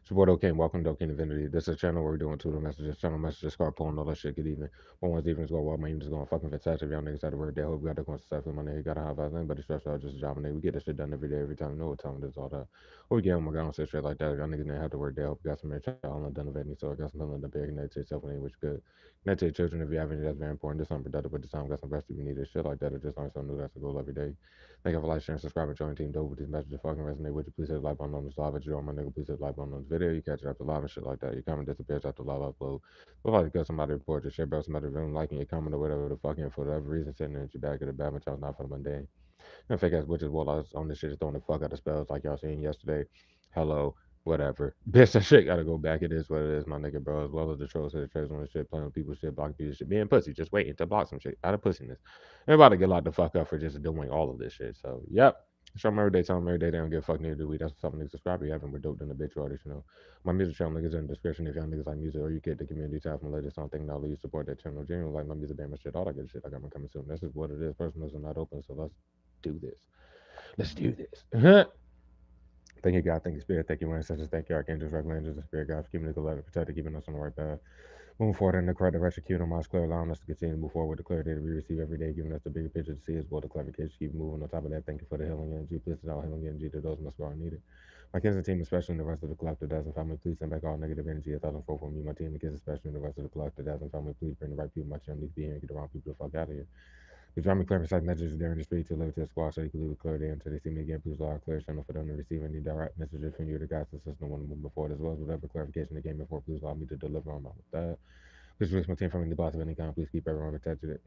Support OK, welcome to OK Divinity. This is a channel where we're doing Twitter messages, channel messages, card pulling, all that shit. Good evening. One one's evenings go well, my evenings going fucking fantastic. Y'all niggas had a word day. Hope you got that going successfully. My nigga got a high vibe, anybody stressed out, just a job. And we get this shit done every day, every time. You know what time it is, all that. Or we get on my ground, say straight like that. If y'all niggas didn't have to work day. Hope you got some rich y'all done of any so I got some done the big connect to yourself and which good. Connect to your children if you have any, that's very important. This unproductive with the time, got some rest if you need it. Shit like that, or just learn something new, that's a goal every day. Thank you for like, sharing, subscribing, joining Team Dope with these messages fucking resonate with you. Please hit the like button on this live. If you're on my nigga, please hit the like button on this video. You catch it after live and shit like that. Your comment disappears after live upload. Look like you got somebody report your shit, bro. Somebody room liking your comment or whatever the fuck, and for whatever reason, sitting in your bag of the bad much not for the mundane. And fake ass witches, well, I was on this shit, just throwing the fuck out of spells like y'all seen yesterday. Hello, whatever. Bitch, that shit gotta go back. It is what it is, my nigga, bro. As well as the trolls hit the trades on the shit, playing with people's shit, blocking people's shit, being pussy, just waiting to block some shit out of pussiness. Everybody get locked the fuck up for just doing all of this shit. So, yep. Show them every day, tell them every day they don't give a fuck neither do we. That's something to subscribe. You haven't, we're dope than a bitch artist, you know. My music channel niggas in the description if y'all niggas like music or you get the community tab from the latest song thing now you support that channel. Genuinely like my music, damn shit, all that good shit. I got my coming soon. This is what it is. Personals are not open, so let's do this. Let's do this. Thank you, God. Thank you, Spirit. Thank you, ancestors. Thank you, Archangels, Regular Angels, and Spirit God, for keeping us alive, protecting, keeping us on the right path. Moving forward in the correct direction, keeping our minds clear, allowing us to continue to move forward with the clarity that we receive every day, giving us the bigger picture to see as well, the clarification, keep moving. On top of that, thank you for the healing energy. Please allow healing energy to those must are needed. My kids and team, especially in the rest of the collective, dads and family, please send back all negative energy, 1,004 from me. My team and kids, especially in the rest of the collective, dads and family, please bring the right people. My children need to be here and get the wrong people the fuck out of here. The drama clear precise messages during the spirit to live to the squad so you can leave with clarity until they see me again. Please allow a clear channel for them to receive any direct messages from you, the guys and system want to move before it as well as whatever clarification they came before. Please allow me to deliver on with that. Please release my team from any boss of any kind. Please keep everyone protected.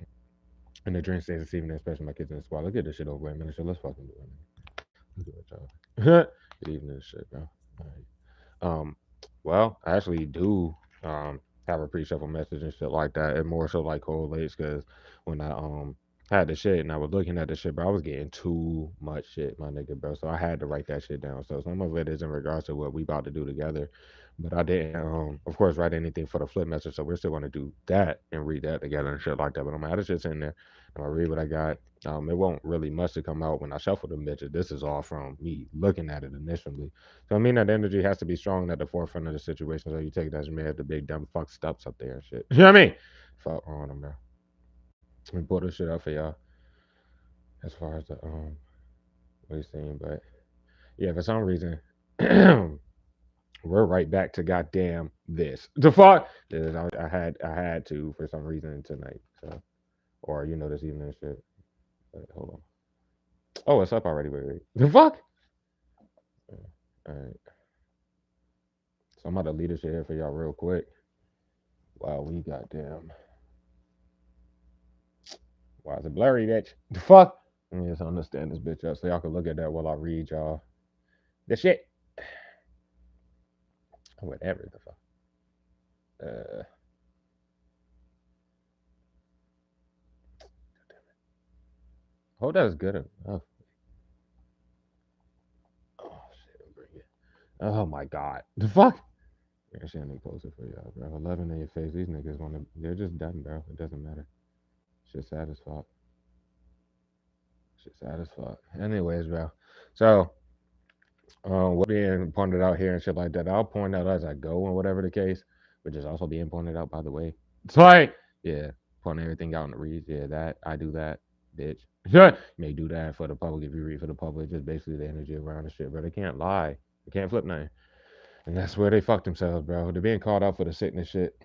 And the dream stays receiving, especially my kids in the squad. Let's get this shit over with, man. Let's fucking do it, man. Let's do it, y'all. Good evening, shit, bro. All right. Well, I actually do have a pre-shuffle message and shit like that. It more so like correlates because when I had the shit and I was looking at the shit, bro, I was getting too much shit, my nigga, bro. So I had to write that shit down. So some of it is in regards to what we about to do together, but I didn't, of course, write anything for the flip message. So we're still gonna do that and read that together and shit like that. But I'm gonna add the shits in there. I'm gonna read what I got. It won't really much to come out when I shuffle the bitches. This is all from me looking at it initially. So I mean that energy has to be strong at the forefront of the situation. So you take it as you may have the big dumb fuck stops up there and shit. You know what I mean? Fuck on them, bro. Let me pull this shit up for y'all as far as the what he's saying. But yeah, for some reason we're right back to goddamn this. The fuck I had to for some reason tonight. So or this evening and shit. But hold on. Oh, it's up already. Wait. The fuck? All right. So I'm about to leave this shit here for y'all real quick. Wow, we goddamn. Why is it blurry, bitch? The fuck? Let me just understand this bitch up so y'all can look at that while I read y'all the shit. Whatever the fuck. Uh, hope that's good enough. Oh shit, bring it. Oh my god. The fuck? Yeah, shit ain't closer for y'all, bro. 11 in your face. These niggas wanna. They're just done, bro. It doesn't matter. Shit sad as fuck. Shit sad as fuck. Anyways, bro. So what being pointed out here and shit like that. I'll point out as I go and whatever the case, which is also being pointed out by the way. It's like, yeah, pointing everything out in the reads. Yeah, that I do that, bitch. You may do that for the public if you read for the public. Just basically the energy around the shit, bro. They can't lie. They can't flip nothing. And that's where they fuck themselves, bro. They're being called out for the sickness shit.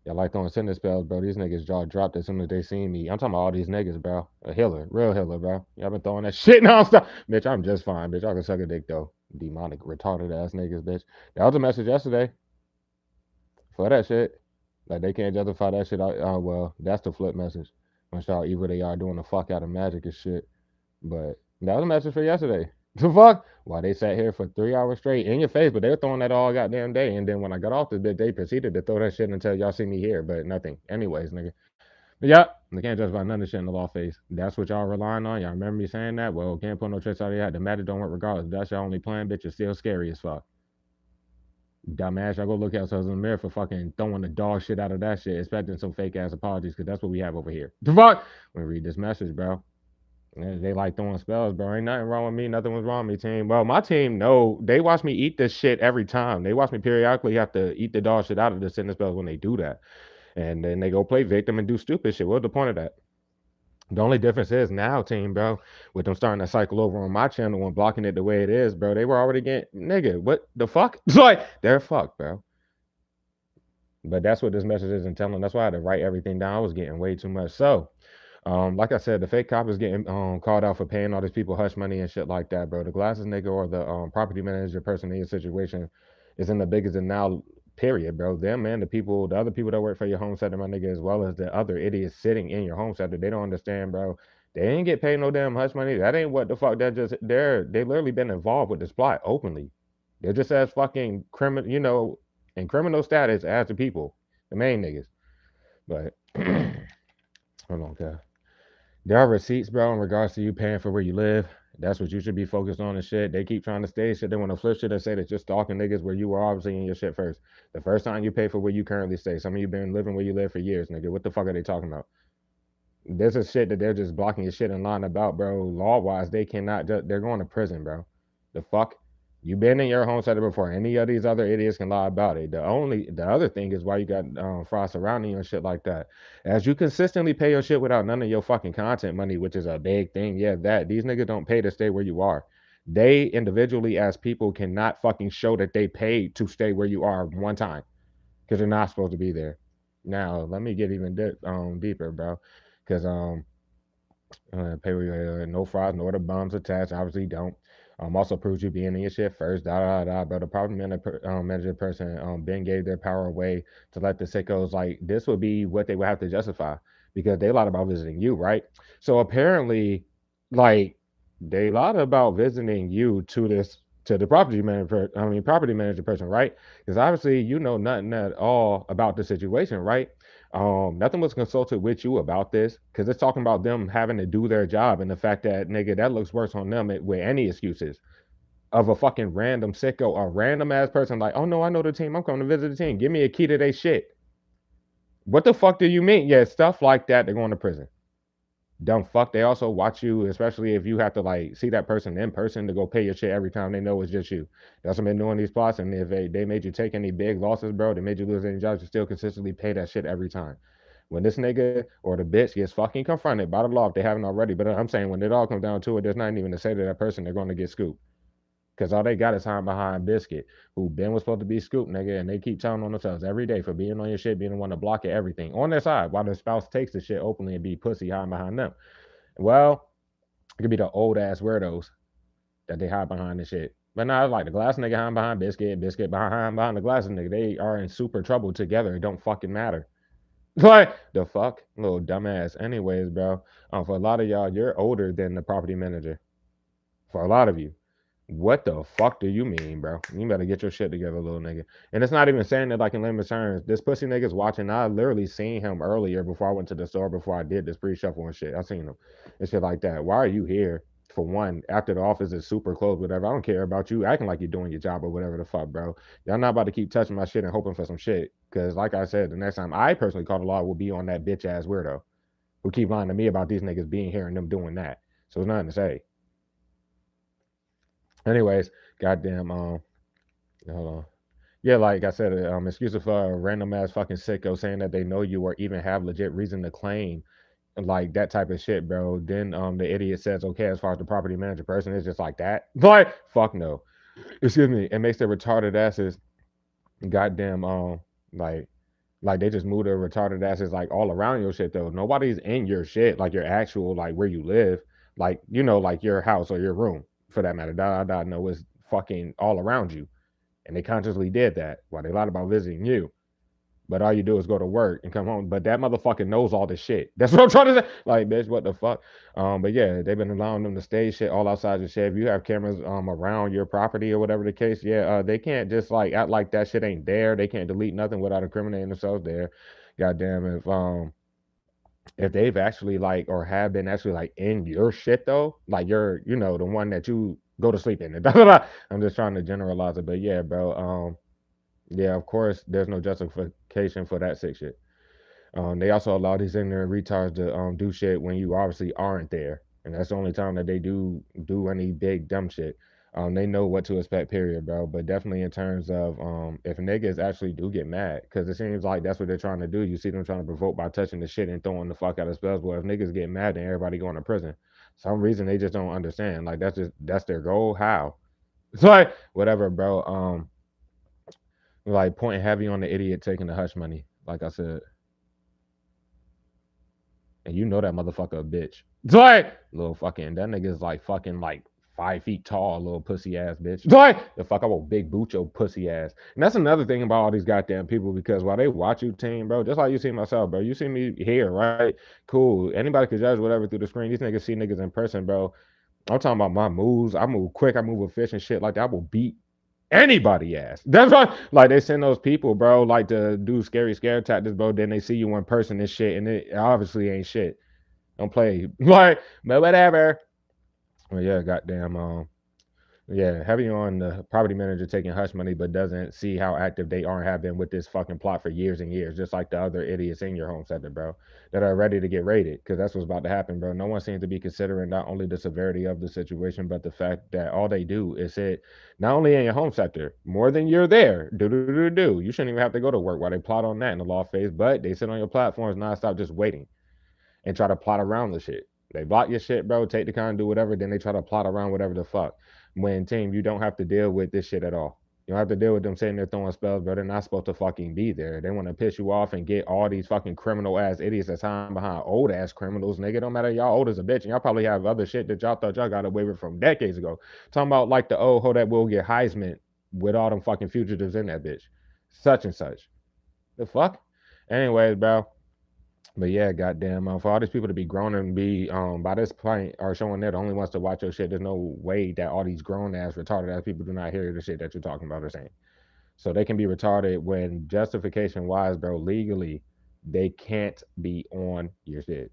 Y'all like throwing sickness spells, bro. These niggas jaw dropped as soon as they seen me. I'm talking about all these niggas, bro. A healer, real healer, bro. Y'all been throwing that shit nonstop. Bitch, I'm just fine, bitch. I can suck a dick, though. Demonic, retarded ass niggas, bitch. That was a message yesterday for that shit. Like, they can't justify that shit. Well, that's the flip message. On how evil they are doing the fuck out of magic and shit. But that was a message for yesterday. The fuck? Why they sat here for 3 hours straight in your face, but they were throwing that all goddamn day. And then when I got off this bit, they proceeded to throw that shit until y'all see me here, but nothing. Anyways, nigga. But yeah, they can't justify none of this shit in the law face. That's what y'all relying on. Y'all remember me saying that? Well, can't put no tricks out of that. The matter don't work regardless. That's your only plan, bitch. It's still scary as fuck. Dumbass, y'all go look at yourselves in the mirror for fucking throwing the dog shit out of that shit, expecting some fake ass apologies, because that's what we have over here. The fuck? Let me read this message, bro. They like throwing spells, bro. Ain't nothing wrong with me. Nothing was wrong with me, team. Well, my team, no, they watch me eat this shit every time. They watch me periodically have to eat the dog shit out of the sending spells when they do that. And then they go play victim and do stupid shit. What's the point of that? The only difference is now, team, bro, with them starting to cycle over on my channel and blocking it the way it is, bro, they were already getting, nigga, what the fuck? Like, they're fucked, bro. But that's what this message isn't telling. That's why I had to write everything down. I was getting way too much. So, like I said, the fake cop is getting called out for paying all these people hush money and shit like that, bro. The glasses nigga or the property manager person in your situation is in the biggest and now period, bro. Them man, the people, the other people that work for your home center, my nigga, as well as the other idiots sitting in your home center, they don't understand, bro. They ain't get paid no damn hush money. That ain't what the fuck. That just they literally been involved with this plot openly. They're just as fucking criminal, in criminal status as the people, the main niggas. But hold on, okay. There are receipts, bro, in regards to you paying for where you live. That's what you should be focused on and shit. They keep trying to stage shit. They want to flip shit and say that you're stalking niggas where you were obviously in your shit first. The first time you pay for where you currently stay. Some of you been living where you live for years, nigga. What the fuck are they talking about? This is shit that they're just blocking your shit and lying about, bro. Law wise, they cannot. They're going to prison, bro. The fuck. You've been in your home center before. Any of these other idiots can lie about it. The other thing is why you got fraud surrounding you and shit like that. As you consistently pay your shit without none of your fucking content money, which is a big thing. Yeah, that these niggas don't pay to stay where you are. They individually as people cannot fucking show that they paid to stay where you are one time because you're not supposed to be there. Now let me get even deeper, bro, because pay no frauds, no other bombs attached. Obviously, don't. Also proves you being in your shit first. Da da da. But the problem manager person Ben gave their power away to let the sickos like this would be what they would have to justify because they lied about visiting you, right? So apparently, like they lied about visiting you to the property manager. I mean, property manager person, right? Because obviously you know nothing at all about the situation, right? Nothing was consulted with you about this because it's talking about them having to do their job and the fact that nigga that looks worse on them with any excuses of a fucking random sicko, a random ass person like, oh no, I know the team. I'm coming to visit the team. Give me a key to their shit. What the fuck do you mean? Yeah, stuff like that. They're going to prison. Dumb fuck. They also watch you, especially if you have to like see that person in person to go pay your shit every time they know it's just you. That's what been doing these plots. And if they made you take any big losses, bro, they made you lose any jobs, you still consistently pay that shit every time. When this nigga or the bitch gets fucking confronted by the law, if they haven't already, but I'm saying when it all comes down to it, there's not even to say to that person they're going to get scooped. Because all they got is hiding behind Biscuit, who Ben was supposed to be scooped, nigga, and they keep telling on themselves every day for being on your shit, being the one to block it, everything on their side, while their spouse takes the shit openly and be pussy hiding behind them. Well, it could be the old ass weirdos that they hide behind the shit. But now, like the glass nigga hiding behind Biscuit, Biscuit behind the glasses nigga, they are in super trouble together. It don't fucking matter. What the fuck, little dumbass. Anyways, bro, for a lot of y'all, you're older than the property manager. For a lot of you, what the fuck do you mean, bro? You better get your shit together, little nigga. And it's not even saying that like in layman's terms. This pussy nigga's watching. I literally seen him earlier before I went to the store before I did this pre-shuffle and shit. I seen him and shit like that. Why are you here? For one, after the office is super close, whatever. I don't care about you acting like you're doing your job or whatever the fuck, bro. Y'all not about to keep touching my shit and hoping for some shit. Cause like I said, the next time I personally call the law will be on that bitch ass weirdo who keep lying to me about these niggas being here and them doing that. So it's nothing to say. Anyways, goddamn, hold on. Yeah, like I said, excuses for a random ass fucking sicko saying that they know you or even have legit reason to claim like that type of shit, bro. Then the idiot says, okay, as far as the property manager person is just like that. Like, fuck no. Excuse me. It makes their retarded asses goddamn like they just move their retarded asses like all around your shit though. Nobody's in your shit, like your actual like where you live, like like your house or your room for that matter. Da da da. No, it's fucking all around you. And they consciously did that while they lied about visiting you. But all you do is go to work and come home. But that motherfucker knows all this shit. That's what I'm trying to say. Like, bitch, what the fuck? But yeah, they've been allowing them to stage shit all outside your shit. If you have cameras around your property or whatever the case, yeah, they can't just like act like that shit ain't there. They can't delete nothing without incriminating themselves there. Goddamn, if they've actually like or have been actually like in your shit though, like you're the one that you go to sleep in. I'm just trying to generalize it, but yeah, bro. Yeah, of course, there's no justification for that sick shit. They also allow these ignorant retards to do shit when you obviously aren't there. and that's the only time that they do any big dumb shit. They know what to expect, period, bro. But definitely in terms of if niggas actually do get mad, because it seems like that's what they're trying to do. You see them trying to provoke by touching the shit and throwing the fuck out of spells. Well, if niggas get mad, then everybody going to prison. Some reason they just don't understand. Like that's their goal. How? It's like whatever, bro. Like pointing heavy on the idiot taking the hush money. Like I said, and you know that motherfucker a bitch. It's like little fucking that nigga's like fucking like 5 feet tall, little pussy ass bitch. It's like the fuck I will big boot your pussy ass. And that's another thing about all these goddamn people because while they watch you team, bro, just like you see myself, bro. You see me here, right? Cool. Anybody could judge whatever through the screen. These niggas see niggas in person, bro. I'm talking about my moves. I move quick. I move efficient shit like that. I will beat anybody ass. That's why, like, they send those people, bro, like to do scary scare tactics, bro. Then they see you in person and shit, and it obviously ain't shit. Don't play like, but whatever. Well, yeah, goddamn. Yeah, heavy on the property manager taking hush money, but doesn't see how active they are and have been with this fucking plot for years and years, just like the other idiots in your home sector, bro, that are ready to get raided, because that's what's about to happen, bro. No one seems to be considering not only the severity of the situation, but the fact that all they do is sit not only in your home sector, more than you're there. Do. You shouldn't even have to go to work while they plot on that in the law phase, but they sit on your platforms nonstop just waiting and try to plot around the shit. They block your shit, bro. Take the con, do whatever. Then they try to plot around whatever the fuck. When team, you don't have to deal with this shit at all. You don't have to deal with them sitting there throwing spells, bro. They're not supposed to fucking be there. They want to piss you off and get all these fucking criminal ass idiots that's hiding behind old ass criminals, nigga. Don't matter, y'all old as a bitch, and y'all probably have other shit that y'all thought y'all got away with from decades ago. Talking about like the old hoe that will get Heisman with all them fucking fugitives in that bitch, such and such. The fuck. Anyways, bro. But yeah, goddamn, for all these people to be grown and be by this point are showing they're the only ones to watch your shit. There's no way that all these grown ass retarded ass people do not hear the shit that you're talking about or saying. So they can be retarded when justification wise, bro, legally they can't be on your shit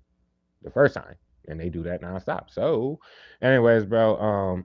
the first time, and they do that nonstop. So, anyways, bro,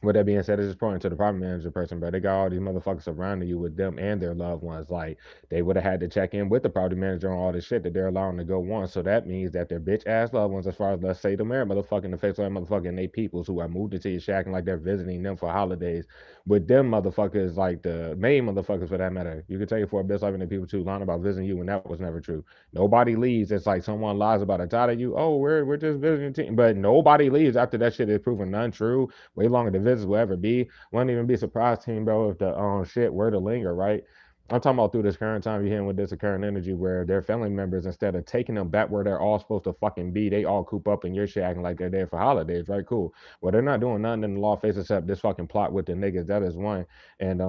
with that being said, it's just pointing to the property manager person, bro. They got all these motherfuckers surrounding you with them and their loved ones. Like, they would have had to check in with the property manager on all this shit that they're allowing to go on. So that means that their bitch ass loved ones, as far as let's say the married motherfucking, the face of that motherfucking, they peoples who have moved into your shack and like they're visiting them for holidays. With them motherfuckers, like the main motherfuckers for that matter. You can tell you for a bitch like the people too lying about visiting you when that was never true. Nobody leaves. It's like someone lies about a tie to you. Oh, we're just visiting team. But nobody leaves after that shit is proven untrue way longer than visits will ever be. Wouldn't even be surprised, team, bro, if the shit were to linger, right? I'm talking about through this current time you're hearing with this current energy where their family members, instead of taking them back where they're all supposed to fucking be, they all coop up in your shit acting like they're there for holidays, right? Cool. Well, they're not doing nothing in the law face except this fucking plot with the niggas. That is one. And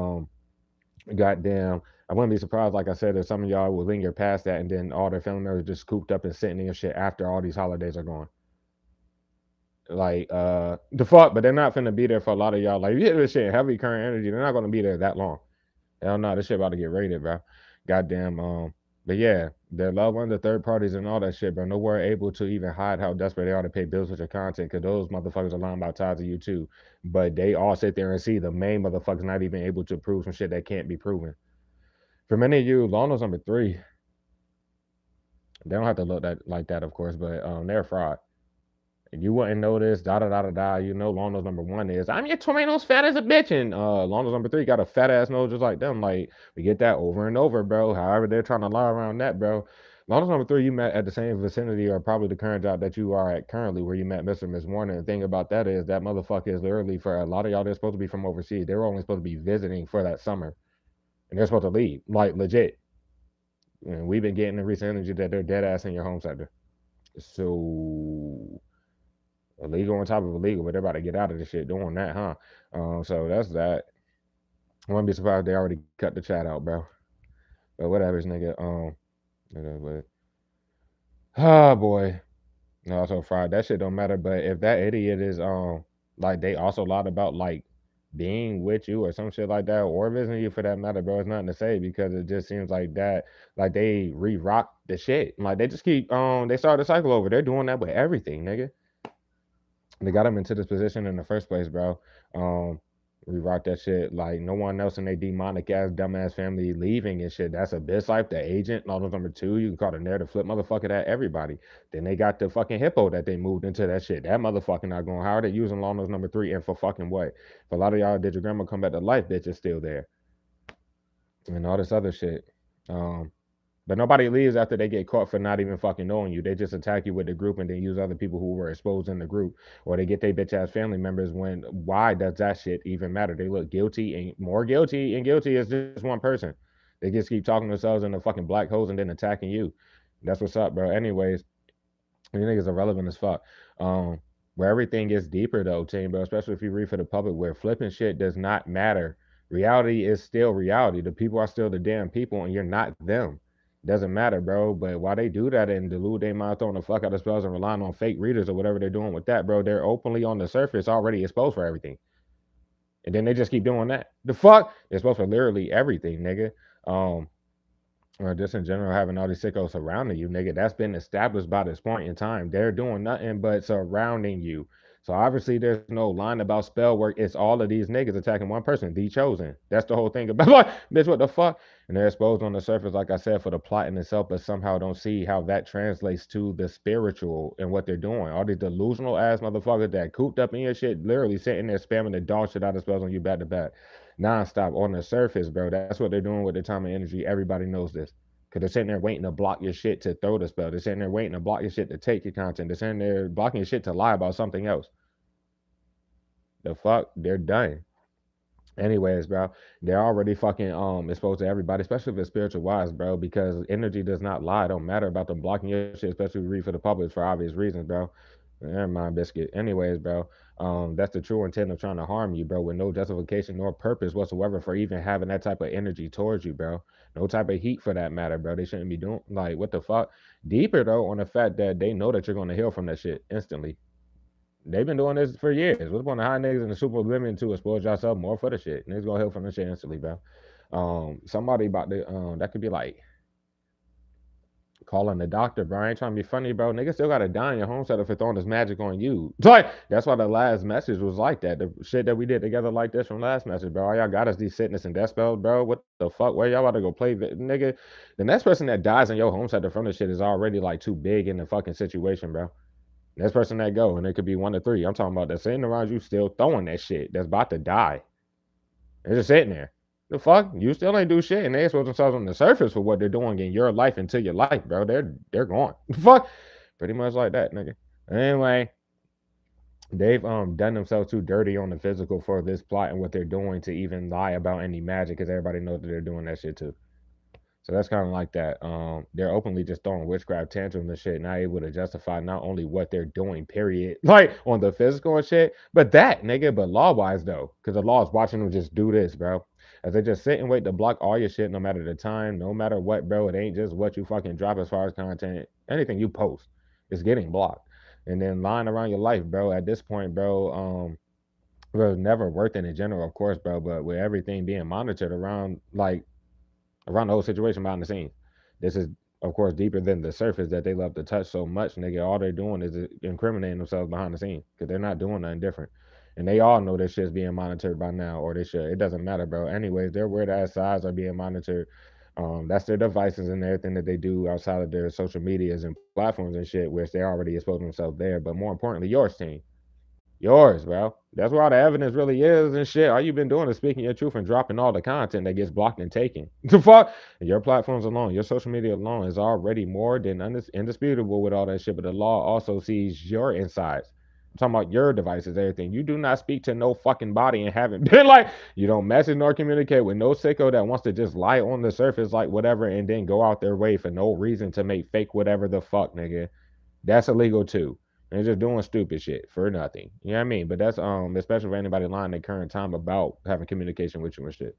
goddamn, I wouldn't be surprised, like I said, if some of y'all will linger past that and then all their family members just cooped up and sitting in your shit after all these holidays are gone. Like the fuck, but they're not finna be there for a lot of y'all. Like if you hit this shit heavy current energy, they're not gonna be there that long. Hell no, this shit about to get raided, bro. Goddamn. But yeah, their loved ones, the third parties, and all that shit, bro. Nowhere able to even hide how desperate they are to pay bills with your content, because those motherfuckers are lying about ties to you too. But they all sit there and see the main motherfuckers not even able to prove some shit that can't be proven. For many of you, law knows number three. They don't have to look that like that, of course, but they're a fraud. You wouldn't know this, da da da da da. You know, Londo's number one is I'm your tomatoes fat as a bitch, and Londo's number three got a fat ass nose just like them. Like we get that over and over, bro. However, they're trying to lie around that, bro. Londo's number three, you met at the same vicinity or probably the current job that you are at currently, where you met Mr. and Miss Warner. And the thing about that is that motherfucker is literally for a lot of y'all. They're supposed to be from overseas. They were only supposed to be visiting for that summer, and they're supposed to leave, like legit. And we've been getting the recent energy that they're dead ass in your home sector. So illegal on top of illegal, but they're about to get out of this shit doing that, huh? So that's that. I wouldn't be surprised if they already cut the chat out, bro. But whatever, nigga. But oh boy, no, also fried. That shit don't matter. But if that idiot is like they also lied about like being with you or some shit like that, or visiting you for that matter, bro, it's nothing to say because it just seems like that, like they re-rock the shit. Like they just keep they start the cycle over. They're doing that with everything, nigga. They got him into this position in the first place, bro. Um, We rock that shit like no one else in their demonic ass, dumbass family leaving and shit. That's a bitch life, the agent, Laws number 2. You can call the narrative flip motherfucker that everybody. Then they got the fucking hippo that they moved into that shit. That motherfucker not going. How are they using Laws number 3 and for fucking what? For a lot of y'all, did your grandma come back to life? Bitch is still there. And all this other shit. Um, but nobody leaves after they get caught for not even fucking knowing you. They just attack you with the group and then use other people who were exposed in the group. Or they get their bitch ass family members when why does that shit even matter? They look guilty and more guilty and guilty as just one person. They just keep talking themselves in the fucking black holes and then attacking you. That's what's up, bro. Anyways, you niggas are relevant as fuck. Um, where everything gets deeper though, team, bro, especially if you read for the public, where flipping shit does not matter. Reality is still reality. The people are still the damn people, and you're not them. Doesn't matter, bro. But while they do that and delude their mind, throwing the fuck out of spells and relying on fake readers or whatever they're doing with that, bro, they're openly on the surface already exposed for everything. And then they just keep doing that. The fuck? They're exposed for literally everything, nigga. Um, or just in general having all these sickos surrounding you, nigga. That's been established by this point in time. They're doing nothing but surrounding you. So obviously there's no line about spell work. It's all of these niggas attacking one person, the chosen. That's the whole thing about like, bitch, what the fuck? And they're exposed on the surface, like I said, for the plot in itself, but somehow don't see how that translates to the spiritual and what they're doing. All these delusional ass motherfuckers that cooped up in your shit, literally sitting there spamming the dog shit out of spells on you back to back. Nonstop on the surface, bro. That's what they're doing with their time and energy. Everybody knows this. Because they're sitting there waiting to block your shit to throw the spell. They're sitting there waiting to block your shit to take your content. They're sitting there blocking your shit to lie about something else. The fuck? They're done. Anyways, bro, they're already fucking exposed to everybody, especially if it's spiritual wise, bro, because energy does not lie. It don't matter about them blocking your shit, especially if you read for the public for obvious reasons, bro. Never mind, biscuit. Anyways, bro, that's the true intent of trying to harm you, bro, with no justification nor purpose whatsoever for even having that type of energy towards you, bro. No type of heat for that matter, bro. They shouldn't be doing like what the fuck. Deeper though, on the fact that they know that you're gonna heal from that shit instantly. They've been doing this for years. What's going to high niggas in the super limit to expose yourself more for the shit? Niggas gonna heal from the shit instantly, bro. Somebody about the that could be like calling the doctor, bro. I ain't trying to be funny, bro. Niggas still gotta die in your home setup for throwing this magic on you. Like that's why the last message was like that. The shit that we did together like this from last message, bro. All y'all got us these sickness and death spells, bro. What the fuck? Where y'all about to go play, nigga? The next person that dies in your home setup from this shit is already like too big in the fucking situation, bro. Next person that go, and it could be 1 to 3. I'm talking about that sitting around you still throwing that shit that's about to die. They're just sitting there. The fuck? You still ain't do shit, and they expose themselves on the surface for what they're doing in your life into your life, bro. They're gone. Fuck. Pretty much like that, nigga. Anyway, they've done themselves too dirty on the physical for this plot and what they're doing to even lie about any magic, because everybody knows that they're doing that shit too. So that's kind of like that. They're openly just throwing witchcraft tantrums and shit, not able to justify not only what they're doing, period, like on the physical and shit, but that, nigga, but law wise though, because the law is watching them just do this, bro. As they just sit and wait to block all your shit, no matter the time, no matter what, bro. It ain't just what you fucking drop as far as content, anything you post is getting blocked, and then lying around your life, bro. At this point, bro, well, never worth it in general, of course, bro. But with everything being monitored around the whole situation behind the scenes. This is, of course, deeper than the surface that they love to touch so much, nigga. All they're doing is incriminating themselves behind the scenes because they're not doing nothing different. And they all know this shit's being monitored by now, or they should. It doesn't matter, bro. Anyways, their weird ass sides are being monitored. That's their devices and everything that they do outside of their social medias and platforms and shit, which they already exposed themselves there. But more importantly, yours, team. Yours, bro. That's where all the evidence really is and shit. All you've been doing is speaking your truth and dropping all the content that gets blocked and taken. The fuck? Your platforms alone, your social media alone is already more than indisputable with all that shit. But the law also sees your insides. I'm talking about your devices, everything. You do not speak to no fucking body and haven't been like, you don't message nor communicate with no sicko that wants to just lie on the surface like whatever and then go out their way for no reason to make fake whatever the fuck, nigga. That's illegal too. They're just doing stupid shit for nothing. You know what I mean? But that's especially for anybody lying at current time about having communication with you and shit.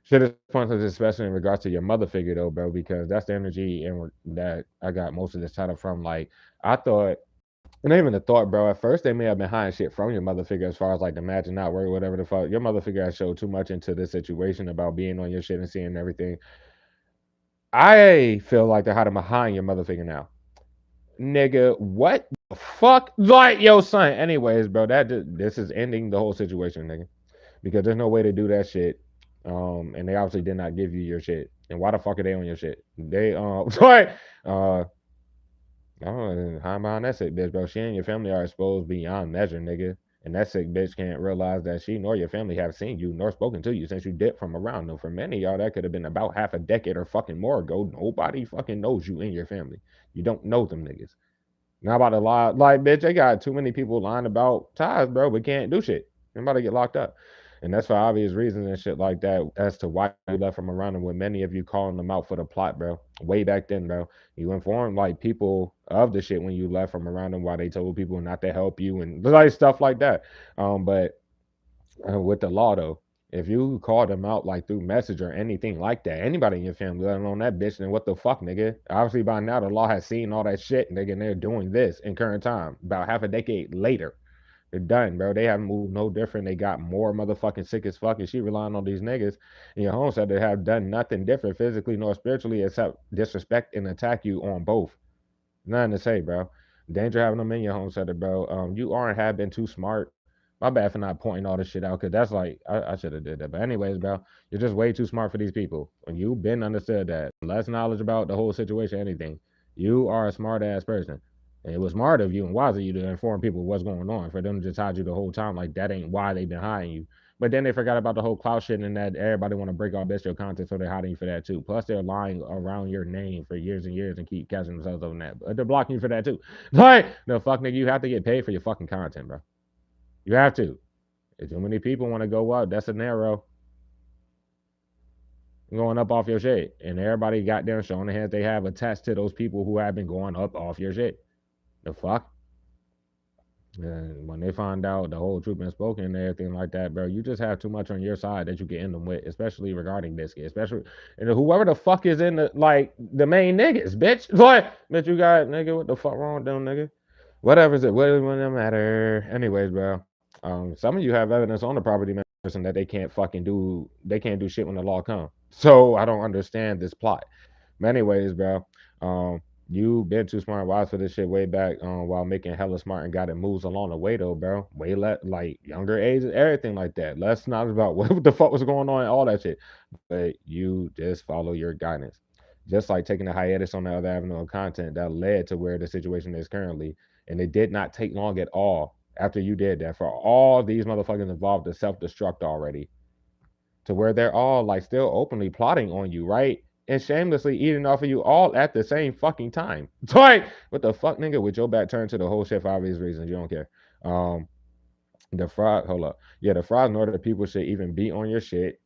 Shit is pointless, especially in regards to your mother figure though, bro, because that's the energy and that I got most of this title from. Like I thought, and even the thought, bro. At first, they may have been hiding shit from your mother figure as far as like the magic not work, whatever the fuck. Your mother figure has showed too much into this situation about being on your shit and seeing everything. I feel like they're hiding behind your mother figure now, nigga. What the fuck? Like, yo, son. Anyways, bro, this is ending the whole situation, nigga. because there's no way to do that shit. And they obviously did not give you your shit. And why the fuck are they on your shit? They sorry, uh, I don't know, how behind that sick bitch, bro. She and your family are exposed beyond measure, nigga. And that sick bitch can't realize that she nor your family have seen you nor spoken to you since you dipped from around them. For many of y'all, that could have been about half a decade or fucking more ago. Nobody fucking knows you and your family. You don't know them niggas. Not about to lie. Like, bitch, they got too many people lying about ties, bro, but can't do shit. They're about to get locked up. And that's for obvious reasons and shit like that as to why you left from around them, with many of you calling them out for the plot, bro. Way back then, bro. You informed like people of the shit when you left from around them, why they told people not to help you and like stuff like that. But with the law though, if you call them out like through message or anything like that, anybody in your family, let alone that bitch, then what the fuck, nigga? Obviously by now the law has seen all that shit, nigga, and they're doing this in current time. About half a decade later. They're done, bro. They haven't moved no different. They got more motherfucking sick as fuck, and she relying on these niggas in your home said they have done nothing different physically nor spiritually except disrespect and attack you on both. Nothing to say, bro. Danger having them in your home center, bro. You are and have been too smart. My bad for not pointing all this shit out, cause that's like I should have did that. But anyways, bro, you're just way too smart for these people. When you've been understood that less knowledge about the whole situation, anything, you are a smart ass person. And it was smart of you and wise of you to inform people what's going on. For them to just hide you the whole time, like that ain't why they've been hiding you. But then they forgot about the whole clout shit and that everybody want to break all best your content, so they're hiding you for that too. Plus, they're lying around your name for years and years and keep catching themselves on that. But they're blocking you for that too. Like, the fuck, nigga, you have to get paid for your fucking content, bro. You have to. If too many people want to go up, that's an arrow going up off your shit. And everybody got there showing the hands they have attached to those people who have been going up off your shit. The fuck? And when they find out the whole truth been spoken and everything like that, bro, you just have too much on your side that you can end them with, especially regarding this kid, especially and whoever the fuck is in the like the main niggas, bitch. What? Bitch, you got nigga, what the fuck wrong with them, nigga? Whatever's it, what does it matter? Anyways, bro. Some of you have evidence on the property person that they can't do shit when the law comes. So I don't understand this plot. But anyways, bro, um, you been too smart and wise for this shit way back while making hella smart and got it moves along the way though, bro. Way like younger age and everything like that. Less knowledge about what the fuck was going on and all that shit. But you just follow your guidance. Just like taking a hiatus on the other avenue of content that led to where the situation is currently. And it did not take long at all after you did that for all these motherfuckers involved to self-destruct already to where they're all like still openly plotting on you, right? And shamelessly eating off of you all at the same fucking time. Like, what the fuck, nigga? With your back turned to the whole shit for obvious reasons. You don't care. Um, the fraud, hold up. Yeah, the fraud in order that people should even be on your shit.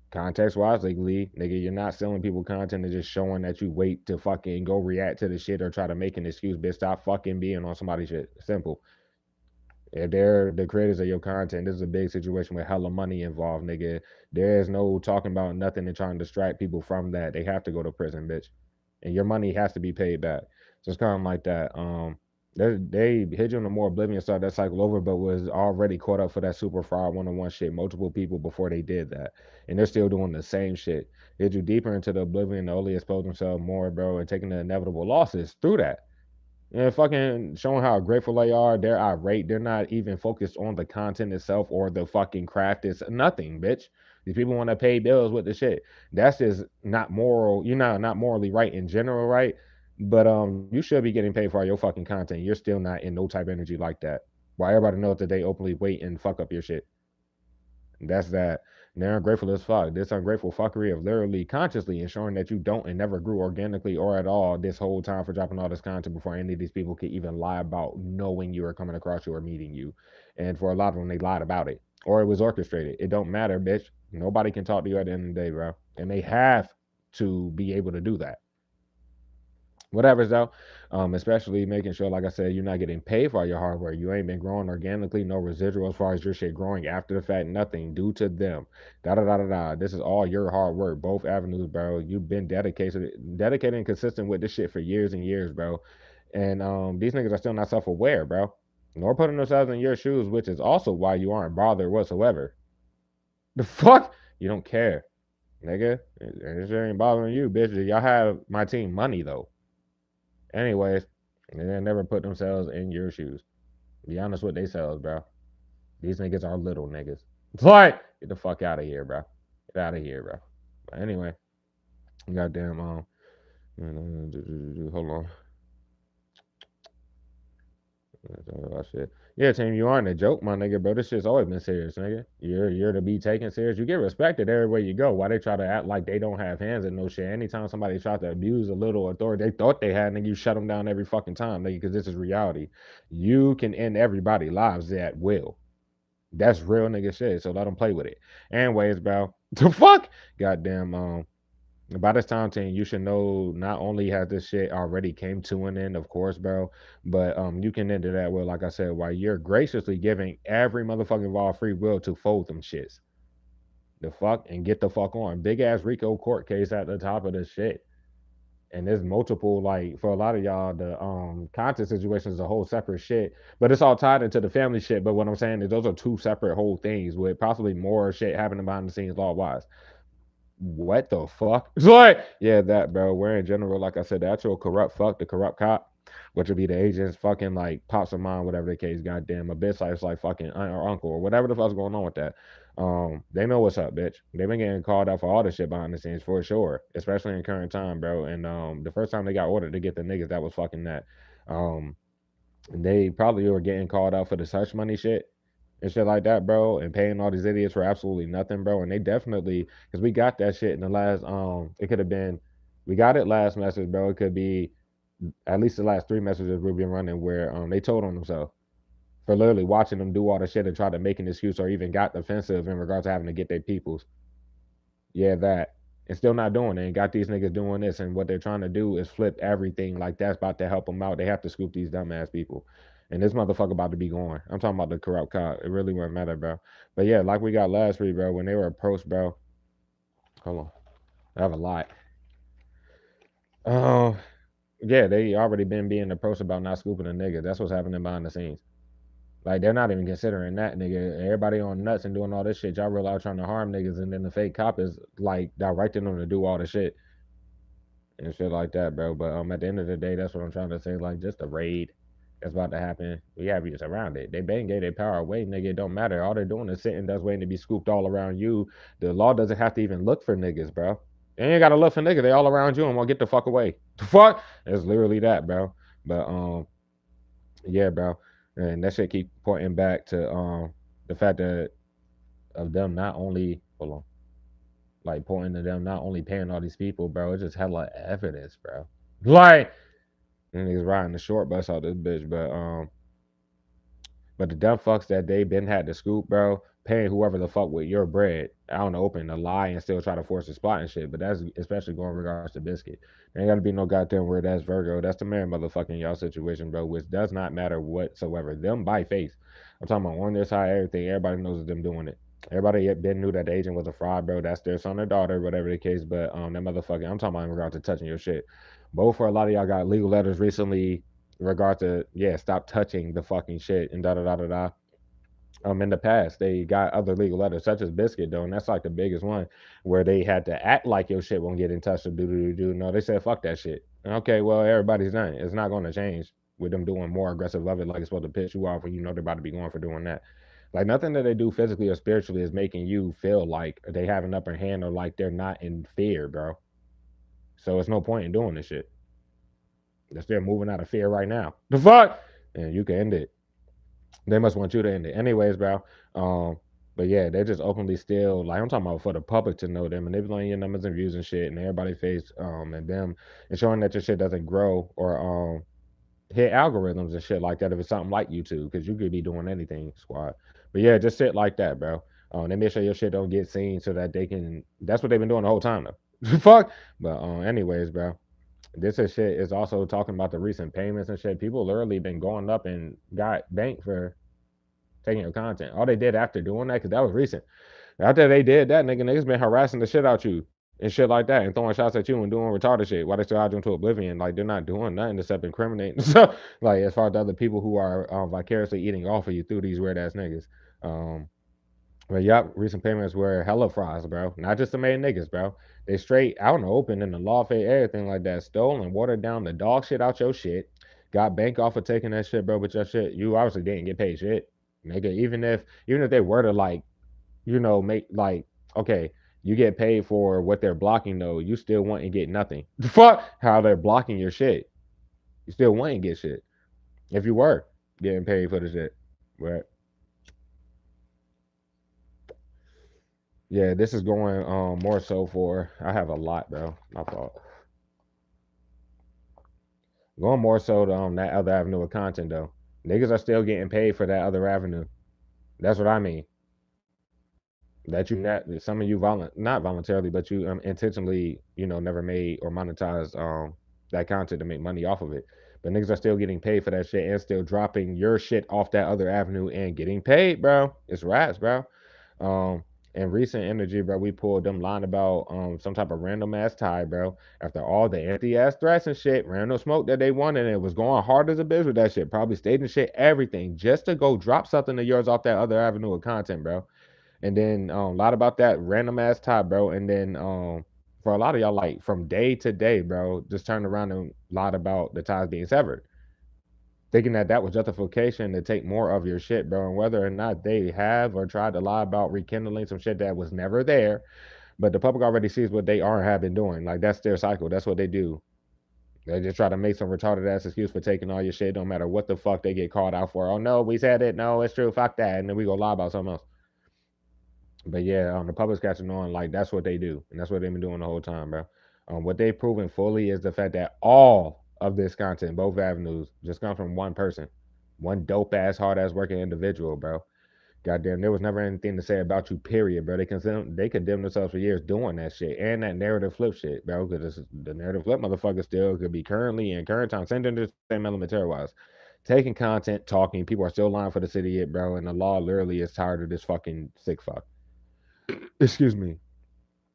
Context wise, legally, nigga, you're not selling people content and just showing that you wait to fucking go react to the shit or try to make an excuse, bitch. Stop fucking being on somebody's shit. Simple. If they're the creators of your content, this is a big situation with hella money involved, nigga. There's no talking about nothing and trying to distract people from that. They have to go to prison, bitch. And your money has to be paid back. So it's kind of like that. They hit you in a more oblivion, start that cycle over, but was already caught up for that super fraud one-on-one shit. Multiple people before they did that, and they're still doing the same shit. Hit you deeper into the oblivion to only expose themselves more, bro, and taking the inevitable losses through that. And fucking showing how grateful they are. They're irate. They're not even focused on the content itself or the fucking craft. It's nothing, bitch. These people want to pay bills with the shit. That's just not moral. You're not morally right in general, right? But you should be getting paid for all your fucking content. You're still not in no type of energy like that. Why everybody knows that they openly wait and fuck up your shit. That's that. And they're ungrateful as fuck. This ungrateful fuckery of literally consciously ensuring that you don't and never grew organically or at all this whole time for dropping all this content before any of these people could even lie about knowing you or coming across you or meeting you. And for a lot of them, they lied about it. Or it was orchestrated. It don't matter, bitch. Nobody can talk to you at the end of the day, bro. And they have to be able to do that. Whatever though, especially making sure, like I said, you're not getting paid for all your hard work. You ain't been growing organically, no residual as far as your shit growing after the fact, nothing due to them. Da da da da da. This is all your hard work, both avenues, bro. You've been dedicated and consistent with this shit for years and years, bro. And these niggas are still not self-aware, bro, nor putting themselves in your shoes, which is also why you aren't bothered whatsoever. The fuck? You don't care, nigga. This shit ain't bothering you, bitch. Y'all have my team money though. Anyways, they never put themselves in your shoes. Be honest with themselves, bro. These niggas are little niggas. It's like Get the fuck out of here, bro. Get out of here, bro. But anyway, goddamn, hold on. Shit. Yeah, team, you aren't a joke, my nigga, bro. This shit's always been serious, nigga. You're to be taken serious. You get respected everywhere you go. Why they try to act like they don't have hands and no shit? Anytime somebody tries to abuse a little authority they thought they had, nigga, you shut them down every fucking time, nigga, because this is reality. You can end everybody's lives at will. That's real nigga shit. So let them play with it. Anyways, bro, the fuck, goddamn, by this time, team, you should know not only has this shit already came to an end, of course, bro, but you can end it that way, like I said, while you're graciously giving every motherfucking law free will to fold them shits. The fuck and get the fuck on. Big ass Rico court case at the top of this shit. And there's multiple, like, for a lot of y'all, the content situation is a whole separate shit, but it's all tied into the family shit. But what I'm saying is those are two separate whole things with possibly more shit happening behind the scenes law wise. What the fuck? It's like, yeah, that, bro. Where in general, like I said, the actual corrupt fuck, the corrupt cop, which would be the agents, fucking like pops of mine, whatever the case, goddamn, a bitch like fucking aunt or uncle or whatever the fuck's going on with that. They know what's up, bitch. They've been getting called out for all the shit behind the scenes for sure, especially in current time, bro. And the first time they got ordered to get the niggas that was fucking that. Um, they probably were getting called out for the hush money shit and shit like that, bro, and paying all these idiots for absolutely nothing, bro. And they definitely, because we got that shit in the last, it could have been, we got it last message, bro. It could be at least the last three messages we've been running where they told on themselves for literally watching them do all the shit and try to make an excuse or even got defensive in regards to having to get their peoples. Yeah, that. And still not doing it. And got these niggas doing this. And what they're trying to do is flip everything like that's about to help them out. They have to scoop these dumbass people. And this motherfucker about to be going. I'm talking about the corrupt cop. It really wouldn't matter, bro. But yeah, like we got last week, bro, when they were approached, bro. Hold on. I have a lot. Oh, yeah, they already been being approached about not scooping a nigga. That's what's happening behind the scenes. Like they're not even considering that nigga. Everybody on nuts and doing all this shit. Y'all real out trying to harm niggas, and then the fake cop is like directing them to do all the shit and shit like that, bro. But at the end of the day, that's what I'm trying to say. Like just a raid that's about to happen. We have you around it. They bang gave their power away, nigga. It don't matter. All they're doing is sitting, that's waiting to be scooped all around you. The law doesn't have to even look for niggas, bro. They ain't gotta look for niggas. They all around you and want to get the fuck away. The fuck? It's literally that, bro. But yeah, bro. And that shit keep pointing back to the fact that of them not only hold on, like pointing to them not only paying all these people, bro. It's just hella evidence, bro. Like and niggas riding the short bus out this bitch, but the dumb fucks that they been had to scoop, bro, paying whoever the fuck with your bread out in the open to lie and still try to force a spot and shit. But that's especially going in regards to Biscuit. There ain't gotta be no goddamn word that's Virgo. That's the man motherfucking y'all situation, bro, which does not matter whatsoever. Them by face. I'm talking about on their side, everything. Everybody knows them doing it. Everybody been knew that the agent was a fraud, bro. That's their son or daughter, whatever the case. But that motherfucking, I'm talking about in regards to touching your shit. Both for a lot of y'all got legal letters recently in regard to yeah, stop touching the fucking shit and da da da da da. In the past, they got other legal letters, such as Biscuit, though, and that's like the biggest one where they had to act like your shit won't get in touch with do do do. No, they said fuck that shit. Okay, well everybody's done it. It's not going to change with them doing more aggressive of it, like it's supposed to piss you off when you know they're about to be going for doing that. Like nothing that they do physically or spiritually is making you feel like they have an upper hand or like they're not in fear, bro. So it's no point in doing this shit. They're moving out of fear right now. The fuck, and you can end it. They must want you to end it. Anyways, bro. Um, but yeah, they're just openly still like I'm talking about for the public to know them manipulating your numbers and views and shit and everybody face and them ensuring that your shit doesn't grow or hit algorithms and shit like that if it's something like YouTube, because you could be doing anything, squad. But yeah, just shit like that, bro. They make sure your shit don't get seen so that they can that's what they've been doing the whole time though. Fuck. But anyways, bro. This is shit is also talking about the recent payments and shit. People literally been going up and got banked for taking your content. All they did after doing that, because that was recent. After they did that, niggas been harassing the shit out you and shit like that and throwing shots at you and doing retarded shit while they still out you into oblivion. Like they're not doing nothing except incriminating. So like as far as the other people who are vicariously eating off of you through these weird ass niggas. Um, but yep, recent payments were hella fries, bro. Not just the made niggas, bro. They straight out in the open in the law fade, everything like that. Stole and watered down the dog shit out your shit. Got bank off of taking that shit, bro. But your shit, you obviously didn't get paid shit, nigga. Even if they were to like make like, okay, you get paid for what they're blocking though. You still want and get nothing. The fuck how they're blocking your shit. You still want and get shit. If you were getting paid for the shit. Right. Yeah, this is going more so for I have a lot though. My fault. Going more so to that other avenue of content though. Niggas are still getting paid for that other avenue. That's what I mean. That you not some of you not voluntarily, but you intentionally, never made or monetized that content to make money off of it. But niggas are still getting paid for that shit and still dropping your shit off that other avenue and getting paid, bro. It's rats, bro. Um, in recent energy, bro, we pulled them lying about some type of random ass tie, bro. After all the empty ass threats and shit, random smoke that they wanted, and it was going hard as a bitch with that shit. Probably staging shit, everything, just to go drop something of yours off that other avenue of content, bro. And then a lot about that random ass tie, bro. And then for a lot of y'all, like from day to day, bro, just turned around and lied about the ties being severed, thinking that that was justification to take more of your shit, bro. And whether or not they have or tried to lie about rekindling some shit that was never there, but the public already sees what they are and have been doing. Like that's their cycle. That's what they do. They just try to make some retarded ass excuse for taking all your shit, no matter what the fuck they get called out for. Oh no, we said it. No, it's true. Fuck that. And then we go lie about something else. But yeah, the public's catching on. Like that's what they do, and that's what they've been doing the whole time, bro. What they've proven fully is the fact that all of this content, both avenues, just comes from one person, one dope ass, hard ass working individual, bro. Goddamn, there was never anything to say about you, period, bro. They condemned themselves for years doing that shit and that narrative flip shit, bro. Because the narrative flip motherfucker still could be currently in current time, same thing, the same elementary wise. Taking content, talking, people are still lying for the city yet, bro. And the law literally is tired of this fucking sick fuck. Excuse me.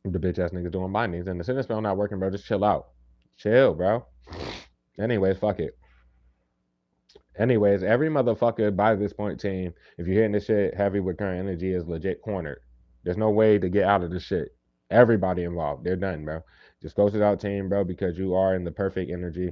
The bitch ass niggas doing bindings and the sentence spell not working, bro. Just chill out. Chill, bro. Anyways, fuck it. Anyways, every motherfucker by this point, team, if you're hitting this shit heavy with current energy, is legit cornered. There's no way to get out of this shit. Everybody involved, they're done, bro. Just close it out, team, bro, because you are in the perfect energy.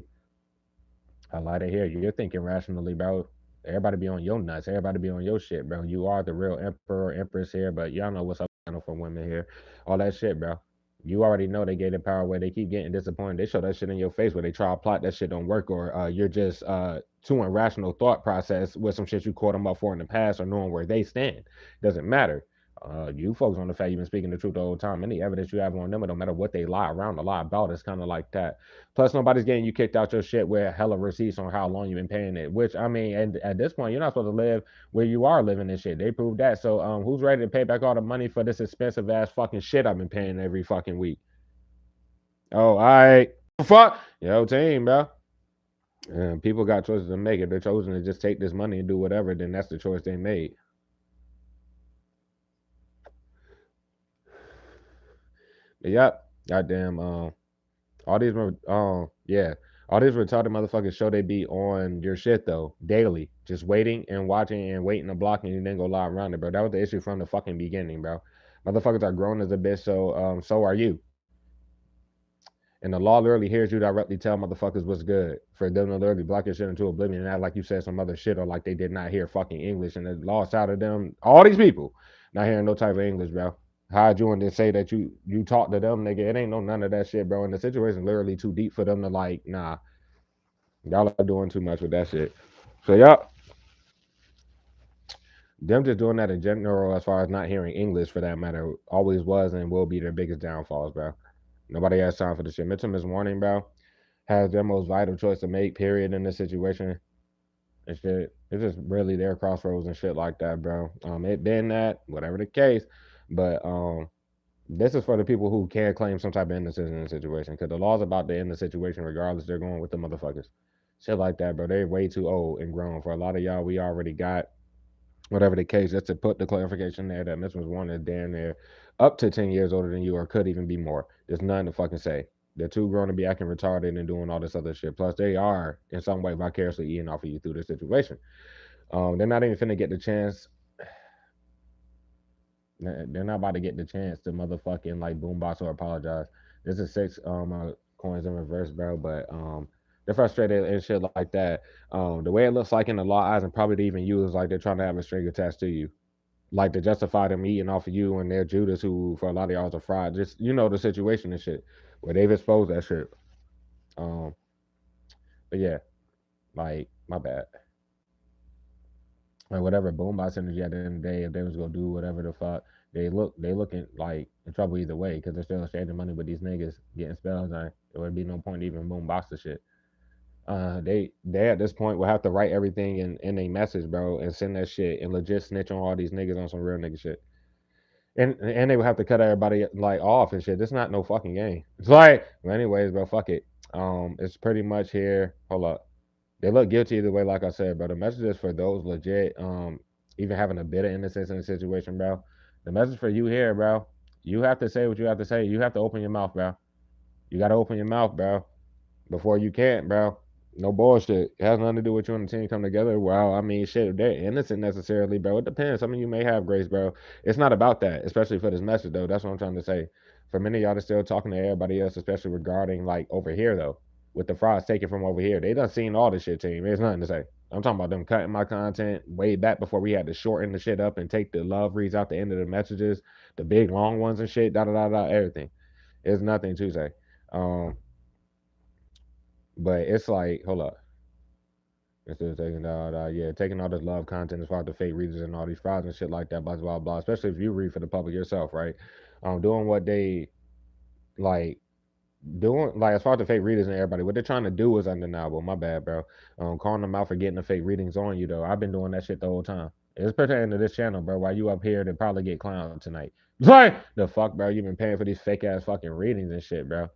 I like to hear you. You're thinking rationally, bro. Everybody be on your nuts. Everybody be on your shit, bro. You are the real emperor, empress here, but y'all know what's up for women here. All that shit, bro. You already know they gave the power away. They keep getting disappointed. They show that shit in your face where they try to plot that shit don't work, or you're just too irrational thought process with some shit you caught them up for in the past or knowing where they stand. Doesn't matter. You folks on the fact you've been speaking the truth the whole time. Any evidence you have on them, it don't matter what they lie around or lie about, it's kind of like that. Plus, nobody's getting you kicked out your shit with hella receipts on how long you've been paying it. Which I mean, and at this point, you're not supposed to live where you are living and shit. They proved that. So, who's ready to pay back all the money for this expensive ass fucking shit I've been paying every fucking week? Oh, all right, fuck, yo, team, bro. And people got choices to make. If they're choosing to just take this money and do whatever, then that's the choice they made. But yep, goddamn. All these, yeah, all these retarded motherfuckers show they be on your shit though daily, just waiting and watching and waiting to block and then go lie around it, bro. That was the issue from the fucking beginning, bro. Motherfuckers are grown as a bitch, so are you. And the law literally hears you directly tell motherfuckers what's good for them to literally block your shit into oblivion and act like you said some other shit or like they did not hear fucking English and the lost out of them. All these people not hearing no type of English, bro. How'd you and then say that you talk to them, nigga? It ain't no none of that shit, bro. And the situation literally too deep for them to like, nah, y'all are doing too much with that shit. So y'all, them just doing that in general, as far as not hearing English for that matter, always was and will be their biggest downfalls, bro. Nobody has time for this shit. Mitchell is warning, bro. Has their most vital choice to make, period, in this situation and shit. It's just really their crossroads and shit like that, bro. It been that, whatever the case, but this is for the people who can claim some type of innocence in the situation, because the law's about to end the situation regardless. They're going with the motherfuckers, shit like that, bro. They're way too old and grown for a lot of y'all. We already got whatever the case. Just to put the clarification there that Miss was one is damn near up to 10 years older than you, or could even be more. There's nothing to fucking say. They're too grown to be acting retarded and doing all this other shit. Plus, they are in some way vicariously eating off of you through this situation. They're not even finna get the chance. They're not about to get the chance to motherfucking like boombox or apologize. This is six coins in reverse, bro. But they're frustrated and shit like that. The way it looks like in the law eyes and probably to even you is like they're trying to have a string attached to you. like to justify them eating off of you and their Judas, who for a lot of y'all is a fraud. Just the situation and shit where they've exposed that shit. Um, but yeah, like my bad. Like whatever boombox energy at the end of the day, if they was gonna do whatever the fuck, they looking like in trouble either way because they're still exchanging money with these niggas getting spells on. There would be no point even boombox the shit. They at this point will have to write everything in a message, bro, and send that shit and legit snitch on all these niggas on some real nigga shit. And they would have to cut everybody like off and shit. It's not no fucking game. It's like, well, anyways, bro, fuck it. It's pretty much here. Hold up. They look guilty either way, like I said, bro. The message is for those legit, even having a bit of innocence in the situation, bro. The message for you here, bro. You have to say what you have to say. You have to open your mouth, bro. You gotta open your mouth, bro, before you can't, bro. No bullshit. It has nothing to do with you and the team come together. Well, I mean, shit, they're innocent necessarily, bro. It depends. Some of you may have grace, bro. It's not about that, especially for this message, though. That's what I'm trying to say. For many of y'all, to still talking to everybody else, especially regarding like over here, though, with the frauds taken from over here. They done seen all this shit, team. There's nothing to say. I'm talking about them cutting my content way back before we had to shorten the shit up and take the love reads out the end of the messages, the big long ones and shit, da da da da, everything. There's nothing to say. Um, but it's like, hold up. Instead of taking yeah, taking all this love content as far as the fake readers and all these frauds and shit like that, blah blah blah. Especially if you read for the public yourself, right? Doing what they like doing, like as far as the fake readers and everybody, what they're trying to do is undeniable. My bad, bro. Calling them out for getting the fake readings on you though. I've been doing that shit the whole time. It's pertaining to this channel, bro. While you up here to probably get clowned tonight. Like the fuck, bro. You've been paying for these fake ass fucking readings and shit, bro.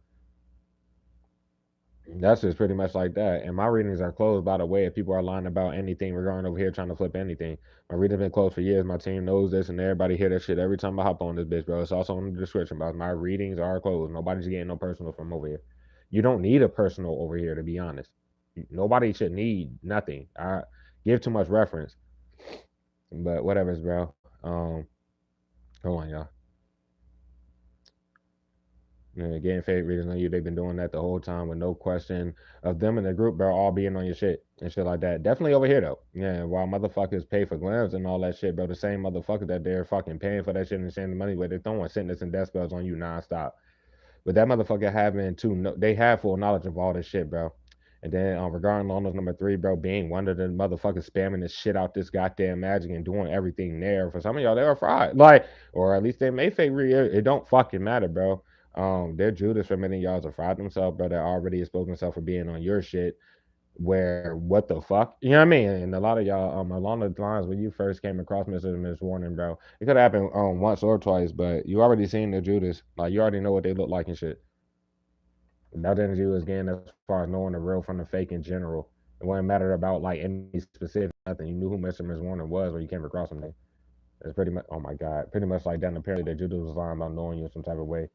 That's just pretty much like that. And my readings are closed, by the way. If people are lying about anything regarding over here trying to flip anything, my readings been closed for years. My team knows this, and everybody hear that shit every time I hop on this bitch, bro. It's also in the description, bro. My readings are closed. Nobody's getting no personal from over here. You don't need a personal over here, to be honest. Nobody should need nothing. I give too much reference, but whatever, bro. Hold on, y'all. Yeah, getting fake readers on you. They've been doing that the whole time with no question of them in the group, bro, all being on your shit and shit like that. Definitely over here though. Yeah, while motherfuckers pay for glams and all that shit, bro, the same motherfuckers that they're fucking paying for that shit and sharing the money with, they're throwing sickness and death spells on you nonstop. But that motherfucker having they have full knowledge of all this shit, bro. And then regarding Lonos number three, bro, being one of the motherfuckers spamming this shit out this goddamn magic and doing everything there. For some of y'all, they are fried. Like, or at least they may fake it don't fucking matter, bro. They're Judas for many of y'all to fried themselves, bro. That already exposed themselves for being on your shit. Where what the fuck? You know what I mean? And a lot of y'all, along the lines when you first came across Mr. and Miss Warning, bro, it could happen once or twice, but you already seen the Judas. Like you already know what they look like and shit. Nothing to do is again as far as knowing the real from the fake in general. It wasn't matter about like any specific nothing. You knew who Mr. and Miss Warner was when you came across him. It's pretty much, oh my god, pretty much like down the period that Judas was lying about knowing you in some type of way.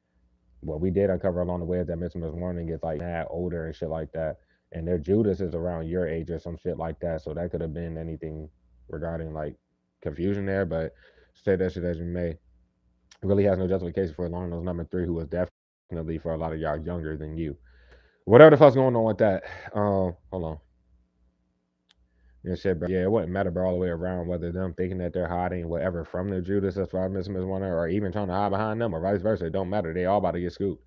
What we did uncover along the way is that Mr. and Miss Warning gets like mad older and shit like that, and their Judas is around your age or some shit like that. So that could have been anything regarding like confusion there. But say that shit as you may, it really has no justification for Long Nose number three, who was definitely for a lot of y'all younger than you. Whatever the fuck's going on with that. Hold on. Yeah, shit, bro. Yeah, it wouldn't matter, bro, all the way around whether them thinking that they're hiding whatever from their Judas as far as Miss Warner, or even trying to hide behind them, or vice versa. It don't matter. They all about to get scooped.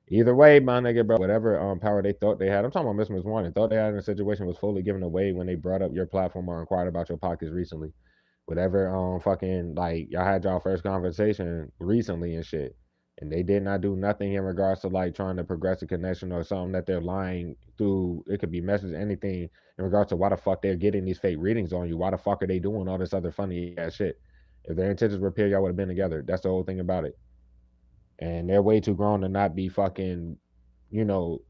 Either way, my nigga, bro, whatever power they thought they had. I'm talking about Miss Warner. Thought they had in a situation was fully given away when they brought up your platform or inquired about your pockets recently. Whatever fucking like y'all had y'all first conversation recently and shit, and they did not do nothing in regards to like trying to progress a connection or something that they're lying through. It could be messages, anything in regards to why the fuck they're getting these fake readings on you. Why the fuck are they doing all this other funny ass shit? If their intentions were pure, y'all would have been together. That's the whole thing about it. And they're way too grown to not be fucking, you know,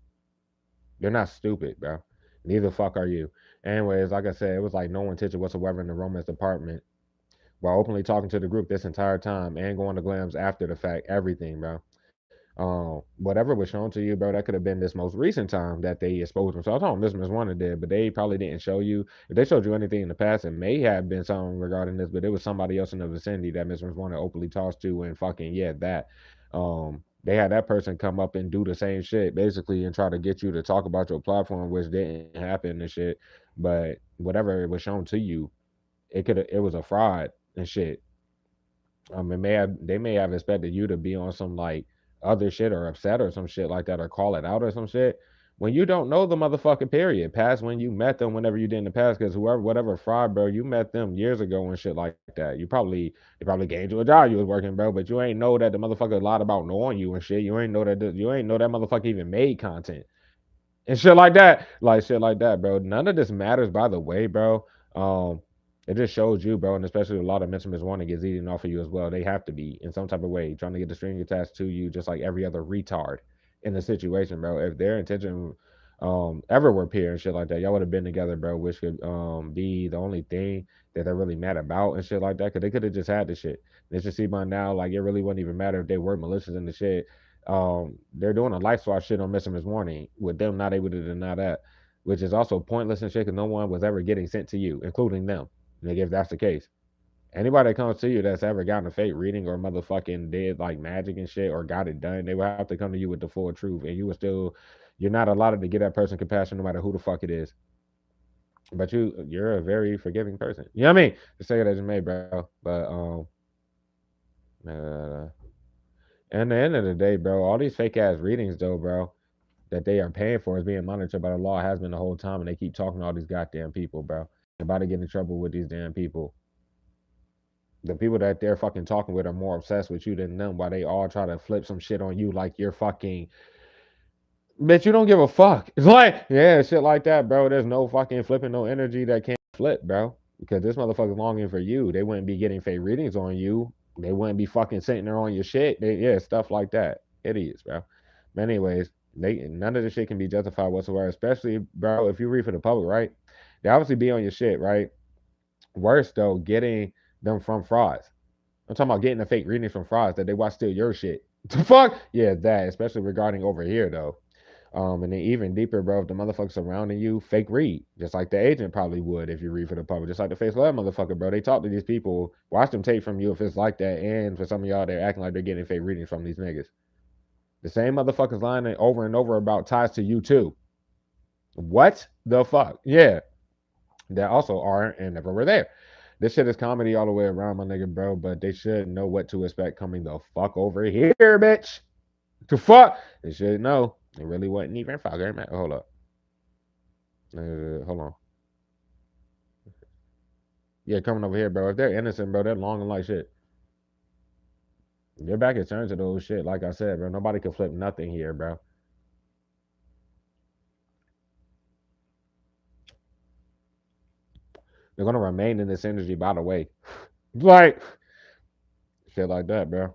they're not stupid, bro. Neither fuck are you. Anyways, like I said, it was like no intention whatsoever in the romance department while openly talking to the group this entire time and going to glams after the fact, everything, bro. Whatever was shown to you, bro, that could have been this most recent time that they exposed themselves. I don't know Miss Warner did, but they probably didn't show you. If they showed you anything in the past, it may have been something regarding this, but it was somebody else in the vicinity that Miss Warner openly talks to and fucking yeah, that. They had that person come up and do the same shit basically and try to get you to talk about your platform, which didn't happen and shit. But whatever it was shown to you, it was a fraud and shit. They may have expected you to be on some like other shit or upset or some shit like that or call it out or some shit when you don't know the motherfucking period past when you met them whenever you did in the past because whoever whatever fraud bro you met them years ago and shit like that they probably gained you a job you was working bro but you ain't know that the motherfucker lied about knowing you and shit you ain't know that motherfucker even made content and shit like shit like that, bro. None of this matters, by the way, bro. Um, it just shows you, bro, and especially a lot of mental miswanting gets eaten off of you as well. They have to be in some type of way trying to get the string attached to you, just like every other retard in the situation, bro. If their intention ever were pure and shit like that, y'all would have been together, bro, which could be the only thing that they're really mad about and shit like that. Cause they could have just had the shit. They should see by now, like it really wouldn't even matter if they were malicious in the shit. They're doing a life swap shit on Mr. Miss Warning with them not able to deny that, which is also pointless and shit because no one was ever getting sent to you, including them. Nigga, if that's the case. Anybody that comes to you that's ever gotten a fake reading or motherfucking did like magic and shit or got it done, they will have to come to you with the full truth. And you're not allowed to give that person compassion no matter who the fuck it is. But you're a very forgiving person. You know what I mean? To say it as you may, bro. But uh, at the end of the day, bro, all these fake ass readings though, bro, that they are paying for is being monitored by the law has been the whole time, and they keep talking to all these goddamn people, bro. They're about to get in trouble with these damn people. The people that they're fucking talking with are more obsessed with you than them. While they all try to flip some shit on you like you're fucking. Bitch, you don't give a fuck. It's like yeah, shit like that, bro. There's no fucking flipping no energy that can't flip, bro. Because this motherfucker's longing for you. They wouldn't be getting fake readings on you. They wouldn't be fucking sitting there on your shit. Yeah, stuff like that. Idiots, bro. But anyways, none of this shit can be justified whatsoever. Especially, bro, if you read for the public, right? They obviously be on your shit, right? Worse though, getting them from frauds. I'm talking about getting the fake readings from frauds that they watch steal your shit. The fuck? Yeah, that. Especially regarding over here though. And then even deeper, bro, if the motherfucker surrounding you, fake read. Just like the agent probably would if you read for the public. Just like the face love motherfucker, bro. They talk to these people, watch them take from you if it's like that. And for some of y'all, they're acting like they're getting fake readings from these niggas. The same motherfuckers lying over and over about ties to you too. What the fuck? Yeah. That also are and never were there. This shit is comedy all the way around, my nigga, bro. But they should know what to expect coming the fuck over here, bitch. To fuck. They should know. It really wasn't even fucking. Hold up. Hold on. Yeah, coming over here, bro. If they're innocent, bro, they're long and like shit. They're back at turn to those shit. Like I said, bro, nobody can flip nothing here, bro. They're gonna remain in this energy, by the way. Like shit like that, bro.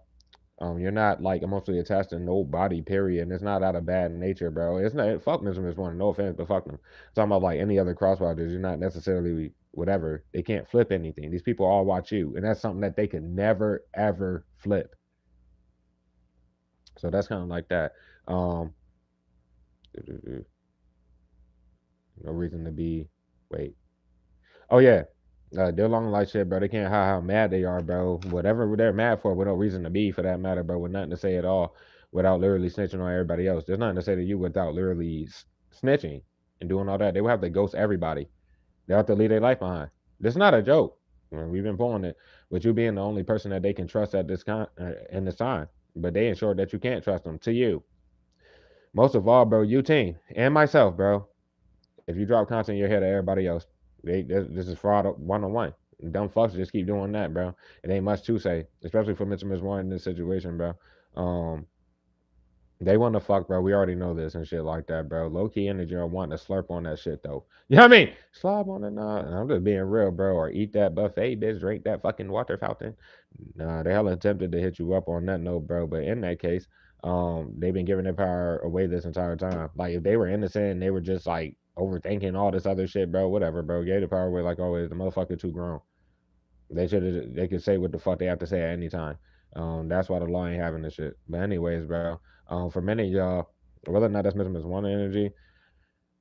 You're not like emotionally attached to nobody, period. And it's not out of bad nature, bro. It's not fuck Mr. Miss One, no offense, but fuck them. Talking about like any other crosswatchers, you're not necessarily whatever. They can't flip anything. These people all watch you, and that's something that they can never ever flip. So that's kind of like that. Um, no reason to be. Wait. Oh yeah. They're long like shit, bro. They can't hide how mad they are, bro. Whatever they're mad for, with no reason to be, for that matter, bro. With nothing to say at all, without literally snitching on everybody else. There's nothing to say to you without literally snitching and doing all that. They will have to ghost everybody. They have to leave their life behind. This is not a joke. I mean, we've been pulling it with you being the only person that they can trust at this in this time. But they ensure that you can't trust them. To you, most of all, bro, you team and myself, bro. If you drop content in your head of everybody else, this is fraud 101. Dumb fucks just keep doing that, bro. It ain't much to say, especially for Mitchell Miss Warren in this situation, bro. Um, they want to fuck, bro. We already know this and shit like that, bro. Low key energy on wanting to slurp on that shit, though. You know what I mean? Slob on it, nah. I'm just being real, bro. Or eat that buffet, bitch. Drink that fucking water fountain. Nah, they hella tempted to hit you up on that note, bro. But in that case, they've been giving their power away this entire time. Like if they were innocent and they were just like overthinking all this other shit, bro. Whatever, bro. Gave the power away like always. The motherfucker too grown. They could say what the fuck they have to say at any time. That's why the law ain't having this shit. But anyways, bro. For many of y'all, whether or not that's Mr. Miss One energy,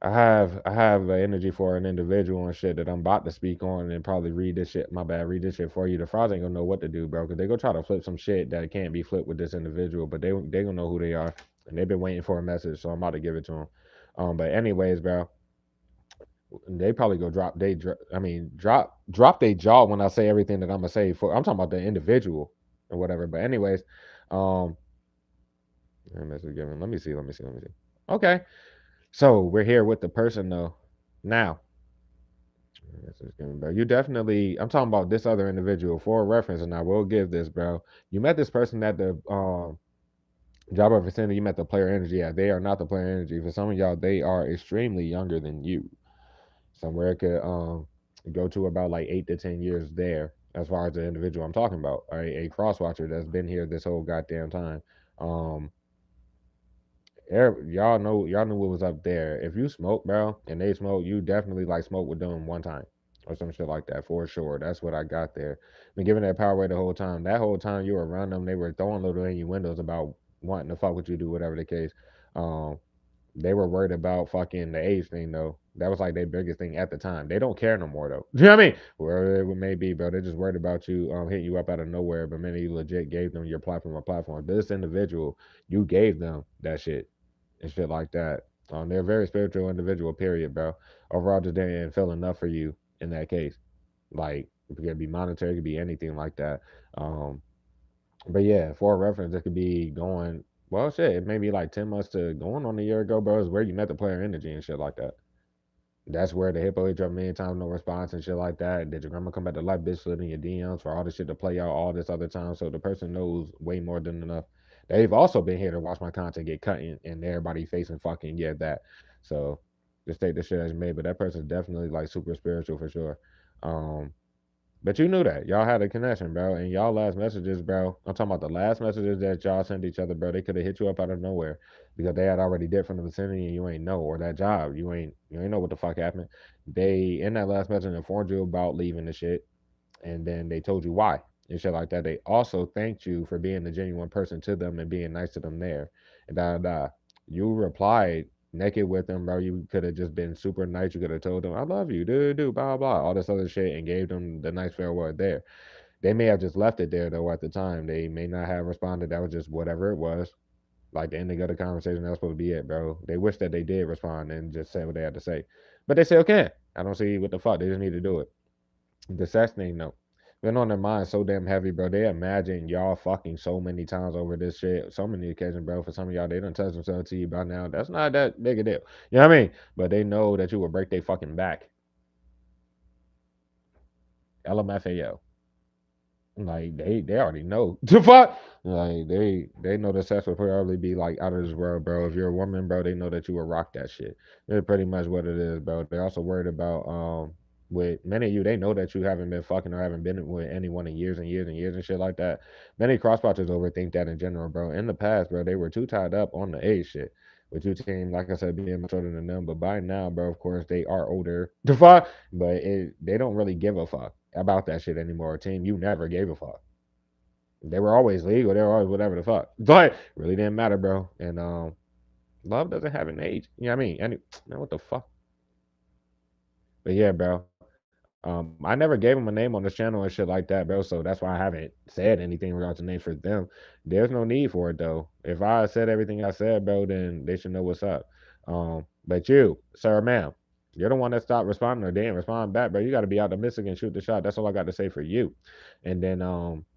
I have an energy for an individual and shit that I'm about to speak on and probably read this shit. My bad, read this shit for you. The frauds ain't gonna know what to do, bro, because they go try to flip some shit that can't be flipped with this individual, but they gonna know who they are, and they've been waiting for a message, so I'm about to give it to them. But anyways, bro, they probably go drop drop they jaw when I say everything that I'm gonna say. For I'm talking about the individual. or whatever. But anyways, um, let me see, let me see. Okay, so we're here with the person though. Now, bro, you definitely. I'm talking about this other individual for reference, and I will give this, bro. You met this person at the job opportunity. You met the player energy. Yeah, they are not the player energy. For some of y'all, they are extremely younger than you. Somewhere it could go to about like 8 to 10 years there, as far as the individual I'm talking about. All right, a cross watcher that's been here this whole goddamn time. Um, y'all knew what was up there. If you smoke, bro, and they smoke, you definitely like smoke with them one time or some shit like that for sure. That's what I got there. Been giving that power away the whole time. That whole time you were around them, they were throwing little innuendos about wanting to fuck with you, do whatever the case. Um, they were worried about fucking the age thing though. That was like their biggest thing at the time. They don't care no more though. You know what I mean? Wherever it may be, bro. They're just worried about you hitting you up out of nowhere. But many you legit gave them your platform or platform. This individual, you gave them that shit and shit like that. They're a very spiritual individual, period, bro. Overall, just didn't feel enough for you in that case. Like it could be monetary, it could be anything like that. Um, but yeah, for reference, it could be going. Well, shit, it may be like 10 months to going on a year ago, bro. Is where you met the player energy and shit like that. That's where the hippo hit you up a million times, no response and shit like that. Did your grandma come back to life, bitch, slid in your DMs for all this shit to play out all this other time? So the person knows way more than enough. They've also been here to watch my content get cut and everybody facing fucking yeah that. So just take the shit as you made. But that person's definitely like super spiritual for sure. Um, but you knew that. Y'all had a connection, bro. And y'all last messages, bro. I'm talking about the last messages that y'all sent each other, bro. They could have hit you up out of nowhere because they had already did from the vicinity and you ain't know, or that job. You ain't know what the fuck happened. They in that last message informed you about leaving the shit and then they told you why and shit like that. They also thanked you for being a genuine person to them and being nice to them there. And you replied naked with them, bro. You could have just been super nice. You could have told them, I love you, blah, blah, all this other shit, and gave them the nice farewell there. They may have just left it there, though, at the time. They may not have responded. That was just whatever it was. Like the ending of the conversation, that was supposed to be it, bro. They wish that they did respond and just say what they had to say. But they still can. I don't see what the fuck. They just need to do it. The sex thing, no. Been on their mind so damn heavy, bro. They imagine y'all fucking so many times over this shit, so many occasions, bro. For some of y'all, they don't touch themselves to you by now. That's not that big a deal. You know what I mean? But they know that you will break their fucking back. LMFAO. Like they already know the fuck. Like they know the sex will probably be like out of this world, bro. If you're a woman, bro, they know that you will rock that shit. That's pretty much what it is, bro. They're also worried about with many of you, they know that you haven't been fucking or haven't been with anyone in years and years and years and shit like that. Many crosswatchers overthink that in general, bro. In the past, bro, they were too tied up on the age shit. With you team, like I said, being much older than them, but by now, bro, of course, they are older. The fuck, but they don't really give a fuck about that shit anymore. Team, you never gave a fuck. They were always legal. They were always whatever the fuck. But really didn't matter, bro. And love doesn't have an age. You know what I mean? Man, what the fuck? But yeah, bro. I never gave them a name on this channel and shit like that, bro. So that's why I haven't said anything regarding names for them. There's no need for it though. If I said everything I said, bro, then they should know what's up. But you, sir, ma'am, you're the one that stopped responding or didn't respond back, bro. You got to be out the mystic and shoot the shot. That's all I got to say for you. And then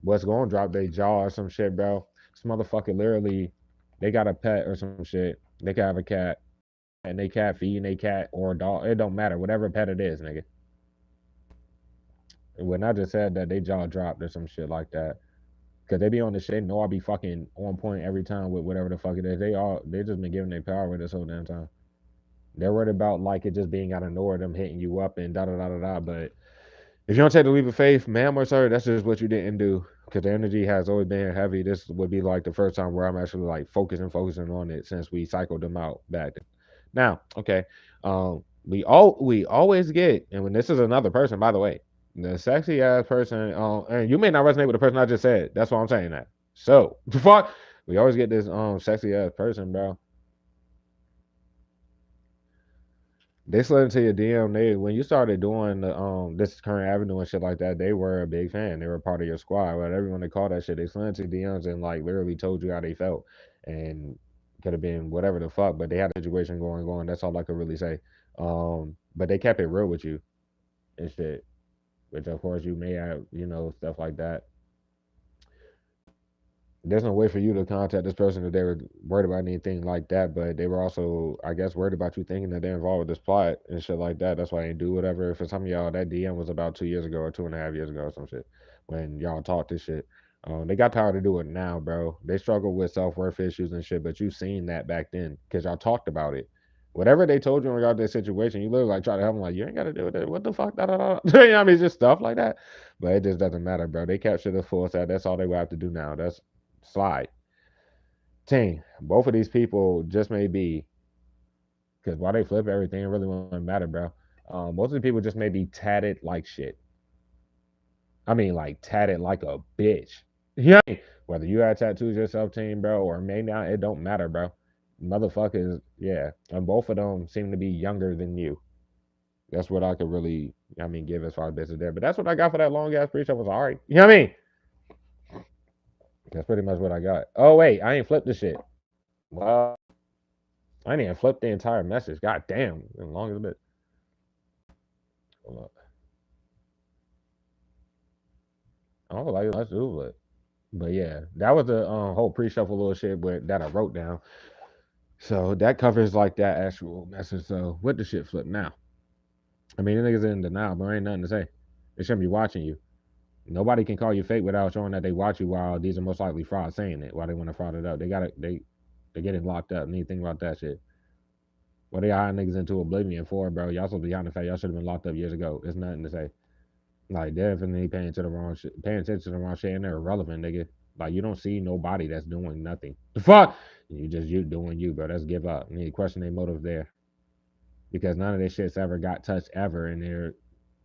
what's going to drop their jaw or some shit, bro? This motherfucker literally, they got a pet or some shit. They can have a cat, and they cat feeding a cat or a dog. It don't matter, whatever pet it is, nigga. When I just said that, they jaw dropped or some shit like that. Cause they be on the shit. Know I be fucking on point every time with whatever the fuck it is. They just been giving their power with this whole damn time. They're worried about like it just being out of nowhere, them hitting you up and da da da da da. But if you don't take the leap of faith, ma'am or sir, that's just what you didn't do. Because the energy has always been heavy. This would be like the first time where I'm actually like focusing on it since we cycled them out back then. Now, okay, we always get, and when this is another person, by the way, the sexy ass person, and you may not resonate with the person I just said. That's why I'm saying that. So, fuck, we always get this sexy ass person, bro. They slid into your DM. They when you started doing the this current avenue and shit like that, they were a big fan. They were part of your squad. Whatever you want to call that shit, they slid into DMs and like literally told you how they felt, and could have been whatever the fuck. But they had a situation going on. That's all I could really say. But they kept it real with you and shit. Which of course you may have, stuff like that. there's no way for you to contact this person if they were worried about anything like that, but they were also, I guess, worried about you thinking that they're involved with this plot and shit like that. That's why they didn't do whatever. For some of y'all, that DM was about 2 years ago or 2.5 years ago or some shit when y'all talked this shit. They got tired to do it now, bro. They struggle with self worth issues and shit, but you seen that back then because y'all talked about it. Whatever they told you in regard to this situation, you literally like try to help them, like, you ain't got to do it. What the fuck? Da, da, da. You know what I mean? Just stuff like that. But it just doesn't matter, bro. They captured the full set. That's all they will have to do now. That's slide. Team, both of these people just may be, because while they flip everything, it really won't matter, bro. Most of the people just may be tatted like shit. I mean, like tatted like a bitch. Yeah. Whether you had tattoos yourself, team, bro, or may not, it don't matter, bro. Motherfuckers, yeah. And both of them seem to be younger than you. That's what I could really, I mean, give as far as this is there. But that's what I got for that long ass preach. I was all right. You know what I mean? That's pretty much what I got. Oh, wait, I ain't flipped the shit. Well, I didn't even flip the entire message. God damn, as long as a bit. Hold up. I don't like let's do it. But yeah, that was the whole pre-shuffle little shit that I wrote down. So that covers like that actual message. So what the shit flip now? I mean, the niggas in denial, but there ain't nothing to say. They shouldn't be watching you. Nobody can call you fake without showing that they watch you. While these are most likely frauds saying it. Why they want to fraud it up? They getting locked up. Need to think about that shit. What they hiding niggas into oblivion for, bro? Y'all supposed to be on the fact y'all should have been locked up years ago. It's nothing to say. Like definitely paying attention to the wrong shit, and they're irrelevant, nigga. Like you don't see nobody that's doing nothing. The fuck? You doing you, bro. That's give up. You need to question their motives there because none of this shit's ever got touched ever, and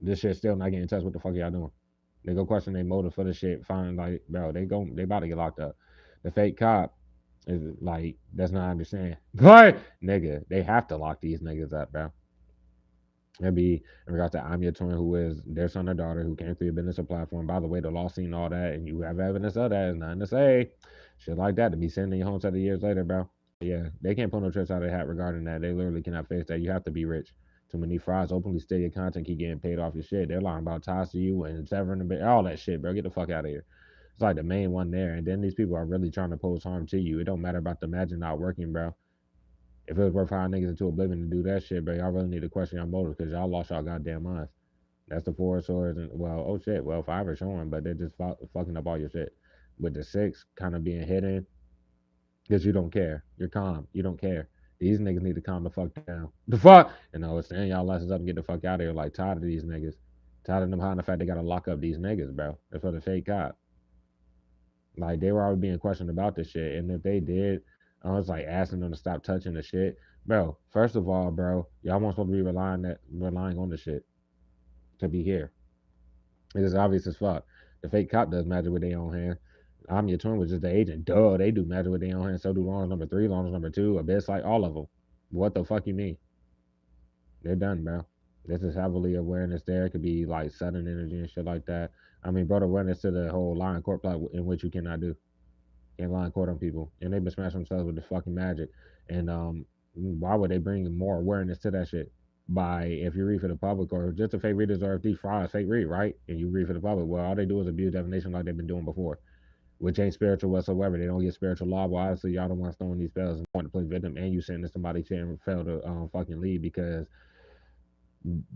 this shit's still not getting touched. What the fuck y'all doing? They go question their motive for the shit. Find like, bro, they about to get locked up. The fake cop is like that's not understand. But nigga, they have to lock these niggas up, bro. It'd be in regards to I'm your twin, who is their son or daughter, who came through your business or platform. By the way, the law seen all that, and you have evidence of that. There's nothing to say. Shit like that to be sending you home 7 years later, bro. Yeah, they can't pull no tricks out of their hat regarding that. They literally cannot face that. You have to be rich. Too many frauds openly steal your content, keep getting paid off your shit. They're lying about ties to you and severing the bit, all that shit, bro. Get the fuck out of here. It's like the main one there, and then these people are really trying to pose harm to you. It don't matter about the magic not working, bro. If it was worth hiring niggas into oblivion to do that shit, bro, y'all really need to question your motives because y'all lost y'all goddamn minds. That's the four of swords, and well, oh shit, well, five are showing, but they're just fucking up all your shit. With the six kind of being hidden, because you don't care. You're calm. You don't care. These niggas need to calm the fuck down. The fuck? And I was saying y'all lessons up and get the fuck out of here. Like, tired of these niggas. Tired of them hiding the fact they gotta lock up these niggas, bro. That's for the fake cop. Like, they were already being questioned about this shit. And if they did, I was like asking them to stop touching the shit. Bro, first of all, bro, y'all weren't supposed to be relying on the shit to be here. It is obvious as fuck. The fake cop does magic with their own hand. I'm your twin was just the agent. Duh, they do magic with their own hand. So do Lawrence number three, Lawrence number two, Abyss, like all of them. What the fuck you mean? They're done, bro. This is heavily awareness there. It could be like sudden energy and shit like that. I mean, brought awareness to the whole line court plot in which you cannot do. Can't line court on people. And they've been smashing themselves with this fucking magic. And why would they bring more awareness to that shit? By if you read for the public or just the fake readers or if these frauds fake read, right? And you read for the public, well, all they do is abuse definition like they've been doing before, which ain't spiritual whatsoever. They don't get spiritual law. Well, obviously, y'all don't want to throwing these spells and want to play victim, and you sending somebody to and fail to fucking leave because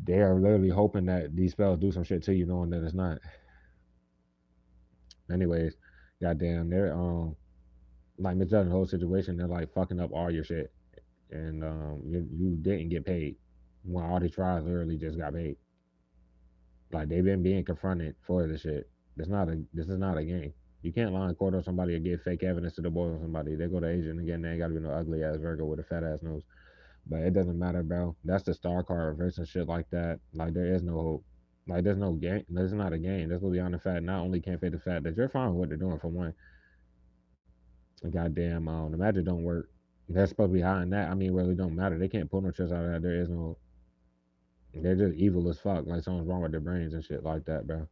they are literally hoping that these spells do some shit to you, knowing that it's not. Anyways, goddamn, they're like misjudging the whole situation. They're like fucking up all your shit, and you didn't get paid. When all these trials literally just got paid. Like they've been being confronted for this shit. This is not a game. You can't lie in court on somebody or give fake evidence to the boy on somebody. They go to Asian again. They ain't gotta be no ugly ass Virgo with a fat ass nose. But it doesn't matter, bro. That's the star card reverse and shit like that. Like there is no hope. Like there's no game. This is not a game. This will be on the fact. Not only can't fake the fact that you're fine with what they're doing for one. Goddamn, the magic don't work. They're supposed to be hiding that. I mean, really don't matter. They can't pull no tricks out of that. There is no. They're just evil as fuck. Like something's wrong with their brains and shit like that, bro.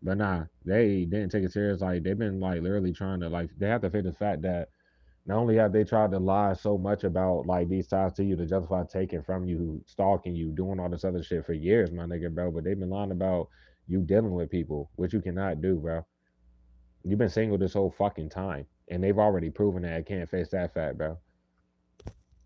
But nah, they didn't take it serious. Like they've been like literally trying to like they have to face the fact that not only have they tried to lie so much about like these ties to you to justify taking from you, stalking you, doing all this other shit for years, my nigga, bro. But they've been lying about you dealing with people, which you cannot do, bro. You've been single this whole fucking time. And they've already proven that it can't face that fact, bro.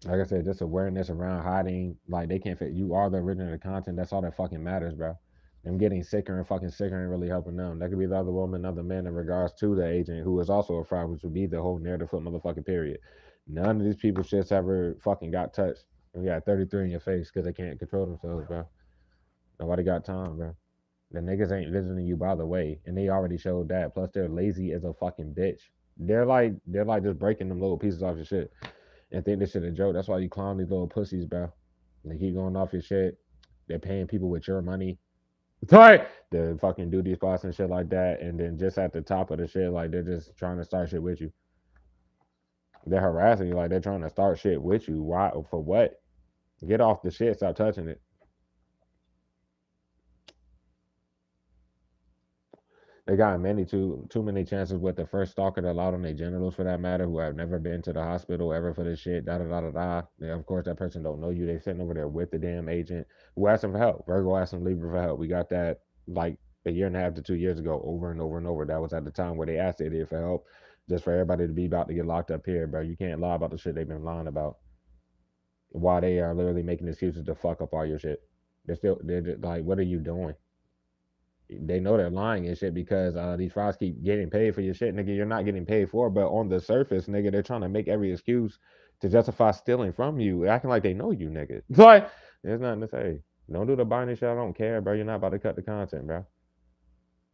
Like I said, just awareness around hiding, like they can't fit. You are the original content. That's all that fucking matters, bro. Them getting sicker and fucking sicker ain't really helping them. That could be the other woman, other man in regards to the agent who is also a fraud, which would be the whole narrative foot motherfucking period. None of these people shits ever fucking got touched. You got 33 in your face because they can't control themselves, bro. Nobody got time, bro. The niggas ain't visiting you by the way, and they already showed that. Plus, they're lazy as a fucking bitch. They're like just breaking them little pieces off your shit and think this shit a joke. That's why you clown these little pussies, bro. They keep going off your shit. They're paying people with your money. Sorry, to fucking do these spots and shit like that, and then just at the top of the shit, like they're just trying to start shit with you. They're harassing you, like they're trying to start shit with you. Why? For what? Get off the shit. Stop touching it. They got too many chances with the first stalker that lied on their genitals for that matter, who have never been to the hospital ever for this shit. Da da da da da. Yeah, of course that person don't know you. They sitting over there with the damn agent who asked them for help. Virgo asked them Libra for help. We got that like a year and a half to 2 years ago, over and over and over. That was at the time where they asked the idiot for help, just for everybody to be about to get locked up here, bro. You can't lie about the shit they've been lying about. While they are literally making excuses to fuck up all your shit. They're just like, what are you doing? They know they're lying and shit because these frauds keep getting paid for your shit, nigga. You're not getting paid for it, but on the surface, nigga, they're trying to make every excuse to justify stealing from you, acting like they know you, nigga. It's like there's nothing to say. Don't do the binding shit. I don't care, bro. You're not about to cut the content, bro.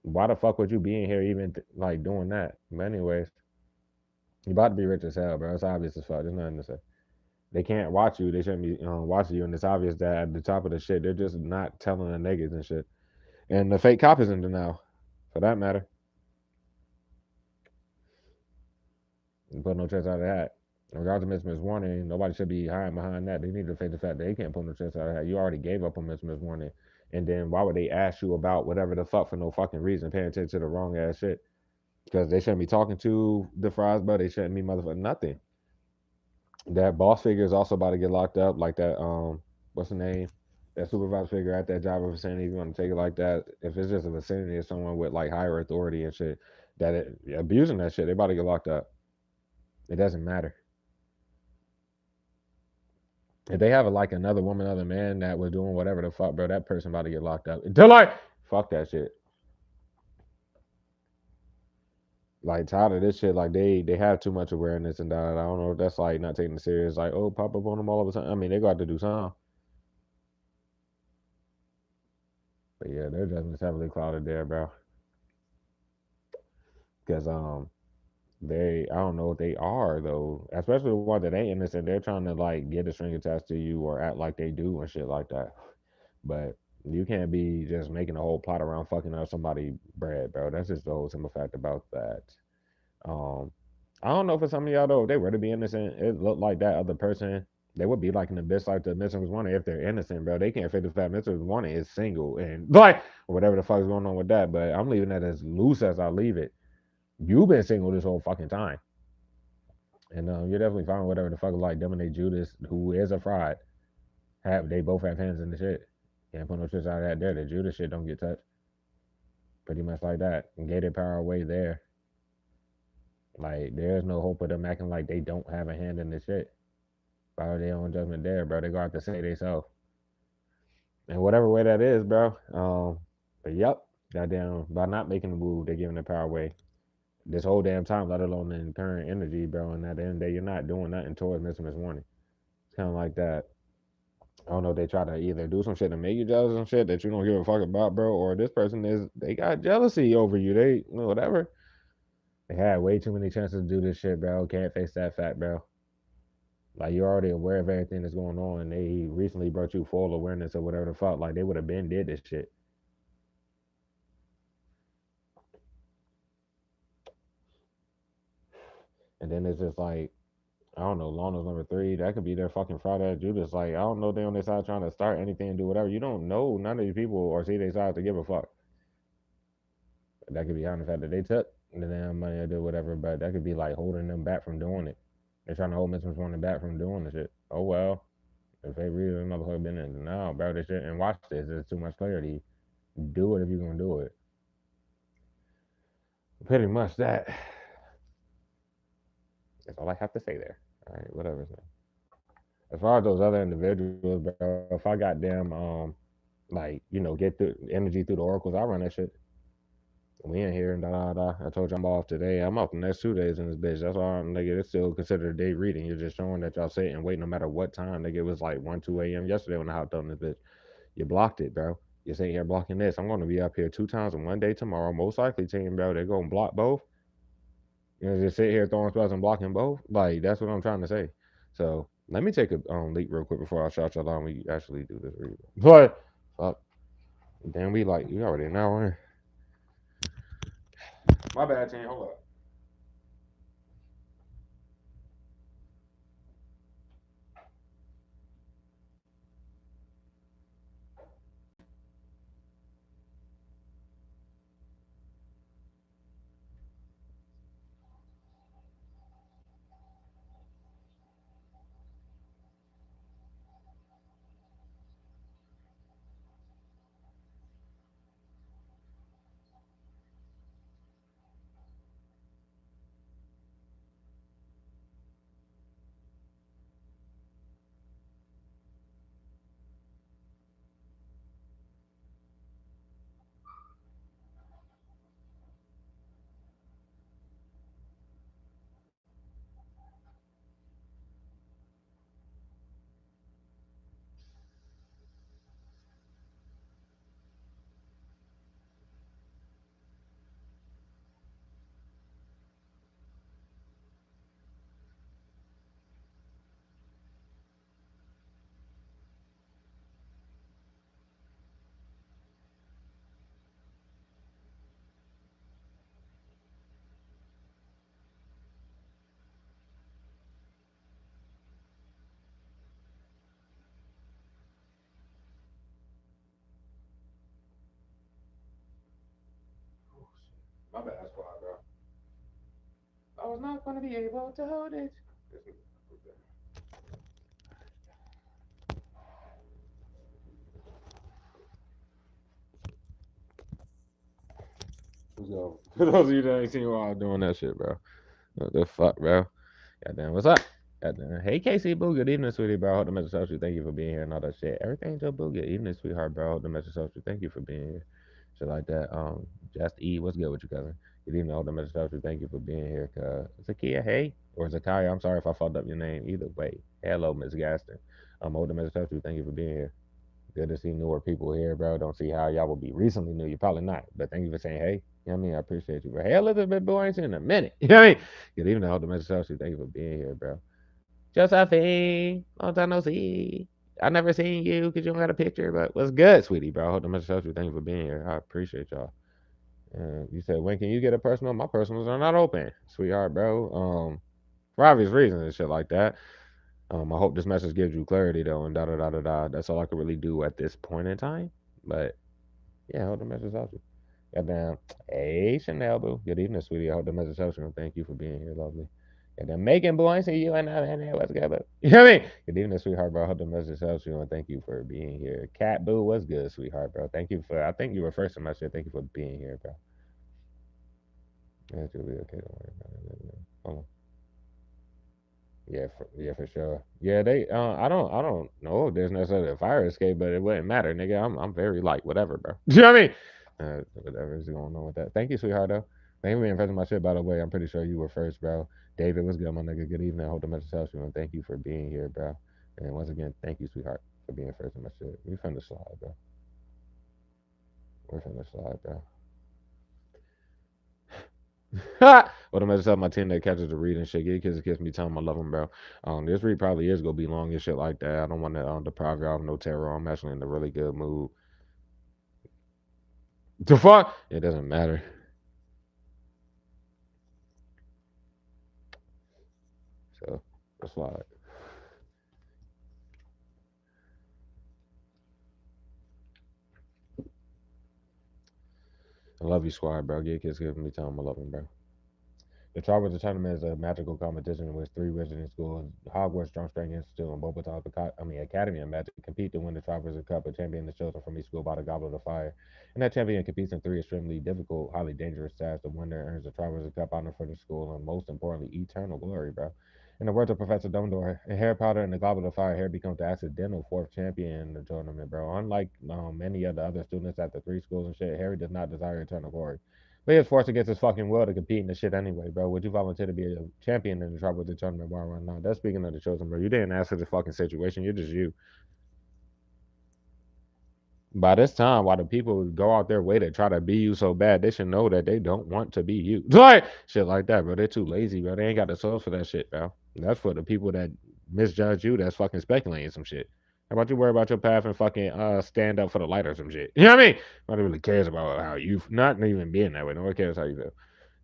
Why the fuck would you be in here even like doing that? But anyways, you about to be rich as hell, bro. It's obvious as fuck. There's nothing to say. They can't watch you. They shouldn't be watching you, and it's obvious that at the top of the shit, they're just not telling the niggas and shit. And the fake cop is in denial, for that matter. And put no chest out of the hat. In regards to Miss Warning, nobody should be hiding behind that. They need to face the fact that they can't put no chest out of the hat. You already gave up on Miss Warning. And then why would they ask you about whatever the fuck for no fucking reason, paying attention to the wrong ass shit? Because they shouldn't be talking to the fries, bro. They shouldn't be motherfucking nothing. That boss figure is also about to get locked up, like that, what's the name? That supervisor figure at that job of vicinity, if you want to take it like that, if it's just a vicinity of someone with like higher authority and shit, abusing that shit, they about to get locked up. It doesn't matter. If they have like another woman, other man that was doing whatever the fuck, bro, that person about to get locked up. They're like, fuck that shit. Like tired of this shit. Like they have too much awareness and that. I don't know if that's like not taking it serious. Like, oh, pop up on them all of a sudden. I mean, they got to do something. But yeah, their judgment's heavily clouded there, bro. Because I don't know what they are though. Especially the one that ain't innocent. They're trying to like get a string attached to you or act like they do and shit like that. But you can't be just making a whole plot around fucking up somebody bread, bro. That's just the whole simple fact about that. Um, I don't know for some of y'all though, if they were to be innocent, it looked like that other person, they would be like in the abyss like the Mr. Was wanted if they're innocent, bro. They can't figure the fact Mr. Was wanted is single and like whatever the fuck is going on with that. But I'm leaving that as loose as I leave it. You've been single this whole fucking time. And you're definitely fine with whatever the fuck like them and they Judas, who is a fraud. They both have hands in the shit. Can't put no shit out of that there. The Judas shit don't get touched. Pretty much like that. And gated power away there. Like there's no hope of them acting like they don't have a hand in the shit. Follow their own judgment there, bro. They got to say they so. And whatever way that is, bro. But yep, goddamn, by not making the move, they're giving the power away. This whole damn time, let alone in current energy, bro. And at the end of the day, you're not doing nothing towards missing this warning. It's kind of like that. I don't know. They try to either do some shit to make you jealous and shit that you don't give a fuck about, bro, or this person they got jealousy over you. They whatever. They had way too many chances to do this shit, bro. Can't face that fact, bro. Like you're already aware of everything that's going on. They recently brought you full awareness of whatever the fuck. Like they would have been did this shit. And then it's just like I don't know, Lana's number three. That could be their fucking fraud ass Judas. Like I don't know, they on their side trying to start anything and do whatever. You don't know none of these people or see their side to give a fuck. That could be on the fact that they took the damn money or do whatever, but that could be like holding them back from doing it. They're trying to hold Mr. Wanting back from doing the shit. Oh well. If they really motherfucker been in no, bro, this shit and watch this. There's too much clarity. Do it if you're gonna do it. Pretty much that. That's all I have to say there. All right, whatever. As far as those other individuals, bro, if I got them, like, get the energy through the oracles, I run that shit. We in here and da da da. I told you I'm off today. I'm off the next 2 days in this bitch. That's all, nigga. It's still considered a day reading. You're just showing that y'all sit and wait no matter what time. Nigga, it was like 1, 2 a.m. yesterday when I hopped on this bitch. You blocked it, bro. You're sitting here blocking this. I'm going to be up here 2 times in one day tomorrow. Most likely, team, bro. They're going to block both. Just sit here throwing spells and blocking both. Like, that's what I'm trying to say. So, let me take a leap real quick before I shout y'all out and we actually do this reading. But, fuck. Then we already an hour in. My bad, team. Hold up. My bad, squad, bro. I was not going to be able to hold it. So, for those of you that ain't seen while I was doing that shit, bro. What the fuck, bro? Goddamn, what's up? Goddamn. Hey, Casey Boo, good evening, sweetie, bro. Hope the message helps you. Thank you for being here and all that shit. Everything, Joe Boo, good evening, sweetheart, bro. Hope the message helps you. Thank you for being here. Shit like that. Just E, what's good with you, cousin? Good evening, hope the message helps you. Thank you for being here. Zakia, hey, or Zakia, I'm sorry if I fucked up your name. Either way, hello, Miss Gaston. Hope the message helps you. Thank you for being here. Good to see newer people here, bro. Don't see how y'all will be recently new. You're probably not, but thank you for saying hey. You know what I mean? I appreciate you, bro. Hey, Elizabeth, boy, I ain't seen in a minute. You know what I mean? Good evening, hope the message helps you. Thank you for being here, bro. Josephine, long time no see. I never seen you because you don't got a picture, but what's good, sweetie, bro? I hope the message helps you. Thank you for being here. I appreciate y'all. You said, when can you get a personal? My personals are not open, sweetheart, bro. For obvious reasons and shit like that. I hope this message gives you clarity, though, and da da da da da. That's all I can really do at this point in time. But yeah, I hope the message helps you. Goddamn. Hey, Chanel, boo. Good evening, sweetie. I hope the message helps you. And thank you for being here, lovely. Goddamn, Megan, boo. I see you and what's good, boo? You know what I mean? Good evening, sweetheart, bro. I hope the message helps you. And thank you for being here. Cat, boo. What's good, sweetheart, bro? Thank you for, I think you were first in my shit. Thank you for being here, bro. Yeah, it'll be okay. Don't worry about it. Hold on. Yeah, for sure. Yeah, I don't know if there's necessarily a fire escape, but it wouldn't matter, nigga. I'm very light, whatever, bro. You know what I mean? Whatever's going on with that. Thank you, sweetheart, though. Thank you for being present my shit, by the way. I'm pretty sure you were first, bro. David, what's good, my nigga? Good evening. I hope the message helps you, and thank you for being here, bro. And once again, thank you, sweetheart, for being first in my shit. We finna slide, bro. We're finna slide, bro. What I'm gonna tell my team that catches the read and shit. Get kids kiss me, tell them I love them, bro. This read probably is gonna be long and shit like that. I don't want to deprive y'all of no terror. I'm actually in a really good mood. The fuck? It doesn't matter. So let's slide. I love you, squad, bro. Get kids kiss me, tell them I love them, bro. The Tribal Tournament is a magical competition in which three wizarding schools, Hogwarts, Drumstring Institute, and Bobaton's Academy of Magic, compete to win the Triwizard Cup. A champion is chosen from each school by the Goblet of Fire, and that champion competes in three extremely difficult, highly dangerous tasks. The winner earns the Triwizard Cup honor for the school, and most importantly, eternal glory, bro. In the words of Professor Dumbledore, Harry Potter and the Goblet of Fire, Harry becomes the accidental fourth champion in the tournament, bro. Unlike many of the other students at the three schools and shit, Harry does not desire eternal glory. But he was forced against his fucking will to compete in the shit anyway, bro. Would you volunteer to be a champion in the Tribal Tournament? Why not? That's speaking of the chosen, bro. You didn't ask for the fucking situation. You're just you. By this time, why the people go out their way to try to be you so bad, they should know that they don't want to be you. Like shit like that, bro. They're too lazy, bro. They ain't got the souls for that shit, bro. That's for the people that misjudge you. That's fucking speculating some shit. How about you worry about your path and fucking stand up for the light or some shit? You know what I mean? Nobody really cares about how you, not even being that way. Nobody cares how you feel.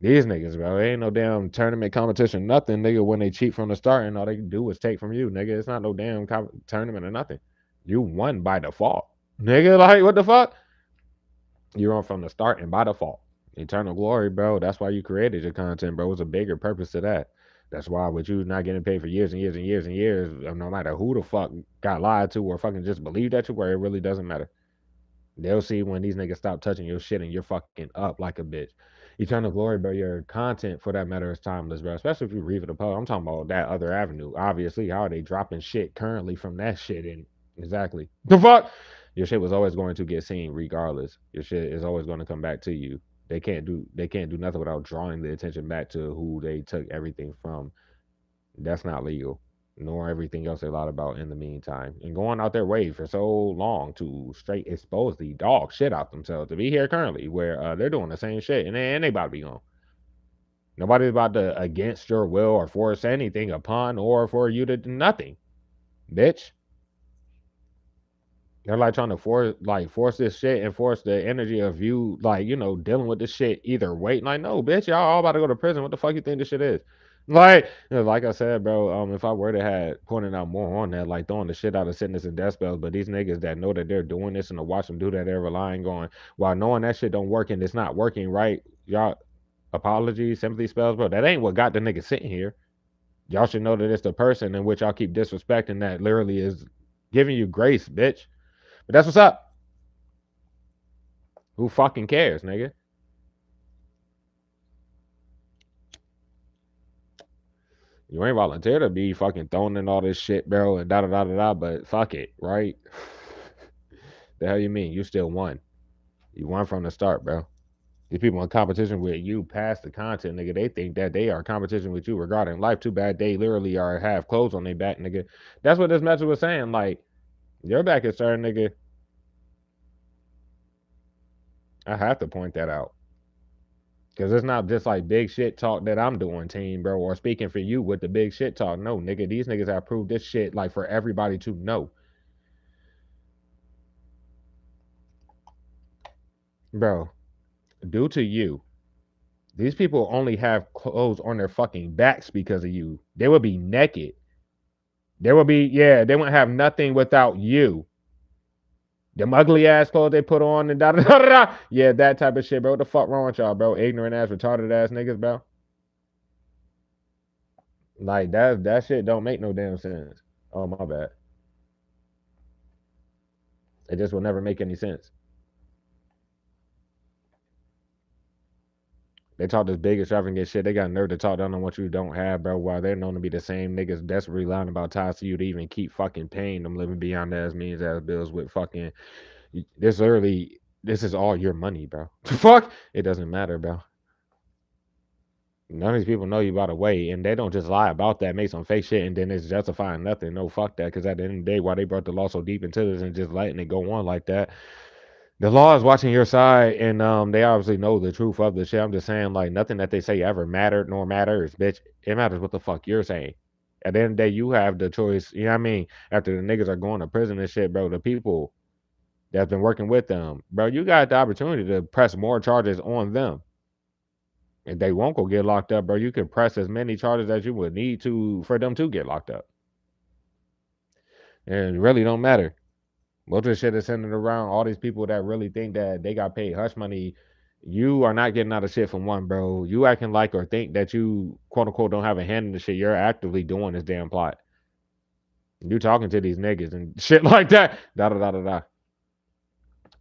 These niggas, bro, ain't no damn tournament competition, nothing, nigga. When they cheat from the start and all they do is take from you, nigga. It's not no damn tournament or nothing. You won by default, nigga. Like what the fuck? You're on from the start and by default. Eternal glory, bro. That's why you created your content, bro. It's a bigger purpose to that. That's why with you not getting paid for years and years and years and years, no matter who the fuck got lied to or fucking just believe that you were, it really doesn't matter. They'll see when these niggas stop touching your shit and you're fucking up like a bitch. Eternal glory, bro. Your content, for that matter, is timeless, bro. Especially if you read the post. I'm talking about that other avenue. Obviously, how are they dropping shit currently from that shit? And exactly the fuck, your shit was always going to get seen regardless. Your shit is always going to come back to you. They can't do nothing without drawing the attention back to who they took everything from. That's not legal, nor everything else they lied about in the meantime. And going out their way for so long to straight expose the dog shit out themselves to be here currently where they're doing the same shit and they about to be gone. Nobody's about to against your will or force anything upon or for you to do nothing, bitch. They're like trying to force this shit and force the energy of you dealing with this shit either way. Like, no, bitch, y'all all about to go to prison. What the fuck you think this shit is? Like I said, bro, if I were to have pointed out more on that, like throwing the shit out of sickness and death spells, but these niggas that know that they're doing this and to watch them do that, they're relying on while knowing that shit don't work and it's not working right, y'all apologies, sympathy spells, bro. That ain't what got the nigga sitting here. Y'all should know that it's the person in which y'all keep disrespecting that literally is giving you grace, bitch. But that's what's up. Who fucking cares, nigga? You ain't volunteer to be fucking thrown in all this shit, bro, and da da da da da. But fuck it, right? The hell you mean? You still won. You won from the start, bro. These people in competition with you past the content, nigga. They think that they are in competition with you regarding life. Too bad they literally are have clothes on their back, nigga. That's what this message was saying. Like, your back is starting, nigga. I have to point that out. Cause it's not just like big shit talk that I'm doing, team, bro, or speaking for you with the big shit talk. No, nigga, these niggas have proved this shit like for everybody to know. Bro, due to you, these people only have clothes on their fucking backs because of you. They would be naked. They wouldn't have nothing without you. Them ugly ass clothes they put on and da da da da. Yeah, that type of shit, bro. What the fuck wrong with y'all, bro? Ignorant ass, retarded ass niggas, bro. Like that shit don't make no damn sense. Oh my bad. It just will never make any sense. They talk this big extravagant shit. They got nerve to talk down on what you don't have, bro. While they're known to be the same niggas desperately lying about ties to you to even keep fucking paying them living beyond ass means ass bills with fucking this is all your money, bro. Fuck. It doesn't matter, bro. None of these people know you by the way, and they don't just lie about that, make some fake shit, and then it's justifying nothing. No, fuck that. Because at the end of the day, why they brought the law so deep into this and just letting it go on like that, the law is watching your side, and they obviously know the truth of the shit. I'm just saying, like, nothing that they say ever mattered nor matters, bitch. It matters what the fuck you're saying. At the end of the day, you have the choice. You know what I mean? After the niggas are going to prison and shit, bro, the people that's been working with them, bro, you got the opportunity to press more charges on them. If they won't go get locked up, bro, you can press as many charges as you would need to for them to get locked up. And it really don't matter. Most of the shit is centered around all these people that really think that they got paid hush money You are not getting out of shit from one, bro. You acting like or think that you quote unquote don't have a hand in the shit. You're actively doing this damn plot. You talking to these niggas and shit like that. Da da da da da.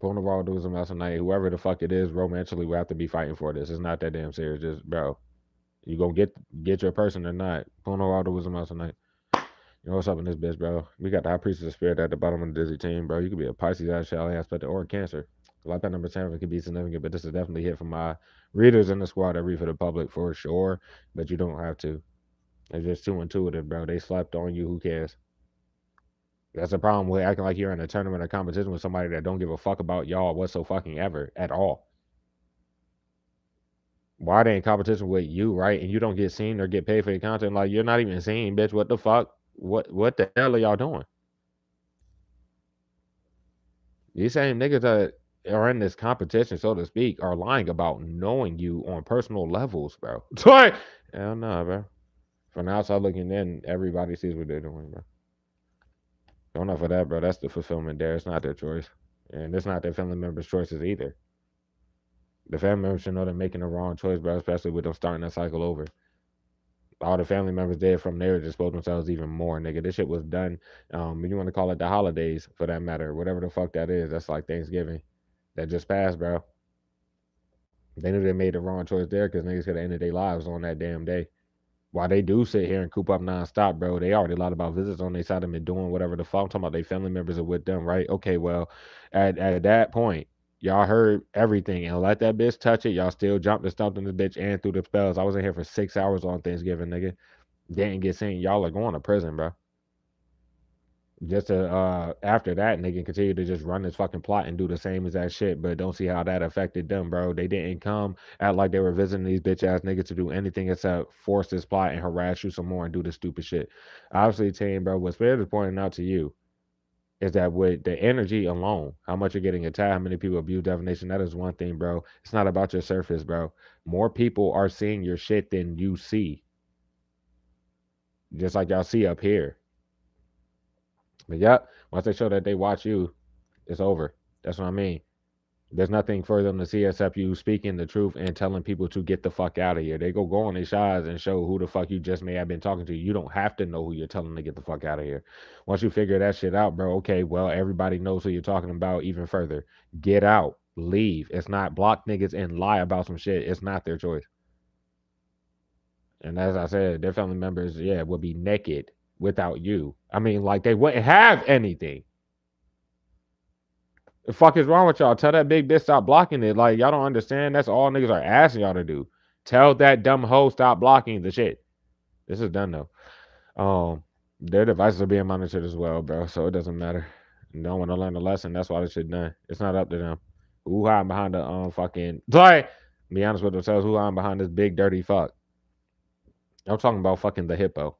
Pulling the raw dudes and tonight. Whoever the fuck it is, romantically, we have to be fighting for this. It's not that damn serious. Just bro, you gonna get your person or not? Pulling the raw dudes and tonight. You know what's up in this bitch, bro? We got the high priest of the spirit at the bottom of the dizzy team, bro. You could be a Pisces, Shallow aspect, or cancer. Like that number 10 could be significant, but this is definitely hit for my readers in the squad that read for the public for sure. But you don't have to. It's just too intuitive, bro. They slept on you. Who cares? That's the problem with acting like you're in a tournament or competition with somebody that don't give a fuck about y'all whatsoever at all. Why they in competition with you, right? And you don't get seen or get paid for your content. Like you're not even seen, bitch. What the fuck? What the hell are y'all doing? These same niggas that are in this competition, so to speak, are lying about knowing you on personal levels, bro. It's like, hell no, bro. From the outside looking in, everybody sees what they're doing, bro. Don't know for that, bro. That's the fulfillment there. It's not their choice. And it's not their family members' choices either. The family members should know they're making the wrong choice, bro, especially with them starting that cycle over. All the family members dead from there just exposed themselves even more, nigga. This shit was done. You want to call it the holidays for that matter, whatever the fuck that is. That's like Thanksgiving. That just passed, bro. They knew they made the wrong choice there because niggas could have ended their lives on that damn day. While they do sit here and coop up nonstop, bro, they already lied about visits on their side and been doing whatever the fuck. I'm talking about their family members are with them, right? Okay, well, at that point, y'all heard everything and let that bitch touch it. Y'all still jumped and stomped in the bitch and through the spells. I was in here for 6 hours on Thanksgiving, nigga. Didn't get seen. Y'all are going to prison, bro. Just to after that, and they can continue to just run this fucking plot and do the same exact shit, but don't see how that affected them, bro. They didn't come out like they were visiting these bitch ass niggas to do anything except force this plot and harass you some more and do this stupid shit. Obviously, team, bro, what Spirit is pointing out to you is that with the energy alone, how much you're getting attacked, how many people abuse definition, that is one thing, bro. It's not about your surface, bro. More people are seeing your shit than you see, just like y'all see up here. But yep, once they show that they watch you, it's over. That's what I mean. There's nothing for them to see except you speaking the truth and telling people to get the fuck out of here. They go on their shots and show who the fuck you just may have been talking to. You don't have to know who you're telling to get the fuck out of here. Once you figure that shit out, bro, okay, well, everybody knows who you're talking about even further. Get out. Leave. It's not block niggas and lie about some shit. It's not their choice. And as I said, their family members, yeah, would be naked without you. I mean, like, they wouldn't have anything. The fuck is wrong with y'all? Tell that big bitch stop blocking it. Like y'all don't understand. That's all niggas are asking y'all to do. Tell that dumb hoe stop blocking the shit. This is done though. Their devices are being monitored as well, bro. So it doesn't matter. You don't want to learn a lesson. That's why this shit done. It's not up to them. Who hiding behind the fucking like? Be honest with themselves. Who hiding behind this big dirty fuck? I'm talking about fucking the hippo.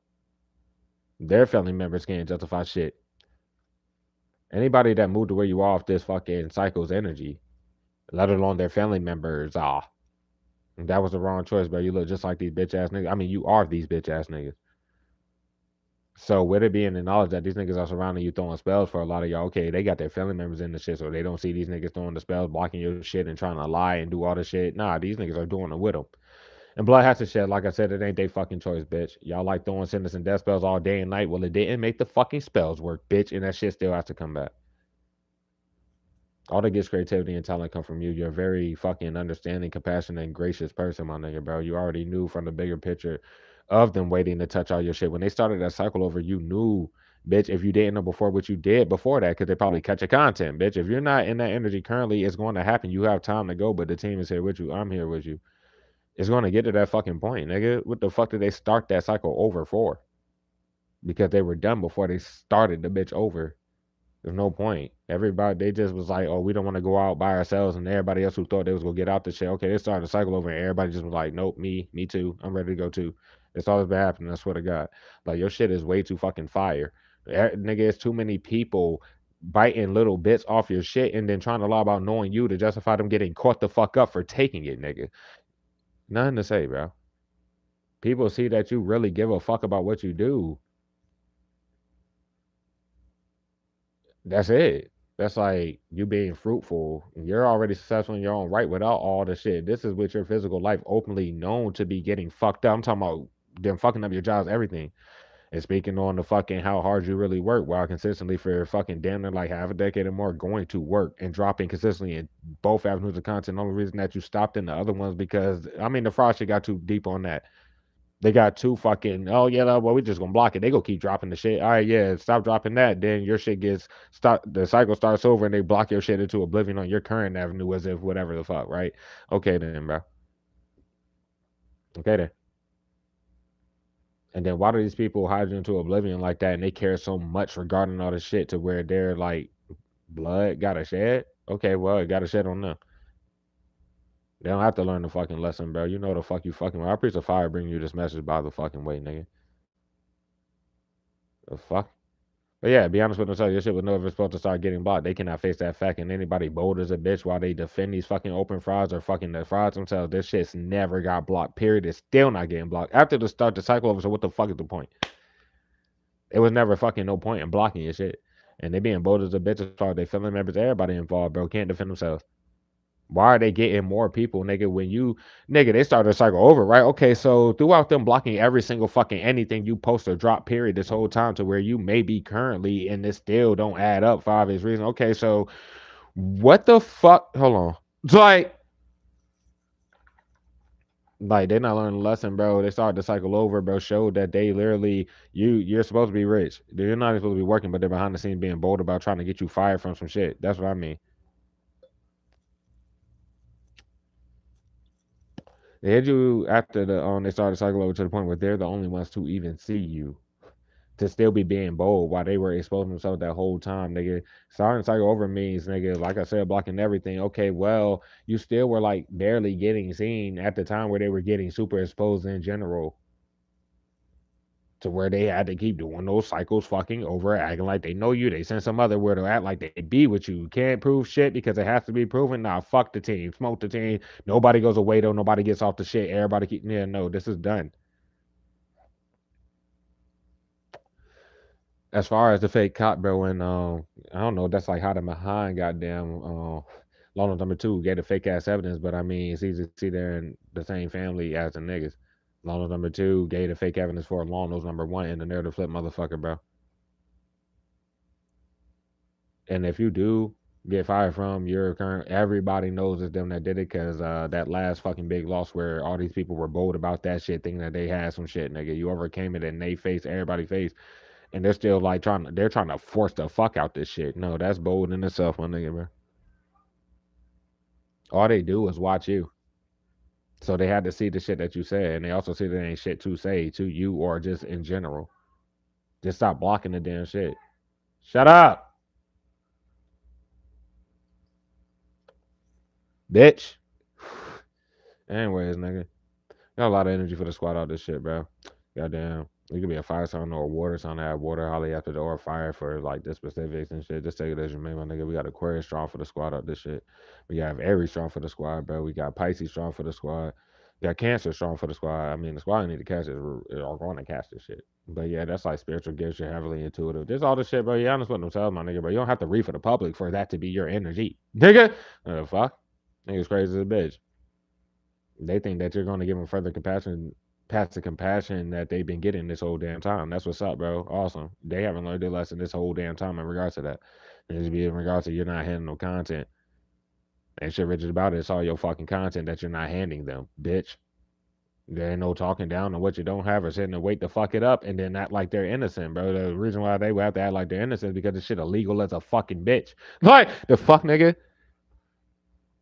Their family members can't justify shit. Anybody that moved to where you are off this fucking cycle's energy, let alone their family members, that was the wrong choice, bro. You look just like these bitch ass niggas. I mean, you are these bitch ass niggas. So with it being the knowledge that these niggas are surrounding you throwing spells for a lot of y'all, okay, they got their family members in the shit, so they don't see these niggas throwing the spells, blocking your shit, and trying to lie and do all the shit. Nah, these niggas are doing it with them. And blood has to shed. Like I said, it ain't they fucking choice, bitch. Y'all like throwing sentence and death spells all day and night. Well, it didn't make the fucking spells work, bitch, and that shit still has to come back. All the gifts, creativity, and talent come from you. You're a very fucking understanding, compassionate, and gracious person, my nigga, bro. You already knew from the bigger picture of them waiting to touch all your shit. When they started that cycle over, you knew, bitch, if you didn't know before what you did before that, because they probably cut your content, bitch. If you're not in that energy currently, it's going to happen. You have time to go, but the team is here with you. I'm here with you. It's going to get to that fucking point, nigga. What the fuck did they start that cycle over for? Because they were done before they started the bitch over. There's no point. Everybody, they just was like, oh, we don't want to go out by ourselves, and everybody else who thought they was gonna get out the shit, okay, they started the cycle over, and everybody just was like, nope, me too. I'm ready to go too. That's all that's been happening. I swear to God, like your shit is way too fucking fire, nigga. It's too many people biting little bits off your shit and then trying to lie about knowing you to justify them getting caught the fuck up for taking it, nigga. Nothing to say, bro. People see that you really give a fuck about what you do. That's it. That's like you being fruitful. You're already successful in your own right without all the shit. This is with your physical life openly known to be getting fucked up. I'm talking about them fucking up your jobs, everything. And speaking on the fucking how hard you really work while consistently for fucking damn near like half a decade or more going to work and dropping consistently in both avenues of content. The only reason that you stopped in the other ones because I mean the fraud shit got too deep on that. They got too fucking, oh yeah, well we just gonna block it. They go keep dropping the shit. All right, yeah, stop dropping that. Then your shit gets stop. The cycle starts over and they block your shit into oblivion on your current avenue as if whatever the fuck, right? Okay then, bro. Okay then. And then why do these people hide you into oblivion like that and they care so much regarding all this shit to where they're like blood gotta shed? Okay, well it gotta shed on them. They don't have to learn the fucking lesson, bro. You know the fuck you fucking with. I preach the fire bring you this message by the fucking way, nigga. The fuck? But yeah, be honest with themselves. Your shit was never supposed to start getting blocked. They cannot face that fact. And anybody bold as a bitch while they defend these fucking open frauds or fucking the frauds themselves, their shit's never got blocked. Period. It's still not getting blocked. After the start the cycle over, so what the fuck is the point? It was never fucking no point in blocking your shit. And they being bold as a bitch as far as they family members, everybody involved, bro, can't defend themselves. Why are they getting more people, nigga? When you, nigga, they started a cycle over, right? Okay, so throughout them blocking every single fucking anything you post or drop, period, this whole time to where you may be currently, and this still don't add up for obvious reason. Okay, so what the fuck? Hold on. It's like they're not learning a lesson, bro. They started the cycle over, bro. Showed that they literally you're supposed to be rich. You're not supposed to be working, but they're behind the scenes being bold about trying to get you fired from some shit. That's what I mean. They hit you after they started the cycle over to the point where they're the only ones to even see you. To still be being bold while they were exposing themselves that whole time, nigga. Starting the cycle over means, nigga, like I said, blocking everything. Okay, well, you still were like barely getting seen at the time where they were getting super exposed in general. To where they had to keep doing those cycles fucking over, acting like they know you. They send some other word to act like they be with you. Can't prove shit because it has to be proven. Nah, fuck the team. Smoke the team. Nobody goes away though. Nobody gets off the shit. Everybody keep, yeah, no, this is done. As far as the fake cop, bro, and I don't know, that's like hiding behind goddamn law number two gave the fake ass evidence, but I mean it's easy to see they're in the same family as the niggas. Law number two gave the fake evidence for law number one and the narrative flip motherfucker, bro. And if you do get fired from your current, everybody knows it's them that did it because that last fucking big loss where all these people were bold about that shit, thinking that they had some shit, nigga. You overcame it and they face, everybody face, and they're still like they're trying to force the fuck out this shit. No, that's bold in itself, my nigga, bro. All they do is watch you. So they had to see the shit that you said, and they also see there ain't shit to say to you or just in general. Just stop blocking the damn shit. Shut up, bitch. Anyways, nigga. Got a lot of energy for the squad out this shit, bro. Goddamn. You could be a fire sign or a water sign that have water holly after the or fire for like the specifics and shit. Just take it as your main, my nigga. We got Aquarius strong for the squad out this shit. We got Aries strong for the squad, bro. We got Pisces strong for the squad. We got Cancer strong for the squad. I mean, the squad need to catch it are going to catch this shit. But yeah, that's like spiritual gifts. You're heavily intuitive. There's all this shit, bro. Yeah, honest with themselves, my nigga, bro. You don't have to read for the public for that to be your energy, nigga. Fuck. Nigga's crazy as a bitch. They think that you're going to give them further compassion, past the compassion that they've been getting this whole damn time. That's what's up, bro. Awesome. They haven't learned their lesson this whole damn time in regards to that. And it's be in regards to you're not handing no content. And shit rigid about it. It's all your fucking content that you're not handing them, bitch. There ain't no talking down on what you don't have or sitting and wait to fuck it up and then act like they're innocent, bro. The reason why they would have to act like they're innocent is because this shit illegal as a fucking bitch. Like, the fuck, nigga?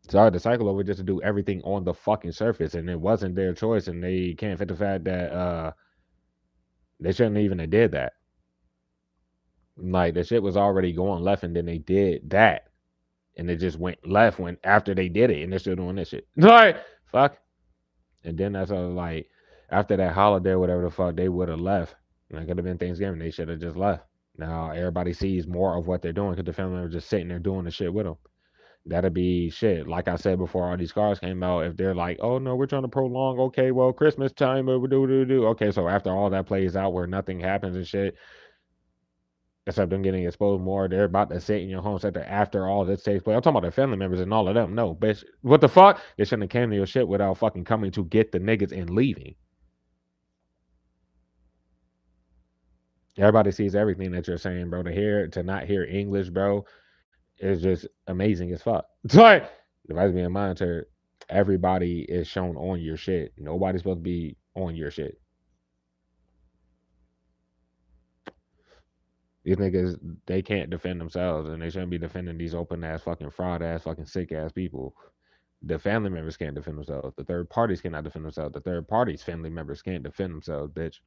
Started the cycle over just to do everything on the fucking surface, and it wasn't their choice, and they can't fit the fact that they shouldn't even have did that. Like the shit was already going left, and then they did that, and it just went left when after they did it, and they're still doing this shit. Like fuck, and then that's like after that holiday, or whatever the fuck, they would have left. And it could have been Thanksgiving. They should have just left. Now everybody sees more of what they're doing because the family was just sitting there doing the shit with them. That'd be shit. Like I said before, all these cars came out. If they're like, "Oh no, we're trying to prolong," okay, well, Christmas time, do. Okay, so after all that plays out, where nothing happens and shit, Except them getting exposed more. They're about to sit in your home center after all this takes place. I'm talking about their family members and all of them. No, bitch. What the fuck? They shouldn't have came to your shit without fucking coming to get the niggas and leaving. Everybody sees everything that you're saying, bro. To not hear English, bro, is just amazing as fuck. It's like device being monitored. Everybody is shown on your shit. Nobody's supposed to be on your shit. These niggas, they can't defend themselves, and they shouldn't be defending these open ass, fucking fraud ass, fucking sick ass people. The family members can't defend themselves. The third parties cannot defend themselves. The third party's family members can't defend themselves, bitch.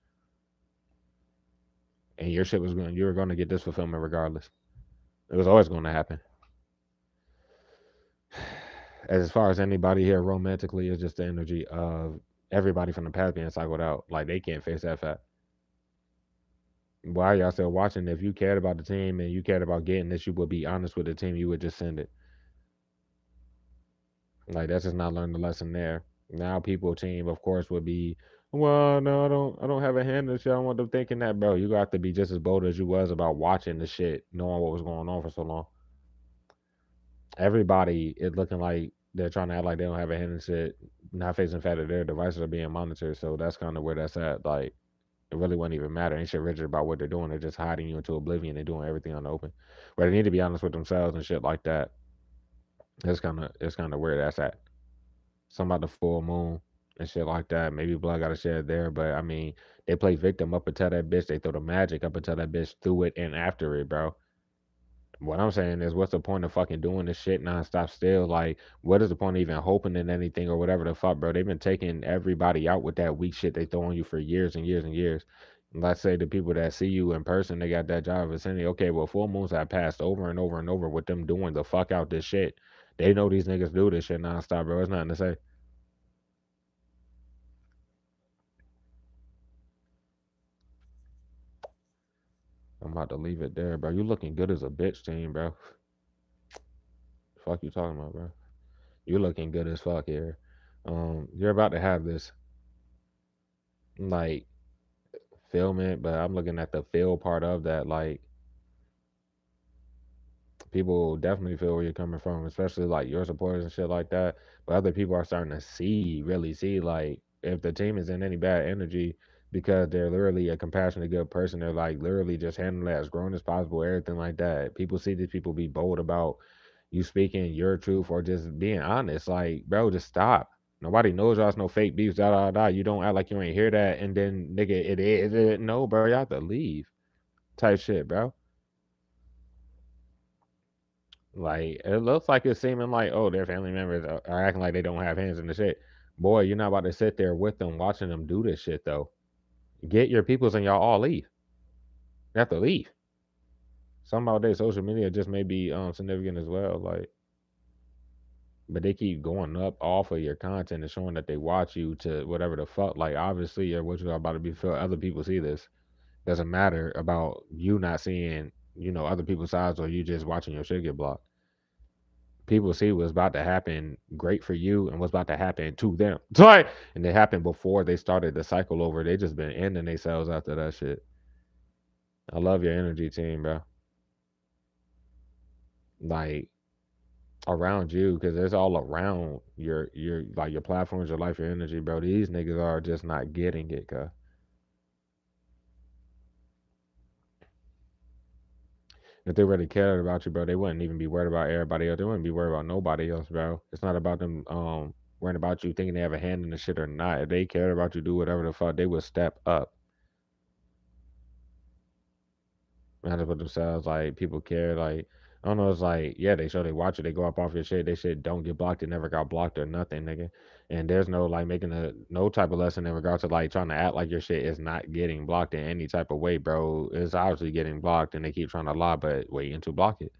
And your shit was going. You were going to get this fulfillment regardless. It was always going to happen. As far as anybody here romantically, it's just the energy of everybody from the past being cycled out. Like they can't face that fact. Why are y'all still watching? If you cared about the team and you cared about getting this, you would be honest with the team. You would just send it. Like that's just not learning the lesson there. Now people team, of course, would be, well, no, I don't have a hand in this shit. I don't want them thinking that, bro. You got to be just as bold as you was about watching the shit, knowing what was going on for so long. Everybody is looking like they're trying to act like they don't have a hand in shit, not facing the fact that their devices are being monitored. So that's kind of where that's at. Like it really wouldn't even matter. Ain't shit rigid about what they're doing. They're just hiding you into oblivion and doing everything on the open. But they need to be honest with themselves and shit like that. It's kind of where that's at. Some about the full moon and shit like that. Maybe blood got to shed there, but I mean, they play victim up until that bitch. They throw the magic up until that bitch threw it and after it, bro. What I'm saying is, what's the point of fucking doing this shit nonstop still? Like, what is the point of even hoping in anything or whatever the fuck, bro? They've been taking everybody out with that weak shit they throw on you for years and years and years. Let's say the people that see you in person, they got that job vicinity. Okay, well, full moons have passed over and over and over with them doing the fuck out this shit. They know these niggas do this shit nonstop, bro. It's nothing to say. I'm about to leave it there, bro. You looking good as a bitch, team, bro. Fuck you talking about, bro? You looking good as fuck here. You're about to have this like fulfillment, but I'm looking at the feel part of that. Like people definitely feel where you're coming from, especially like your supporters and shit like that. But other people are starting to see, really see, like if the team is in any bad energy because they're literally a compassionate, good person. They're like literally just handling it as grown as possible, everything like that. People see these people be bold about you speaking your truth or just being honest. Like, bro, just stop. Nobody knows y'all's no fake beefs, da da da. You don't act like you ain't hear that, and then nigga, it is. No, bro, you have to leave. Type shit, bro. Like it looks like it's seeming like, oh, their family members are acting like they don't have hands in the shit. Boy, you're not about to sit there with them watching them do this shit though. Get your peoples and y'all all leave. You have to leave. Some about their social media just may be significant as well. Like, but they keep going up off of your content and showing that they watch you to whatever the fuck. Like, obviously, what you're about to be feel. Other people see this. Doesn't matter about you not seeing, other people's sides or you just watching your shit get blocked. People see what's about to happen great for you and what's about to happen to them. Right. And it happened before they started the cycle over. They just been ending themselves after that shit. I love your energy team, bro. Like around you, because it's all around your like your platforms, your life, your energy, bro. These niggas are just not getting it, cuz. If they really cared about you, bro, they wouldn't even be worried about everybody else. They wouldn't be worried about nobody else, bro. It's not about them worrying about you thinking they have a hand in the shit or not. If they cared about you, do whatever the fuck, they would step up. Not about themselves, like people care, like I don't know, it's like, yeah, they show they watch it, they go up off your shit, they shit don't get blocked, it never got blocked or nothing, nigga. And there's no like making no type of lesson in regards to like trying to act like your shit is not getting blocked in any type of way, bro. It's obviously getting blocked and they keep trying to lie, but waiting to block it.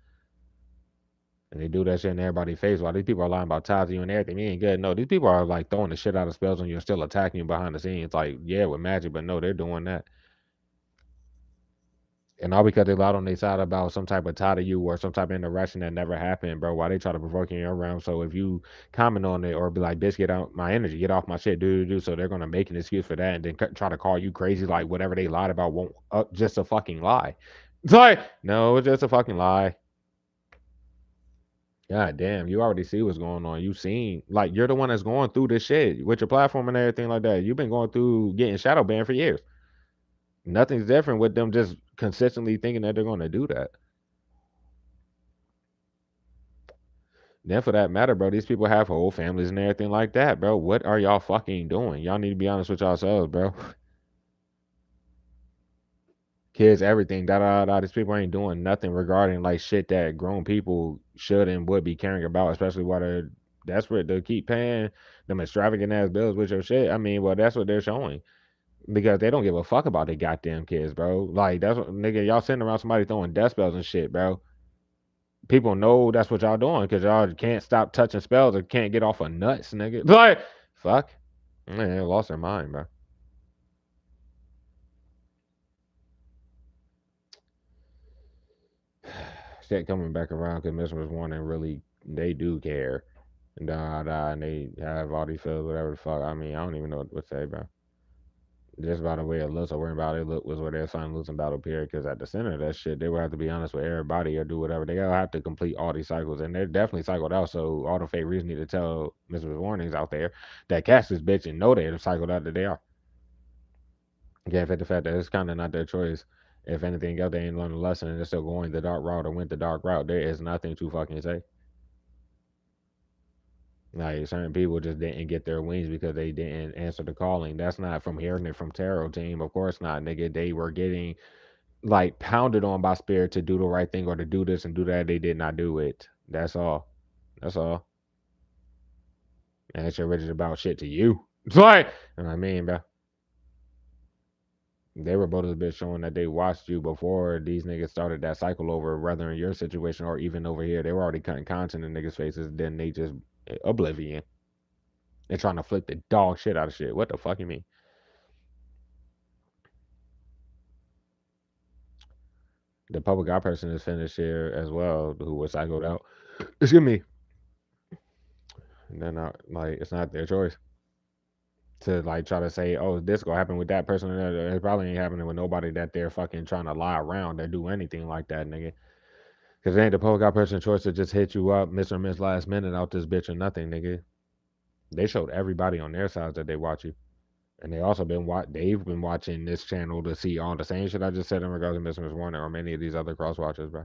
And they do that shit in everybody's face while these people are lying about ties to you and everything. You ain't good. No, these people are like throwing the shit out of spells on you and still attacking you behind the scenes. Like, yeah, with magic, but no, they're doing that. And all because they lied on their side about some type of tie to you or some type of interaction that never happened, bro. Why they try to provoke you in your realm? So if you comment on it or be like, "Bitch, get out my energy, get off my shit," do. So they're gonna make an excuse for that and then try to call you crazy, like whatever they lied about won't just a fucking lie. It's like, no, it's just a fucking lie. God damn, you already see what's going on. You seen, like, you're the one that's going through this shit with your platform and everything like that. You've been going through getting shadow banned for years. Nothing's different with them just consistently thinking that they're going to do that. Then for that matter, bro, these people have whole families and everything like that, bro. What are y'all fucking doing? Y'all need to be honest with yourselves, bro. Kids, everything, da da da. These people ain't doing nothing regarding like shit that grown people should and would be caring about, especially while they're desperate to keep paying them extravagant ass bills with your shit. I mean, well, that's what they're showing because they don't give a fuck about their goddamn kids, bro. Like that's what nigga, y'all sitting around somebody throwing death spells and shit, bro. People know that's what y'all doing because y'all can't stop touching spells or can't get off of nuts, nigga. Like, fuck, man, they lost their mind, bro. Shit coming back around because Mister Warning really they do care. And and they have all these feels, whatever the fuck. I mean, I don't even know what to say, bro. Just by the way it looks or worrying about it look was where they're signing losing battle period because at the center of that shit, they would have to be honest with everybody or do whatever. They all have to complete all these cycles, and they're definitely cycled out. So all the fake reasons need to tell Mr. Warnings out there that cast this bitch and know they're cycled out that they are. Again, for the fact that it's kind of not their choice. If anything else, they ain't learned a lesson and they're still going the dark route or went the dark route. There is nothing to fucking say. Like certain people just didn't get their wings because they didn't answer the calling. That's not from hearing it from Tarot Team. Of course not, nigga. They were getting like pounded on by spirit to do the right thing or to do this and do that. They did not do it. That's all. That's all. And that shit really about shit to you. It's like, I mean, bro. They were both a bit showing that they watched you before these niggas started that cycle over, whether in your situation or even over here. They were already cutting content in niggas' faces. Then they just oblivion and trying to flip the dog shit out of shit. What the fuck you mean? The public eye person is finished here as well, who was cycled out. Excuse me. And they're not like it's not their choice to like try to say, oh, this gonna happen with that person. It probably ain't happening with nobody that they're fucking trying to lie around or do anything like that, nigga. Because it ain't the public eye person choice to just hit you up, miss or miss last minute out this bitch or nothing, nigga. They showed everybody on their sides that they watch you. And they also they've been watching this channel to see all the same shit I just said in regards to Mr. Warner or many of these other cross watchers, bro.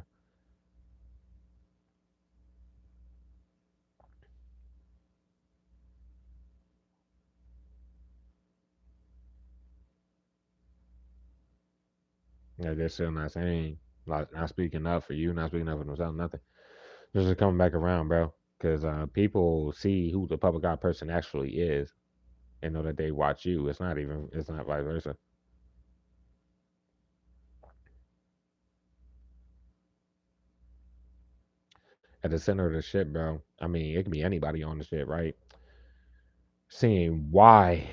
Yeah, they're still not saying, like, not speaking up for you, not speaking up for themselves, nothing. Just coming back around, bro. Because people see who the public eye person actually is and know that they watch you. It's not vice versa. At the center of the shit, bro. I mean, it can be anybody on the shit, right? Seeing why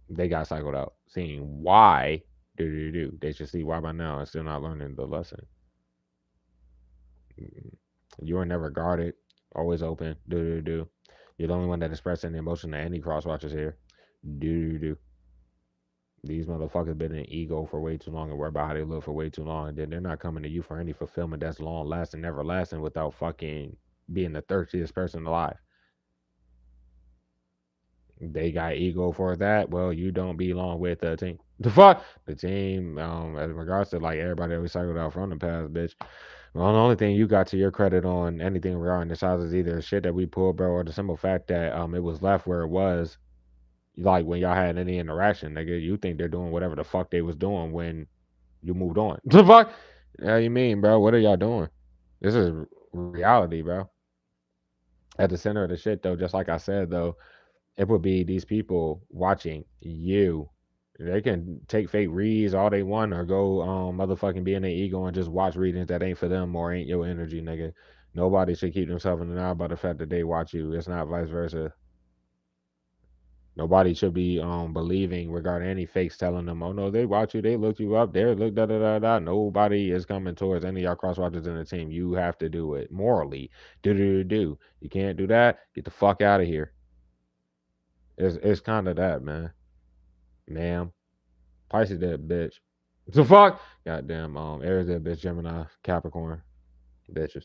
they got cycled out, seeing why do. They should see why by now and still not learning the lesson. You are never guarded, always open, do. You're the only one that expresses any emotion to any cross watchers here. Do. These motherfuckers been in ego for way too long and worry about how they look for way too long. And then they're not coming to you for any fulfillment that's long lasting, never lasting without fucking being the thirstiest person alive. They got ego for that. Well, you don't belong with the team. The fuck? The team, as regards to like everybody that we cycled out from the past, bitch. Well, the only thing you got to your credit on anything regarding the size is either shit that we pulled, bro, or the simple fact that it was left where it was. Like when y'all had any interaction, nigga, you think they're doing whatever the fuck they was doing when you moved on. The fuck? Yeah, you mean, bro? What are y'all doing? This is reality, bro. At the center of the shit, though, just like I said, though, it would be these people watching you. They can take fake reads all they want or go motherfucking be in their ego and just watch readings that ain't for them or ain't your energy, nigga. Nobody should keep themselves in denial about the fact that they watch you. It's not vice versa. Nobody should be believing regarding any fakes telling them, oh no, they watch you, they look you up, they look da da da da. Nobody is coming towards any of y'all cross watchers in the team. You have to do it morally. Do. You can't do that. Get the fuck out of here. It's kind of that, man. Ma'am. Pisces that bitch. The fuck? Goddamn, Aries, that bitch, Gemini, Capricorn, bitches.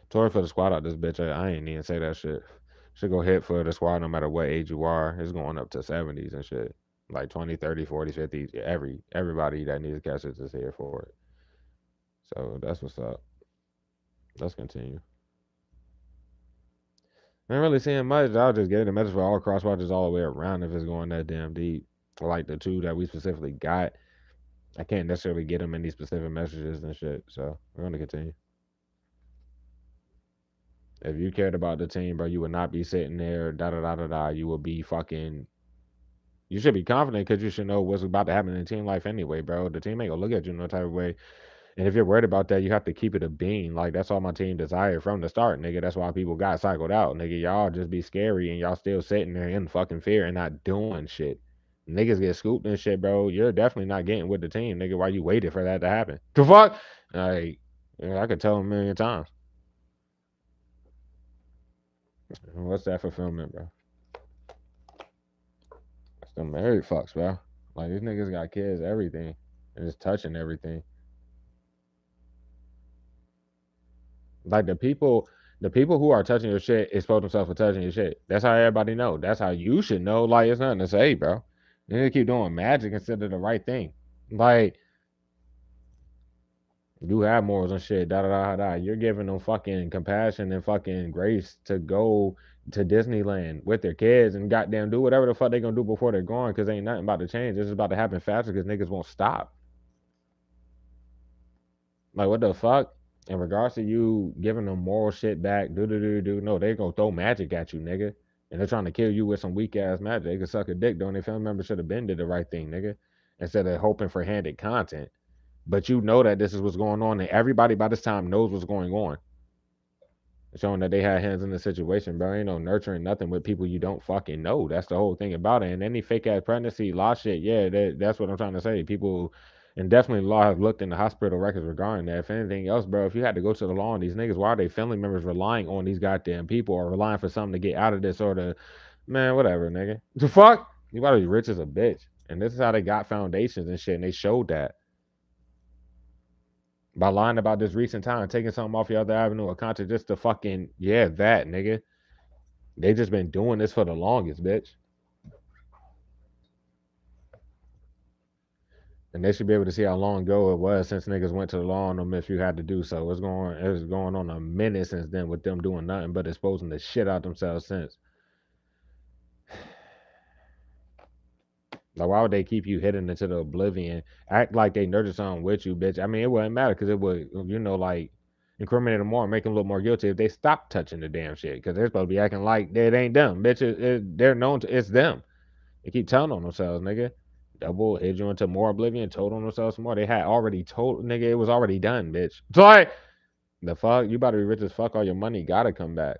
Taurus for the squad out this bitch. I ain't even say that shit. Should go hit for the squad no matter what age you are. It's going up to 70s and shit. Like 20, 30, 40, 50s. Everybody that needs to catch it is here for it. So that's what's up. Let's continue. I ain't really seeing much. I'll just get the message for all cross watches all the way around if it's going that damn deep. Like the two that we specifically got, I can't necessarily get them in these specific messages and shit. So we're gonna continue. If you cared about the team, bro, you would not be sitting there, da da da da da. You would be fucking. You should be confident because you should know what's about to happen in team life anyway, bro. The team ain't gonna look at you no type of way. And if you're worried about that, you have to keep it a bean. Like that's all my team desired from the start, nigga. That's why people got cycled out, nigga. Y'all just be scary and y'all still sitting there in fucking fear and not doing shit. Niggas get scooped and shit, bro. You're definitely not getting with the team, nigga. Why you waited for that to happen? The fuck? Like, I could tell them a million times. What's that fulfillment, bro? That's the married fucks, bro. Like these niggas got kids, everything, and just touching everything. Like the people who are touching your shit expose themselves for touching your shit. That's how everybody know. That's how you should know. Like it's nothing to say, bro. You need to keep doing magic instead of the right thing. Like you have morals and shit. Da da da da. You're giving them fucking compassion and fucking grace to go to Disneyland with their kids and goddamn do whatever the fuck they gonna do before they're gone because ain't nothing about to change. This is about to happen faster because niggas won't stop. Like what the fuck? In regards to you giving them moral shit back, do. No, they gonna throw magic at you, nigga. And they're trying to kill you with some weak ass magic. They could suck a dick, don't they? Family members should have been did the right thing, nigga. Instead of hoping for handed content. But you know that this is what's going on, and everybody by this time knows what's going on. Showing that they had hands in the situation, bro. Ain't no nurturing nothing with people you don't fucking know. That's the whole thing about it. And any fake ass pregnancy, law shit, yeah, that's what I'm trying to say. People, and definitely law have looked into hospital records regarding that. If anything else, bro, if you had to go to the law on these niggas, why are they family members relying on these goddamn people or relying for something to get out of this sort of, man, whatever, nigga. The fuck? You gotta be rich as a bitch. And this is how they got foundations and shit, and they showed that by lying about this recent time, taking something off your other avenue of content just to fucking, yeah, that, nigga. They just been doing this for the longest, bitch. And they should be able to see how long ago it was since niggas went to the law on them if you had to do so. It's going on a minute since then with them doing nothing but exposing the shit out themselves since. Like, why would they keep you hidden into the oblivion? Act like they nurtured something with you, bitch. I mean, it wouldn't matter because it would, like, incriminate them more, make them look more guilty if they stop touching the damn shit. Because they're supposed to be acting like it ain't them, bitch. They're known to, it's them. They keep telling on themselves, nigga. Double hid you into more oblivion, told on themselves some more. They had already told, nigga, it was already done, bitch. So, like, the fuck? You about to be rich as fuck, all your money gotta come back.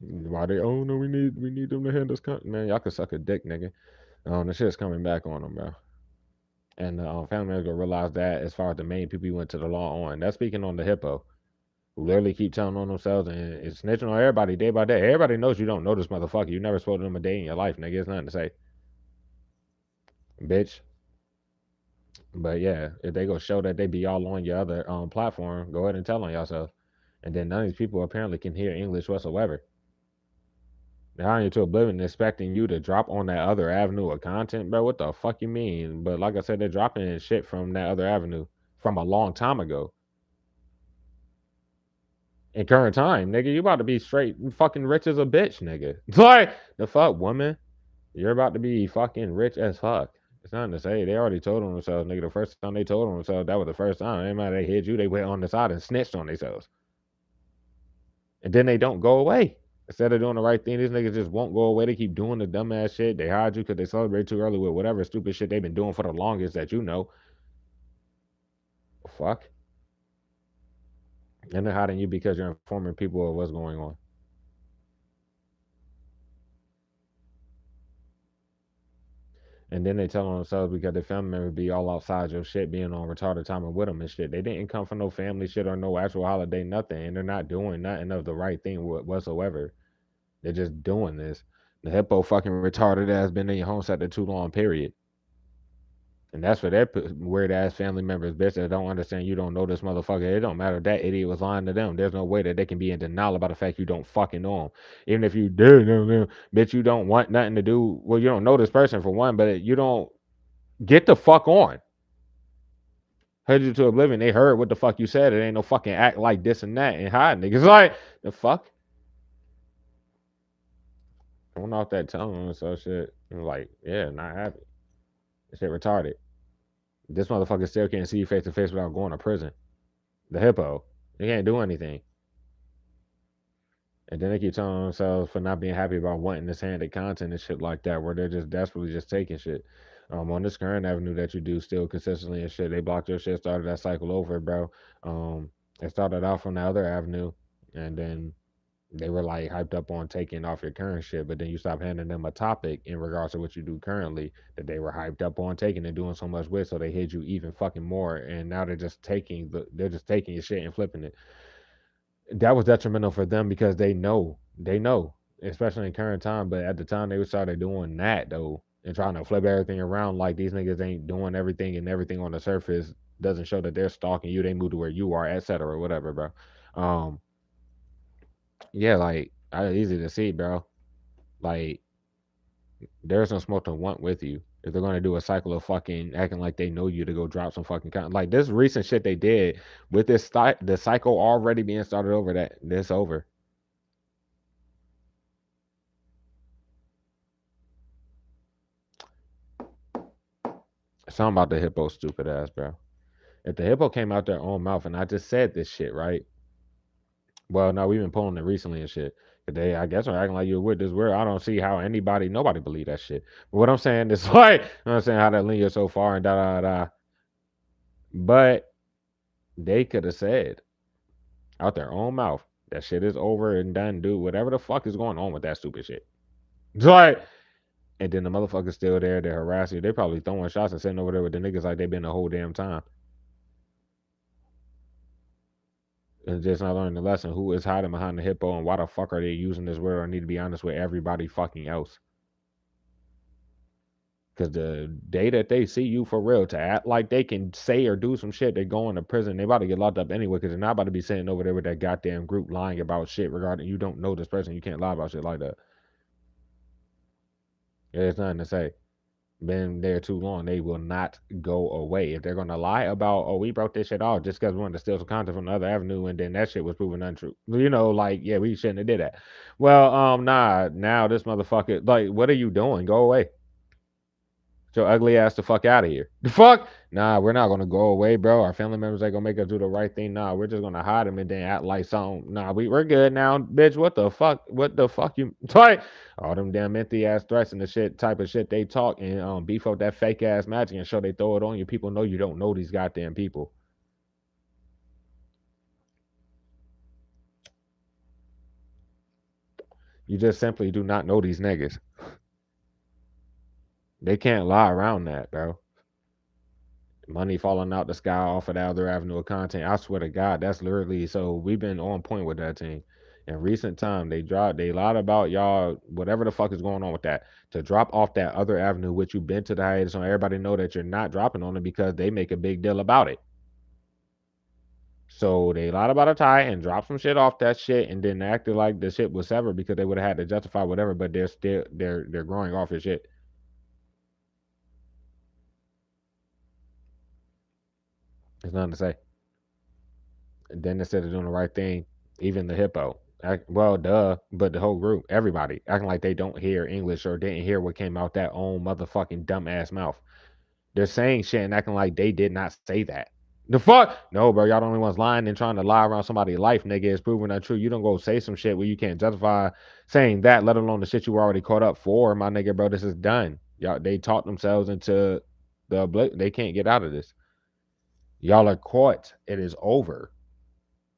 Why they, oh no, we need them to hand us, man, y'all could suck a dick, nigga. The shit's coming back on them, bro. And the family members gonna realize that as far as the main people you went to the law on. That's speaking on the hippo, who literally keep telling on themselves and snitching on everybody day by day. Everybody knows you don't know this motherfucker. You never spoke to them a day in your life, nigga. It's nothing to say, bitch. But yeah, if they go show that they be all on your other platform, go ahead and tell on yourself. And then none of these people apparently can hear English whatsoever. They're hiring you to oblivion, expecting you to drop on that other avenue of content, bro. What the fuck you mean? But like I said, they're dropping shit from that other avenue from a long time ago. In current time, nigga, you about to be straight fucking rich as a bitch, nigga. Like the fuck, woman, you're about to be fucking rich as fuck. It's nothing to say. They already told on themselves, nigga. The first time they told on themselves, that was the first time. Ain't matter they hit you, they went on the side and snitched on themselves. And then they don't go away. Instead of doing the right thing, these niggas just won't go away. They keep doing the dumbass shit. They hide you because they celebrate too early with whatever stupid shit they've been doing for the longest that you know. Fuck. And they're hiding you because you're informing people of what's going on. And then they tell on themselves because their family members be all outside your shit, being on retarded timing with them and shit. They didn't come from no family shit or no actual holiday, nothing. And they're not doing nothing of the right thing whatsoever. They're just doing this. The hippo fucking retarded ass been in your home sector too long, period. And that's for their weird ass family members, bitch, that don't understand you don't know this motherfucker. It don't matter if that idiot was lying to them. There's no way that they can be in denial about the fact you don't fucking know him. Even if you did know them, bitch, you don't want nothing to do. Well, you don't know this person for one, but you don't get the fuck on. Heard you to oblivion. They heard what the fuck you said. It ain't no fucking act like this and that and hide niggas. Like, the fuck? Coming off that tone and so shit. I'm like, yeah, not happy. Shit retarded. This motherfucker still can't see you face to face without going to prison. The hippo. They can't do anything. And then they keep telling themselves for not being happy about wanting this handed content and shit like that, where they're just desperately just taking shit. On this current avenue that you do still consistently and shit, they blocked your shit, started that cycle over, bro. It started out from the other avenue, and then they were like hyped up on taking off your current shit, but then you stop handing them a topic in regards to what you do currently that they were hyped up on taking and doing so much with, so they hit you even fucking more, and now they're just taking your shit and flipping it. That was detrimental for them because they know, especially in current time. But at the time they started doing that though and trying to flip everything around, like these niggas ain't doing everything and everything on the surface doesn't show that they're stalking you. They moved to where you are, etc. Whatever, bro. Um, yeah, like easy to see, bro. Like there's no smoke to want with you. If they're gonna do a cycle of fucking acting like they know you to go drop some fucking content, like this recent shit they did with the cycle already being started over, that this over. Something about the hippo stupid ass, bro. If the hippo came out their own mouth and I just said this shit, right? Well, no, we've been pulling it recently and shit. But they, I guess, are acting like you're with this weird. I don't see how nobody believe that shit. But what I'm saying is like, I'm saying how that linear so far and da da da. But they could have said out their own mouth that shit is over and done, dude. Whatever the fuck is going on with that stupid shit. It's like, and then the motherfucker's still there. They're harassing you. They probably throwing shots and sitting over there with the niggas like they been the whole damn time. And just not learning the lesson. Who is hiding behind the hippo and why the fuck are they using this word? I need to be honest with everybody fucking else. Because the day that they see you for real, to act like they can say or do some shit, they're going to prison. They about to get locked up anyway because they're not about to be sitting over there with that goddamn group lying about shit regarding you don't know this person. You can't lie about shit like that. There's nothing to say. Been there too long, they will not go away. If they're gonna lie about, oh, we broke this shit off just because we wanted to steal some content from the other avenue, and then that shit was proven untrue. Like, yeah, we shouldn't have did that. Well, nah. Now this motherfucker, like, what are you doing? Go away. Get your ugly ass the fuck out of here. The fuck? Nah, we're not gonna go away, bro. Our family members ain't gonna make us do the right thing. Nah, we're just gonna hide them and then act like something. Nah, we're good now, bitch. What the fuck? What the fuck you like? All them damn empty ass threats and the shit type of shit they talk and beef up that fake ass magic and show they throw it on you. People know you don't know these goddamn people. You just simply do not know these niggas. They can't lie around that, bro. Money falling out the sky off of the other avenue of content. I swear to God, that's literally so we've been on point with that team. In recent time, they lied about y'all, whatever the fuck is going on with that. To drop off that other avenue, which you've been to the hiatus on, everybody know that you're not dropping on it because they make a big deal about it. So they lied about a tie and dropped some shit off that shit and then acted like the shit was severed because they would have had to justify whatever, but they're growing off your shit. There's nothing to say. And then instead of doing the right thing, even the hippo, well, duh, but the whole group, everybody, acting like they don't hear English or didn't hear what came out that own motherfucking dumbass mouth. They're saying shit and acting like they did not say that. The fuck? No, bro, y'all the only ones lying and trying to lie around somebody's life, nigga. It's proven untrue. You don't go say some shit where you can't justify saying that, let alone the shit you were already caught up for, my nigga, bro. This is done. Y'all, they talked themselves into they can't get out of this. Y'all are caught. It is over.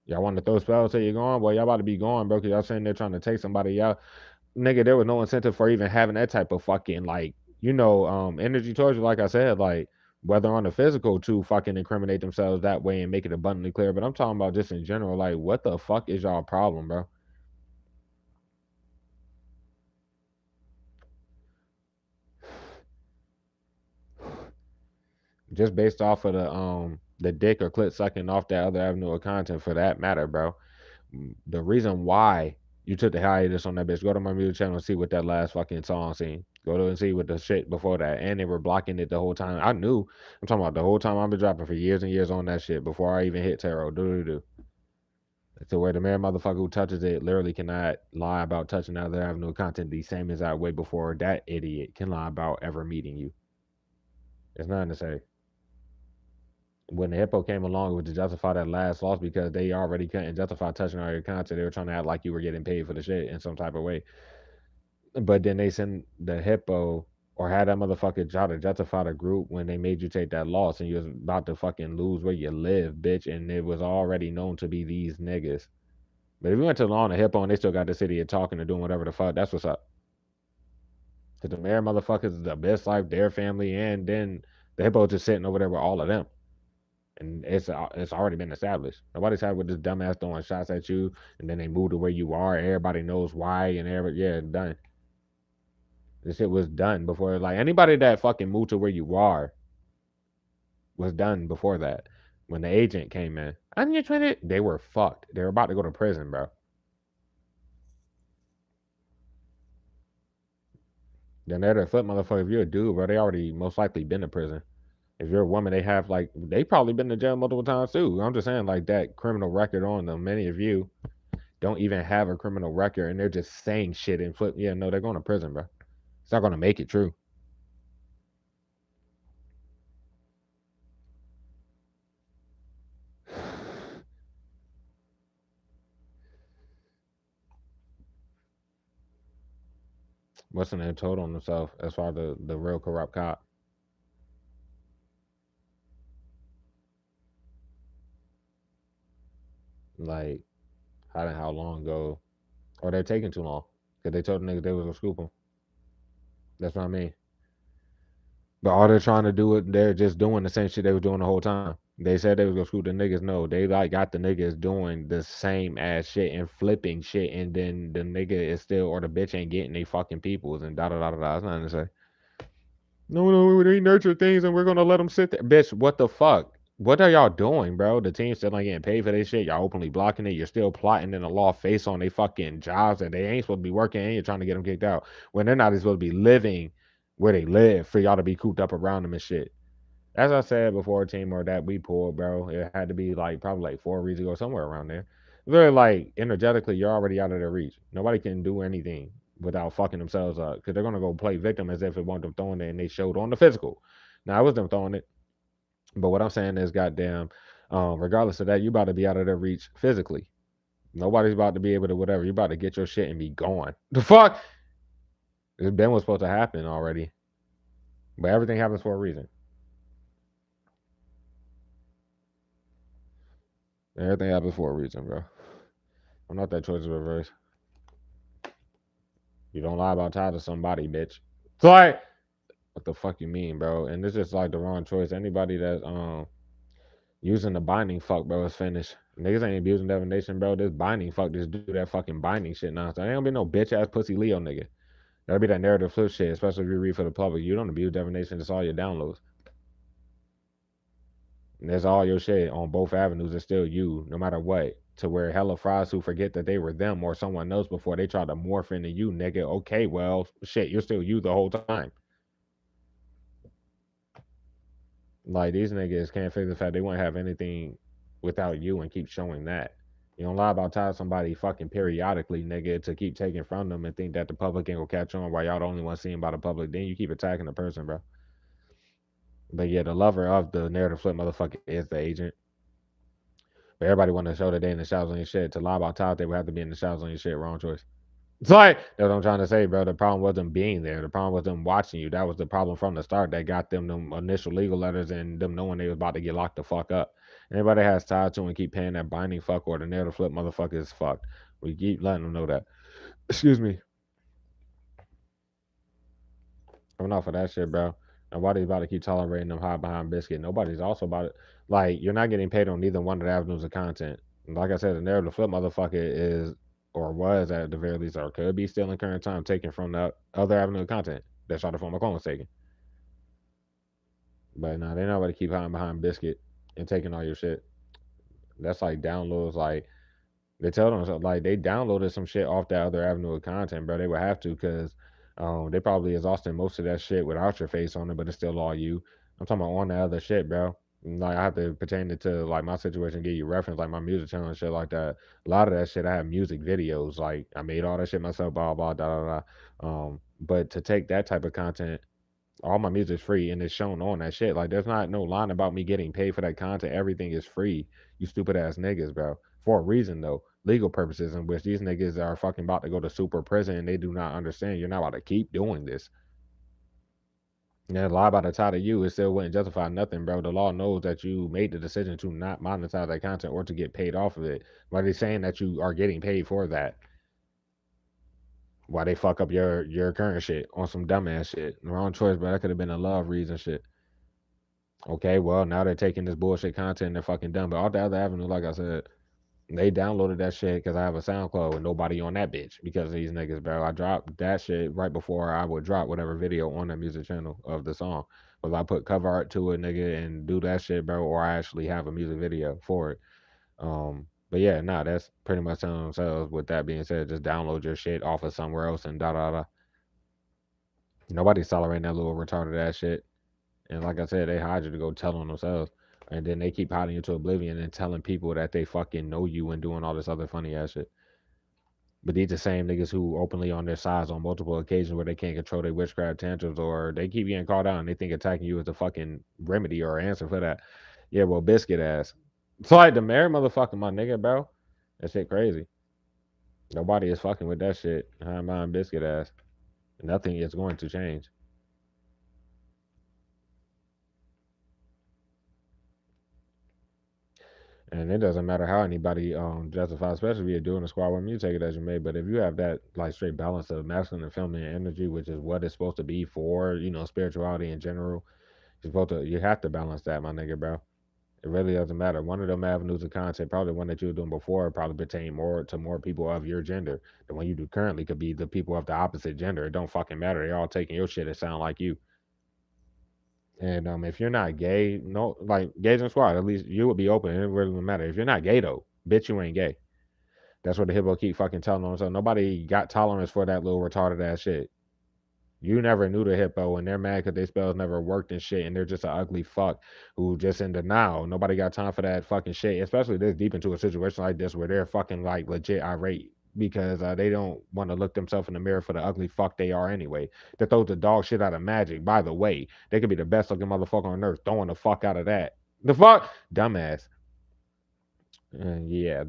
Y'all want to throw spells till you're gone? Well, y'all about to be gone, bro, because y'all sitting there trying to take somebody out. Nigga, there was no incentive for even having that type of fucking, like, energy towards you, like I said, like, whether on the physical to fucking incriminate themselves that way and make it abundantly clear. But I'm talking about just in general, like, what the fuck is y'all problem, bro? just based off of the dick or clit sucking off that other avenue of content for that matter, bro. The reason why you took the hiatus on that bitch, go to my music channel and see what that last fucking song scene. Go to and see what the shit before that. And they were blocking it the whole time. I knew. I'm talking about the whole time I've been dropping for years and years on that shit before I even hit tarot. Do do do. To where the mere motherfucker who touches it literally cannot lie about touching other avenue of content the same exact way before that idiot can lie about ever meeting you. It's nothing to say. When the hippo came along with to justify that last loss because they already couldn't justify touching all your content, they were trying to act like you were getting paid for the shit in some type of way. But then they send the hippo or had that motherfucker try to justify the group when they made you take that loss and you was about to fucking lose where you live, bitch, and it was already known to be these niggas. But if we went to law on the hippo and they still got the city talking and doing whatever the fuck, that's what's up. Cause the mayor motherfuckers is the best life, their family, and then the hippo just sitting over there with all of them. And it's already been established. Nobody's had with this dumbass throwing shots at you, and then they move to where you are. Everybody knows why, and everybody, yeah, done. This shit was done before. Like anybody that fucking moved to where you are was done before that. When the agent came in, I'm your trainer. They were fucked. They were about to go to prison, bro. Then they're the flip motherfucker. If you're a dude, bro, they already most likely been to prison. If you're a woman, they have like they probably been to jail multiple times too. I'm just saying like that criminal record on them. Many of you don't even have a criminal record and they're just saying shit and flip. Yeah, no, they're going to prison, bro. It's not going to make it true. What's the name told on himself as far as the real corrupt cop? Like, how long ago? Or they're taking too long because they told the niggas they was gonna scoop them. That's what I mean. But all they're trying to do it, they're just doing the same shit they were doing the whole time. They said they was gonna scoop the niggas. No, they like got the niggas doing the same ass shit and flipping shit, and then the nigga is still or the bitch ain't getting they fucking peoples and da da da da da. It's nothing to say. No, no, we nurture things and we're gonna let them sit there. Bitch, what the fuck? What are y'all doing, bro? The team still ain't getting paid for this shit. Y'all openly blocking it. You're still plotting in the law face on they fucking jobs that they ain't supposed to be working and you're trying to get them kicked out when they're not even supposed to be living where they live for y'all to be cooped up around them and shit. As I said before, team or that we pulled, bro, it had to be like probably like 4 weeks ago, somewhere around there. Really, like energetically, you're already out of their reach. Nobody can do anything without fucking themselves up because they're gonna go play victim as if it wasn't them throwing it and they showed on the physical. Now it was them throwing it, but what I'm saying is, goddamn, regardless of that, you about to be out of their reach physically. Nobody's about to be able to whatever. You about to get your shit and be gone. The fuck? It's been what's supposed to happen already, but everything happens for a reason. Everything happens for a reason, bro. I'm not that choice of reverse. You don't lie about ties to somebody, bitch. It's like, what the fuck you mean, bro? And it's just like the wrong choice. Anybody that's using the binding fuck, bro, is finished. Niggas ain't abusing divination, bro. This binding fuck, just do that fucking binding shit nonsense. Ain't gonna be no bitch ass pussy Leo nigga. That'll be that narrative flip shit, especially if you read for the public. You don't abuse divination, it's all your downloads. And there's all your shit on both avenues. It's still you, no matter what. To where hella fries who forget that they were them or someone else before they try to morph into you, nigga. Okay, well, shit, you're still you the whole time. Like these niggas can't figure the fact they won't have anything without you and keep showing that. You don't lie about telling somebody fucking periodically, nigga, to keep taking from them and think that the public ain't gonna catch on while y'all the only one seeing by the public. Then you keep attacking the person, bro. But yeah, the lover of the narrative flip motherfucker is the agent. But everybody want to show that they in the shadows on your shit. To lie about top, they would have to be in the shadows on your shit. Wrong choice. It's like that's what I'm trying to say, bro. The problem wasn't being there. The problem was them watching you. That was the problem from the start. That got them initial legal letters and them knowing they was about to get locked the fuck up. Anybody that has tied to and keep paying that binding fuck or the narrative flip motherfucker is fucked. We keep letting them know that. Excuse me. I'm not for that shit, bro. Nobody's about to keep tolerating them high behind biscuit. Nobody's also about it. Like you're not getting paid on neither one of the avenues of content. Like I said, the narrative flip motherfucker is or was at the very least or could be still in current time taken from the other avenue of content. That's how the form of clone was taken. But nah, they know how to keep hiding behind Biscuit and taking all your shit. That's like downloads. Like they tell them so, like they downloaded some shit off that other avenue of content, bro. They would have to because they probably exhausted most of that shit without your face on it, but it's still all you. I'm talking about on that other shit, bro. Like I have to pertain it to like my situation, give you reference, like my music channel and shit like that. A lot of that shit, I have music videos. Like I made all that shit myself, blah blah da da da. But to take that type of content, all my music's free and it's shown on that shit. Like there's not no line about me getting paid for that content. Everything is free. You stupid ass niggas, bro. For a reason though. Legal purposes in which these niggas are fucking about to go to super prison and they do not understand you're not about to keep doing this. And lie by the title you, it still wouldn't justify nothing, bro. The law knows that you made the decision to not monetize that content or to get paid off of it. Why they saying that you are getting paid for that? Why they fuck up your current shit on some dumbass shit? Wrong choice, but that could have been a love reason shit. Okay, well, now they're taking this bullshit content and they're fucking done. But all the other avenue, like I said, they downloaded that shit because I have a SoundCloud and nobody on that bitch because of these niggas, bro. I dropped that shit right before I would drop whatever video on that music channel of the song. But I put cover art to it, nigga, and do that shit, bro, or I actually have a music video for it. But yeah, nah, that's pretty much telling themselves. With that being said, just download your shit off of somewhere else and da da da. Nobody's tolerating that little retarded ass shit. And like I said, they hide you to go tell on themselves. And then they keep hiding you to oblivion and telling people that they fucking know you and doing all this other funny ass shit. But these the same niggas who openly on their sides on multiple occasions where they can't control their witchcraft tantrums or they keep getting called out and they think attacking you is the fucking remedy or answer for that. Yeah, well, biscuit ass. It's like the mayor motherfucking my nigga, bro. That shit crazy. Nobody is fucking with that shit. High mind biscuit ass. Nothing is going to change. And it doesn't matter how anybody justifies, especially if you're doing a squad with you take it as you may. But if you have that like straight balance of masculine and feminine energy, which is what it's supposed to be for, spirituality in general, you have to balance that, my nigga, bro. It really doesn't matter. One of them avenues of content, probably one that you were doing before, probably pertain more to more people of your gender. The one you do currently could be the people of the opposite gender. It don't fucking matter. They all taking your shit. It sound like you. And if you're not gay, no, like gays and squad, at least you would be open. It really doesn't matter. If you're not gay though, bitch, you ain't gay. That's what the hippo keep fucking telling them. So nobody got tolerance for that little retarded ass shit. You never knew the hippo, and they're mad because their spells never worked and shit, and they're just an ugly fuck who just in denial. Nobody got time for that fucking shit, especially this deep into a situation like this where they're fucking like legit irate because they don't want to look themselves in the mirror for the ugly fuck they are anyway. That throws the dog shit out of magic. By the way, they could be the best looking motherfucker on earth, throwing the fuck out of that. The fuck, dumbass. And yeah,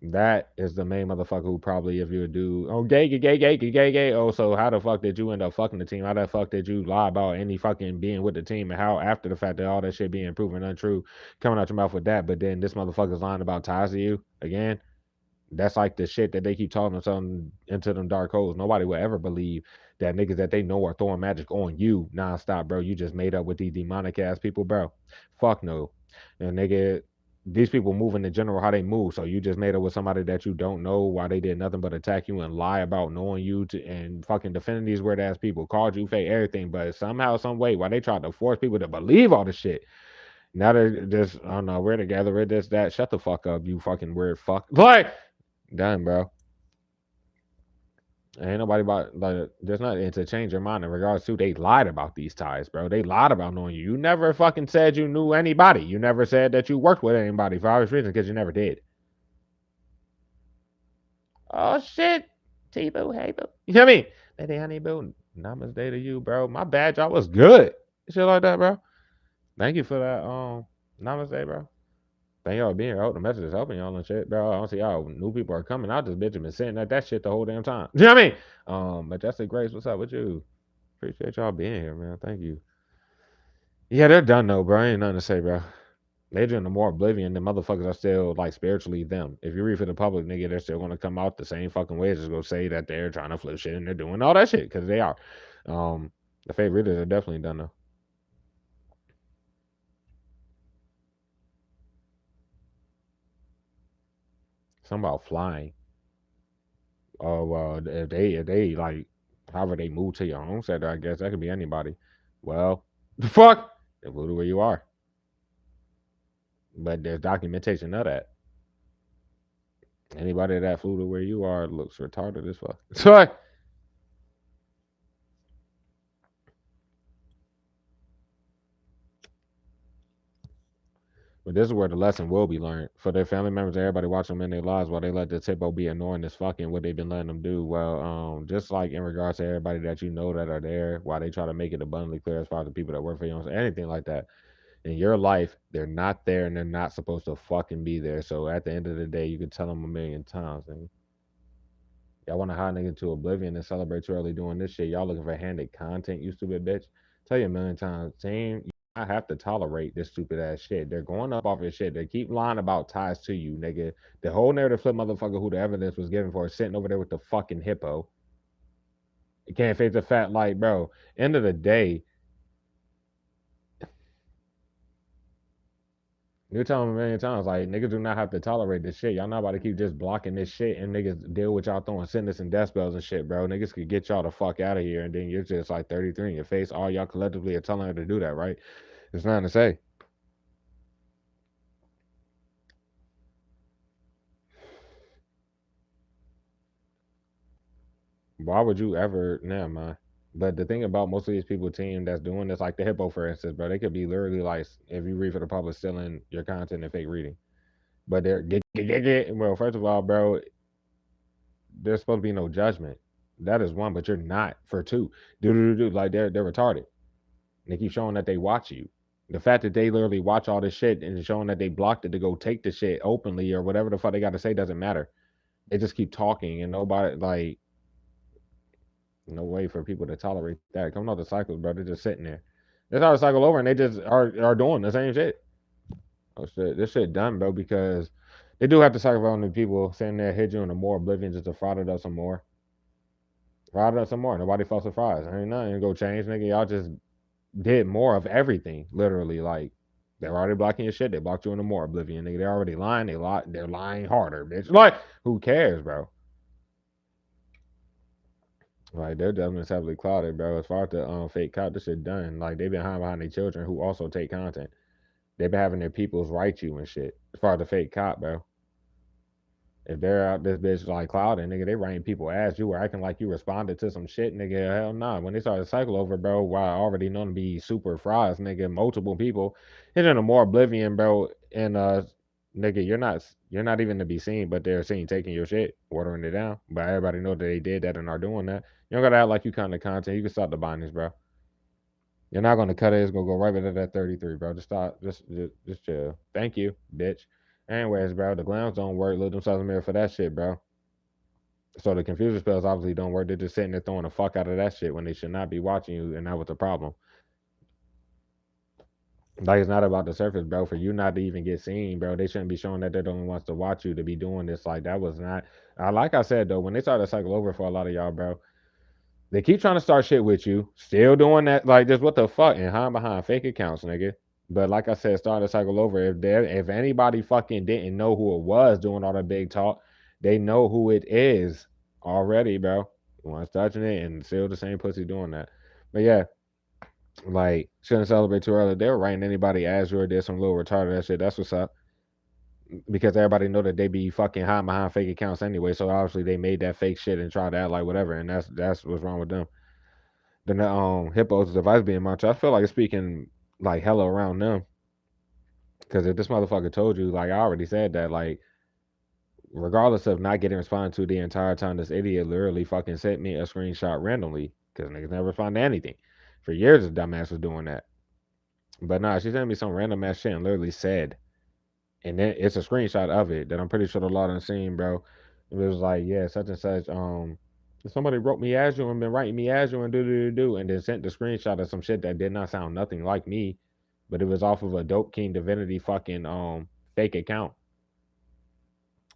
that is the main motherfucker who probably, if you would do, oh, gay, gay, gay, gay, gay, gay, gay. Oh, so how the fuck did you end up fucking the team? How the fuck did you lie about any fucking being with the team? And how, after the fact that all that shit being proven untrue, coming out your mouth with that, but then this motherfucker's lying about ties to you again? That's like the shit that they keep talking themselves into them dark holes. Nobody will ever believe that niggas that they know are throwing magic on you nonstop, bro. You just made up with these demonic ass people, bro. Fuck no. And nigga, these people move in the general how they move. So you just made up with somebody that you don't know why they did nothing but attack you and lie about knowing you and fucking defending these weird ass people, called you fake, everything. But somehow, some way, why they tried to force people to believe all this shit. Now they're just, I don't know, we're together, we're this, that. Shut the fuck up, you fucking weird fuck. Like, done, bro. Ain't nobody about like there's nothing to change your mind in regards to they lied about these ties, bro. They lied about knowing you. You never fucking said you knew anybody. You never said that you worked with anybody for obvious reasons because you never did. Oh shit. T Boo, hey boo. You know what I mean? Lady honey boo. Namaste to you, bro. My bad job was good. Shit like that, bro. Thank you for that. Namaste, bro. Thank y'all being here. I hope the message is helping y'all and shit, bro. I don't see how new people are coming out. This bitch have been sitting at that shit the whole damn time. You know what I mean? Majestic Grace, what's up with you? Appreciate y'all being here, man. Thank you. Yeah, they're done though, bro. Ain't nothing to say, bro. They're in the more oblivion. The motherfuckers are still like spiritually them. If you read for the public, nigga, they're still gonna come out the same fucking way. Just go say that they're trying to flip shit and they're doing all that shit because they are. The fake readers are definitely done though. Something about flying. Oh well, if they like, however they move to your own set, I guess that could be anybody. Well. The fuck? They flew to where you are. But there's documentation of that. Anybody that flew to where you are looks retarded as fuck. Sorry. But this is where the lesson will be learned for their family members. Everybody watching them in their lives while they let this hippo be annoying as fucking what they've been letting them do. Well, just like in regards to everybody that you know that are there, while they try to make it abundantly clear as far as the people that work for you, anything like that in your life, they're not there and they're not supposed to fucking be there. So at the end of the day, you can tell them a million times. And y'all want to hide nigga to oblivion and celebrate too early doing this shit. Y'all looking for handed content, you stupid bitch. Tell you a million times, team, you not have to tolerate this stupid ass shit. They're going up off your shit. They keep lying about ties to you, nigga. The whole narrative flip motherfucker who the evidence was given for is sitting over there with the fucking hippo. You can't face the fact, like, bro, end of the day, you tell them a million times, like, niggas do not have to tolerate this shit. Y'all not about to keep just blocking this shit and niggas deal with y'all throwing sickness and death spells and shit, bro. Niggas could get y'all the fuck out of here and then you're just like 33 in your face. All y'all collectively are telling her to do that, right? There's nothing to say. Why would you ever, nah, man. But the thing about most of these people, team that's doing this, like the hippo, for instance, bro, they could be literally like, if you read for the public, stealing your content and fake reading. But they're, well, first of all, bro, there's supposed to be no judgment. That is one, but you're not for two. Like they're retarded. And they keep showing that they watch you. The fact that they literally watch all this shit and showing that they blocked it to go take the shit openly or whatever the fuck they got to say doesn't matter. They just keep talking and nobody like no way for people to tolerate that. Coming off the cycles, bro, they're just sitting there. They start to cycle over and they just are doing the same shit. Oh shit, this shit done, bro, because they do have to cycle on the people sitting there, hit you in the more oblivion just to fraud it up some more. Fraud it up some more. Nobody felt surprised. Ain't nothing go change, nigga. Y'all just did more of everything, literally. Like they're already blocking your shit. They blocked you into more oblivion, nigga. They're already lying. They're lying harder, bitch. Like who cares, bro? Like their judgment's heavily clouded, bro. As far as the fake cop, this shit done. Like they've been hiding behind their children who also take content. They've been having their peoples write you and shit. As far as the fake cop, bro. If they're out this bitch like clouding, nigga, they writing people as you were acting like you responded to some shit, nigga. Hell nah. When they started to cycle over, bro, while already known to be super fries, nigga, multiple people hitting a more oblivion, bro. And nigga, you're not even to be seen, but they're seen taking your shit, watering it down. But everybody know that they did that and are doing that. You don't gotta act like you kind of content. You can stop the bindings, bro. You're not gonna cut it. It's gonna go right back to that 33, bro. Just stop. Just chill. Thank you, bitch. Anyways, bro, the glams don't work. Look themselves in the mirror for that shit, bro. So the confusion spells obviously don't work. They're just sitting there throwing the fuck out of that shit when they should not be watching you, and that was the problem. Like it's not about the surface, bro. For you not to even get seen, bro, they shouldn't be showing that they're the only ones to watch you to be doing this. Like that was not. Like I said though, when they started to cycle over for a lot of y'all, bro, they keep trying to start shit with you, still doing that. Like just what the fuck and hiding behind fake accounts, nigga. But like I said, starting to cycle over. If anybody fucking didn't know who it was doing all that big talk, they know who it is already, bro. One's touching it and still the same pussy doing that. But yeah, like shouldn't celebrate too early. They were writing anybody as you or did some little retarded that shit. That's what's up. Because everybody know that they be fucking hiding behind fake accounts anyway. So obviously they made that fake shit and tried to act like whatever, and that's what's wrong with them. Then the hippos device being much, I feel like it's speaking like hella around them. Because if this motherfucker told you, like I already said that, like regardless of not getting responded to the entire time, this idiot literally fucking sent me a screenshot randomly because niggas never respond to anything. For years, the dumbass was doing that. But nah, she sent me some random ass shit and literally said, and then it's a screenshot of it that I'm pretty sure the law done seen, bro. It was like, yeah, such and such. Somebody wrote me as you and been writing me as you and do, and then sent the screenshot of some shit that did not sound nothing like me, but it was off of a Dope King Divinity fucking fake account.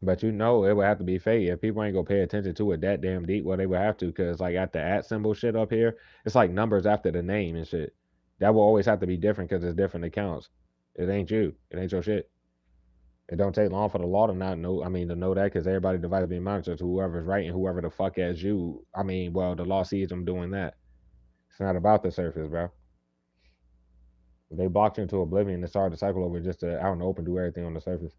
But you know it would have to be fake if people ain't gonna pay attention to it that damn deep. Well, they would have to because like at the at symbol shit up here, it's like numbers after the name and shit. That will always have to be different because it's different accounts. It ain't you. It ain't your shit. It don't take long for the law to not know. I mean, to know that because everybody device being monitored to whoever's writing, whoever the fuck as you. I mean, well, the law sees them doing that. It's not about the surface, bro. They blocked you into oblivion and started the cycle over just to out in the open do everything on the surface.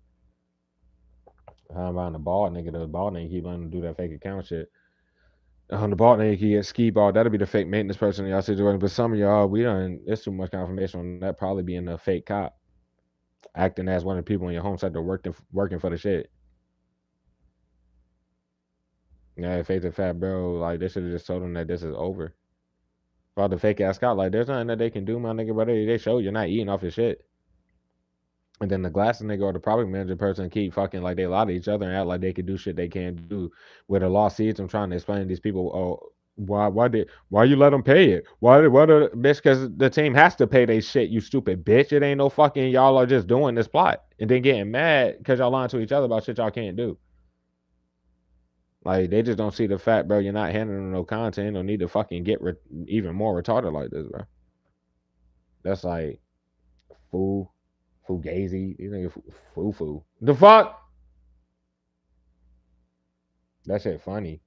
How about the bald nigga? The bald nigga keep letting them do that fake account shit. On the bald nigga, he get ski ball. That'll be the fake maintenance person in y'all situation. But some of y'all, we done. There's too much confirmation on that. Probably being a fake cop, acting as one of the people in your home sector working for the shit. Yeah, fake the fat bro. Like they should have just told him that this is over. About the fake ass cop, like there's nothing that they can do, my nigga. But they show you're not eating off his shit. And then the glasses nigga or the property manager person keep fucking like they lie to each other and act like they can do shit they can't do. Where the law sees them trying to explain to these people, oh, why you let them pay it? Why the bitch? Because the team has to pay they shit. You stupid bitch. It ain't no fucking y'all are just doing this plot and then getting mad because y'all lying to each other about shit y'all can't do. Like they just don't see the fact, bro. You're not handling no content. Don't need to fucking get even more retarded like this, bro. That's like fool, fugazi. These niggas foo. The fuck? That shit funny.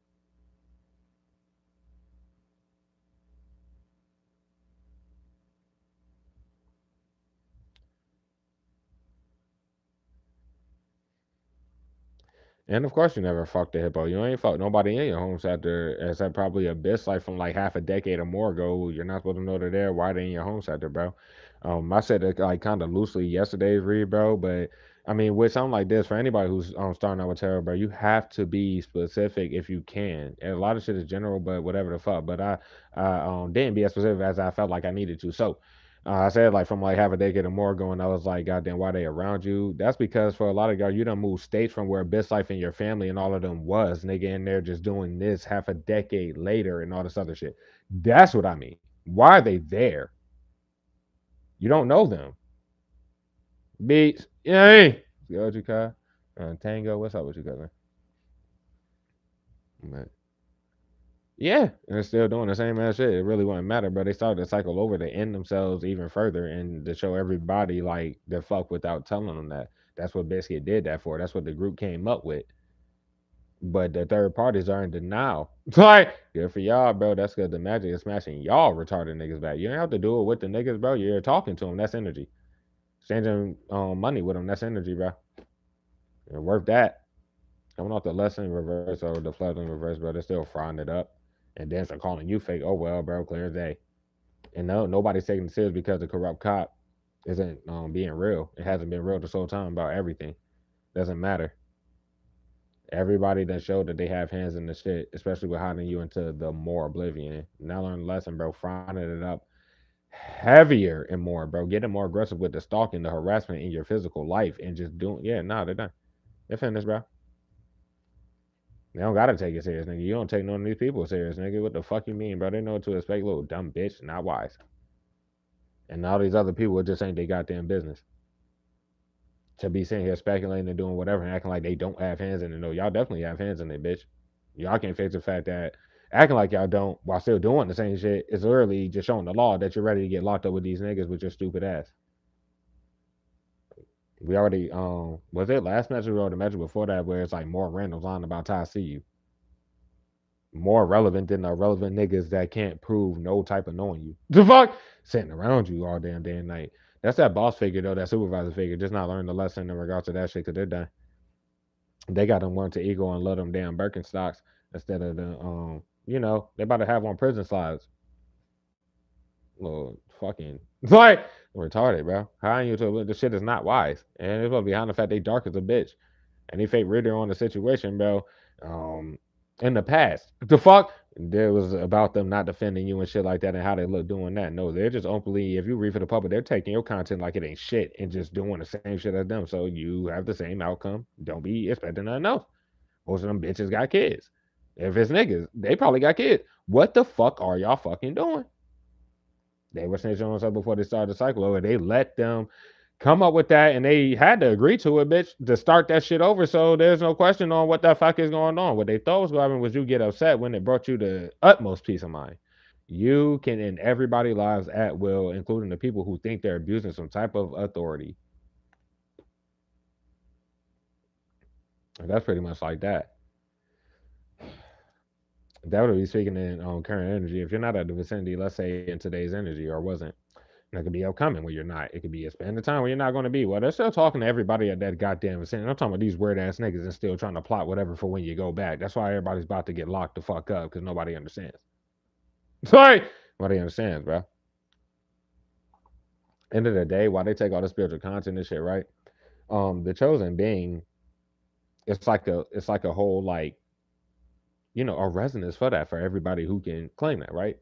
And of course, you never fucked a hippo. You ain't fucked nobody in your homes after, except probably a bitch like from like half a decade or more ago. You're not supposed to know they're there. Why they in your home sector, bro? I said it like kind of loosely yesterday's read, bro. But I mean, with something like this, for anybody who's starting out with tarot, bro, you have to be specific if you can. And a lot of shit is general, but whatever the fuck. But I didn't be as specific as I felt like I needed to. So I said like from like half a decade or more ago, and I was like, goddamn, why they around you? That's because for a lot of y'all, you done moved states from where best life in your family and all of them was, nigga, and they're just doing this half a decade later and all this other shit. That's what I mean. Why are they there? You don't know them. Beats, yeah, hey, yo, Jukai, Tango, what's up with you, cousin? But yeah, and they're still doing the same ass shit. It really wouldn't matter, but they started to cycle over to end themselves even further and to show everybody like the fuck without telling them that. That's what Biscuit did that for. That's what the group came up with. But the third parties are in denial. It's like, good for y'all, bro. That's because the magic is smashing y'all retarded niggas back. You don't have to do it with the niggas, bro. You're talking to them. That's energy. Exchanging money with them. That's energy, bro. You're worth that. Coming off the lesson in reverse or the flood in reverse, bro. They're still frying it up. And then start calling you fake. Oh, well, bro. Clear as day. And no, nobody's taking it serious because the corrupt cop isn't being real. It hasn't been real this whole time about everything. Doesn't matter. Everybody that showed that they have hands in the shit, especially with hiding you into the more oblivion. Now learn the lesson, bro. Frying it up heavier and more, bro. Getting more aggressive with the stalking, the harassment in your physical life, and just doing. Yeah, nah, they're done. They're finished, bro. They don't gotta take it serious, nigga. You don't take none of these people serious, nigga. What the fuck you mean, bro? They know what to expect, little dumb bitch, not wise. And all these other people just ain't they goddamn business. To be sitting here speculating and doing whatever and acting like they don't have hands in it. No, y'all definitely have hands in it, bitch. Y'all can't face the fact that acting like y'all don't while still doing the same shit is literally just showing the law that you're ready to get locked up with these niggas with your stupid ass. We already was it last match or the match before that where it's like more randoms lying about Ty see you. More relevant than the relevant niggas that can't prove no type of knowing you. The fuck? Sitting around you all damn day and night. That's that boss figure though, that supervisor figure, just not learning the lesson in regards to that shit because they're done. They got them one to ego and love them damn Birkenstocks instead of the they about to have on prison slides. Little fucking like retarded, bro. How you to the shit is not wise, and it's supposed to be behind the fact they dark as a bitch, and they fake reader on the situation, bro. Um, in the past, the fuck there was about them not defending you and shit like that, and how they look doing that. No, they're just openly. If you read for the public, they're taking your content like it ain't shit and just doing the same shit as them. So you have the same outcome. Don't be expecting nothing else. Most of them bitches got kids. If it's niggas, they probably got kids. What the fuck are y'all fucking doing? They were snitching on us before they started the cycle over. They let them come up with that and they had to agree to it, bitch, to start that shit over. So there's no question on what the fuck is going on. What they thought was going to happen was you get upset when it brought you the utmost peace of mind. You can end everybody's lives at will, including the people who think they're abusing some type of authority. And that's pretty much like that. That would be speaking in current energy. If you're not at the vicinity, let's say in today's energy or wasn't, And it could be upcoming when you're not. It could be a span of time where you're not going to be. Well, they're still talking to everybody at that goddamn vicinity. I'm talking about these weird ass niggas and still trying to plot whatever for when you go back. That's why everybody's about to get locked the fuck up because nobody understands. Sorry, nobody understands, bro. End of the day, why they take all the spiritual content and shit, right? The chosen being, it's like a whole like a resonance for that for everybody who can claim that, right?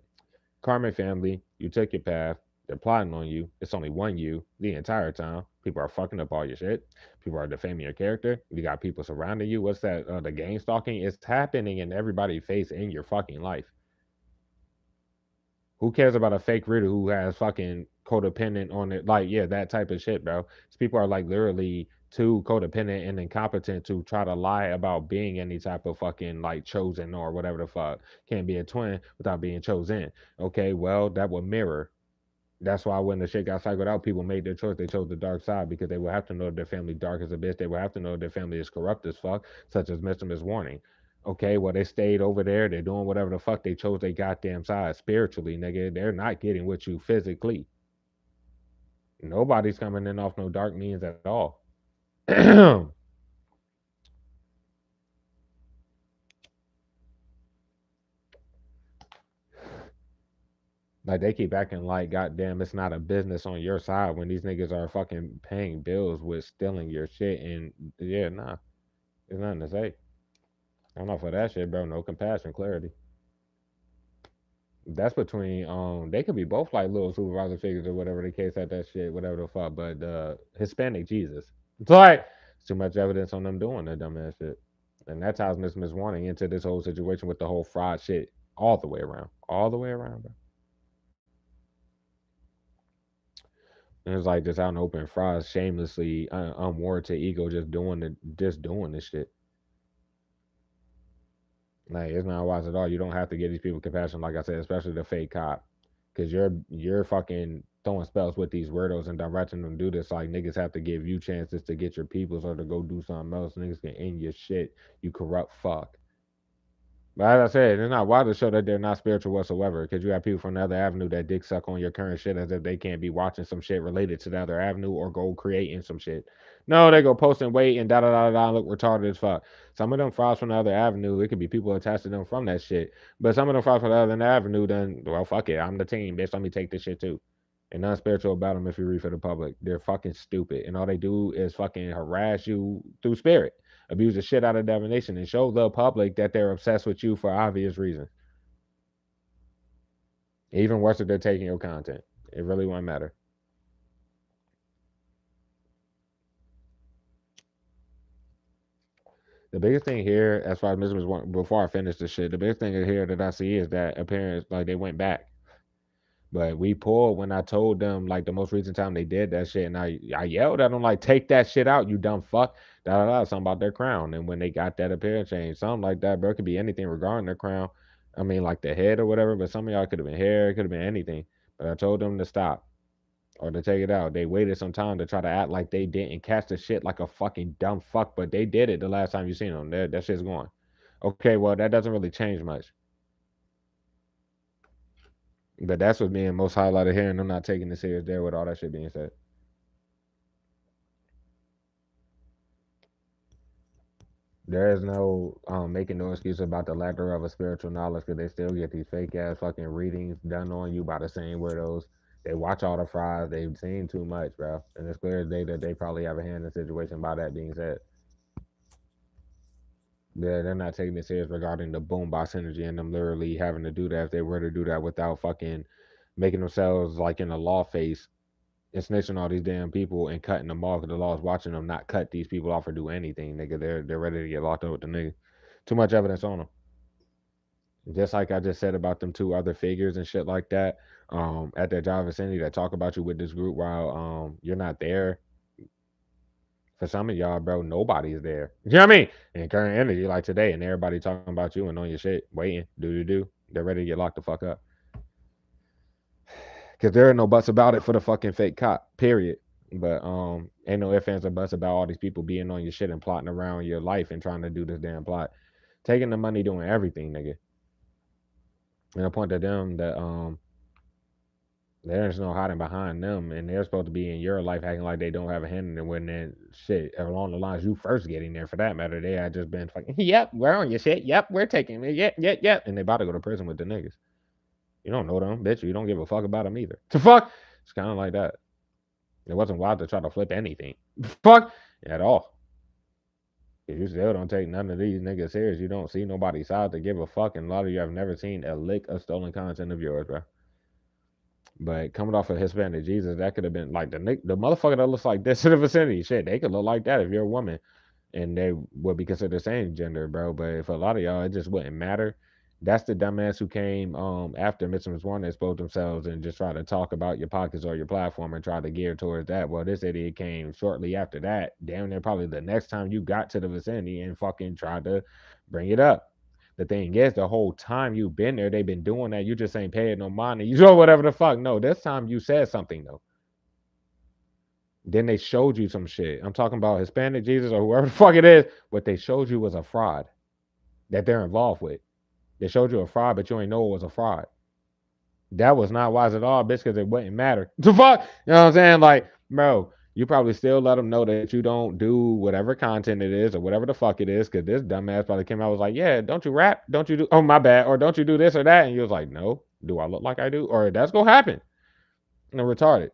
Karmic family, you took your path. They're plotting on you. It's only one you the entire time. People are fucking up all your shit. People are defaming your character. You got people surrounding you. What's that? The game stalking. It's happening in everybody's face in your fucking life. Who cares about a fake reader who has fucking codependent on it? Like, yeah, that type of shit, bro. These people are like literally too codependent and incompetent to try to lie about being any type of fucking like chosen or whatever the fuck. Can't be a twin without being chosen. Okay, well, that would mirror. That's why when the shit got cycled out, people made their choice. They chose the dark side because they would have to know their family dark as a bitch. They would have to know their family is corrupt as fuck, such as Mr. Miss Warning. Okay, well they stayed over there. They're doing whatever the fuck they chose. They goddamn side spiritually, nigga. They're not getting with you physically. Nobody's coming in off no dark means at all. Like they keep acting like goddamn it's not a business on your side when these niggas are fucking paying bills with stealing your shit and yeah, nah. There's nothing to say. I'm not for that shit, bro. No compassion, clarity. That's between they could be both like little supervisor figures or whatever the case at that shit, whatever the fuck. But Hispanic Jesus. It's like it's too much evidence on them doing that dumbass shit. And that ties Miss Warning into this whole situation with the whole fraud shit all the way around. All the way around, bro. And it's like just out in open fraud, shamelessly, unwarranted ego, just doing this shit. Like it's not wise at all. You don't have to give these people compassion, like I said, especially the fake cop, because you're fucking throwing spells with these weirdos and directing them to do this. Like niggas have to give you chances to get your peoples or to go do something else. Niggas can end your shit. You corrupt fuck. But as I said, it's not wild to show that they're not spiritual whatsoever. Because you have people from the other avenue that dick suck on your current shit as if they can't be watching some shit related to the other avenue or go creating some shit. No, they go post and wait and da da da da look retarded as fuck. Some of them frauds from the other avenue, it could be people attached to them from that shit. But some of them frauds from the other avenue, then well fuck it, I'm the team, bitch. Let me take this shit too. And not spiritual about them if you read for the public. They're fucking stupid. And all they do is fucking harass you through spirit, abuse the shit out of divination, and show the public that they're obsessed with you for obvious reasons. Even worse if they're taking your content. It really won't matter. The biggest thing here, as far as Mr. Was before I finish this shit, the biggest thing here that I see is that appearance, like they went back. But we pulled when I told them like the most recent time they did that shit, and I yelled at them like, "Take that shit out, you dumb fuck!" Da da da. Something about their crown, and when they got that appearance change, something like that, bro. It could be anything regarding their crown. I mean, like the head or whatever. But some of y'all could have been hair, it could have been anything. But I told them to stop or to take it out. They waited some time to try to act like they didn't catch the shit like a fucking dumb fuck, but they did it the last time you seen them. That shit's gone. Okay, well that doesn't really change much. But that's what's being most highlighted here, and I'm not taking it serious there with all that shit being said. There is no making no excuse about the lack thereof of spiritual knowledge because they still get these fake ass fucking readings done on you by the same weirdos. They watch all the fries. They've seen too much, bro. And it's clear as day that they probably have a hand in the situation by that being said. They're not taking it serious regarding the boombox energy and them literally having to do that if they were to do that without fucking making themselves like in a law face and snitching all these damn people and cutting them off. The law is watching them not cut these people off or do anything, nigga. They're ready to get locked up with the nigga. Too much evidence on them. Just like I just said about them two other figures and shit like that. At their job vicinity that talk about you with this group while you're not there. For some of y'all, bro, nobody's there. You know what I mean? In current energy, like today, and everybody talking about you and on your shit, waiting, do. They're ready to get locked the fuck up. Cause there are no buts about it for the fucking fake cop. Period. But ain't no ifs ands or buts about all these people being on your shit and plotting around your life and trying to do this damn plot, taking the money, doing everything, nigga. And I point to them that There's no hiding behind them, and they're supposed to be in your life acting like they don't have a hand in it when then shit along the lines you first getting there for that matter, they had just been fucking, yep, we're on your shit, yep, we're taking it, yep, yep, yep, and they about to go to prison with the niggas. You don't know them, bitch. You don't give a fuck about them either. The fuck? It's kind of like that. It wasn't wild to try to flip anything. Fuck at all. If you still don't take none of these niggas serious, you don't see nobody's side to give a fuck, and a lot of you have never seen a lick of stolen content of yours, bro. But coming off of Hispanic Jesus, that could have been like the motherfucker that looks like this in the vicinity. Shit, they could look like that if you're a woman, and they would be considered the same gender, bro. But if a lot of y'all, it just wouldn't matter. That's the dumbass who came after Mr. Warren exposed themselves and just tried to talk about your pockets or your platform and try to gear towards that. Well, this idiot came shortly after that, damn near probably the next time you got to the vicinity and fucking tried to bring it up. The thing is, the whole time you've been there, they've been doing that. You just ain't paying no mind. You know whatever the fuck. No, this time you said something though. Then they showed you some shit. I'm talking about Hispanic Jesus or whoever the fuck it is. What they showed you was a fraud that they're involved with. They showed you a fraud, but you ain't know it was a fraud. That was not wise at all, bitch, because it wouldn't matter. The fuck? You know what I'm saying? Like, bro, you probably still let them know that you don't do whatever content it is or whatever the fuck it is, because this dumbass probably came out and was like, yeah, don't you rap? Don't you do, oh, my bad. Or don't you do this or that? And you was like, no. Do I look like I do? Or that's going to happen. And retarded.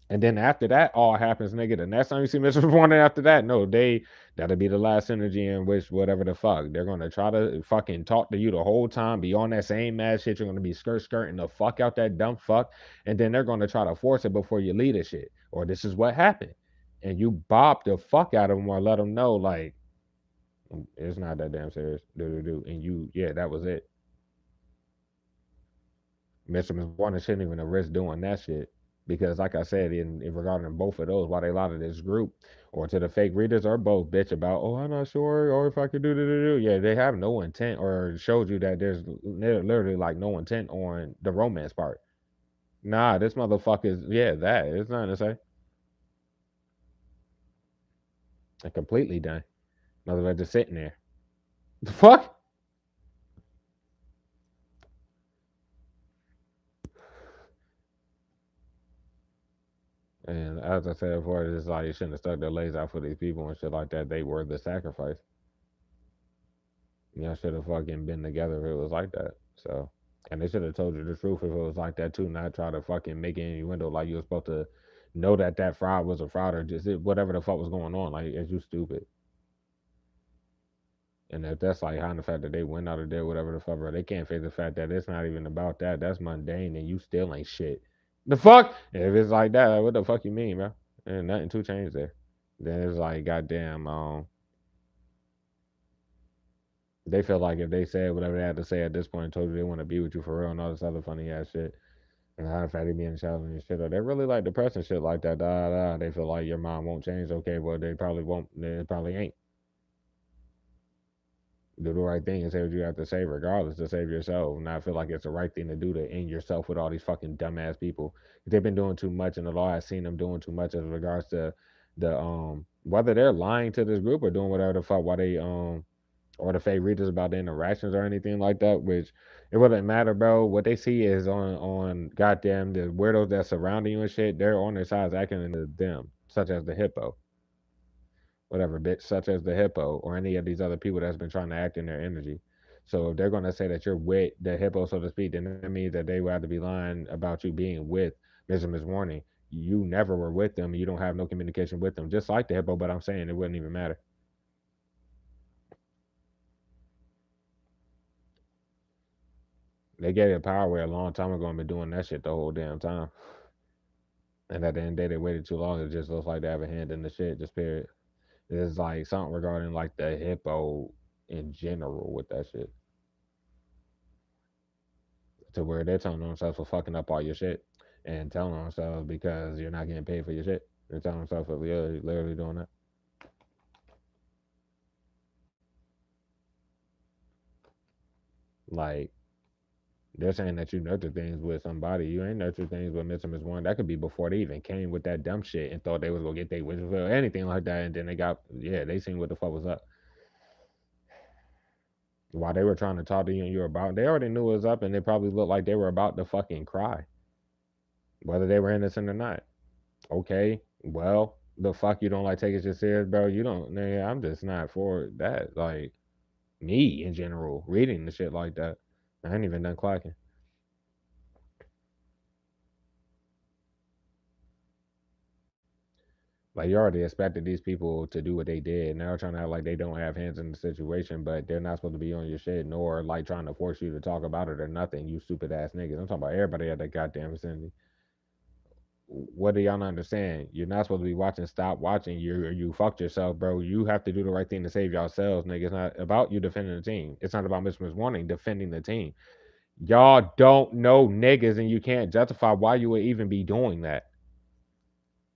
And then after that all happens, nigga, the next time you see Mr. Warner after that, no, that'll be the last energy in which whatever the fuck. They're gonna try to fucking talk to you the whole time, be on that same mad shit. You're gonna be skirting the fuck out that dumb fuck, and then they're gonna try to force it before you leave the shit. Or this is what happened. And you bop the fuck out of them or let them know, like, it's not that damn serious. Do. And you, yeah, that was it. Mr. Warner shouldn't even have risked doing that shit. Because, like I said, in regarding both of those, why they lie to this group or to the fake readers or both bitch about, oh, I'm not sure, or if I could do. Yeah, they have no intent or showed you that there's literally like no intent on the romance part. Nah, this motherfucker's, yeah, that. It's nothing to say. I'm completely done. Motherfucker just sitting there. The fuck? And as I said before, it's like you shouldn't have stuck their legs out for these people and shit like that. They were the sacrifice. Y'all should have fucking been together if it was like that. So, and they should have told you the truth if it was like that too, not try to fucking make any window like you were supposed to know that that fraud was a fraud or just whatever the fuck was going on. Like, is you stupid? And if that's like hiding the fact that they went out of there, whatever the fuck, bro, they can't face the fact that it's not even about that. That's mundane, and you still ain't shit. The fuck? If it's like that, like, what the fuck you mean, bro? There's nothing to change there. Then it's like, goddamn, they feel like if they said whatever they had to say at this point and told you they want to be with you for real and all this other funny ass shit, and how fatty being challenging and shit, or they really like depressing shit like that, they feel like your mind won't change. Okay, well, they probably won't, they probably ain't. Do the right thing and say what you have to say, regardless, to save yourself. And I feel like it's the right thing to do to end yourself with all these fucking dumbass people. They've been doing too much, and the law has seen them doing too much as regards to the whether they're lying to this group or doing whatever the fuck why they or the fake readers about the interactions or anything like that, which it wouldn't matter, bro. What they see is on goddamn the weirdos that surrounding you and shit, they're on their sides acting into them, such as the hippo, whatever, bitch, such as the hippo or any of these other people that's been trying to act in their energy. So if they're gonna say that you're with the hippo, so to speak, then that means that they would have to be lying about you being with Mr. Miss Warning. You never were with them. You don't have no communication with them, just like the hippo. But I'm saying it wouldn't even matter. They gave it power away a long time ago and been doing that shit the whole damn time. And at the end of the day, they waited too long. It just looks like they have a hand in the shit. Just period. It's like something regarding like the hippo in general with that shit, to where they're telling themselves for fucking up all your shit and telling themselves because you're not getting paid for your shit. They're telling themselves for literally doing that. Like they're saying that you nurture things with somebody. You ain't nurture things with Mr. Miss One. That could be before they even came with that dumb shit and thought they was gonna get their wishes or anything like that. And then they got, yeah, they seen what the fuck was up. While they were trying to talk to you and you were about, they already knew it was up and they probably looked like they were about to fucking cry. whether they were innocent or not. Okay, well, the fuck you don't like taking shit serious, bro. You don't. Nigga, I'm just not for that. Like me in general, reading the shit like that. I ain't even done clocking. Like you already expected these people to do what they did. Now they're trying to act like they don't have hands in the situation, but they're not supposed to be on your shit, nor like trying to force you to talk about it or nothing. You stupid ass niggas. I'm talking about everybody at that goddamn vicinity. What do y'all not understand? You're not supposed to be watching. Stop watching. You fucked yourself, bro. You have to do the right thing to save yourselves, nigga. It's not about you defending the team. It's not about Mr. Warning defending the team. Y'all don't know niggas, and you can't justify why you would even be doing that.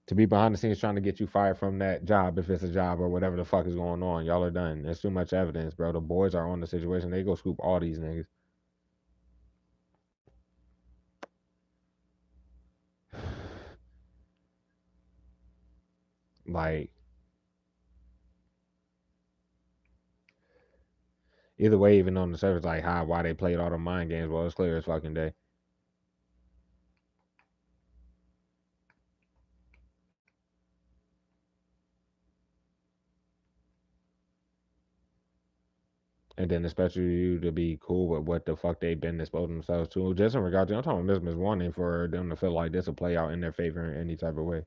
To be behind the scenes trying to get you fired from that job, if it's a job or whatever the fuck is going on, y'all are done. There's too much evidence, bro. The boys are on the situation. They go scoop all these niggas. Like either way, even on the surface, like how why they played all the mind games. Well, it's clear as fucking day. And then especially you to be cool with what the fuck they've been exposing themselves to. Just in regard to, I'm talking about Miss Warning for them to feel like this will play out in their favor in any type of way.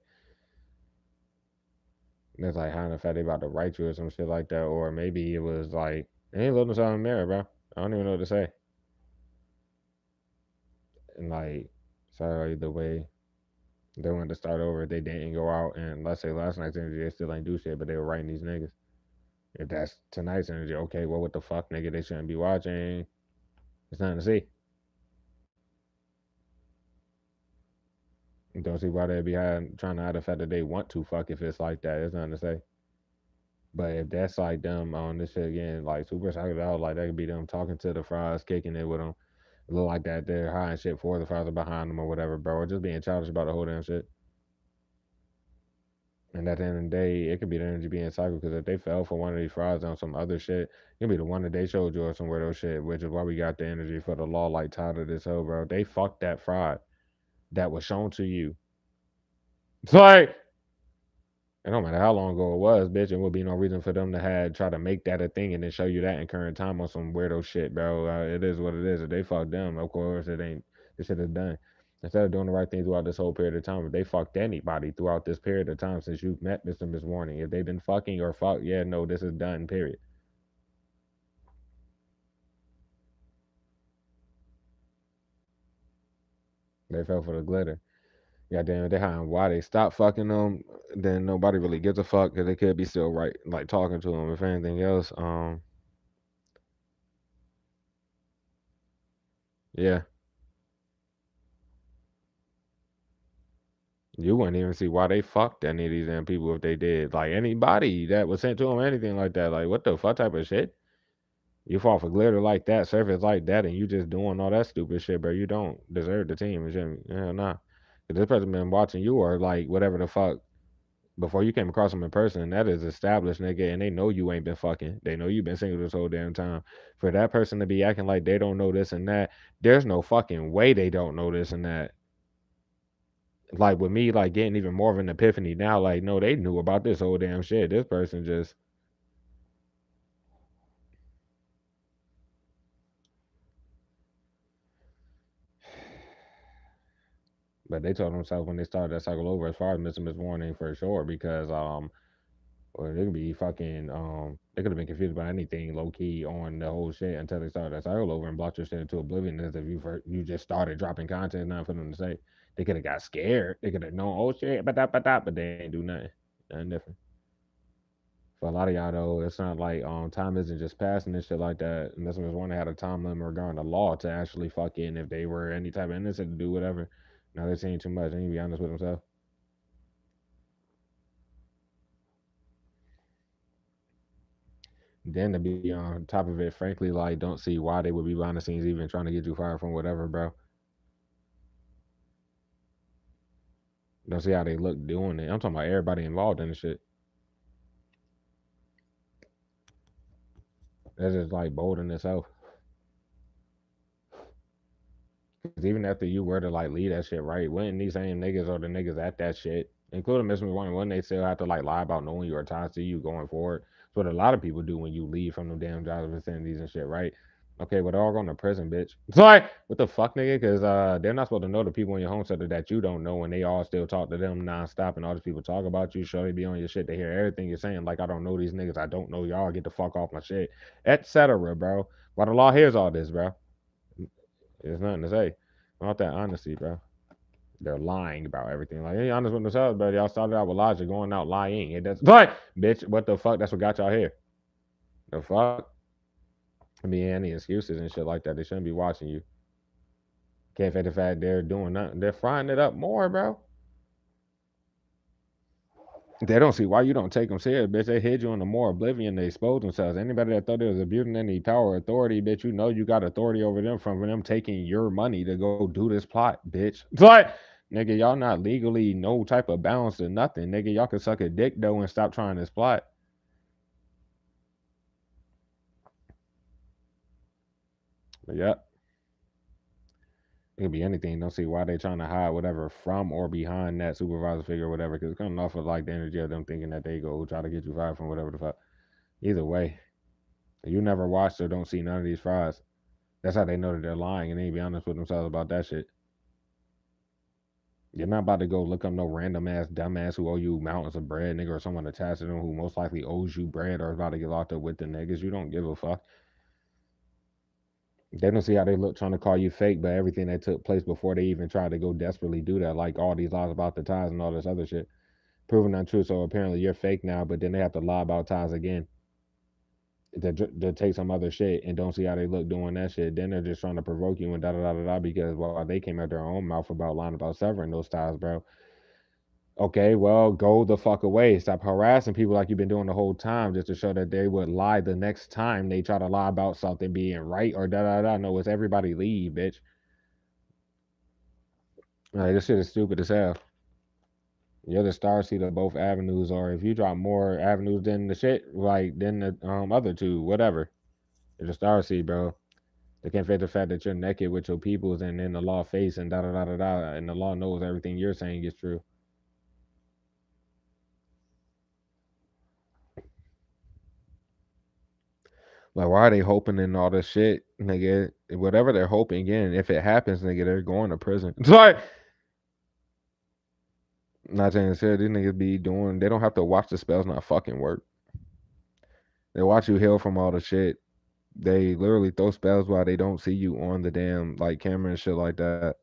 It's like how the fact they about to write you or some shit like that, or maybe it was like they ain't looking themselves in the mirror, bro. I don't even know what to say. And like, sorry, the way they wanted to start over, they didn't go out and let's say last night's energy, they still ain't do shit, but they were writing these niggas. If that's tonight's energy, okay, well, what the fuck, nigga? They shouldn't be watching. It's nothing to see. Don't see why they'd be trying to hide the fact that they want to fuck if it's like that. There's nothing to say. But if that's like them on this shit again, like super psychedelic, like that could be them talking to the fries, kicking it with them. It look like that they're high and shit for the fries are behind them or whatever, bro. Or just being childish about the whole damn shit. And at the end of the day, it could be the energy being cycled because if they fell for one of these frauds on some other shit, it could be the one that they showed you or some weirdo shit, which is why we got the energy for the law like tied to this hoe, bro. They fucked that fraud that was shown to you. It's like it don't matter how long ago it was, bitch. It would be no reason for them to have try to make that a thing and then show you that in current time on some weirdo shit, bro. It is what it is. If they fucked them, of course, it ain't. This shit is done. Instead of doing the right thing throughout this whole period of time, if they fucked anybody throughout this period of time since you've met Mr. Miss Warning, if they've been fucking or fuck, yeah, no, this is done. Period. They fell for the glitter. Goddamn, they hiding why they stopped fucking them. Then nobody really gives a fuck because they could be still right, like talking to them. If anything else, yeah. You wouldn't even see why they fucked any of these damn people if they did. Like anybody that was sent to them, anything like that. Like what the fuck type of shit? You fall for glitter like that, surface like that, and you just doing all that stupid shit, bro. You don't deserve the team. You shouldn't- Hell nah. 'Cause this person been watching you or like whatever the fuck before you came across them in person. That is established, nigga, and they know you ain't been fucking. They know you been single this whole damn time. For that person to be acting like they don't know this and that, there's no fucking way they don't know this and that. Like with me, like getting even more of an epiphany now. Like, no, they knew about this whole damn shit. This person just, but they told themselves when they started that cycle over, as far as missing Miss Warning for sure, because or they could be fucking they could have been confused about anything low key on the whole shit until they started that cycle over and blocked your shit into oblivion as if you just started dropping content, not for them to say. They could have got scared. They could have known, oh shit, but they ain't do nothing. Nothing different. For a lot of y'all though, it's not like time isn't just passing and shit like that. And this was one that had a time limit regarding the law to actually fucking if they were any type of innocent to do whatever. Now they're saying too much. They need to be honest with themselves. Then to be on top of it, frankly, like don't see why they would be behind the scenes even trying to get you fired from whatever, bro. Don't see how they look doing it. I'm talking about everybody involved in the shit. That's just like bold in itself. Because even after you were to like leave that shit, right? Wouldn't these same niggas or the niggas at that shit, including Miss McWarren, wouldn't they still have to like lie about knowing you or ties to you going forward? That's what a lot of people do when you leave from the damn jobs vicinities and shit, right? Okay, but they're all going to prison, bitch. It's like, what the fuck, nigga? Because they're not supposed to know the people in your home center that you don't know, and they all still talk to them nonstop, and all these people talk about you, sure they be on your shit to hear everything you're saying. Like, I don't know these niggas, I don't know y'all, get the fuck off my shit, etc., bro. Why the law hears all this, bro? There's nothing to say. Not that honesty, bro. They're lying about everything. Like, hey, honest with themselves, bro. Y'all started out with logic, going out lying. It does, but bitch, what the fuck? That's what got y'all here. The fuck? I mean, any excuses and shit like that. They shouldn't be watching you. Can't fake the fact they're doing nothing. They're frying it up more, bro. They don't see why you don't take them serious, bitch. They hid you in the more oblivion. They expose themselves. Anybody that thought they was abusing any power or authority, bitch, you know you got authority over them from them taking your money to go do this plot, bitch. It's like, nigga, y'all not legally no type of balance or nothing. Nigga, y'all can suck a dick though and stop trying this plot. But yep, it could be anything. Don't see why they trying to hide whatever from or behind that supervisor figure or whatever. Because it's coming off of like the energy of them thinking that they go try to get you fired from whatever the fuck. Either way, you never watched or don't see none of these fries. That's how they know that they're lying and they ain't be honest with themselves about that shit. You're not about to go look up no random ass dumbass who owe you mountains of bread, nigga, or someone attached to them who most likely owes you bread or is about to get locked up with the niggas. You don't give a fuck. They don't see how they look trying to call you fake, but everything that took place before they even tried to go desperately do that, like all these lies about the ties and all this other shit, proven untrue. So apparently you're fake now, but then they have to lie about ties again to take some other shit and don't see how they look doing that shit. Then they're just trying to provoke you and da da da da da because well they came out their own mouth about lying about severing those ties, bro. Okay, well go the fuck away. Stop harassing people like you've been doing the whole time just to show that they would lie the next time they try to lie about something being right or da da da. No, it's everybody leave, bitch. Like, this shit is stupid as hell. You're the star seed of both avenues, or if you drop more avenues than the shit, like than the other two, whatever. You're the star seed, bro. They can't fake the fact that you're naked with your peoples and then the law face and da da da da da, and the law knows everything you're saying is true. Like, why are they hoping in all this shit, nigga? Whatever they're hoping, again, if it happens, nigga, they're going to prison. It's like, not saying serious, these niggas be doing, they don't have to watch the spells not fucking work. They watch you heal from all the shit. They literally throw spells while they don't see you on the damn, like, camera and shit like that.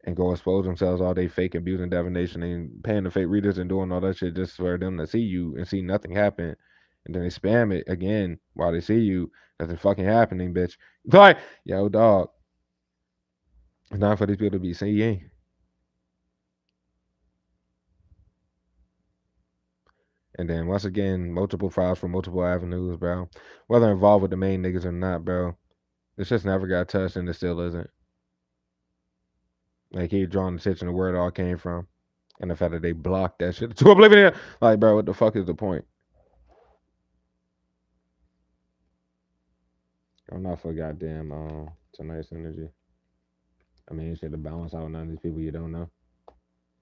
And go expose themselves all day fake abuse and divination and paying the fake readers and doing all that shit just for them to see you and see nothing happen. And then they spam it again while they see you. Nothing fucking happening, bitch. Like, yo, dog. It's not for these people to be seeing. And then once again, multiple files from multiple avenues, bro. Whether involved with the main niggas or not, bro. This just never got touched and it still isn't. Like, keep drawing attention to where it all came from. And the fact that they blocked that shit to oblivion. Like, bro, what the fuck is the point? I'm not for goddamn tonight's energy. I mean, shit to balance out none of these people you don't know.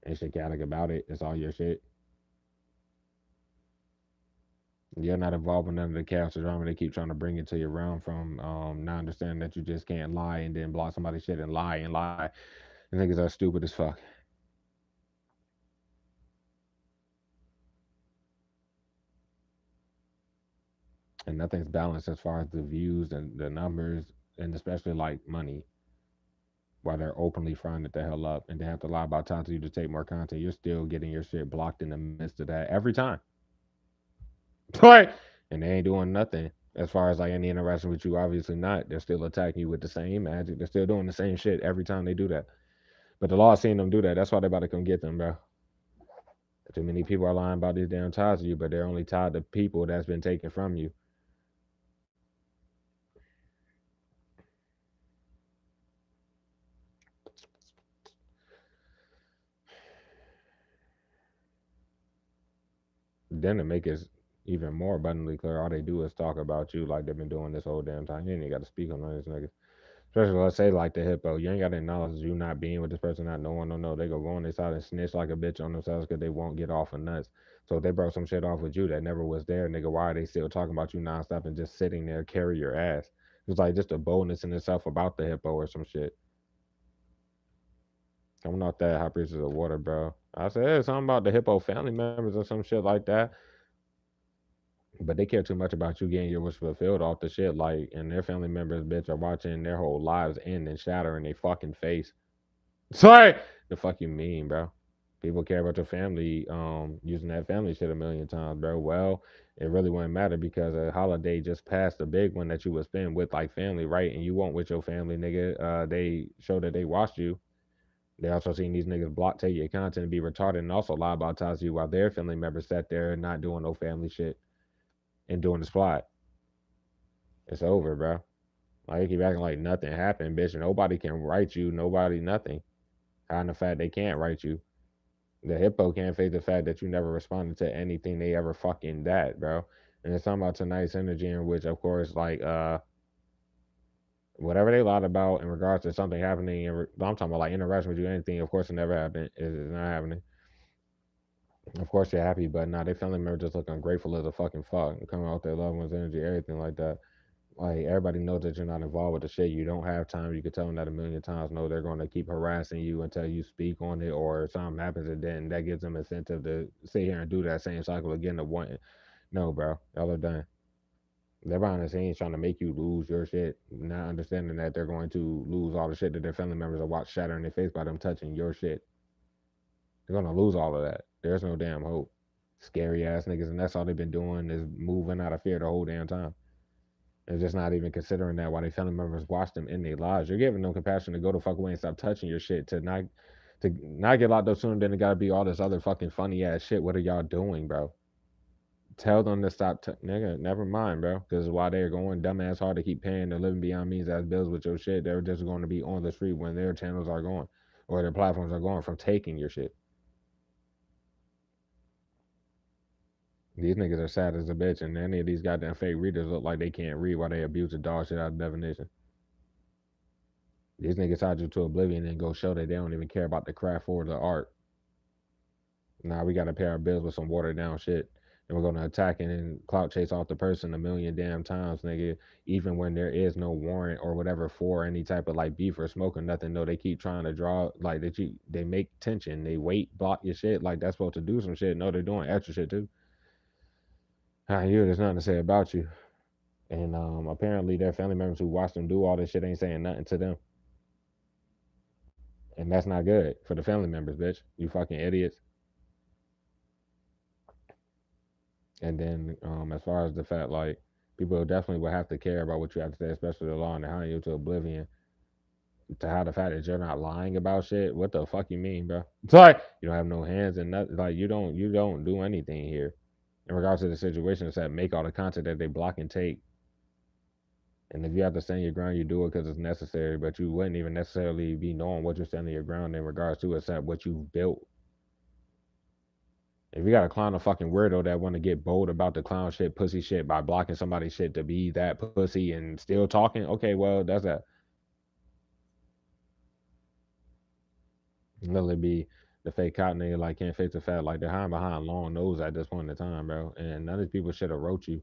Ain't shit chaotic about it. It's all your shit. You're not involved in none of the chaos or drama they keep trying to bring into your realm from not understanding that you just can't lie and then block somebody's shit and lie and lie. The niggas are stupid as fuck. And nothing's balanced as far as the views and the numbers and especially like money. While they're openly frying it the hell up and they have to lie about time to you to take more content, you're still getting your shit blocked in the midst of that every time. Right? And they ain't doing nothing as far as like any interaction with you. Obviously not. They're still attacking you with the same magic. They're still doing the same shit every time they do that. But the law is seeing them do that. That's why they're about to come get them, bro. Too many people are lying about these damn ties to you, but they're only tied to people that's been taken from you. Then to make it even more abundantly clear, all they do is talk about you like they've been doing this whole damn time. You ain't even got to speak on none of this niggas. Especially let's say like the hippo, you ain't got to acknowledge you not being with this person, not knowing, no. They go on their side and snitch like a bitch on themselves because they won't get off of nuts. So if they broke some shit off with you that never was there, nigga, why are they still talking about you nonstop and just sitting there carry your ass? It's like just a boldness in itself about the hippo or some shit. Coming off that high pieces of water, bro. I said hey, something about the hippo family members or some shit like that. But they care too much about you getting your wish fulfilled off the shit, like, and their family members, bitch, are watching their whole lives end and shatter in their fucking face. Sorry, the fuck you mean, bro? People care about your family, using that family shit a million times, bro. Well, it really wouldn't matter because a holiday just passed, the big one that you would spend with like family, right? And you won't with your family, nigga. They show that they watched you. They also seen these niggas block take your content and be retarded and also lie about ties to you while their family members sat there and not doing no family shit and doing the spot. It's over, bro. Like, you keep acting like nothing happened, bitch. Nobody can write you. Nobody, nothing. Hiding the fact they can't write you. The hippo can't face the fact that you never responded to anything they ever fucking that, bro. And it's talking about tonight's energy, in which, of course, like, whatever they lied about in regards to something happening, I'm talking about like interaction with you, anything, of course, it never happened. It's not happening. Of course, you're happy, but nah, they family member just look ungrateful as a fucking fuck. Coming out their loved one's energy, everything like that. Like everybody knows that you're not involved with the shit. You don't have time. You can tell them that a million times. No, they're going to keep harassing you until you speak on it, or something happens, and then that gives them incentive to sit here and do that same cycle again. To want, no, bro, y'all are done. They're behind the scenes trying to make you lose your shit, not understanding that they're going to lose all the shit that their family members are watch shatter in their face by them touching your shit. They're gonna lose all of that. There's no damn hope. Scary ass niggas, and that's all they've been doing is moving out of fear the whole damn time. And just not even considering that while they family members watch them in their lives. You're giving them compassion to go the fuck away and stop touching your shit to not get locked up sooner than it gotta be all this other fucking funny ass shit. What are y'all doing, bro? Tell them to stop, nigga. Never mind, bro. Because while they're going dumbass hard to keep paying their living beyond means as bills with your shit, they're just going to be on the street when their channels are going or their platforms are going from taking your shit. These niggas are sad as a bitch, and any of these goddamn fake readers look like they can't read while they abuse the dog shit out of definition. These niggas hide you to oblivion and go show that they don't even care about the craft or the art. Now we gotta pay our bills with some watered down shit. And we're gonna attack and clout chase off the person a million damn times, nigga. Even when there is no warrant or whatever for any type of like beef or smoke or nothing. No, they keep trying to draw like they make tension. They wait, block your shit like that's supposed to do some shit. No, they're doing extra shit too. How you? There's nothing to say about you. And apparently their family members who watch them do all this shit ain't saying nothing to them. And that's not good for the family members, bitch. You fucking idiots. And then as far as the fact, like, people definitely will have to care about what you have to say, especially the law and hide you to oblivion. To hide the fact that you're not lying about shit. What the fuck you mean, bro? It's like you don't have no hands and nothing. Like you don't do anything here in regards to the situations that make all the content that they block and take. And if you have to stand your ground, you do it because it's necessary. But you wouldn't even necessarily be knowing what you're standing your ground in regards to, except what you've built. If you got a clown a fucking weirdo that want to get bold about the clown shit, pussy shit by blocking somebody's shit to be that pussy and still talking, okay, well, that's that. Literally be the fake cotton nigga like can't face the fact like they're hiding behind long nose at this point in time, bro. And none of these people should have wrote you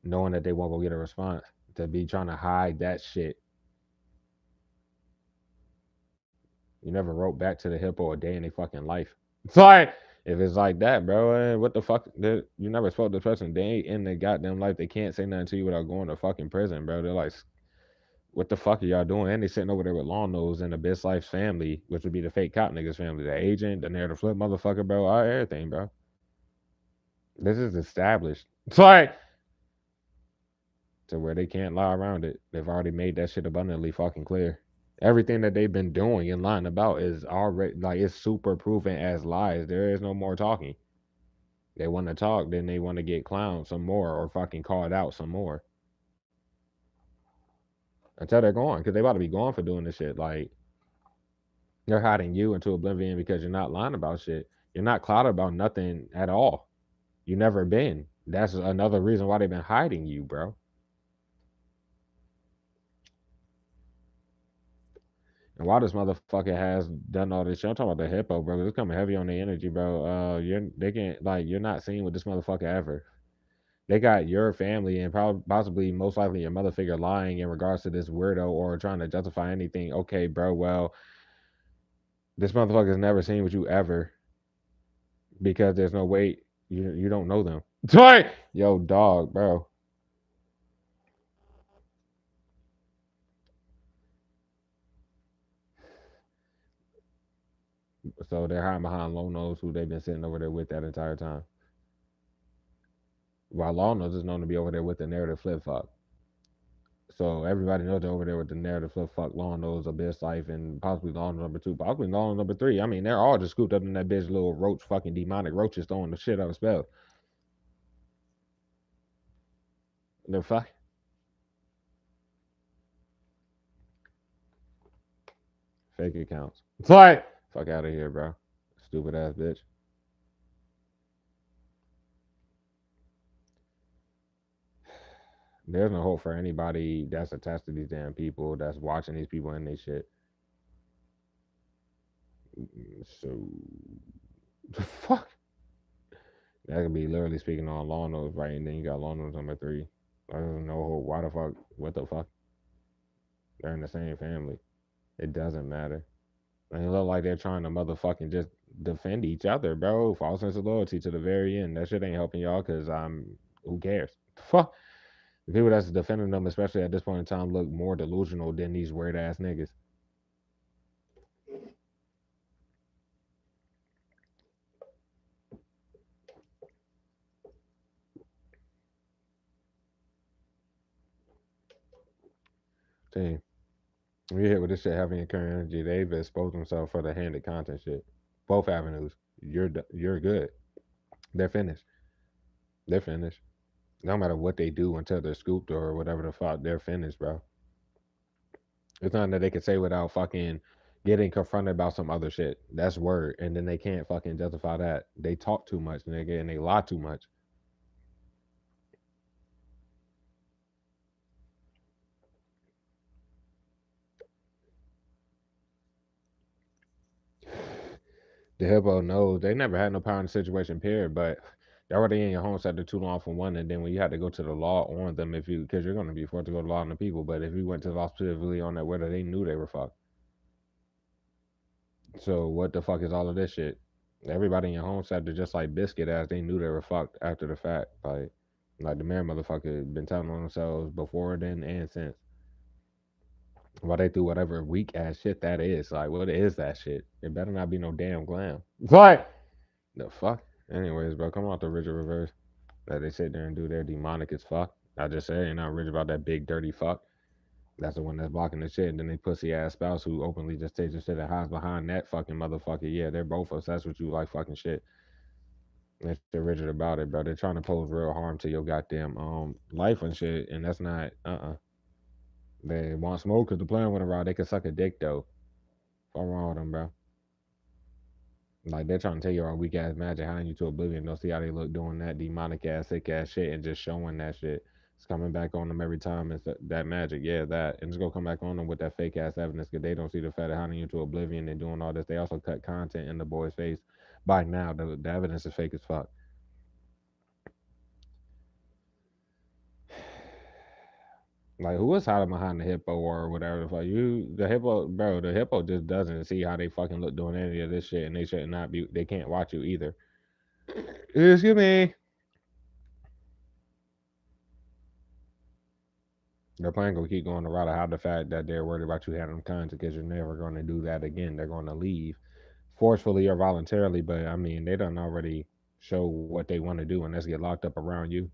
knowing that they won't go get a response to be trying to hide that shit. You never wrote back to the hippo a day in their fucking life. It's like if it's like that, bro, what the fuck? You never spoke to the person. They ain't in their goddamn life. They can't say nothing to you without going to fucking prison, bro. They're like, what the fuck are y'all doing? And they sitting over there with long nose and the best life's family, which would be the fake cop niggas family, the agent, the narrative flip motherfucker, bro, all everything, bro. This is established. It's like to where they can't lie around it. They've already made that shit abundantly fucking clear. Everything that they've been doing and lying about is already like it's super proven as lies. There is no more talking. They want to talk, then they want to get clowned some more or fucking called out some more until they're gone because they about to be gone for doing this shit. Like they're hiding you into oblivion because you're not lying about shit. You're not clouded about nothing at all. You never been. That's another reason why they've been hiding you, bro. And while this motherfucker has done all this shit, I'm talking about the hippo, bro. It's coming heavy on the energy, bro. They can't like you're not seen with this motherfucker ever. They got your family and probably possibly most likely your mother figure lying in regards to this weirdo or trying to justify anything. Okay, bro. Well, this motherfucker's never seen with you ever because there's no way you don't know them. Sorry, yo, dog, bro. So they're hiding behind Lone Nose, who they've been sitting over there with that entire time. While Lone Nose is known to be over there with the narrative flip flop. So everybody knows they're over there with the narrative flip fuck Long Nose, Abyss Life, and possibly Long number two, possibly Long number three. I mean, they're all just scooped up in that bitch little roach fucking demonic roaches throwing the shit out of spell. They're fuck fake accounts. It's like fuck out of here, bro. Stupid ass bitch. There's no hope for anybody that's attached to these damn people that's watching these people and they shit. So the fuck. That could be literally speaking on Long Nose, right? And then you got Long Nose number three. I don't know why the fuck. What the fuck? They're in the same family. It doesn't matter. And it look like they're trying to motherfucking just defend each other, bro. False sense of loyalty to the very end. That shit ain't helping y'all because who cares? Fuck. The people that's defending them, especially at this point in time, look more delusional than these weird ass niggas. Damn. We hit with this shit having current energy. They've exposed themselves for the handed content shit. Both avenues. You're good. They're finished. They're finished. No matter what they do until they're scooped or whatever the fuck, they're finished, bro. It's nothing that they could say without fucking getting confronted about some other shit. That's word. And then they can't fucking justify that. They talk too much, nigga, and they lie too much. The hippo knows they never had no power in the situation, period. But they're already in your home sector too long for one, and then when you had to go to the law on them, if you because you're gonna be forced to go to law on the people. But if you went to the law specifically on that, whether they knew they were fucked. So what the fuck is all of this shit? Everybody in your home sector just like biscuit ass. They knew they were fucked after the fact. Like the mayor motherfucker been telling on themselves before then and since. Why they do whatever weak ass shit that is. Like what is that shit? It better not be no damn glam. What the fuck? Anyways, bro, come off the rigid reverse. That they sit there and do their demonic as fuck. I just said ain't not rich about that big dirty fuck. That's the one that's blocking the shit. And then they pussy ass spouse who openly just takes the shit and hides behind that fucking motherfucker. Yeah, they're both obsessed with you like fucking shit. And they're rigid about it, bro. They're trying to pose real harm to your goddamn life and shit. And that's not They want smoke because the plan went around. They can suck a dick though. What's wrong with them, bro? Like they're trying to take your weak ass magic, hiding you to oblivion. Don't see how they look doing that demonic ass, sick ass shit and just showing that shit. It's coming back on them every time. It's that magic, yeah, that, and it's gonna come back on them with that fake ass evidence because they don't see the fact of hiding you to oblivion and doing all this. They also cut content in the boy's face. By now, the evidence is fake as fuck. Like who is hiding behind the hippo or whatever the fuck? The hippo, bro. The hippo just doesn't see how they fucking look doing any of this shit, and they should not be. They can't watch you either. Excuse me. They're planning to keep going the route of how the fact that they're worried about you having content because you're never going to do that again. They're going to leave forcefully or voluntarily, but I mean, they don't already show what they want to do and let's get locked up around you.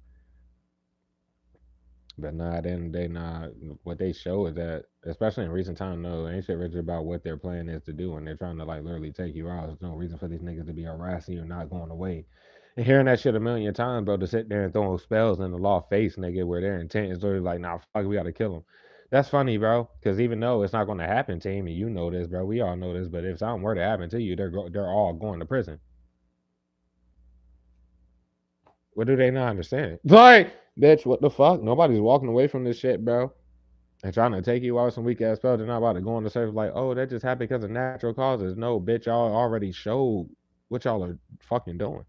But nah, then they not. What they show is that, especially in recent time, no, ain't shit rigid about what their plan is to do, and they're trying to like literally take you out. There's no reason for these niggas to be harassing you, and not going away. And hearing that shit a million times, bro, to sit there and throw spells in the law face, nigga, where their intent is literally like, nah, fuck, we gotta kill him. That's funny, bro, because even though it's not going to happen to him, and you know this, bro, we all know this, but if something were to happen to you, they're all going to prison. What do they not understand? Like, bitch, what the fuck? Nobody's walking away from this shit, bro. And trying to take you out some weak ass spells, they're not about to go on the surface like, oh, that just happened because of natural causes. No, bitch, y'all already showed what y'all are fucking doing.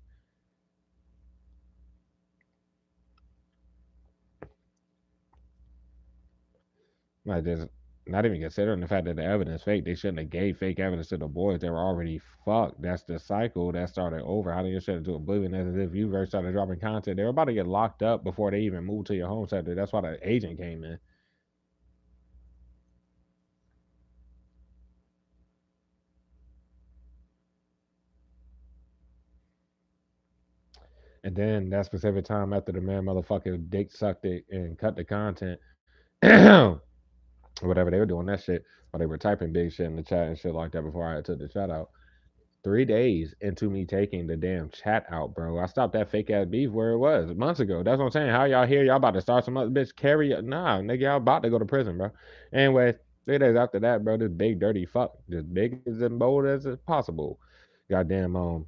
Like, just not even considering the fact that the evidence fake. They shouldn't have gave fake evidence to the boys. They were already fucked. That's the cycle that started over. How do you shut into oblivion? As if you first started dropping content, they were about to get locked up before they even moved to your home sector. That's why the agent came in. And then that specific time after the man motherfucker dick sucked it and cut the content, whatever they were doing that shit, while they were typing big shit in the chat and shit like that before I took the chat out. 3 days into me taking the damn chat out, bro. I stopped that fake ass beef where it was months ago. That's what I'm saying. How y'all here? Y'all about to start some other bitch carry? Nah, nigga, y'all about to go to prison, bro. Anyway, 3 days after that, bro, this big dirty fuck, as big as and bold as it's possible. Goddamn,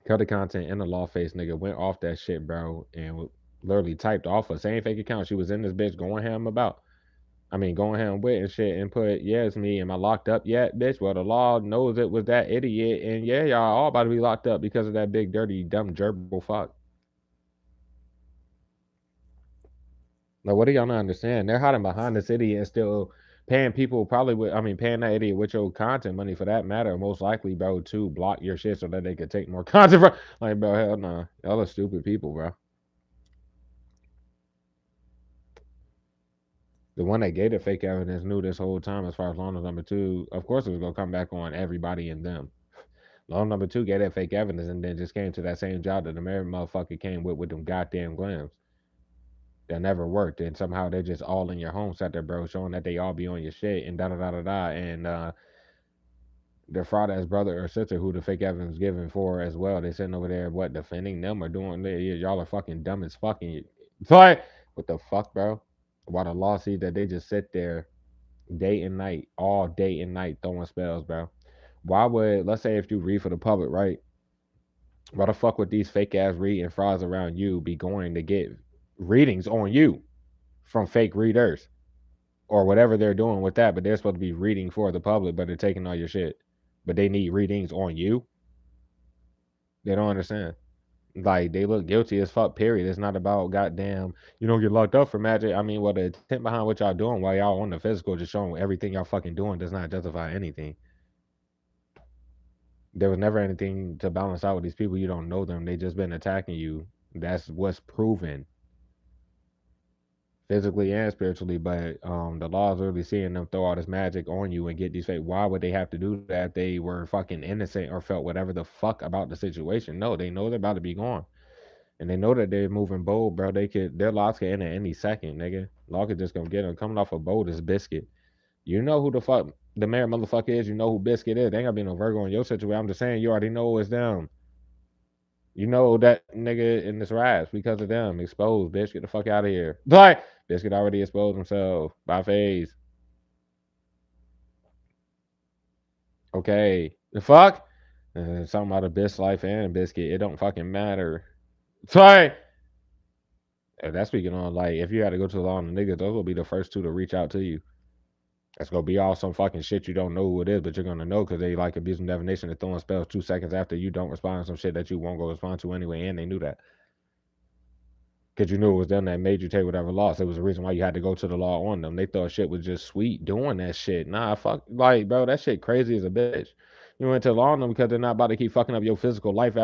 cut the content in the law face, nigga. Went off that shit, bro, and literally typed off a same fake account she was in this bitch going ham about. I mean, going ham with and shit, and put, yeah, it's me. Am I locked up yet, bitch? Well, the law knows it was that idiot, and yeah, y'all all about to be locked up because of that big, dirty, dumb, gerbil fuck. Like, what do y'all not understand? They're hiding behind the city and still paying people probably with, I mean, paying that idiot with your content money for that matter, most likely, bro, to block your shit so that they could take more content from. Like, bro, hell nah. Y'all are stupid people, bro. The one that gave the fake evidence knew this whole time as far as law number two, of course it was gonna come back on everybody and them. Law number two gave that fake evidence and then just came to that same job that the married motherfucker came with them goddamn glams that never worked. And somehow they're just all in your home set there, bro, showing that they all be on your shit and da da da da da. And their fraud ass brother or sister who the fake evidence given for as well. They sitting over there, what, defending them or doing, y'all are fucking dumb as fucking. It's like, what the fuck, bro? While the law sees that they just sit there day and night, all day and night throwing spells, bro. Why would, let's say if you read for the public, right? Why the fuck would these fake ass reading frauds around you be going to get readings on you from fake readers or whatever they're doing with that? But they're supposed to be reading for the public, but they're taking all your shit. But they need readings on you. They don't understand. Like they look guilty as fuck. Period. It's not about goddamn. You don't get locked up for magic. I mean, well, the intent behind what y'all doing while y'all on the physical, just showing everything y'all fucking doing, does not justify anything. There was never anything to balance out with these people. You don't know them. They just been attacking you. That's what's proven physically and spiritually. But the law is really seeing them throw all this magic on you and get these fake. Why would they have to do that if they were fucking innocent or felt whatever the fuck about the situation? No, they know they're about to be gone. And they know that they're moving bold, bro. They could, their lives could end at any second, nigga. Law could just gonna get them coming off a boat is Biscuit. You know who the fuck the mayor motherfucker is. You know who Biscuit is. They ain't gonna be no Virgo in your situation. I'm just saying, you already know it's them. You know that nigga in this rise because of them. Exposed, bitch. Get the fuck out of here. Like, Biscuit already exposed himself by phase. Okay. The fuck? Something about a bitch life and Biscuit. It don't fucking matter. Sorry. That's speaking on, like, if you had to go to the law on the niggas, those will be the first two to reach out to you. That's gonna be all some fucking shit you don't know who it is, but you're gonna know because they like abusing divination and throwing spells 2 seconds after you don't respond to some shit that you won't go respond to anyway, and they knew that. Because you knew it was them that made you take whatever loss. It was the reason why you had to go to the law on them. They thought shit was just sweet doing that shit. Nah, fuck, like, bro, that shit crazy as a bitch. You went to the law on them because they're not about to keep fucking up your physical life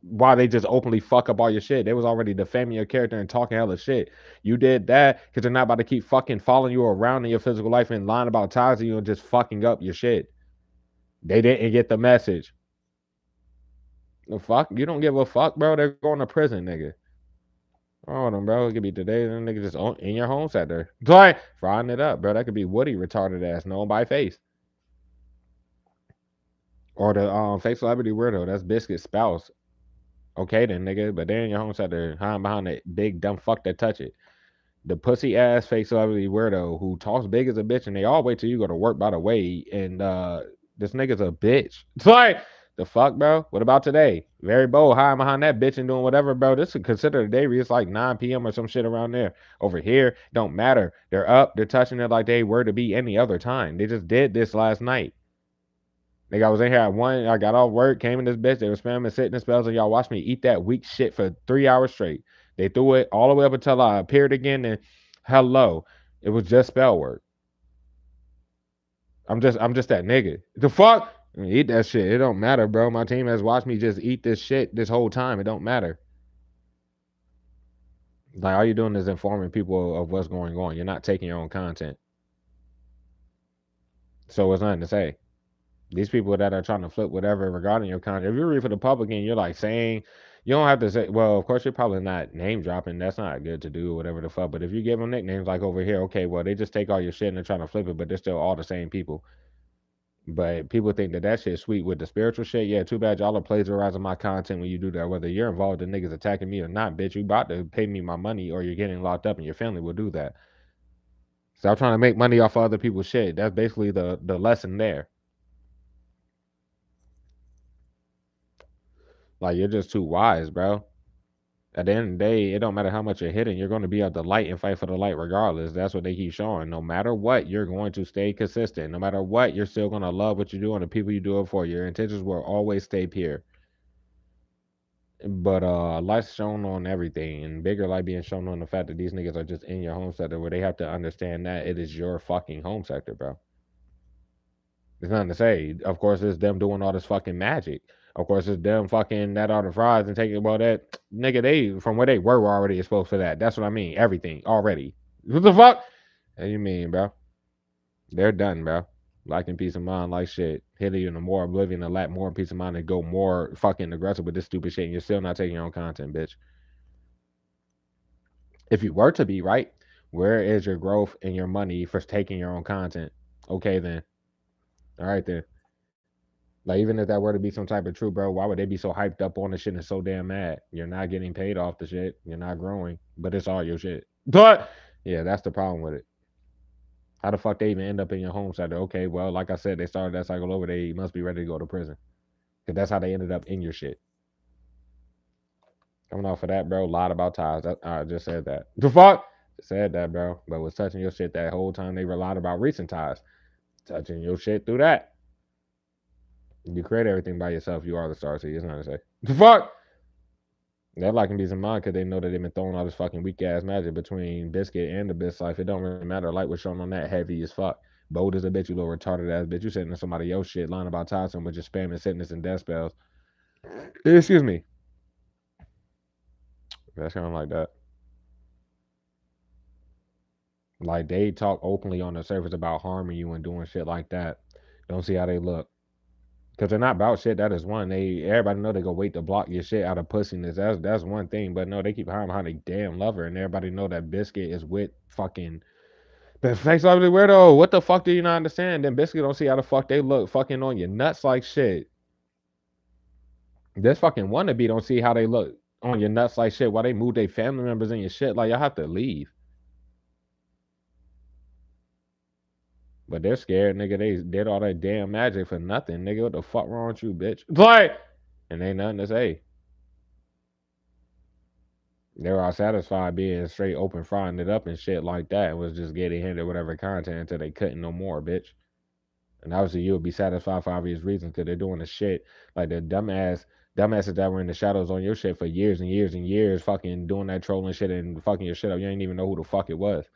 while they just openly fuck up all your shit. They was already defaming your character and talking hella shit. You did that because they're not about to keep fucking following you around in your physical life and lying about ties to you and just fucking up your shit. They didn't get the message. The fuck? You don't give a fuck, bro. They're going to prison, nigga. Oh, them, bro. It could be today, and nigga just in your home set there. Like, frying it up, bro. That could be Woody retarded ass, known by face. Or the fake celebrity weirdo. That's Biscuit's spouse. Okay, then, nigga. But they in your home set there, hiding behind that big dumb fuck that touch it. The pussy ass fake celebrity weirdo who talks big as a bitch, and they all wait till you go to work, by the way. And this nigga's a bitch. It's like, The fuck, bro? What about today? Very bold, hiding behind that bitch and doing whatever, bro. This is considered a day where it's like 9 p.m. or some shit around there. Over here, don't matter. They're up, they're touching it like they were to be any other time. They just did this last night. Nigga, I was in here at 1. I got off work, came in this bitch. They were spamming sitting spells, and y'all watched me eat that weak shit for 3 hours straight. They threw it all the way up until I appeared again, and hello, it was just spell work. I'm just that nigga. The fuck? Eat that shit. It don't matter, bro. My team has watched me just eat this shit this whole time. It don't matter. Like all you're doing is informing people of what's going on. You're not taking your own content. So it's nothing to say. These people that are trying to flip whatever regarding your content, if you read for the public and you're like saying, you don't have to say, well, of course, you're probably not name dropping. That's not good to do, whatever the fuck. But if you give them nicknames like over here, okay, well, they just take all your shit and they're trying to flip it, but they're still all the same people. But people think that that shit's sweet with the spiritual shit. Yeah, too bad y'all are plagiarizing my content when you do that. Whether you're involved in niggas attacking me or not, bitch, you about to pay me my money or you're getting locked up and your family will do that. Stop trying to make money off of other people's shit. That's basically the lesson there. Like you're just too wise, bro. At the end of the day, it don't matter how much you're hitting, you're going to be at the light and fight for the light regardless. That's what they keep showing. No matter what, you're going to stay consistent. No matter what, you're still going to love what you do and the people you do it for. Your intentions will always stay pure. But light's shown on everything, and bigger light being shown on the fact that these niggas are just in your home sector, where they have to understand that it is your fucking home sector, bro. There's nothing to say. Of course, it's them doing all this fucking magic. Of course, it's them fucking that all the fries and taking well that nigga they from where they were already exposed for that. That's what I mean. Everything already. What the fuck? What do you mean, bro? They're done, bro. Lacking peace of mind like shit. Hitting you in the more oblivion to lack more peace of mind and go more fucking aggressive with this stupid shit and you're still not taking your own content, bitch. If you were to be right, where is your growth and your money for taking your own content? Okay then. All right then. Like even if that were to be some type of true, bro, why would they be so hyped up on the shit and so damn mad? You're not getting paid off the shit. You're not growing, but it's all your shit. But yeah, that's the problem with it. How the fuck they even end up in your home sector? Okay, well, like I said, they started that cycle over. They must be ready to go to prison because that's how they ended up in your shit. Coming off of that, bro, lied about ties. I just said that. The fuck? Just said that, bro. But was touching your shit that whole time they relied about recent ties. Touching your shit through that. You create everything by yourself. You are the star, so it's not to say. The fuck? They're liking peace of mind because they know that they've been throwing all this fucking weak ass magic between Biscuit and the Bis Life. It don't really matter. Light was shown on that heavy as fuck. Bold as a bitch, you little retarded ass bitch. You sitting in somebody else shit, lying about Tyson with just spamming sickness and death spells. Excuse me. That's kind of like that. Like they talk openly on the surface about harming you and doing shit like that. Don't see how they look. Cause they're not about shit. That is one. Everybody know they go wait to block your shit out of pussiness. That's one thing. But no, they keep hiding behind a damn lover, and everybody know that Biscuit is with fucking. But face obviously weirdo. What the fuck do you not understand? Then Biscuit don't see how the fuck they look fucking on your nuts like shit. This fucking wannabe don't see how they look on your nuts like shit. While they move their family members in your shit, like y'all have to leave. But they're scared, nigga. They did all that damn magic for nothing, nigga. What the fuck wrong with you, bitch? Like, and ain't nothing to say. They were all satisfied being straight open frying it up and shit like that and was just getting handed whatever content until they couldn't no more, bitch. And obviously you'll be satisfied for obvious reasons because they're doing the shit like the dumbasses that were in the shadows on your shit for years and years and years, fucking doing that trolling shit and fucking your shit up. You ain't even know who the fuck it was.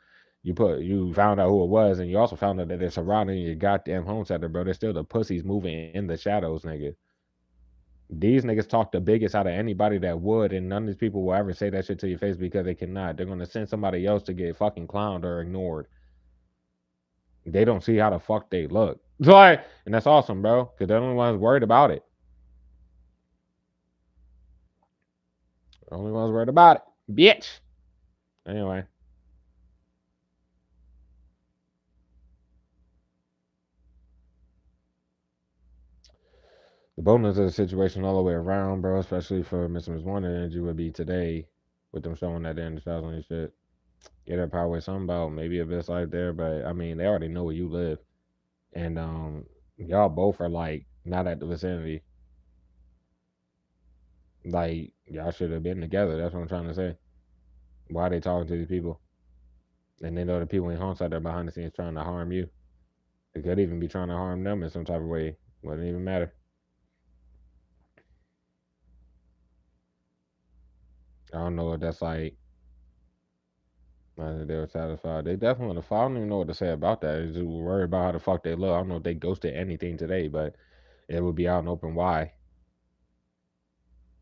You found out who it was, and you also found out that they're surrounding your goddamn home center, bro. They're still the pussies moving in the shadows, nigga. These niggas talk the biggest out of anybody that would, and none of these people will ever say that shit to your face because they cannot. They're gonna send somebody else to get fucking clowned or ignored. They don't see how the fuck they look. So like, and that's awesome, bro, because they're the only ones worried about it. The only ones worried about it, bitch. Anyway, the bonus of the situation all the way around, bro, especially for Mr. Miss Wonder Energy would be today with them showing that they're in the shots on your shit. Yeah, they're probably something about maybe a bit like there, but I mean, they already know where you live. And y'all both are like not at the vicinity. Like y'all should have been together. That's what I'm trying to say. Why are they talking to these people? And they know the people in homicide are behind the scenes trying to harm you. They could even be trying to harm them in some type of way. Wouldn't even matter. I don't know what that's like. They were satisfied. They definitely want to. I don't even know what to say about that. Just worried about how the fuck they look. I don't know if they ghosted anything today, but it would be out and open why.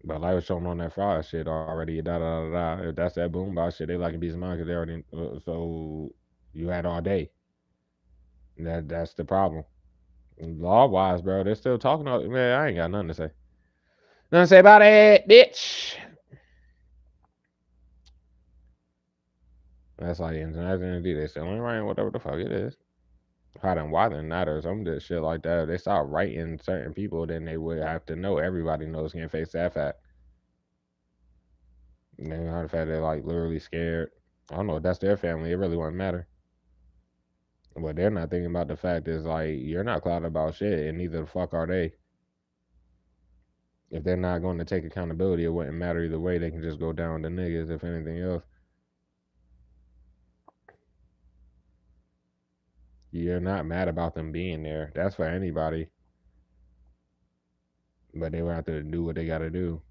But like I was showing on that fraud shit already. Da da da da. If that's that boom box shit, they like a piece of mind because they already. So you had all day. That's the problem. Law wise, bro, they're still talking. Man, I ain't got nothing to say. Nothing to say about it, bitch. That's like international energy. They still ain't writing whatever the fuck it is. Hot and why than that or some shit like that. If they start writing certain people, then they would have to know. Everybody knows can't face that fact. And then the fact they're like literally scared. I don't know. That's their family. It really wouldn't matter. But they're not thinking about the fact is like you're not clouded about shit, and neither the fuck are they. If they're not going to take accountability, it wouldn't matter either way. They can just go down to niggas if anything else. You're not mad about them being there. That's for anybody. But they will have to do what they got to do.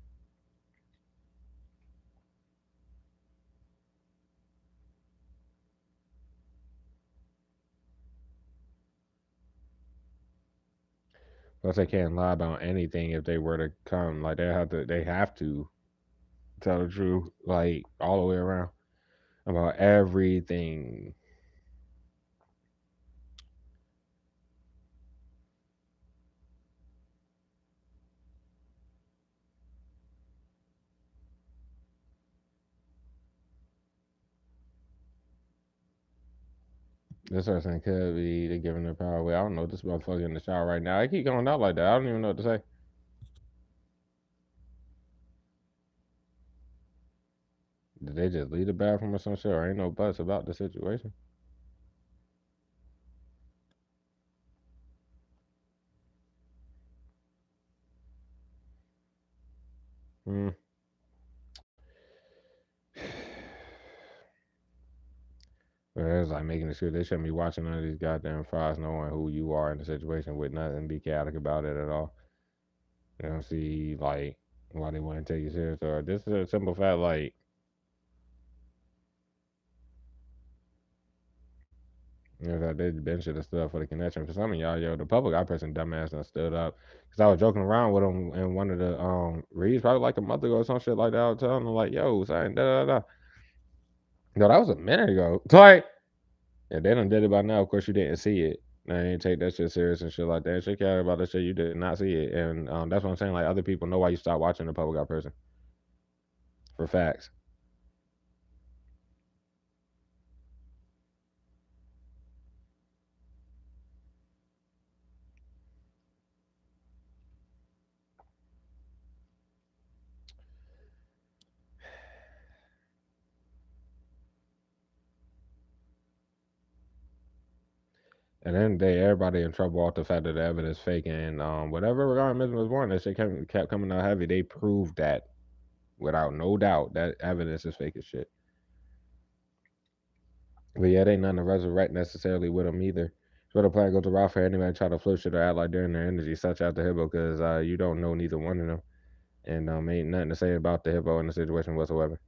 Plus, they can't lie about anything if they were to come. Like they have to. They have to tell the truth, like all the way around about everything. This person could be they giving their power away. I don't know. This motherfucker in the shower right now. I keep going out like that. I don't even know what to say. Did they just leave the bathroom or some shit? Or ain't no butts about the situation? Hmm. But it's like making sure they shouldn't be watching none of these goddamn fries, knowing who you are in the situation with nothing, be chaotic about it at all. You don't see like why they want to take you serious or this is a simple fact like you know that they been should have stood up for the connection. For some of y'all, yo, the public eye person dumbass done stood up because I was joking around with him in one of the reads probably like a month ago or some shit like that. I was telling him like, yo, son, da da da. No, that was a minute ago. So like, yeah, they done did it by now. Of course, you didn't see it. I ain't take that shit serious and shit like that. Shit care about that shit. You did not see it, and that's what I'm saying. Like other people know why you start watching the public eye person for facts. And then they everybody in trouble off the fact that the evidence fake and whatever regarding Ms. was born, that shit kept coming out heavy. They proved that without no doubt that evidence is fake as shit. But yeah, they ain't nothing to resurrect necessarily with them either. So the plan go to route for anybody try to flip shit or act like they're in their energy, such out the hippo, because you don't know neither one of them, and ain't nothing to say about the hippo in the situation whatsoever.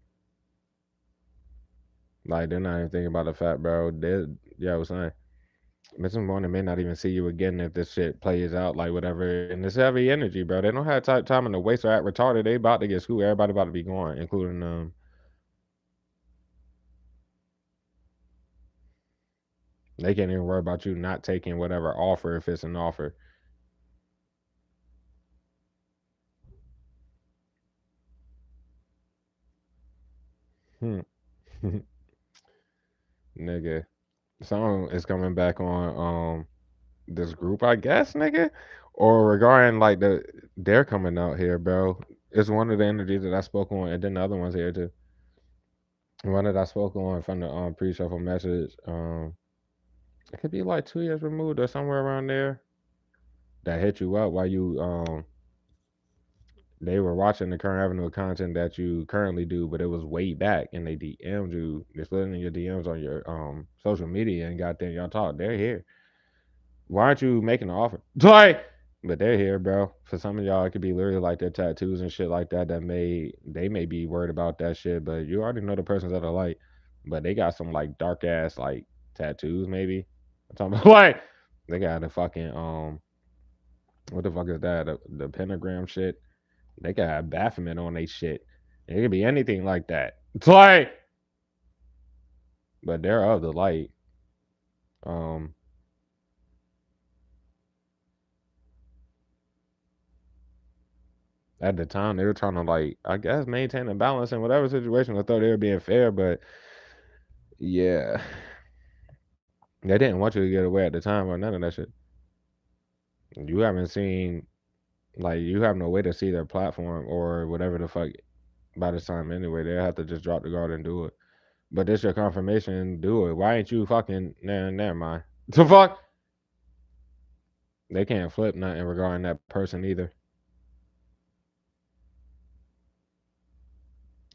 Like they're not even thinking about the fact, bro. They, yeah, I was saying. Mrs. Morning may not even see you again if this shit plays out like whatever. And it's heavy energy, bro. They don't have time to waste or act retarded. They about to get screwed. Everybody about to be going, including they can't even worry about you not taking whatever offer if it's an offer. Hmm. Nigga. Song is coming back on this group, I guess, nigga. Or regarding like they're coming out here, bro. It's one of the energies that I spoke on, and then the other one's here too. One that I spoke on from the pre-shuffle message. It could be like 2 years removed or somewhere around there. That hit you up while you They were watching the current avenue of content that you currently do, but it was way back, and they DM'd you. They're splitting your DMs on your social media, and goddamn, y'all talk. They're here. Why aren't you making an offer? Like, but they're here, bro. For some of y'all, it could be literally like their tattoos and shit like that. They may be worried about that shit, but you already know the persons that are like, but they got some like dark ass like tattoos, maybe. I'm talking about like they got a fucking what the fuck is that? The pentagram shit. They got have Baphomet on they shit. It could be anything like that. It's like, but they're of the light. Um, at the time they were trying to like, I guess, maintain a balance in whatever situation. I thought they were being fair, but yeah, they didn't want you to get away at the time or none of that shit. You haven't seen like you have no way to see their platform or whatever the fuck by this time anyway. They have to just drop the guard and do it. But this your confirmation, do it. Why ain't you fucking never mind. The fuck? They can't flip nothing regarding that person either.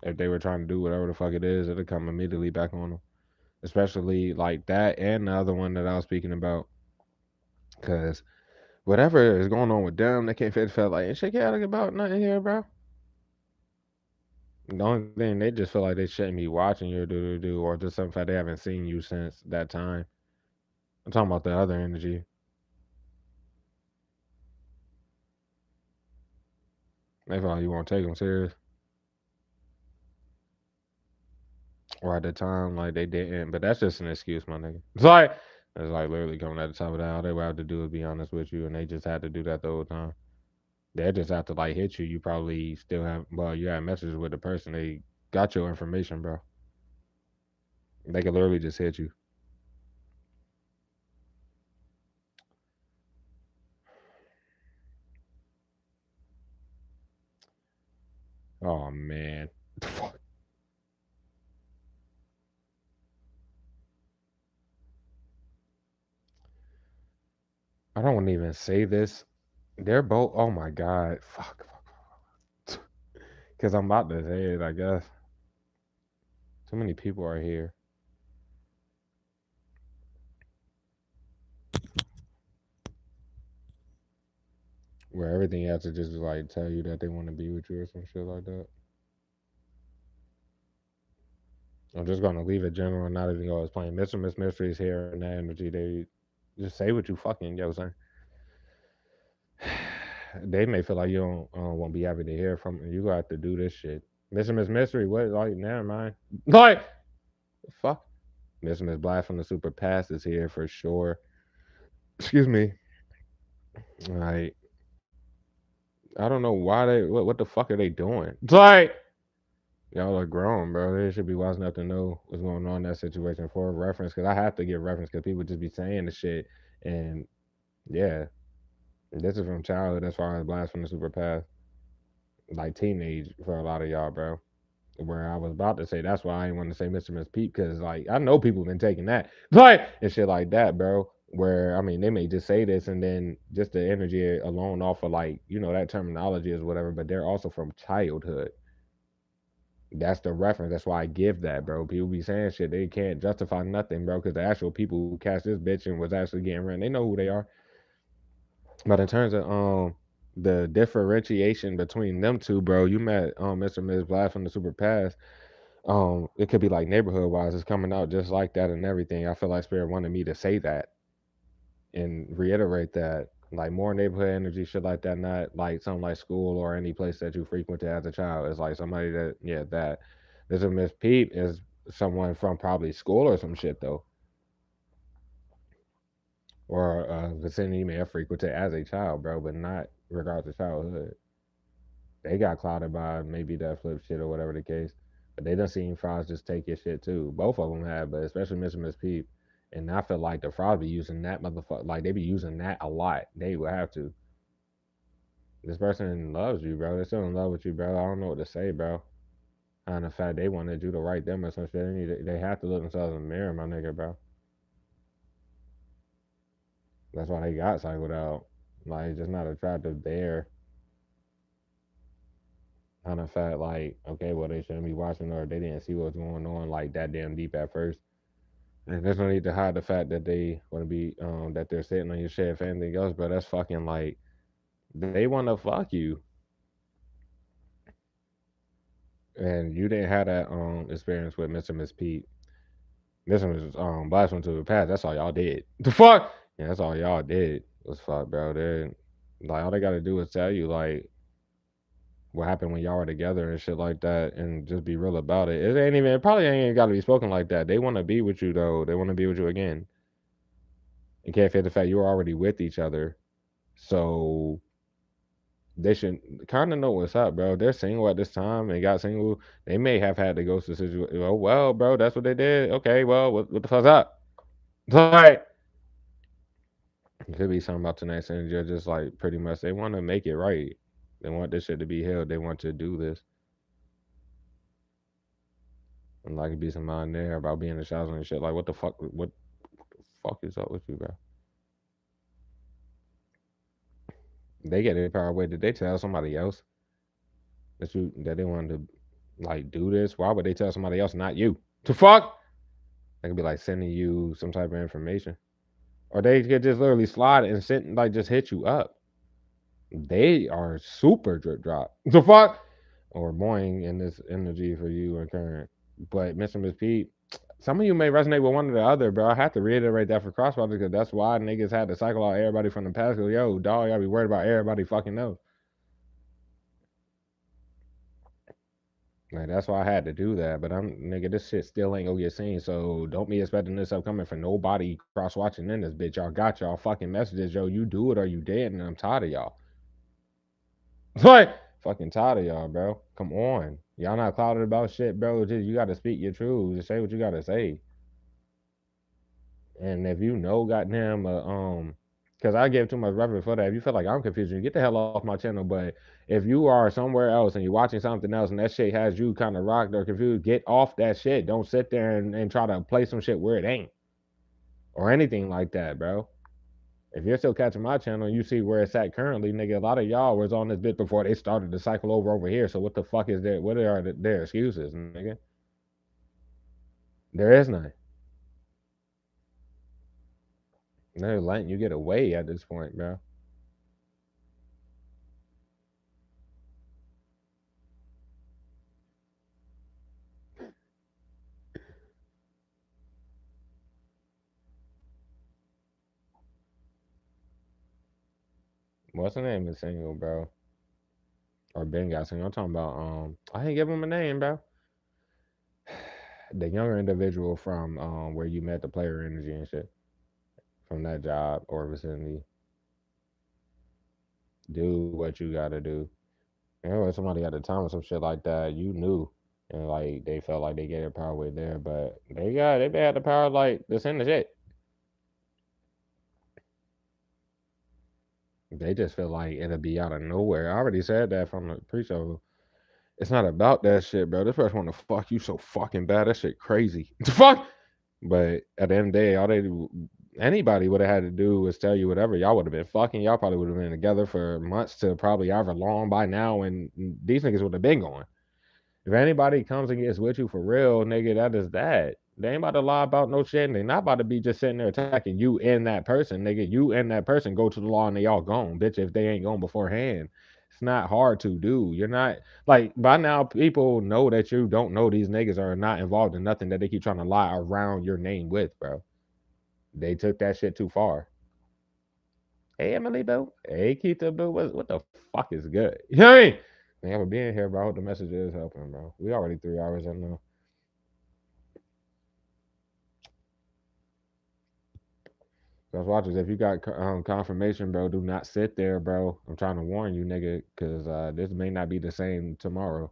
If they were trying to do whatever the fuck it is, it'll come immediately back on them. Especially like that and the other one that I was speaking about. Cause whatever is going on with them, they can't feel like ain't shit chaotic about nothing here, bro. The only thing they just feel like they shouldn't be watching you do or just some fact they haven't seen you since that time. I'm talking about the other energy. They feel like you won't take them serious. Or at the time, like they didn't. But that's just an excuse, my nigga. It's like literally coming at the top of that. All they would have to do is be honest with you, and they just had to do that the whole time. They just have to like hit you. You probably still have well, you had messages with the person. They got your information, bro. They could literally just hit you. Oh man. I don't want to even say this. They're both oh my god. Fuck. Cause I'm about to say it, I guess. Too many people are here. Where everything has to just like tell you that they want to be with you or some shit like that. I'm just gonna leave it general and not even go as plain. Mr. Miss Mystery's here and that energy. They just say what you fucking yo saying. They may feel like you don't won't be happy to hear from you. You got to do this shit. Mr. Miss Mystery, what like never mind. Like fuck. Mr. Miss Black from the Super Pass is here for sure. Excuse me. Like I don't know why they what the fuck are they doing? Like y'all are grown, bro. They should be wise enough to know what's going on in that situation for reference. Because I have to give reference because people just be saying the shit. And yeah, this is from childhood as far as blast from the super past, like teenage for a lot of y'all, bro. Where I was about to say that's why I didn't want to say Mr. Miss Pete because like I know people been taking that, but and shit like that, bro. Where I mean they may just say this and then just the energy alone off of like that terminology is whatever, but they're also from childhood. That's the reference. That's why I give that, bro. People be saying shit. They can't justify nothing, bro, because the actual people who cast this bitch and was actually getting run, they know who they are. But in terms of the differentiation between them two, bro, you met Mr. and Ms. Black from the Super Pass. It could be like neighborhood wise, it's coming out just like that and everything. I feel like Spirit wanted me to say that and reiterate that. Like more neighborhood energy, shit like that, not like something like school or any place that you frequented as a child. It's like somebody that, yeah, that. There's a Miss Peep is someone from probably school or some shit though, or vicinity you may have frequented as a child, bro, but not regards to childhood. They got clouded by maybe that flip shit or whatever the case. But they done seen Frost just take your shit too. Both of them have, but especially Mr. Miss Peep. And I feel like the Frost be using that motherfucker. Like they be using that a lot. They would have to. This person loves you, bro. They're still in love with you, bro. I don't know what to say, bro. And the fact they wanted you to write them or some shit, they have to look themselves in the mirror, my nigga, bro. That's why they got cycled out. Like, just not attractive there. on the fact like, okay, well they shouldn't be watching or they didn't see what's going on like that damn deep at first. And there's no need to hide the fact that they want to be that they're sitting on your shit for anything else, but that's fucking like they want to fuck you, and you didn't have that experience with Mr. Miss Pete. This one was blast one to the past. That's all y'all did. The fuck? Yeah, that's all y'all did was fuck, bro. They like all they gotta do is tell you like what happened when y'all were together and shit like that, and just be real about it. It ain't even. It probably ain't got to be spoken like that. They want to be with you though. They want to be with you again. You can't fit the fact you're already with each other, so they should kind of know what's up, bro. They're single at this time. They got single. They may have had to go to the situation. Oh well, bro, that's what they did. Okay, well, what the fuck's up? Like, it could be something about tonight's energy. Just like pretty much, they want to make it right. They want this shit to be held. They want to do this. And like, be some mind there about being in the shower and shit. Like, what the fuck? What the fuck is up with you, bro? They get their power away. Did they tell somebody else that they wanted to like do this? Why would they tell somebody else, not you? To fuck? They could be like sending you some type of information, or they could just literally slide and send like just hit you up. They are super drip drop. The fuck? Or boing in this energy for you and current. But Mr. Miss Pete, some of you may resonate with one or the other, bro. I have to reiterate that for Crossbody because that's why niggas had to cycle out everybody from the past. Go, yo, dog, y'all be worried about everybody fucking else. Like that's why I had to do that. But I'm nigga, this shit still ain't gonna get seen. So don't be expecting this upcoming for nobody cross watching in this bitch. Y'all got y'all fucking messages, yo. You do it or you dead, and I'm tired of y'all. Like fucking tired of y'all, bro. Come on. Y'all not clouded about shit, bro. Just you gotta speak your truth. Just say what you gotta say. And if you know, goddamn, because I gave too much reference for that. If you feel like I'm confusing, get the hell off my channel. But if you are somewhere else and you're watching something else and that shit has you kind of rocked or confused, get off that shit. Don't sit there and try to play some shit where it ain't or anything like that, bro. If you're still catching my channel and you see where it's at currently, nigga, a lot of y'all was on this bit before they started to cycle over here. So what the fuck is there? What are their excuses, nigga? There is none. They're letting you get away at this point, bro. What's the name is single, bro? Or Ben got single. I'm talking about I ain't give him a name, bro. The younger individual from where you met the player energy and shit. From that job or vicinity. Do what you gotta do. You know, if somebody at the time or some shit like that, you knew. And like they felt like they gave their power away there, but they had the power like to send the shit. They just feel like it'll be out of nowhere. I already said that from the pre-show. It's not about that shit, bro. This person want to fuck you so fucking bad. That shit crazy. The fuck. But at the end of the day, all they anybody would have had to do was tell you whatever. Y'all would have been fucking. Y'all probably would have been together for months to probably however long by now, and these niggas would have been going. If anybody comes and gets with you for real, nigga, that is that. They ain't about to lie about no shit, and they not about to be just sitting there attacking you and that person, nigga. You and that person go to the law and they all gone, bitch. If they ain't gone beforehand, it's not hard to do. You're not like by now. People know that you don't know these niggas are not involved in nothing that they keep trying to lie around your name with, bro. They took that shit too far. Hey Emily Boo. Hey Keita Boo. What the fuck is good? You know what I mean? Thank you for being here, bro. I hope the message is helping, bro. We already 3 hours in now. Cause watchers, if you got confirmation, bro, do not sit there, bro. I'm trying to warn you, nigga, cause this may not be the same tomorrow.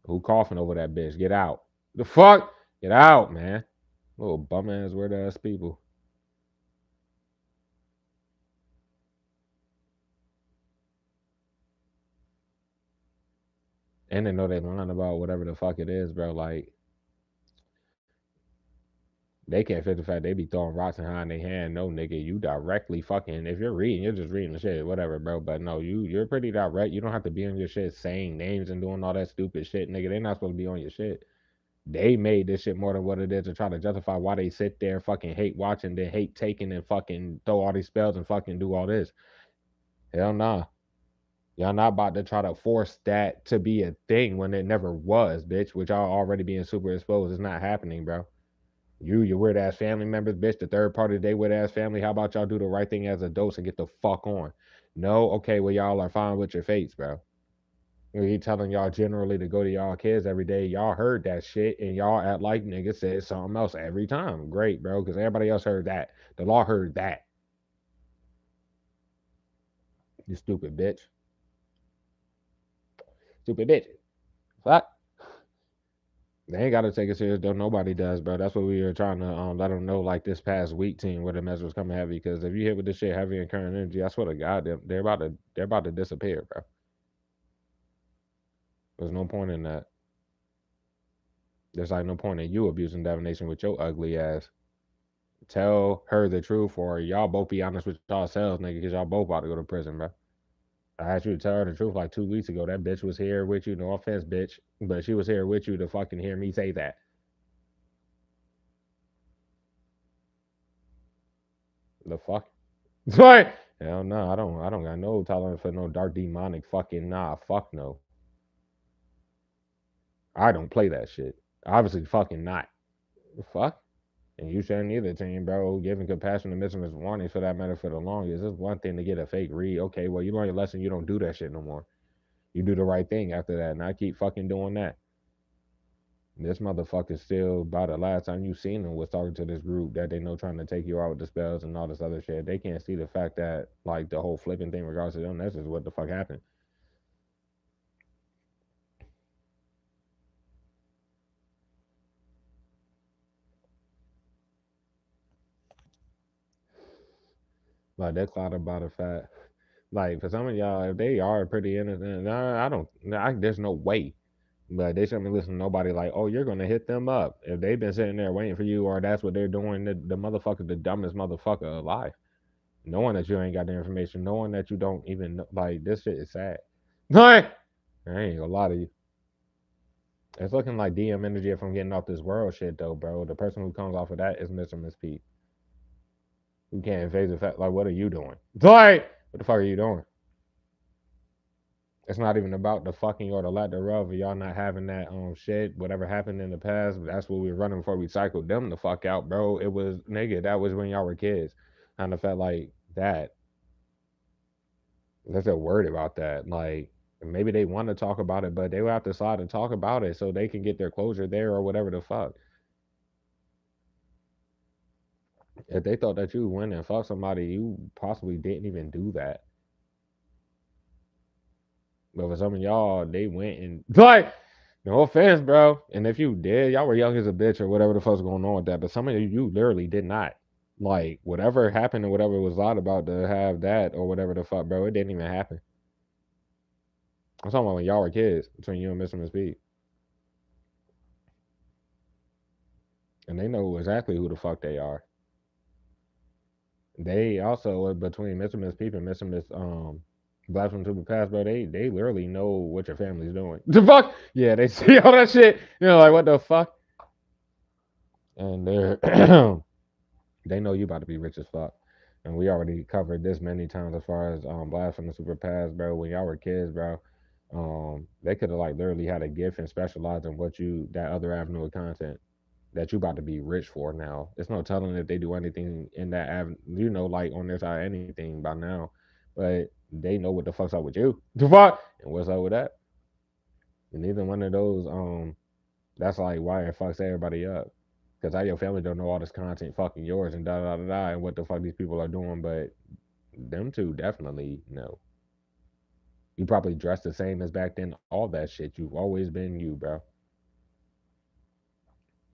Who coughing over that bitch? Get out. The fuck? Get out, man. Little bum ass weird ass people. And they know they lying about whatever the fuck it is, bro. Like They can't fit the fact they be throwing rocks and hiding their hand. No, nigga, you directly fucking. If you're reading, you're just reading the shit, whatever, bro. But no, you're pretty direct. You don't have to be on your shit saying names and doing all that stupid shit, nigga. They're not supposed to be on your shit. They made this shit more than what it is to try to justify why they sit there, fucking hate watching, then hate taking, and fucking throw all these spells and fucking do all this. Hell nah. Y'all not about to try to force that to be a thing when it never was, bitch. With y'all already being super exposed, it's not happening, bro. Your weird ass family members, bitch. The third party, they weird ass family. How about y'all do the right thing as adults and get the fuck on? No, okay, well y'all are fine with your fates, bro. He telling y'all generally to go to y'all kids every day. Y'all heard that shit and y'all act like niggas said something else every time. Great, bro, because everybody else heard that. The law heard that. You stupid bitch. Stupid bitch. Fuck. They ain't gotta take it serious though. Nobody does, bro. That's what we were trying to let them know. Like this past week, team, where the measures coming heavy. Because if you hit with this shit heavy and current energy, I swear to God, they're about to disappear, bro. There's no point in that. There's like no point in you abusing divination with your ugly ass. Tell her the truth, or y'all both be honest with yourselves, nigga, because y'all both about to go to prison, bro. I asked you to tell her the truth like 2 weeks ago. That bitch was here with you. No offense, bitch, but she was here with you to fucking hear me say that. The fuck? What? Hell no, I don't got no tolerance for no dark demonic fucking nah. Fuck no. I don't play that shit. Obviously, fucking not. Fuck. And you shouldn't either, team, bro. Giving compassion to missing warnings for that matter for the longest. It's one thing to get a fake read. Okay, well, you learn your lesson. You don't do that shit no more. You do the right thing after that, and I keep fucking doing that. This motherfucker still, by the last time you seen him, was talking to this group that they know trying to take you out with the spells and all this other shit. They can't see the fact that, like, the whole flipping thing, regardless of them, that's just what the fuck happened. Like, they're clouded about the fact. Like, for some of y'all, if they are pretty innocent, nah, I don't, nah, there's no way. But they shouldn't be listening to nobody like, oh, you're gonna hit them up. If they've been sitting there waiting for you, or that's what they're doing, the motherfucker, the dumbest motherfucker alive. Knowing that you ain't got the information, knowing that you don't even know, like this shit is sad. Like, I ain't gonna lie to you. It's looking like DM energy if I'm getting off this world shit though, bro. The person who comes off of that is Mr. Miss Pete. Who can't phase the fact like what are you doing? Like, what the fuck are you doing? It's not even about the fucking or the lack thereof of y'all not having that shit. Whatever happened in the past, that's what we were running before we cycled them the fuck out, bro. It was nigga, that was when y'all were kids. Kind of felt like that. They're still worried about that. Like maybe they want to talk about it, but they will have to decide to talk about it so they can get their closure there or whatever the fuck. If they thought that you went and fuck somebody, you possibly didn't even do that. But for some of y'all, they went and like, no offense, bro. And if you did, y'all were young as a bitch or whatever the fuck's going on with that. But some of you literally did not. Like whatever happened or whatever was lied about to have that or whatever the fuck, bro. It didn't even happen. I'm talking about when y'all were kids between you and Mr. Miss Pete. And they know exactly who the fuck they are. They also between Mr. Miss Peep and Mr. Miss Blast from the Past, bro. They literally know what your family's doing. The fuck? Yeah, they see all that shit. You know, like what the fuck? And they're they know you about to be rich as fuck. And we already covered this many times as far as Blast from the Super Past, bro. When y'all were kids, bro, they could have like literally had a gift and specialized in what you that other avenue of content that you about to be rich for now. It's no telling if they do anything in that avenue, you know, like on their side anything by now. But they know what the fuck's up with you. The fuck? And what's up with that? And neither one of those, that's like why it fucks everybody up. Because how your family don't know all this content fucking yours and da da da da and what the fuck these people are doing, but them two definitely know. You probably dress the same as back then, all that shit. You've always been you, bro.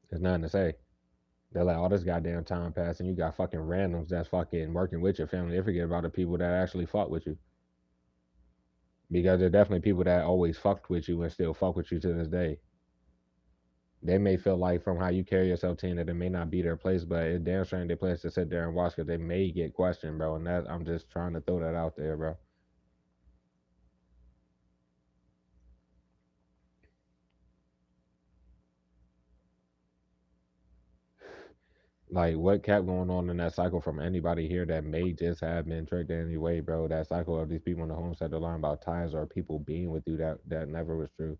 There's nothing to say. They're like, all this goddamn time passing, you got fucking randoms that's fucking working with your family. They forget about the people that actually fought with you. Because there are definitely people that always fucked with you and still fuck with you to this day. They may feel like from how you carry yourself, team, that it may not be their place, but it's damn sure ain't their place to sit there and watch because they may get questioned, bro. And that I'm just trying to throw that out there, bro. Like what kept going on in that cycle from anybody here that may just have been tricked in any way, bro. That cycle of these people in the home said the line about ties or people being with you that never was true.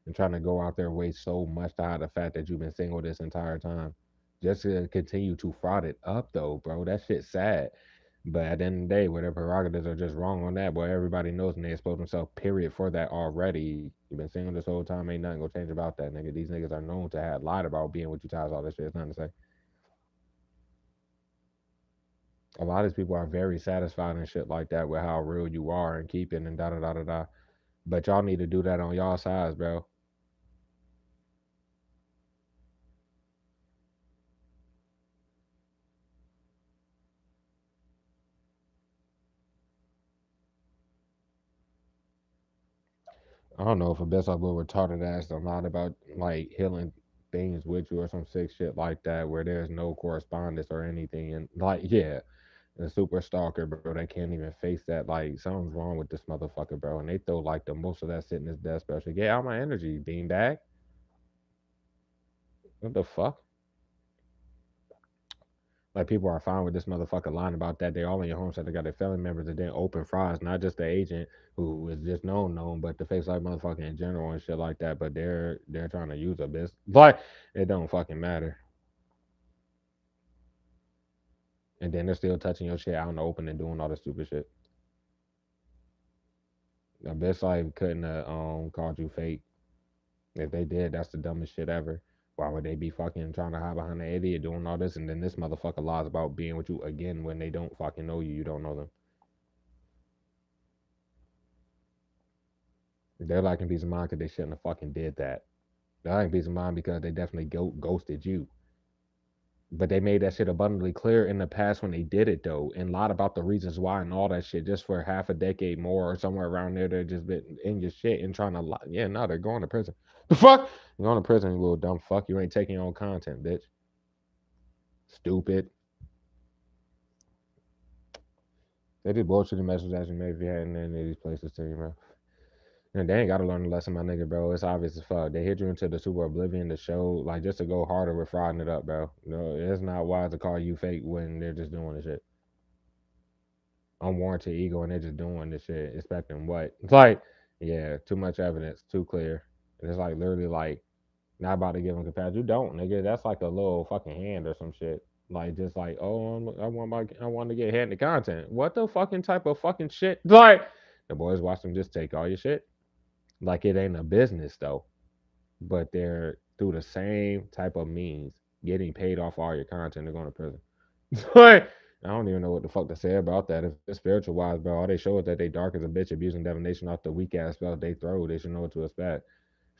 And trying to go out their way so much to hide the fact that you've been single this entire time. Just to continue to fraud it up though, bro. That shit's sad. But at the end of the day, where their prerogatives are just wrong on that, boy, everybody knows and they expose themselves, period, for that already. You've been single this whole time, ain't nothing gonna change about that, nigga. These niggas are known to have lied about being with you ties, all this shit. It's nothing to say. A lot of these people are very satisfied and shit like that with how real you are and keeping and da da da da da. But y'all need to do that on y'all sides, bro. I don't know if a best like little retarded ass a lot about like healing things with you or some sick shit like that where there's no correspondence or anything and like yeah, a super stalker, bro, that can't even face that. Like something's wrong with this motherfucker, bro. And they throw like the most of that shit in his death special. Get out my energy, beanbag. What the fuck? Like people are fine with this motherfucker lying about that. They all in your home center got their family members and then open fries, not just the agent who is just known, but the face like motherfucker in general and shit like that. But they're trying to use a business. Like it don't fucking matter. And then they're still touching your shit out in the open and doing all this stupid shit. A bitch like couldn't have called you fake. If they did, that's the dumbest shit ever. Why would they be fucking trying to hide behind the idiot doing all this and then this motherfucker lies about being with you again when they don't fucking know you, you don't know them. They're lacking peace of mind because they shouldn't have fucking did that. They're lacking peace of mind because they definitely ghosted you. But they made that shit abundantly clear in the past when they did it though, and lied about the reasons why and all that shit just for half a decade more or somewhere around there. They're just been in your shit and trying to lie. Yeah, no, they're going to prison. The fuck? You're going to prison, you little dumb fuck. You ain't taking your own content, bitch. Stupid. They did bullshitty messages as you may if you had in any of these places too, you know. And they ain't got to learn a lesson, my nigga, bro. It's obvious as fuck. They hit you into the super oblivion to show, like, just to go harder with frauding it up, bro. You know, it's not wise to call you fake when they're just doing the shit. Unwarranted ego and they're just doing this shit, expecting what? It's like, yeah, too much evidence, too clear. And it's like literally like not about to give them capacity. You don't, nigga. That's like a little fucking hand or some shit. Like just like, oh, I want to get handed content. What the fucking type of fucking shit? Like the boys watch them just take all your shit. Like it ain't a business though, but they're through the same type of means getting paid off all your content. They're going to prison. Like, I don't even know what the fuck to say about that. If it's spiritual wise, bro, all they show is that they dark as a bitch, abusing divination off the weak ass spells they throw. They should know what to expect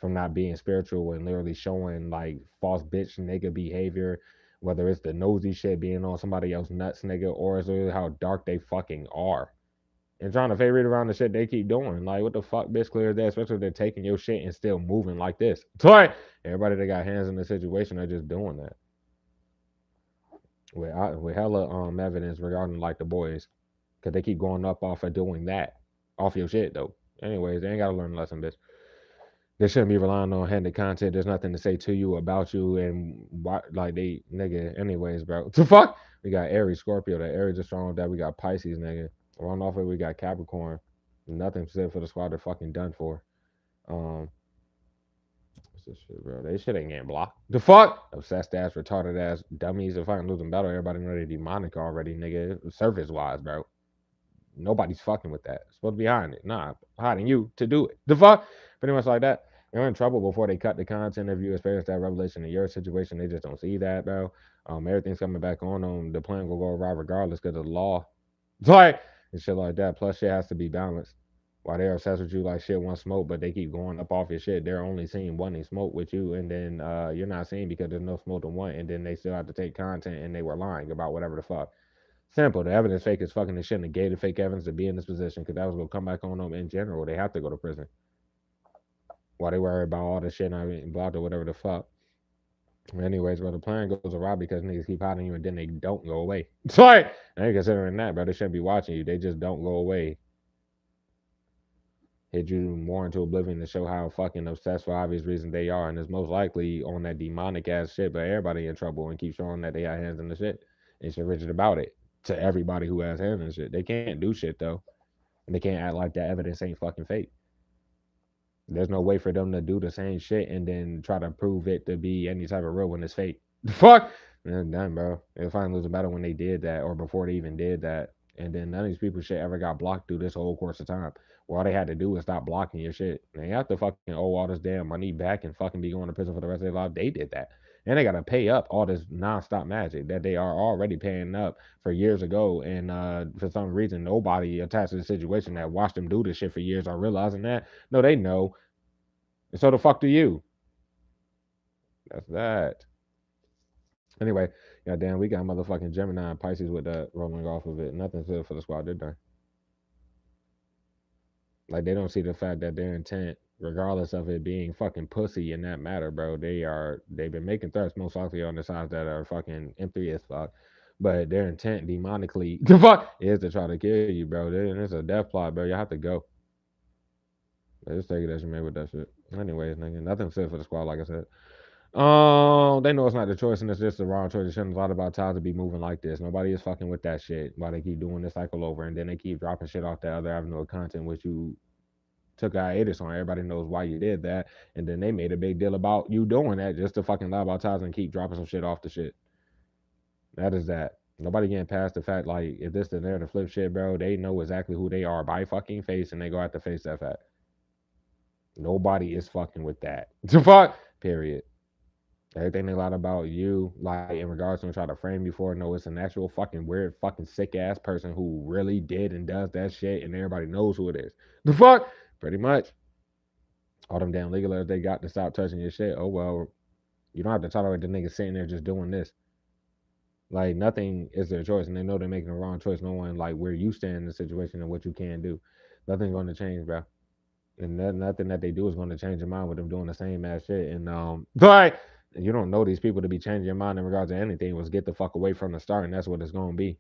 from not being spiritual and literally showing like false bitch nigga behavior, whether it's the nosy shit being on somebody else nuts nigga or it's really how dark they fucking are. And trying to fade around the shit they keep doing. Like, what the fuck, bitch, clear as that, especially if they're taking your shit and still moving like this. So, like, everybody that got hands in the situation are just doing that with hella evidence regarding like the boys, cause they keep going up off of doing that, off your shit though. Anyways, they ain't gotta learn a lesson, bitch. They shouldn't be relying on handed content. There's nothing to say to you about you and why, like they nigga. Anyways, bro, the fuck. We got Aries, Scorpio. That Aries is strong with that. We got Pisces, nigga. Run off it. We got Capricorn. Nothing said for the squad. They're fucking done for. Um, what's this shit, bro? They shit ain't getting blocked. The fuck? Obsessed ass, retarded ass dummies. If I can lose them battle, everybody know they demonic already, nigga. Surface wise, bro. Nobody's fucking with that. It's supposed to be hiding it. Nah, hiding you to do it. The fuck? Pretty much like that. You're in trouble before they cut the content. If you experience that revelation in your situation, they just don't see that, bro. Everything's coming back on them. The plan will go right regardless because of the law. Like and shit like that. Plus, shit has to be balanced. While they're obsessed with you like shit want smoke, but they keep going up off your shit. They're only seeing wanting smoke with you, and then you're not seeing because there's no smoke to want, and then they still have to take content, and they were lying about whatever the fuck. Simple. The evidence fake is fucking the shit negated fake evidence to be in this position because that was gonna come back on them in general. They have to go to prison. While they worry about all the shit not being blocked or whatever the fuck. Anyways, bro, the plan goes awry because niggas keep hiding you and then they don't go away. It's like, I ain't considering that, bro. They shouldn't be watching you. They just don't go away. Hit you more into oblivion to show how fucking obsessed for obvious reasons they are. And it's most likely on that demonic ass shit, but everybody in trouble and keep showing that they got hands in the shit. And shit rigid about it to everybody who has hands in shit. They can't do shit though. And they can't act like that evidence ain't fucking fake. There's no way for them to do the same shit and then try to prove it to be any type of real when it's fake. Fuck. Man, done, bro. They'll finally lose a battle when they did that or before they even did that. And then none of these people shit ever got blocked through this whole course of time. Well, all they had to do was stop blocking your shit. They have to fucking owe all this damn money back and fucking be going to prison for the rest of their life. They did that. And they gotta pay up all this nonstop magic that they are already paying up for years ago. And for some reason, nobody attached to the situation that watched them do this shit for years are realizing that. No, they know. And so the fuck do you? That's that. Anyway, goddamn, we got motherfucking Gemini and Pisces with that rolling off of it. Nothing's good for the squad, did they? Like they don't see the fact that their intent, regardless of it being fucking pussy in that matter, bro, they've been making threats most likely on the sides that are fucking empty as fuck. But their intent demonically the fuck is to try to kill you, bro. It's a death plot, bro. You have to go. Just take it as you may with that shit. Anyways, nigga, nothing's good for the squad, like I said. They know it's not the choice and it's just the wrong choice. It shouldn't a lot about time to be moving like this. Nobody is fucking with that shit. Why they keep doing this cycle over and then they keep dropping shit off the other avenue of content which you took a hiatus on. Everybody knows why you did that. And then they made a big deal about you doing that just to fucking lie about ties and keep dropping some shit off the shit. That is that. Nobody getting past the fact like if this the narrative flip shit, bro, they know exactly who they are by fucking face and they go have to face that fact. Nobody is fucking with that. Fuck. Period. Everything they lied about you, like in regards to try to frame you for, no, it's an actual fucking weird, fucking sick ass person who really did and does that shit, and everybody knows who it is. The fuck, pretty much. All them damn legal letters they got to stop touching your shit. Oh well, you don't have to tolerate the niggas sitting there just doing this. Like nothing is their choice, and they know they're making the wrong choice. No one like where you stand in the situation and what you can do. Nothing's going to change, bro. And nothing that they do is going to change your mind with them doing the same ass shit. And but you don't know these people to be changing your mind in regards to anything. Was get the fuck away from the start, and that's what it's going to be.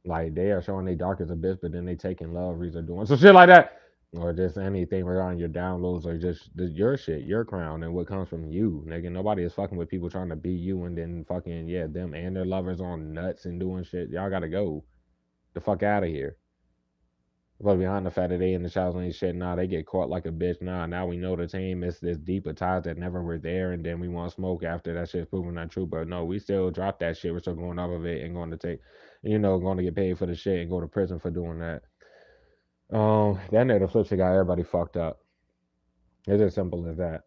Like they are showing they dark as a bitch, but then they taking love reads or doing some shit like that, or just anything regarding your downloads or just your shit, your crown, and what comes from you, nigga. Nobody is fucking with people trying to be you and then fucking yeah them and their lovers on nuts and doing shit. Y'all gotta go the fuck out of here. But behind the fact that they in the Shadows Lane shit, nah, they get caught like a bitch. Nah, now we know the team is this deeper ties that never were there, and then we want smoke after that shit's proven not true. But no, we still drop that shit. We're still going off of it and going to take, going to get paid for the shit and go to prison for doing that. That nigga the flip shit got everybody fucked up. It's as simple as that.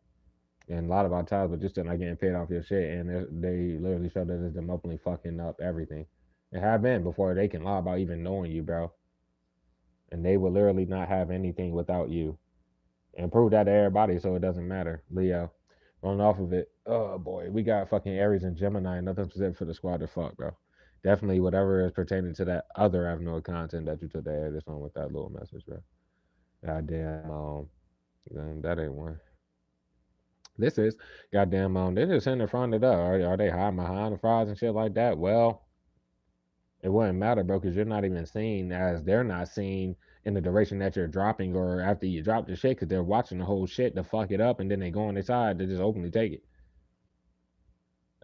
And a lot of our ties, but just still not getting paid off your shit, and they literally show that it's them openly fucking up everything. It have been before they can lie about even knowing you, bro. And they will literally not have anything without you. And prove that to everybody so it doesn't matter. Leo. Rolling off of it. Oh boy, we got fucking Aries and Gemini. Nothing specific for the squad to fuck, bro. Definitely whatever is pertaining to that other avenue of content that you took to air this on with that little message, bro. Goddamn, that ain't one. This is goddamn. They just in the front of that. Are they hiding behind the fries and shit like that? Well, it wouldn't matter, bro, because you're not even seen as they're not seen in the duration that you're dropping or after you drop the shit because they're watching the whole shit to fuck it up and then they go on their side to just openly take it.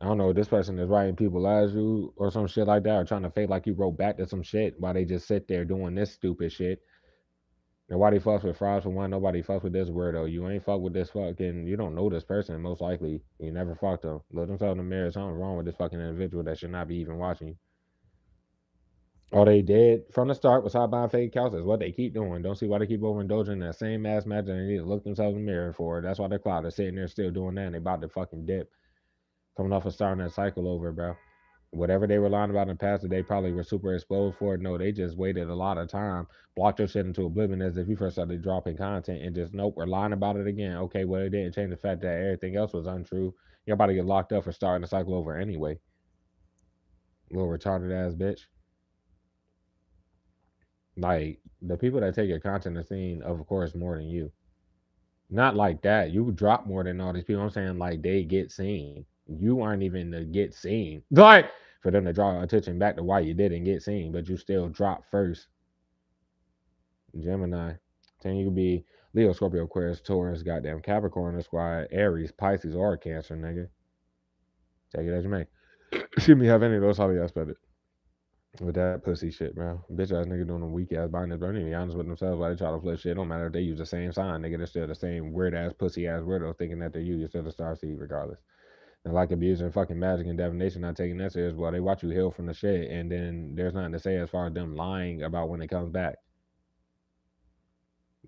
I don't know, this person is writing people as you or some shit like that or trying to fake like you wrote back to some shit while they just sit there doing this stupid shit. Nobody fucks with fries for one. Nobody fucks with this weirdo. You ain't fuck with this fucking. You don't know this person. Most likely, you never fucked them. Look themselves in the mirror. Something wrong with this fucking individual that should not be even watching you. All they did from the start was hide behind fake accounts. That's what they keep doing. Don't see why they keep overindulging in that same ass magic and they need to look themselves in the mirror for it. That's why they're cloud. They're sitting there still doing that and they about to fucking dip. Coming off of starting that cycle over, bro. Whatever they were lying about in the past that they probably were super exposed for, no, they just waited a lot of time, blocked your shit into oblivion as if you first started dropping content and just, nope, we're lying about it again. Okay, well, it didn't change the fact that everything else was untrue. You're about to get locked up for starting the cycle over anyway. Little retarded ass bitch. Like the people that take your content are seen, of course, more than you. Not like that. You drop more than all these people. I'm saying like they get seen. You aren't even to get seen. Like for them to draw attention back to why you didn't get seen, but you still drop first. Gemini. Then you could be Leo, Scorpio, Aquarius, Taurus, goddamn Capricorn, Squad, Aries, Pisces, or Cancer, nigga. Take it as you may. Excuse me, have any of those hobby aspects with that pussy shit, bro. Bitch ass nigga doing them weak ass bindings, bro. They need to be honest with themselves while they try to flip shit. It don't matter if they use the same sign, nigga. They're still the same weird ass pussy ass weirdo thinking that they're you. You're still the star seed regardless. And like abusing fucking magic and divination, not taking that serious, well, they watch you heal from the shit, and then there's nothing to say as far as them lying about when it comes back.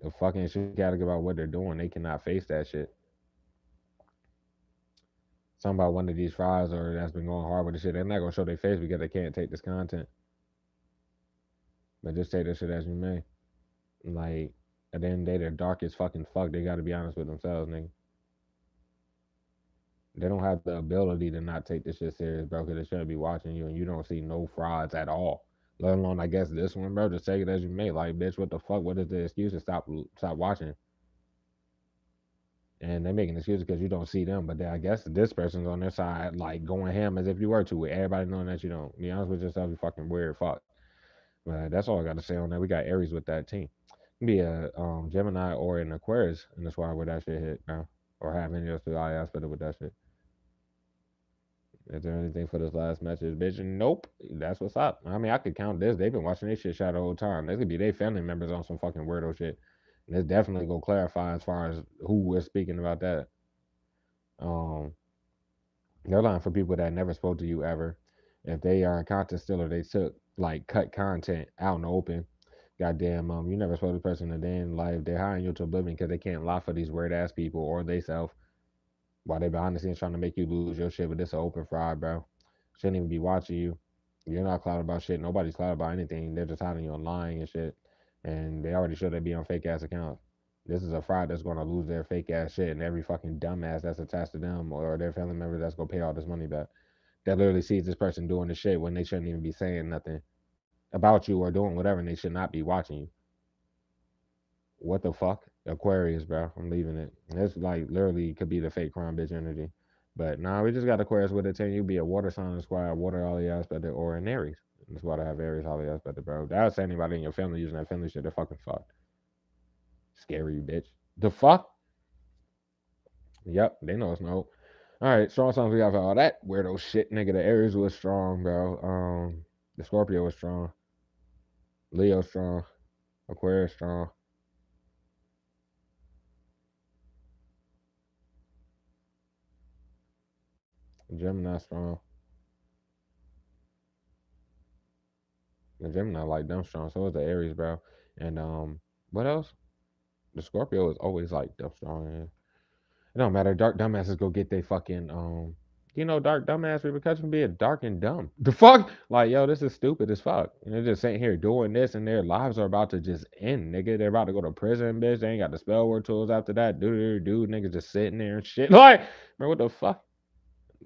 The fucking shit gotta about what they're doing. They cannot face that shit. Something about one of these fries or that's been going hard with the shit. They're not gonna show their face because they can't take this content. But just take this shit as you may. Like, at the end of the day, they're dark as fucking fuck. They gotta be honest with themselves, nigga. They don't have the ability to not take this shit serious, bro, because they shouldn't be watching you and you don't see no frauds at all. Let alone, I guess, this one, bro. Just take it as you may. Like, bitch, what the fuck? What is the excuse to stop watching? And they're making excuses because you don't see them. But then I guess this person's on their side, like going ham as if you were to, with everybody knowing that you don't. Be honest with yourself, you fucking weird fuck. But that's all I got to say on that. We got Aries with that team. Be a Gemini or an Aquarius, and that's why where that shit hit now, or have any of the I aspect with that shit. Is there anything for this last message, bitch? Nope. That's what's up. I mean, I could count this. They've been watching this shit shot the whole time. They could be their family members on some fucking weirdo shit. And it's definitely gonna clarify as far as who we're speaking about that. Um, they're lying for people that never spoke to you ever. If they are a content stealer, they took like cut content out in the open. Goddamn, you never spoke to the person a day in life. They're hiring you to oblivion because they can't lie for these weird ass people or they self while they behind the scenes trying to make you lose your shit. But this is an open fraud, bro. Shouldn't even be watching you. You're not clouded about shit. Nobody's clouded about anything. They're just hiding you on lying and shit. And they already showed they be on fake ass accounts. This is a fraud that's gonna lose their fake ass shit and every fucking dumbass that's attached to them or their family member that's gonna pay all this money back. That literally sees this person doing the shit when they shouldn't even be saying nothing about you or doing whatever and they should not be watching you. What the fuck? Aquarius, bro. I'm leaving it. It's like literally could be the fake crime bitch energy. But nah, we just got Aquarius with it. Telling you be a water sign squad, water Rlly aspect, or an Aries. That's why I have Aries Rlly aspect, bro. That's anybody in your family using that family shit. They're fucking fucked. Scary bitch. The fuck? Yep, they know it's no. All right, strong songs we got for all that weirdo shit, nigga. The Aries was strong, bro. The Scorpio was strong. Leo strong. Aquarius strong. Gemini strong. The Gemini like them strong. So is the Aries, bro. And what else? The Scorpio is always like dumb strong. And it don't matter. Dark dumbasses go get they fucking dark dumbass repercussions being dark and dumb. The fuck? Like, yo, this is stupid as fuck. And they're just sitting here doing this and their lives are about to just end, nigga. They're about to go to prison, bitch. They ain't got the spell word tools after that. Dude, niggas just sitting there and shit. Like, bro, what the fuck?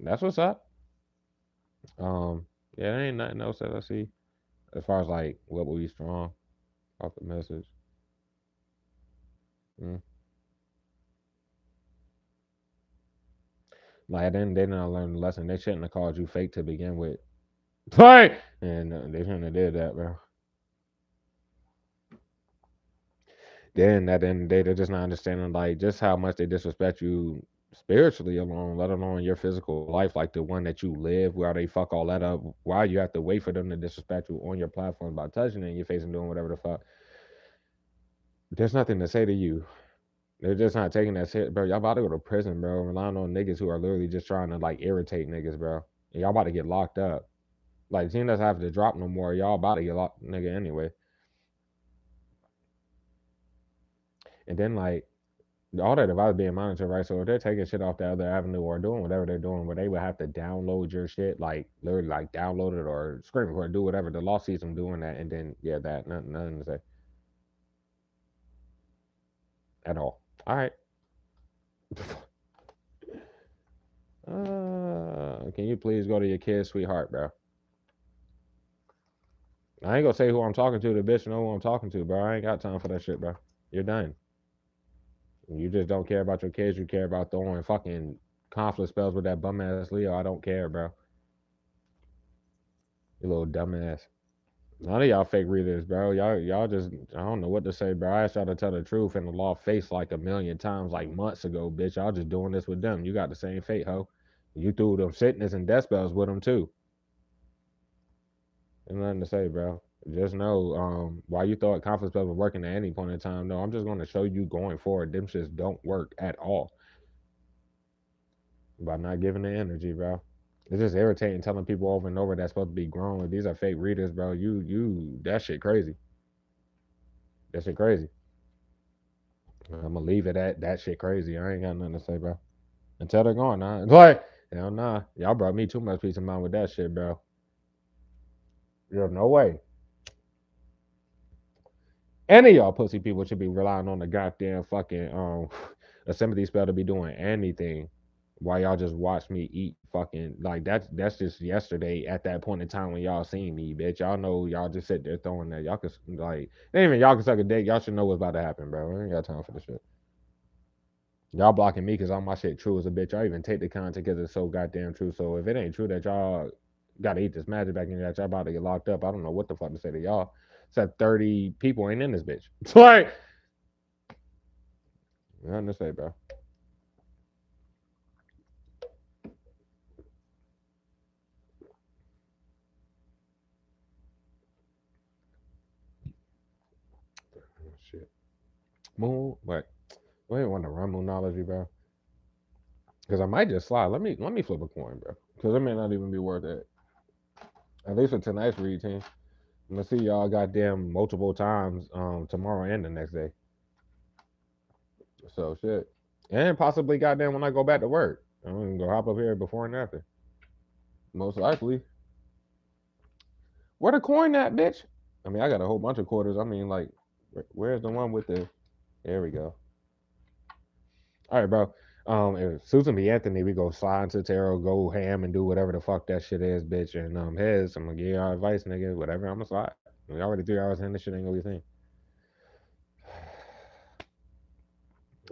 That's what's up. Yeah, there ain't nothing else that I see. As far as like what will be strong off the message. Mm. Like then they didn't learn the lesson. They shouldn't have called you fake to begin with. Right. And they shouldn't have did that, bro. Then at the end of the day, they're just not understanding like just how much they disrespect you spiritually alone, let alone your physical life, like the one that you live, where they fuck all that up. Why you have to wait for them to disrespect you on your platform by touching it in your face and doing whatever the fuck. There's nothing to say to you. They're just not taking that shit, bro. Y'all about to go to prison, bro. Relying on niggas who are literally just trying to like irritate niggas, bro. And y'all about to get locked up. Like, team doesn't have to drop no more. Y'all about to get locked, nigga, anyway. And then like all that device being monitored, right? So if they're taking shit off the other avenue or doing whatever they're doing, where they would have to download your shit, like literally like download it or screen record, do whatever. The law sees them doing that, and then yeah, that nothing to say at all. All right. Can you please go to your kid's sweetheart, bro? I ain't gonna say who I'm talking to. The bitch know who I'm talking to, bro. I ain't got time for that shit, bro. You're done. You just don't care about your kids. You care about throwing fucking conflict spells with that bum ass Leo. I don't care, bro. You little dumbass. None of y'all fake readers, bro. Y'all just I don't know what to say, bro. I asked y'all to tell the truth, and the law faced like a million times, like months ago, bitch. Y'all just doing this with them. You got the same fate, ho. You threw them sickness and death spells with them too. There's nothing to say, bro. Just know, why you thought conflict spells were working at any point in time. No, I'm just going to show you going forward. Them shits don't work at all by not giving the energy, bro. It's just irritating telling people over and over that's supposed to be grown. These are fake readers, bro. That shit crazy. That shit crazy. I'm gonna leave it at that shit crazy. I ain't got nothing to say, bro. Until they're gone, nah. Like, hell nah. Y'all brought me too much peace of mind with that shit, bro. There's no way. Any of y'all pussy people should be relying on the goddamn fucking assembly spell to be doing anything. While y'all just watch me eat fucking like that's just yesterday at that point in time when y'all seen me, bitch. Y'all know y'all just sit there throwing that. Y'all could like even y'all can suck a dick. Y'all should know what's about to happen, bro. I ain't got time for this shit. Y'all blocking me because all my shit true as a bitch. Y'all even take the content because it's so goddamn true. So if it ain't true that y'all gotta eat this magic back in that y'all about to get locked up, I don't know what the fuck to say to y'all. Except 30 people ain't in this bitch. It's like nothing to say, bro. Shit. Moon, what? We ain't want to run Moonology, bro. Because I might just slide. Let me flip a coin, bro. Because it may not even be worth it. At least for tonight's read team. I'm gonna see y'all goddamn multiple times tomorrow and the next day. So shit. And possibly goddamn when I go back to work. I'm gonna go hop up here before and after. Most likely. Where the coin at, bitch? I mean, I got a whole bunch of quarters. I mean, like, where's the one with the? There we go. All right, bro. If Susan B. Anthony, we go slide into tarot, go ham, and do whatever the fuck that shit is, bitch. And his, I'm gonna give y'all advice, nigga. Whatever, I'm gonna slide. We already 3 hours in. This shit ain't gonna be a thing.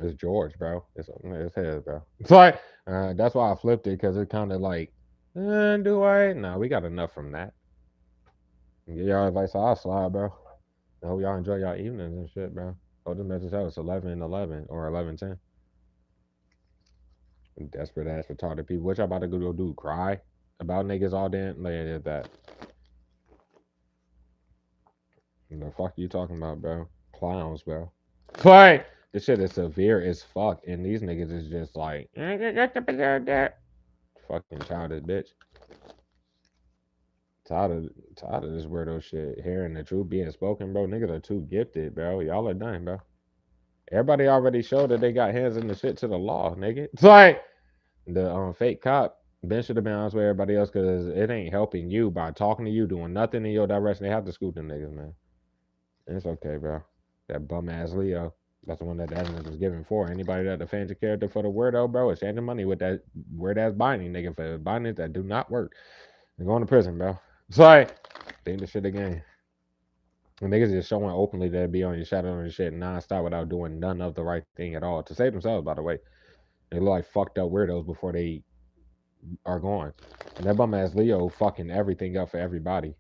It's George, bro. It's his, bro. It's like that's why I flipped it because it kind of like, do I? Nah, we got enough from that. Give y'all advice. I'll slide, bro. I hope y'all enjoy y'all evenings and shit, bro. Oh, this message out. It's 11:11 or 11:10. Desperate ass retarded people. What y'all about to go do? Cry about niggas all day? Like that. The fuck you talking about, bro? Clowns, bro. Like this shit is severe as fuck, and these niggas is just like fucking childish bitch. Tired of this weirdo shit. Hearing the truth being spoken, bro. Niggas are too gifted, bro. Y'all are done, bro. Everybody already showed that they got hands in the shit to the law, nigga. It's like the fake cop. Ben should have been honest with everybody else because it ain't helping you by talking to you, doing nothing in your direction. They have to scoop them niggas, man. It's okay, bro. That bum ass Leo. That's the one that the evidence was given for. Anybody that defends your character for the weirdo, bro, is changing money with that weird ass binding, nigga, for bindings that do not work. They're going to prison, bro. It's like, think the shit again. And niggas just showing openly that be on your shadow and shit nonstop without doing none of the right thing at all. To save themselves, by the way. They look like fucked up weirdos before they are gone. And that bum ass Leo fucking everything up for everybody.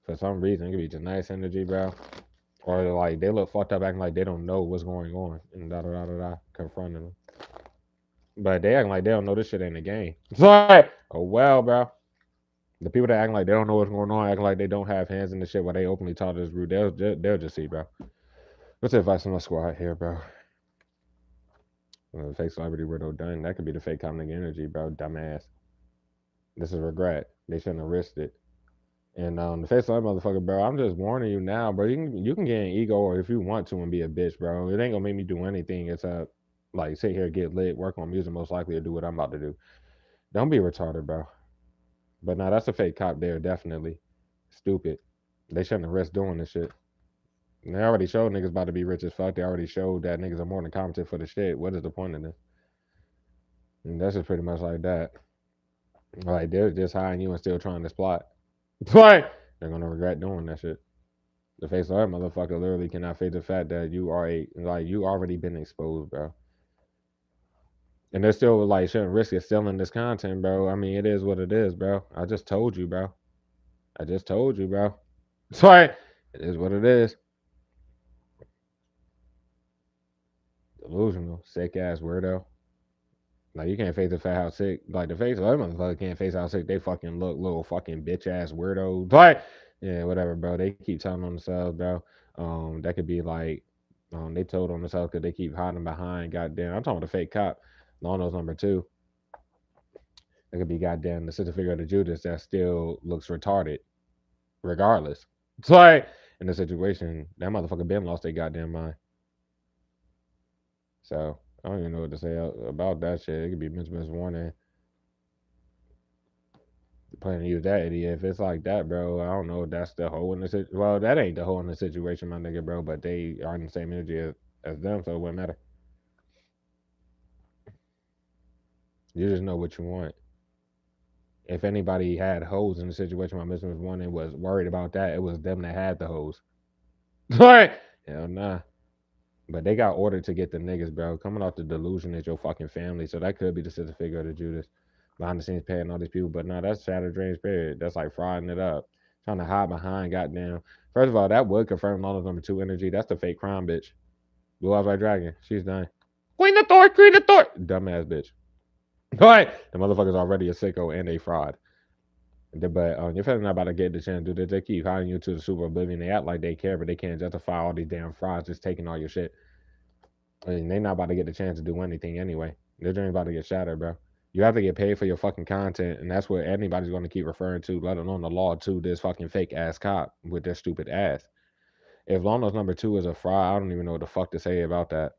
For some reason, it could be just nice energy, bro. Or like they look fucked up acting like they don't know what's going on and da da da da da confronting them. But they acting like they don't know this shit ain't a game. It's like, oh well, bro. The people that acting like they don't know what's going on, acting like they don't have hands in the shit while they openly taught this route, they'll just see, bro. What's the advice on my squad here, bro? The fake celebrity weirdo done. That could be the fake comic energy, bro. Dumbass. This is regret. They shouldn't have risked it. And the face of that motherfucker, bro. I'm just warning you now, bro. You can get an ego or if you want to and be a bitch, bro. It ain't gonna make me do anything except like sit here, get lit, work on music, most likely to do what I'm about to do. Don't be retarded, bro. But now that's a fake cop there, definitely. Stupid. They shouldn't have risked doing this shit. And they already showed niggas about to be rich as fuck. They already showed that niggas are more than competent for the shit. What is the point of this? And that's just pretty much like that. Like they're just hiding you and still trying to plot. But they're gonna regret doing that shit. The face of that motherfucker literally cannot face the fact that you are you already been exposed, bro. And they're still like shouldn't risk it selling this content, bro. I mean, it is what it is, bro. I just told you, bro. I just told you, bro. Sorry. It is what it is. Delusional, sick ass weirdo. Like you can't face the fact how sick. Like the face of other motherfucker can't face how sick they fucking look, little fucking bitch ass weirdos. But yeah, whatever, bro. They keep telling on themselves, bro. That could be like, they told on themselves because they keep hiding behind. Goddamn, I'm talking about the fake cop. Law knows number 2. It could be goddamn the sister figure of the Judas that still looks retarded, regardless. It's like in the situation, that motherfucker been lost their goddamn mind. So I don't even know what to say about that shit. It could be Miss Warning planning to use that idiot. If it's like that, bro, I don't know if that's the hole in the situation. Well, that ain't the hole in the situation, my nigga, bro. But they are in the same energy as them, so it wouldn't matter. You just know what you want. If anybody had hoes in the situation my Miss Warning was worried about that, it was them that had the hoes. Right? Hell nah. But they got ordered to get the niggas, bro. Coming off the delusion that your fucking family. So that could be the sister figure of the Judas. Behind the scenes paying all these people. But no, that's Shattered Dream Spirit. That's like frying it up. Trying to hide behind goddamn. First of all, that would confirm Lana's number 2 energy. That's the fake crime bitch. Blue Eyes White Dragon. She's done. Queen of Thor, Queen of Thor. Dumbass bitch. But the motherfucker's already a sicko and a fraud. But your family's not about to get the chance to do this. They keep hiding you to the super oblivion. They act like they care, but they can't justify all these damn frauds just taking all your shit. I mean, they not about to get the chance to do anything anyway. Their dream about to get shattered, bro. You have to get paid for your fucking content, and that's what anybody's going to keep referring to, let alone the law, to this fucking fake ass cop with their stupid ass. If Lono's number 2 is a fraud, I don't even know what the fuck to say about that.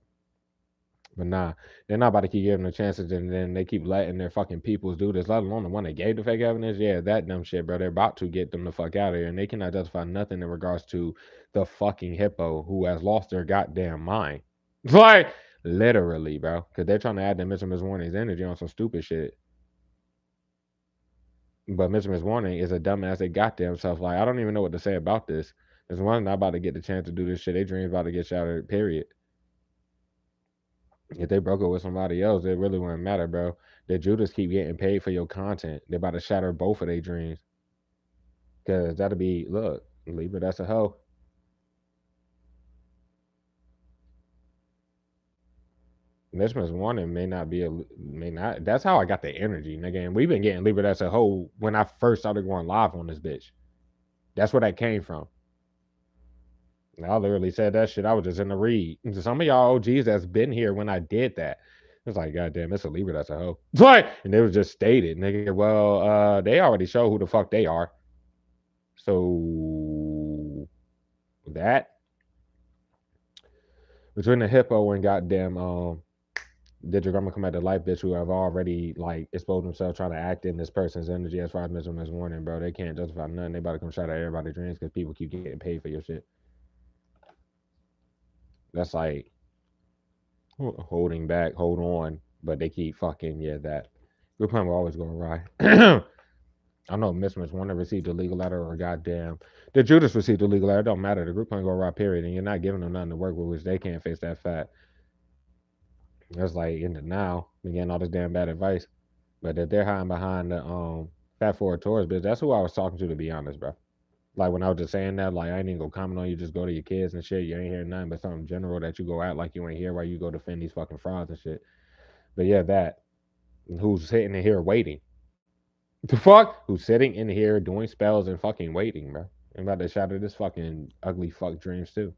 But nah, they're not about to keep giving them chances, and then they keep letting their fucking peoples do this, let alone the one that gave the fake evidence. Yeah, that dumb shit, bro. They're about to get them the fuck out of here, and they cannot justify nothing in regards to the fucking hippo who has lost their goddamn mind. Like, literally, bro. Because they're trying to add that Mr. Miss Warning's energy on some stupid shit. But Mr. Miss Warning is a dumbass that got to himself. Like, I don't even know what to say about this. This one's not about to get the chance to do this shit. They dreams about to get shattered, period. If they broke up with somebody else, it really wouldn't matter, bro. The Judas keep getting paid for your content. They're about to shatter both of their dreams. Because that'll be, look, Libra, that's a hoe. Miss Warning may not. That's how I got the energy, nigga. And we've been getting Libra, that's a hoe when I first started going live on this bitch. That's where that came from. I literally said that shit. I was just in the read. Some of y'all OGs that's been here when I did that. It's like, goddamn, it's a Libra, that's a hoe. Right. And it was just stated, nigga. Well, they already show who the fuck they are. So that between the hippo and goddamn did your grandma come at the light bitch who have already like exposed themselves trying to act in this person's energy as far as Miss Warning, bro. They can't justify nothing. They about to come shot at everybody's dreams because people keep getting paid for your shit. That's like holding back, hold on, but they keep fucking that. Group plan will always go awry. I know Miss Warner received a legal letter or goddamn the Judas received a legal letter. It don't matter. The group plan go awry, period. And you're not giving them nothing to work with, which they can't face that fact. That's like in the now, getting all this damn bad advice. But if they're hiding behind the Fat Forward Taurus bitch, that's who I was talking to be honest, bro. Like when I was just saying that, like I ain't even gonna comment on you, just go to your kids and shit. You ain't hearing nothing but something general that you go out like you ain't here while you go defend these fucking frauds and shit. But yeah, that who's sitting in here waiting. The fuck? Who's sitting in here doing spells and fucking waiting, bro? I'm about to shatter this fucking ugly fuck dreams too.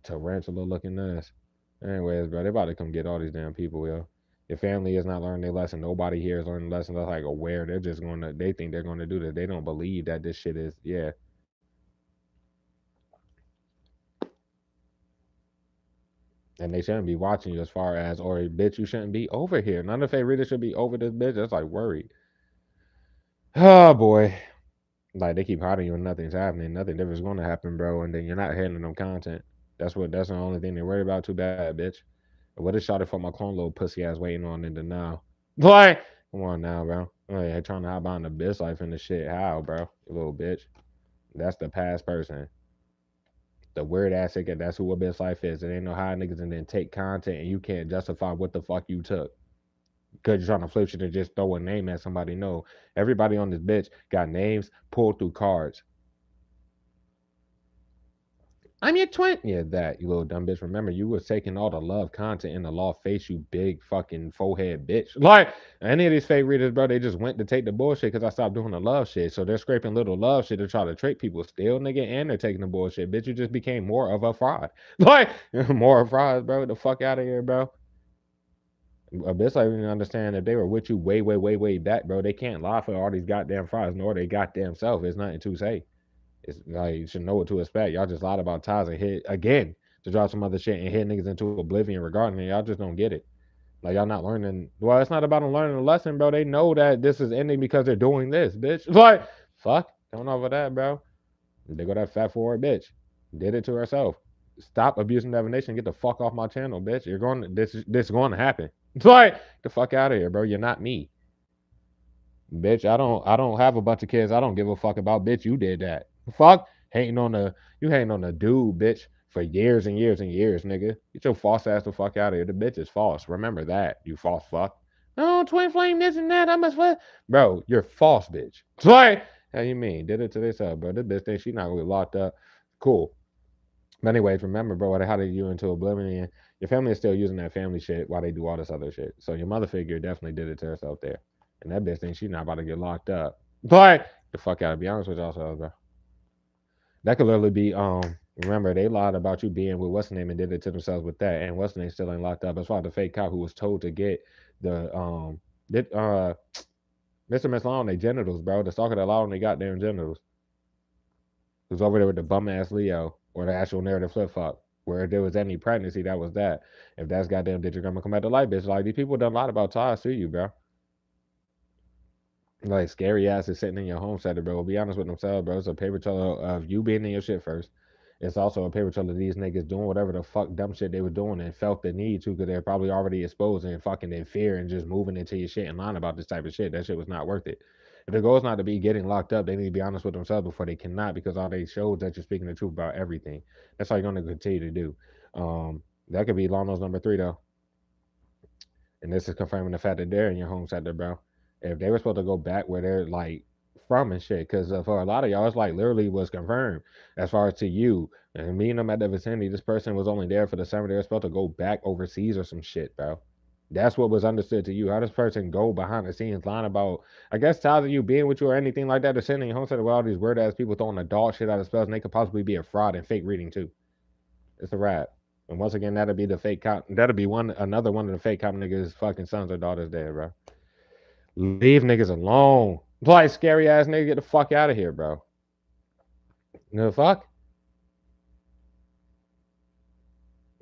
Tarantula looking ass. Anyways, bro, they about to come get all these damn people, yo. Your family is not learning their lesson. Nobody here is learning lessons. They're like aware. They're just gonna. They think they're gonna do this. They don't believe that this shit is. Yeah. And they shouldn't be watching you as far as, or bitch, you shouldn't be over here. None of the readers should be over this bitch. That's like worried. Oh boy. Like they keep hiding you and nothing's happening. Nothing different's gonna happen, bro. And then you're not handling them content. That's the only thing they worry about. Too bad, bitch. What is shot for my clone little pussy ass waiting on in the now? Like, come on now, bro. Oh, yeah, trying to hop on the bitch life and the shit. How, bro? You little bitch. That's the past person. The weird ass nigga, that's who a bitch life is. It ain't no high niggas and then take content and you can't justify what the fuck you took. Because you're trying to flip shit and just throw a name at somebody. No. Everybody on this bitch got names pulled through cards. I'm your twin. Yeah, that, you little dumb bitch. Remember, you was taking all the love content in the law face, you big fucking forehead bitch. Like, any of these fake readers, bro, they just went to take the bullshit because I stopped doing the love shit. So they're scraping little love shit to try to trick people still, nigga, and they're taking the bullshit. Bitch, you just became more of a fraud. Like, more frauds, bro. The fuck out of here, bro. A bitch like even understand if they were with you way, way, way, way back, bro. They can't lie for all these goddamn frauds, nor they goddamn self. There's nothing to say. It's like you should know what to expect. Y'all just lied about ties and hit again to drop some other shit and hit niggas into oblivion regarding it. Y'all just don't get it. Like y'all not learning. Well, it's not about them learning a lesson, bro. They know that this is ending because they're doing this, bitch. Like fuck, don't know about that, bro. They go that fat forward bitch. Did it to herself. Stop abusing divination. Get the fuck off my channel, bitch. You're going. This is going to happen. It's like the fuck out of here, bro. You're not me. Bitch, I don't have a bunch of kids I don't give a fuck about. Bitch, you did that. Fuck. Hating on the you hating on the dude, bitch, for years and years and years, nigga. Get your false ass the fuck out of here. The bitch is false. Remember that, you false fuck. No, twin flame this and that. I must what? Bro, you're false, bitch. It's like, how you mean? Did it to this bro. This bitch thinks she not gonna get locked up. Cool. But anyways, remember, bro, how did you into oblivion? Your family is still using that family shit while they do all this other shit. So your mother figure definitely did it to herself there. And that bitch thinks she's not about to get locked up. But the fuck out, to be honest with y'all, bro. That could literally be remember they lied about you being with what's the name and did it to themselves with that. And what's the name still ain't locked up. As far as the fake cop who was told to get the did Mr. Miss Law on their genitals, bro. The stalker that lied on their goddamn genitals. Who's over there with the bum ass Leo or the actual narrative flip flop. Where if there was any pregnancy, that was that. If that's goddamn did you're gonna come back to life, bitch. Like these people done a lot about ties to you, bro. Like scary ass is sitting in your home center, bro. Be honest with themselves, bro. It's a paper trail of you being in your shit first. It's also a paper trail of these niggas doing whatever the fuck dumb shit they were doing and felt the need to because they're probably already exposed and fucking in fear and just moving into your shit and lying about this type of shit. That shit was not worth it. If the goal is not to be getting locked up, they need to be honest with themselves before they cannot because all they shows that you're speaking the truth about everything. That's all you're gonna continue to do. That could be long nose number 3 though. And this is confirming the fact that they're in your home center, bro. If they were supposed to go back where they're like from and shit, because for a lot of y'all, it's like literally was confirmed as far as to you and meeting them at the vicinity. This person was only there for the summer. They were supposed to go back overseas or some shit, bro. That's what was understood to you. How does person go behind the scenes lying about, I guess, ties of you being with you or anything like that, or sending your home center with all these weird ass people throwing adult shit out of spells, and they could possibly be a fraud and fake reading too. It's a wrap. And once again, that'll be the fake cop. That'll be another one of the fake cop niggas' fucking sons or daughters there, bro. Leave niggas alone. Like scary ass nigga, get the fuck out of here, bro. The fuck?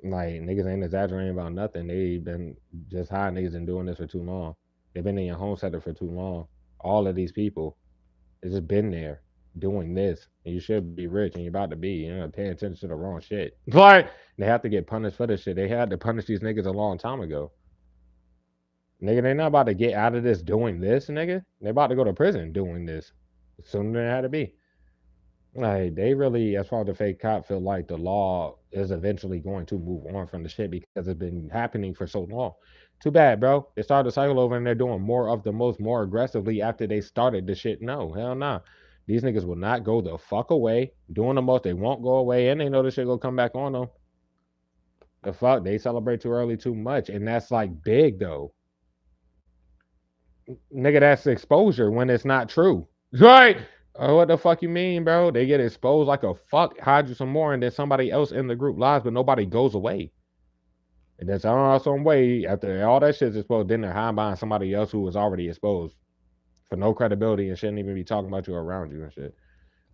Like niggas ain't exaggerating about nothing. They been just high niggas and doing this for too long. They've been in your home center for too long. All of these people, they just been there doing this. And you should be rich and you're about to be, paying attention to the wrong shit. Like they have to get punished for this shit. They had to punish these niggas a long time ago. Nigga, they not about to get out of this doing this, nigga. They about to go to prison doing this. Sooner than it had to be. Like they really, as far as the fake cop, feel like the law is eventually going to move on from the shit because it's been happening for so long. Too bad, bro. They started the cycle over and they're doing more of the most more aggressively after they started the shit. No, hell no. Nah. These niggas will not go the fuck away. Doing the most, they won't go away, and they know this shit will come back on them. The fuck, they celebrate too early, too much, and that's like big though. Nigga, that's exposure when it's not true. Right? What the fuck you mean, bro? They get exposed like a fuck, hide you some more, and then somebody else in the group lies, but nobody goes away. And then some way, after all that shit's exposed, then they're hiding behind somebody else who was already exposed for no credibility and shouldn't even be talking about you around you and shit.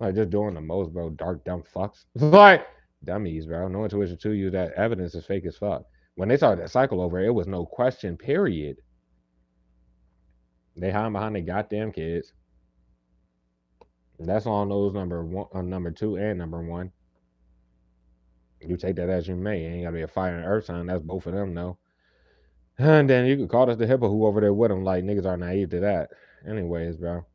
Like just doing the most, bro. Dark dumb fucks. Like dummies, bro. No intuition to you that evidence is fake as fuck. When they started that cycle over, it was no question, period. They hide behind the goddamn kids. And that's on those number 2, and number 1. You take that as you may. It ain't gotta be a fire and earth sign. That's both of them, though. And then you could call us the hippo who over there with them. Like niggas are naive to that. Anyways, bro.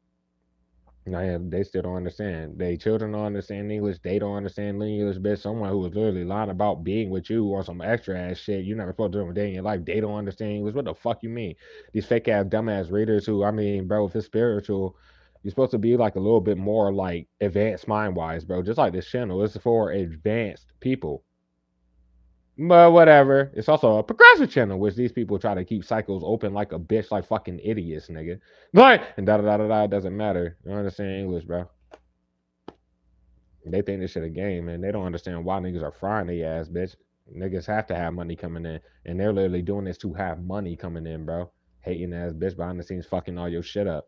Nah, they still don't understand. They children don't understand English. They don't understand English. Bitch, someone who was literally lying about being with you or some extra ass shit you never supposed to do a day in your life. They don't understand English. What the fuck you mean? These fake ass dumbass readers who, I mean, bro, if it's spiritual, you're supposed to be like a little bit more like advanced mind wise, bro. Just like this channel, it's for advanced people. But whatever. It's also a progressive channel, which these people try to keep cycles open like a bitch, like fucking idiots, nigga. Like, and da da da da da. It doesn't matter. You don't understand English, bro. They think this shit a game, man. They don't understand why niggas are frying their ass, bitch. Niggas have to have money coming in, and they're literally doing this to have money coming in, bro. Hating ass bitch behind the scenes, fucking all your shit up.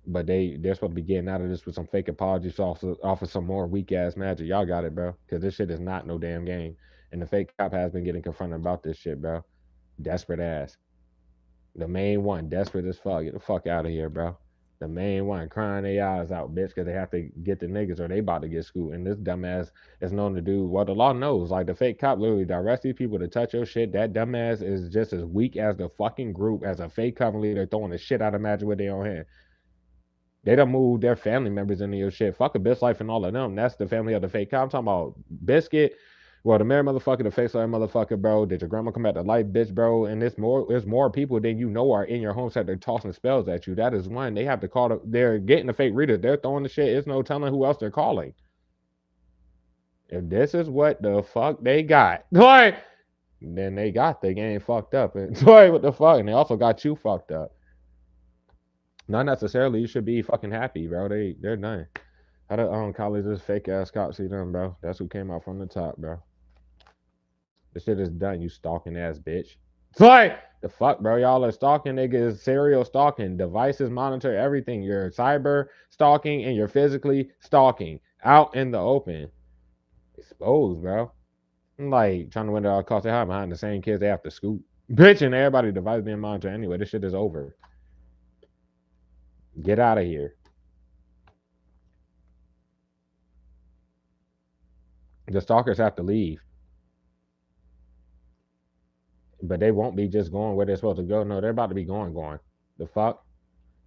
But they're supposed to be getting out of this with some fake apologies off of some more weak ass magic. Y'all got it, bro. Because this shit is not no damn game. And the fake cop has been getting confronted about this shit, bro. Desperate ass. The main one, desperate as fuck. Get the fuck out of here, bro. The main one crying their eyes out, bitch, because they have to get the niggas or they about to get screwed. And this dumbass is known to do what the law knows. Like the fake cop literally directs these people to touch your shit. That dumbass is just as weak as the fucking group as a fake cop leader throwing the shit out of magic with their own hand. They done moved their family members into your shit. Fuck a bitch life and all of them. That's the family of the fake cop. I'm talking about Biscuit. Well, the married motherfucker, the face life motherfucker, bro. Did your grandma come back to life, bitch, bro? And there's more people than you know are in your home set. They're tossing spells at you. That is one. They have to call. They're getting the fake readers. They're throwing the shit. It's no telling who else they're calling. If this is what the fuck they got, like, then they got the game fucked up. And like, what the fuck? And they also got you fucked up. Not necessarily. You should be fucking happy, bro. They're done. How the colleges fake ass cops see them, bro? That's who came out from the top, bro. This shit is done, you stalking ass bitch. It's like the fuck, bro. Y'all are stalking niggas, serial stalking, devices monitor everything. You're cyber stalking and you're physically stalking out in the open. Exposed, bro. I'm like trying to win at all costs. They hide behind the same kids they have to scoop. Bitch and everybody device being monitored anyway. This shit is over. Get out of here. The stalkers have to leave. But they won't be just going where they're supposed to go. No, they're about to be going. The fuck?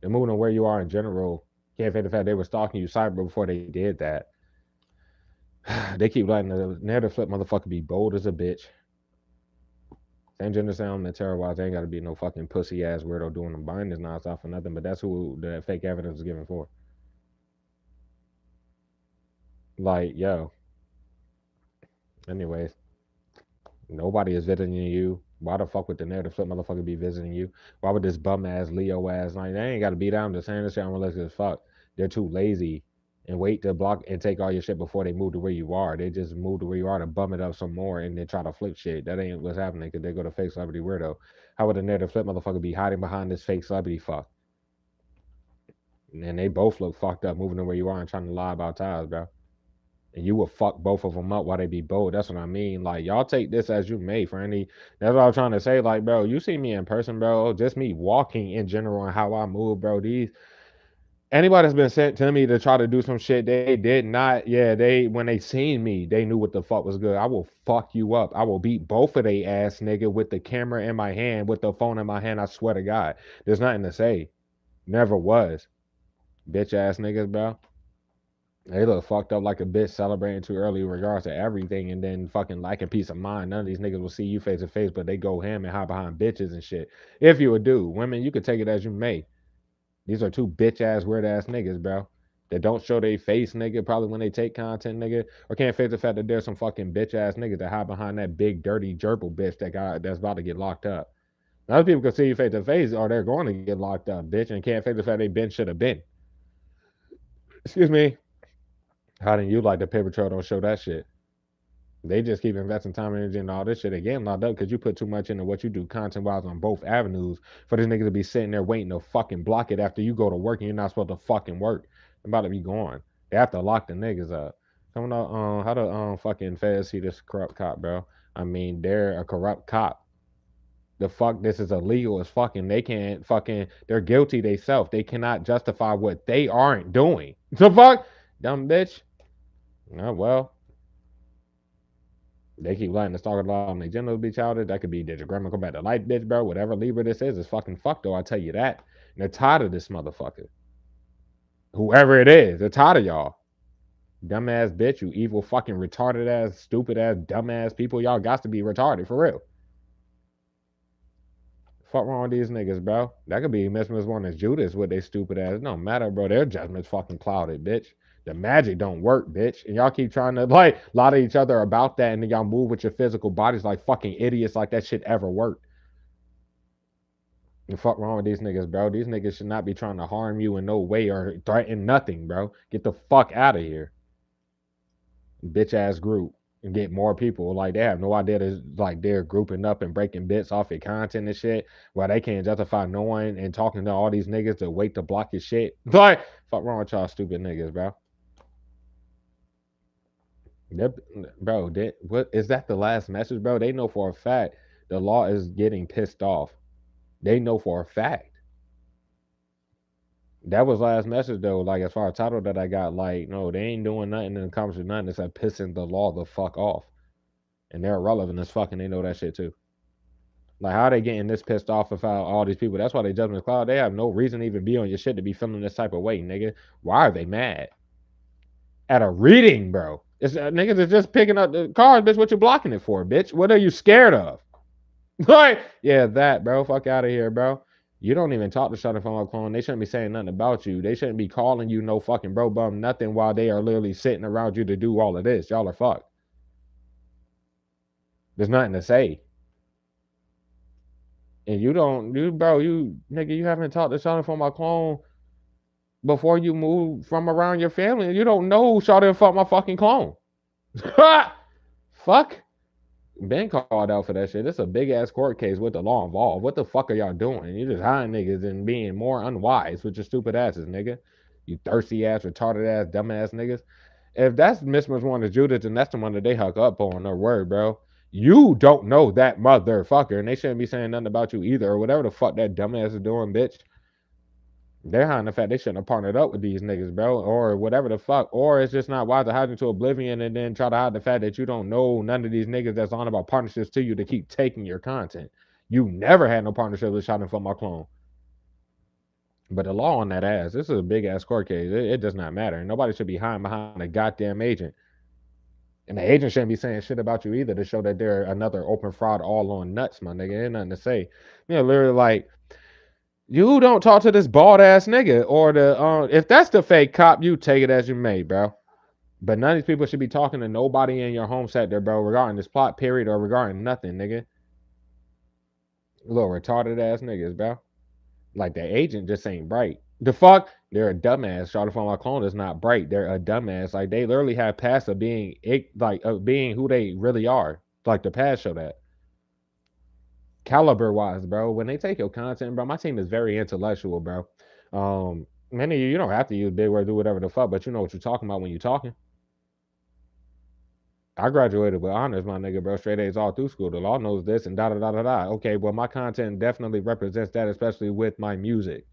They're moving to where you are in general. Can't fake the fact they were stalking you cyber before they did that. They keep letting the narrative flip motherfucker be bold as a bitch. Same gender sound and terrorize ain't gotta be no fucking pussy ass weirdo doing the bindings nonstop for nothing, but that's who the fake evidence is given for. Like, yo. Anyways, nobody is visiting you. Why the fuck would the narrative flip motherfucker be visiting you? Why would this bum ass Leo ass like they ain't gotta be down to saying this shit unless it's fuck. They're too lazy and wait to block and take all your shit before they move to where you are. They just move to where you are to bum it up some more and then try to flip shit. That ain't what's happening because they go to fake celebrity weirdo. How would a narrative flip motherfucker be hiding behind this fake celebrity fuck? And they both look fucked up moving to where you are and trying to lie about ties, bro. And you will fuck both of them up while they be bold. That's what I mean. Like y'all take this as you may for any. That's what I'm trying to say. Like, bro, you see me in person, bro. Just me walking in general and how I move, bro. These anybody that's been sent to me to try to do some shit, they did not. Yeah, they when they seen me, they knew what the fuck was good. I will fuck you up. I will beat both of they ass nigga with the camera in my hand, with the phone in my hand. I swear to God, there's nothing to say. Never was, bitch ass niggas, bro. They look fucked up like a bitch celebrating too early in regards to everything and then fucking lacking peace of mind. None of these niggas will see you face to face, but they go ham and hide behind bitches and shit. If you would do. Women, you could take it as you may. These are two bitch ass, weird ass niggas, bro. That don't show their face, nigga, probably when they take content, nigga, or can't face the fact that there's some fucking bitch ass niggas that hide behind that big dirty gerbil bitch that's about to get locked up. Other people can see you face to face or they're going to get locked up, bitch, and can't face the fact they been should have been. Excuse me. How didn't you like the paper trail don't show that shit? They just keep investing time and energy and all this shit. They getting locked up because you put too much into what you do content wise on both avenues for this nigga to be sitting there waiting to fucking block it after you go to work and you're not supposed to fucking work. I'm about to be gone. They have to lock the niggas up. Coming up, how the fucking feds see this corrupt cop, bro? I mean, they're a corrupt cop. The fuck, this is illegal as fucking. They can't fucking. They're guilty they self. They cannot justify what they aren't doing. The fuck, dumb bitch. Oh well. They keep letting the stalker law on their genitals be childish. That could be did your grandma come back to life, bitch, bro? Whatever Libra this is fucking fuck though. I tell you that. And they're tired of this motherfucker. Whoever it is, they're tired of y'all. Dumbass bitch, you evil fucking retarded ass, stupid ass, dumbass people. Y'all got to be retarded for real. Fuck wrong with these niggas, bro? That could be Miss One as Judas with they stupid ass. It don't matter, bro. Their judgment's fucking clouded, bitch. The magic don't work, bitch. And y'all keep trying to like lie to each other about that, and then y'all move with your physical bodies like fucking idiots, like that shit ever worked. And fuck wrong with these niggas, bro? These niggas should not be trying to harm you in no way or threaten nothing, bro. Get the fuck out of here, bitch ass group, and get more people. Like they have no idea that like they're grouping up and breaking bits off your content and shit. While they can't justify knowing and talking to all these niggas to wait to block your shit. Like fuck wrong with y'all stupid niggas, bro. They're, bro, what is that the last message, bro? They know for a fact the law is getting pissed off. They know for a fact. That was last message though. Like as far as title that I got, like no, they ain't doing nothing and accomplishing nothing except pissing the law the fuck off. And they're irrelevant as fuck, and they know that shit too. Like how are they getting this pissed off about all these people? That's why they judgment cloud. They have no reason to even be on your shit to be feeling this type of way, nigga. Why are they mad at a reading, bro? It's niggas is just picking up the cards, bitch. What you blocking it for, bitch? What are you scared of? Like, yeah, that, bro. Fuck out of here, bro. You don't even talk to Shut from a clone. They shouldn't be saying nothing about you. They shouldn't be calling you no fucking bro bum nothing while they are literally sitting around you to do all of this. Y'all are fucked. There's nothing to say. And you don't, you bro, you nigga, you haven't talked to Shawty from my clone before you move from around your family. You don't know Shawty fuck my fucking clone. Fuck. Been called out for that shit. It's a big ass court case with the law involved. What the fuck are y'all doing? You just hiring niggas and being more unwise with your stupid asses, nigga. You thirsty ass, retarded ass, dumb ass niggas. If that's Miss One to Judith, then that's the one that they hook up on her word, bro. You don't know that motherfucker, and they shouldn't be saying nothing about you either, or whatever the fuck that dumbass is doing, bitch. They're hiding the fact they shouldn't have partnered up with these niggas, bro, or whatever the fuck. Or it's just not wise to hide into oblivion and then try to hide the fact that you don't know none of these niggas that's on about partnerships to you to keep taking your content. You never had no partnership with Shot and Fuck My Clone. But the law on that ass, this is a big ass court case. It does not matter. Nobody should be hiding behind a goddamn agent. And the agent shouldn't be saying shit about you either to show that they're another open fraud all on nuts, my nigga. Ain't nothing to say. You know, literally like, you don't talk to this bald ass nigga or the if that's the fake cop, you take it as you may, bro. But none of these people should be talking to nobody in your home sector, bro, regarding this plot period or regarding nothing, nigga. Little retarded ass niggas, bro. Like the agent just ain't bright. The fuck? They're a dumbass. Charlotte from my clone is not bright. They're a dumbass. Like they literally have past of being being who they really are. Like the past show that. Caliber wise, bro. When they take your content, bro, my team is very intellectual, bro. Many of you don't have to use big words, do whatever the fuck, but you know what you're talking about when you're talking. I graduated with honors, my nigga, bro. Straight A's all through school. The law knows this and da da da da da. Okay, well, my content definitely represents that, especially with my music.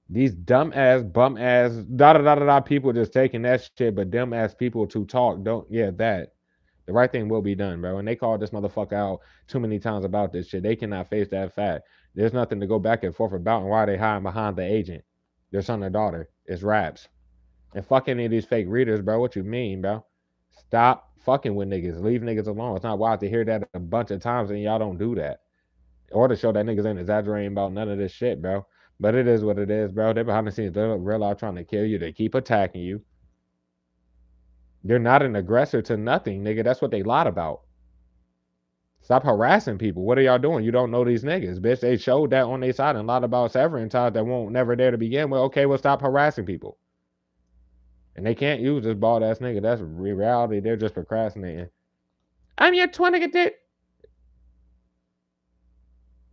These dumb ass, bum ass, da da da da da people just taking that shit, but dumb ass people to talk don't. Yeah, that. The right thing will be done, bro. And they called this motherfucker out too many times about this shit. They cannot face that fact. There's nothing to go back and forth about, and why they hiding behind the agent, their son or daughter. It's raps. And fuck any of these fake readers, bro. What you mean, bro? Stop fucking with niggas. Leave niggas alone. It's not wild to hear that a bunch of times and y'all don't do that. Or to show that niggas ain't exaggerating about none of this shit, bro. But it is what it is, bro. They're behind the scenes. They're real out trying to kill you. They keep attacking you. They're not an aggressor to nothing, nigga. That's what they lied about. Stop harassing people. What are y'all doing? You don't know these niggas, bitch. They showed that on their side and lied about several times that won't never there to begin with. Okay, well, stop harassing people. And they can't use this bald ass nigga. That's reality. They're just procrastinating. I'm your twin nigga.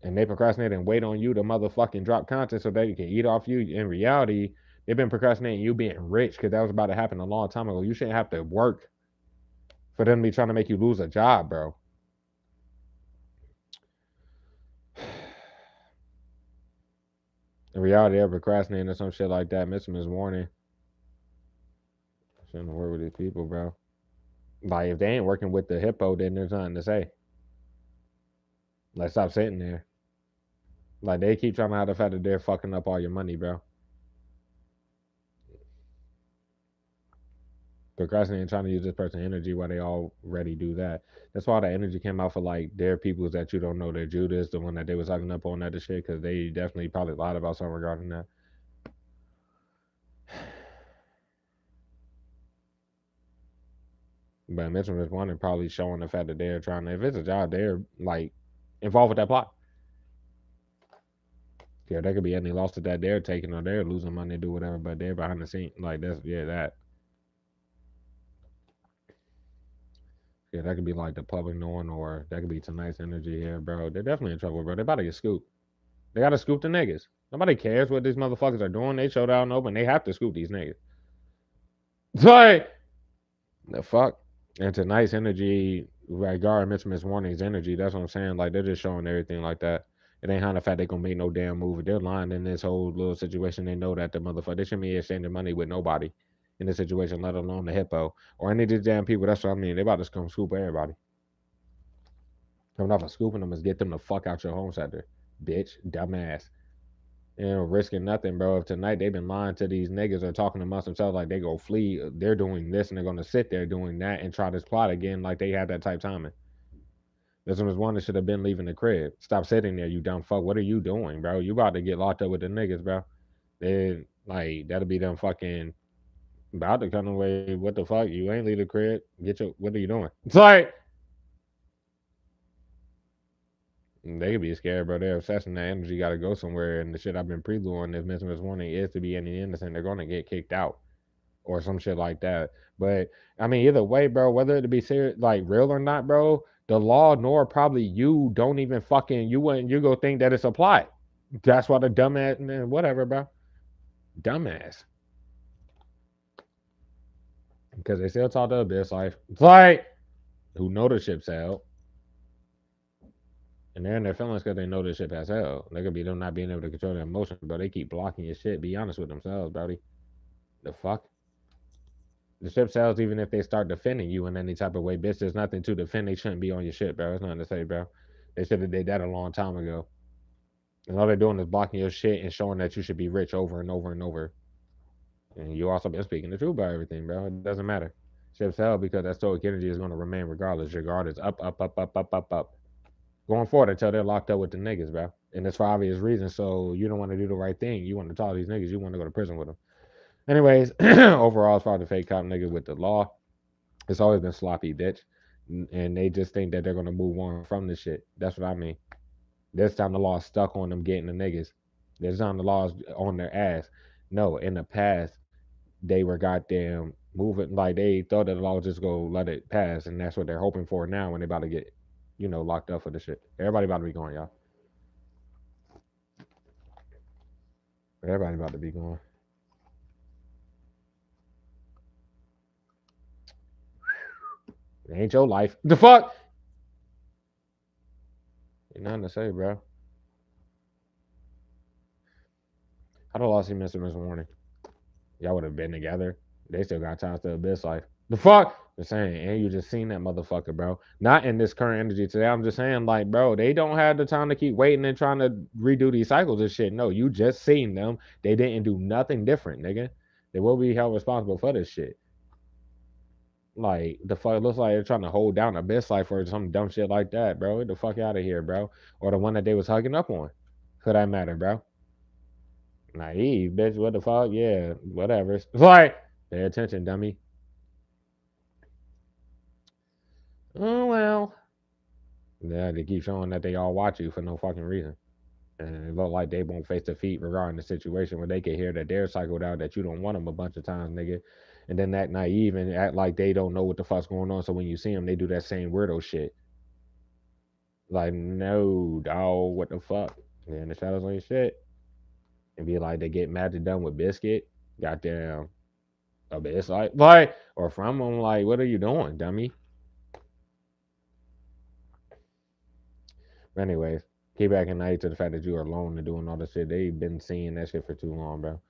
And they procrastinate and wait on you to motherfucking drop content so they can eat off you. In reality, they've been procrastinating you being rich because that was about to happen a long time ago. You shouldn't have to work for them to be trying to make you lose a job, bro. In reality, they're procrastinating or some shit like that. Missing his warning. Shouldn't work with these people, bro. Like, if they ain't working with the hippo, then there's nothing to say. Like, stop sitting there. Like, they keep trying to hide the fact that they're fucking up all your money, bro. procrastinating, trying to use this person's energy while they already do that. That's why the energy came out for like their peoples that you don't know. They're Judas, the one that they was hugging up on that shit, because they definitely probably lied about something regarding that. But Mitchell was one and probably showing the fact that they're trying to, if it's a job, they're like involved with that plot. Yeah, there could be any losses that they're taking or they're losing money, do whatever, but they're behind the scene. Like that's that. Yeah, that could be like the public knowing, or that could be tonight's energy here, bro. They're definitely in trouble, bro. They about to get scooped. They gotta scoop the niggas. Nobody cares what these motherfuckers are doing. They showed out and open. They have to scoop these niggas. Like the fuck. And tonight's energy, regarding Mitch Warning's energy, that's what I'm saying. Like they're just showing everything like that. It ain't how the fact they gonna make no damn move. If they're lying in this whole little situation, they know that the motherfucker they shouldn't be exchanging money with nobody in this situation, let alone the hippo or any of these damn people. That's what I mean. They about to come scoop everybody. Coming off of scooping them is get them the fuck out your home center, bitch, dumbass. Risking nothing, bro. If tonight they've been lying to these niggas or talking amongst themselves like they go flee, they're doing this and they're gonna sit there doing that and try this plot again like they had that type timing. This one was one that should have been leaving the crib. Stop sitting there, you dumb fuck. What are you doing, bro? You about to get locked up with the niggas, bro. Then like that'll be them fucking about to come away. What the fuck? You ain't leave the crib. Get your what are you doing? It's like they could be scared, bro. They're obsessing that energy got to go somewhere. And the shit I've been preluing, if Mr. Warning is to be any innocent, they're going to get kicked out or some shit like that. But I mean, either way, bro, whether it be serious, like real or not, bro, the law nor probably you don't even fucking you go think that it's applied. That's why the dumbass man, whatever, bro, dumbass, because they still talk to Abyss life. It's like who know the ship sailed. And they're in their feelings because they know this ship has hell. They could be them not being able to control their emotions, but they keep blocking your shit. Be honest with themselves, buddy. The fuck? The ship sails even if they start defending you in any type of way. Bitch, there's nothing to defend. They shouldn't be on your shit, bro. There's nothing to say, bro. They should have did that a long time ago. And all they're doing is blocking your shit and showing that you should be rich over and over and over. And you also been speaking the truth about everything, bro. It doesn't matter. Ship sail because that stoic energy is going to remain regardless. Your guard is up, up, up, up, up, up, up. Going forward until they're locked up with the niggas, bro. And it's for obvious reasons. So you don't want to do the right thing. You want to talk to these niggas. You want to go to prison with them. Anyways, overall, as far as the fake cop nigga with the law, it's always been sloppy, bitch. And they just think that they're gonna move on from this shit. That's what I mean. This time the law is stuck on them getting the niggas. This time the law is on their ass. No, in the past they were goddamn moving like they thought that the law would just go let it pass, and that's what they're hoping for now when they about to get, locked up for the shit. Everybody about to be going, y'all. Everybody about to be going. It ain't your life. The fuck? Ain't nothing to say, bro. I'd have lost him Mr. Warning. Y'all would have been together. They still got time to abyss life. The fuck? I'm saying, and you just seen that motherfucker, bro. Not in this current energy today. I'm just saying, like, bro, they don't have the time to keep waiting and trying to redo these cycles and shit. No, you just seen them. They didn't do nothing different, nigga. They will be held responsible for this shit. Like, the fuck, it looks like they're trying to hold down abyss life or some dumb shit like that, bro. Get the fuck out of here, bro. Or the one that they was hugging up on. For that matter, bro. Naive, bitch. What the fuck? Yeah, whatever. It's like, pay attention, dummy. Oh well. Yeah, they keep showing that they all watch you for no fucking reason. And it look like they won't face defeat regarding the situation where they can hear that they're cycled out, that you don't want them a bunch of times, nigga. And then act naive and act like they don't know what the fuck's going on. So when you see them, they do that same weirdo shit. Like, no, dog, what the fuck? Yeah, in the shadows on your shit. And be like, they get mad to done with Biscuit. Goddamn. It's like, or from them, like, what are you doing, dummy? Anyways, keep back and night to the fact that you are alone and doing all this shit. They've been seeing that shit for too long, bro.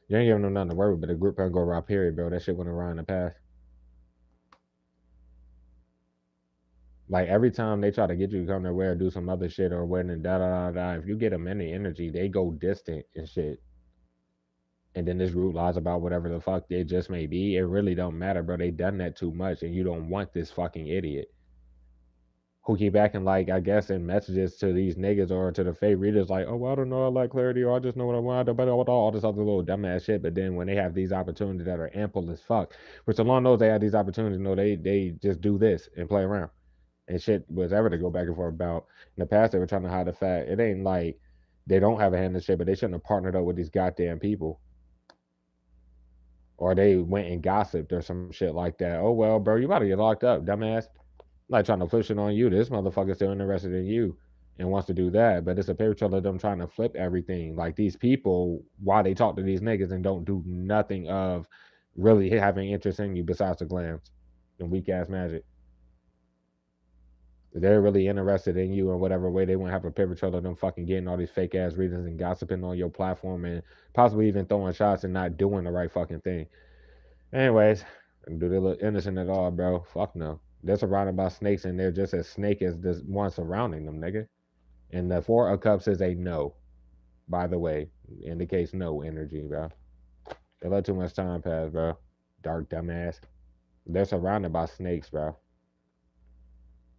You ain't giving them nothing to worry, but the group can go around period, bro. That shit went around in the past. Like every time they try to get you to come their way or do some other shit or when and da da da da, if you get them any energy, they go distant and shit. And then this group lies about whatever the fuck they just may be. It really don't matter, bro. They done that too much, and you don't want this fucking idiot who keep acting like, I guess, in messages to these niggas or to the fake readers, like, oh, well, I don't know, I like clarity, or I just know what I want, but all this other little dumbass shit. But then when they have these opportunities that are ample as fuck, which along those they have these opportunities, they just do this and play around. And shit was ever to go back and forth about. In the past, they were trying to hide the fact. It ain't like they don't have a hand in shit, but they shouldn't have partnered up with these goddamn people. Or they went and gossiped or some shit like that. Oh, well, bro, you about to get locked up, dumbass. Like trying to push it on you. This motherfucker's still interested in you and wants to do that. But it's a paper trail of them trying to flip everything. Like these people, why they talk to these niggas and don't do nothing of really having interest in you besides the glance and weak ass magic. If they're really interested in you in whatever way, they won't have a paper trail of them fucking getting all these fake ass readings and gossiping on your platform and possibly even throwing shots and not doing the right fucking thing. Anyways, do they look innocent at all, bro? Fuck no. They're surrounded by snakes and they're just as snake as the one surrounding them, nigga. And the Four of Cups is a no, by the way. Indicates no energy, bro. They let too much time pass, bro. Dark dumbass. They're surrounded by snakes, bro.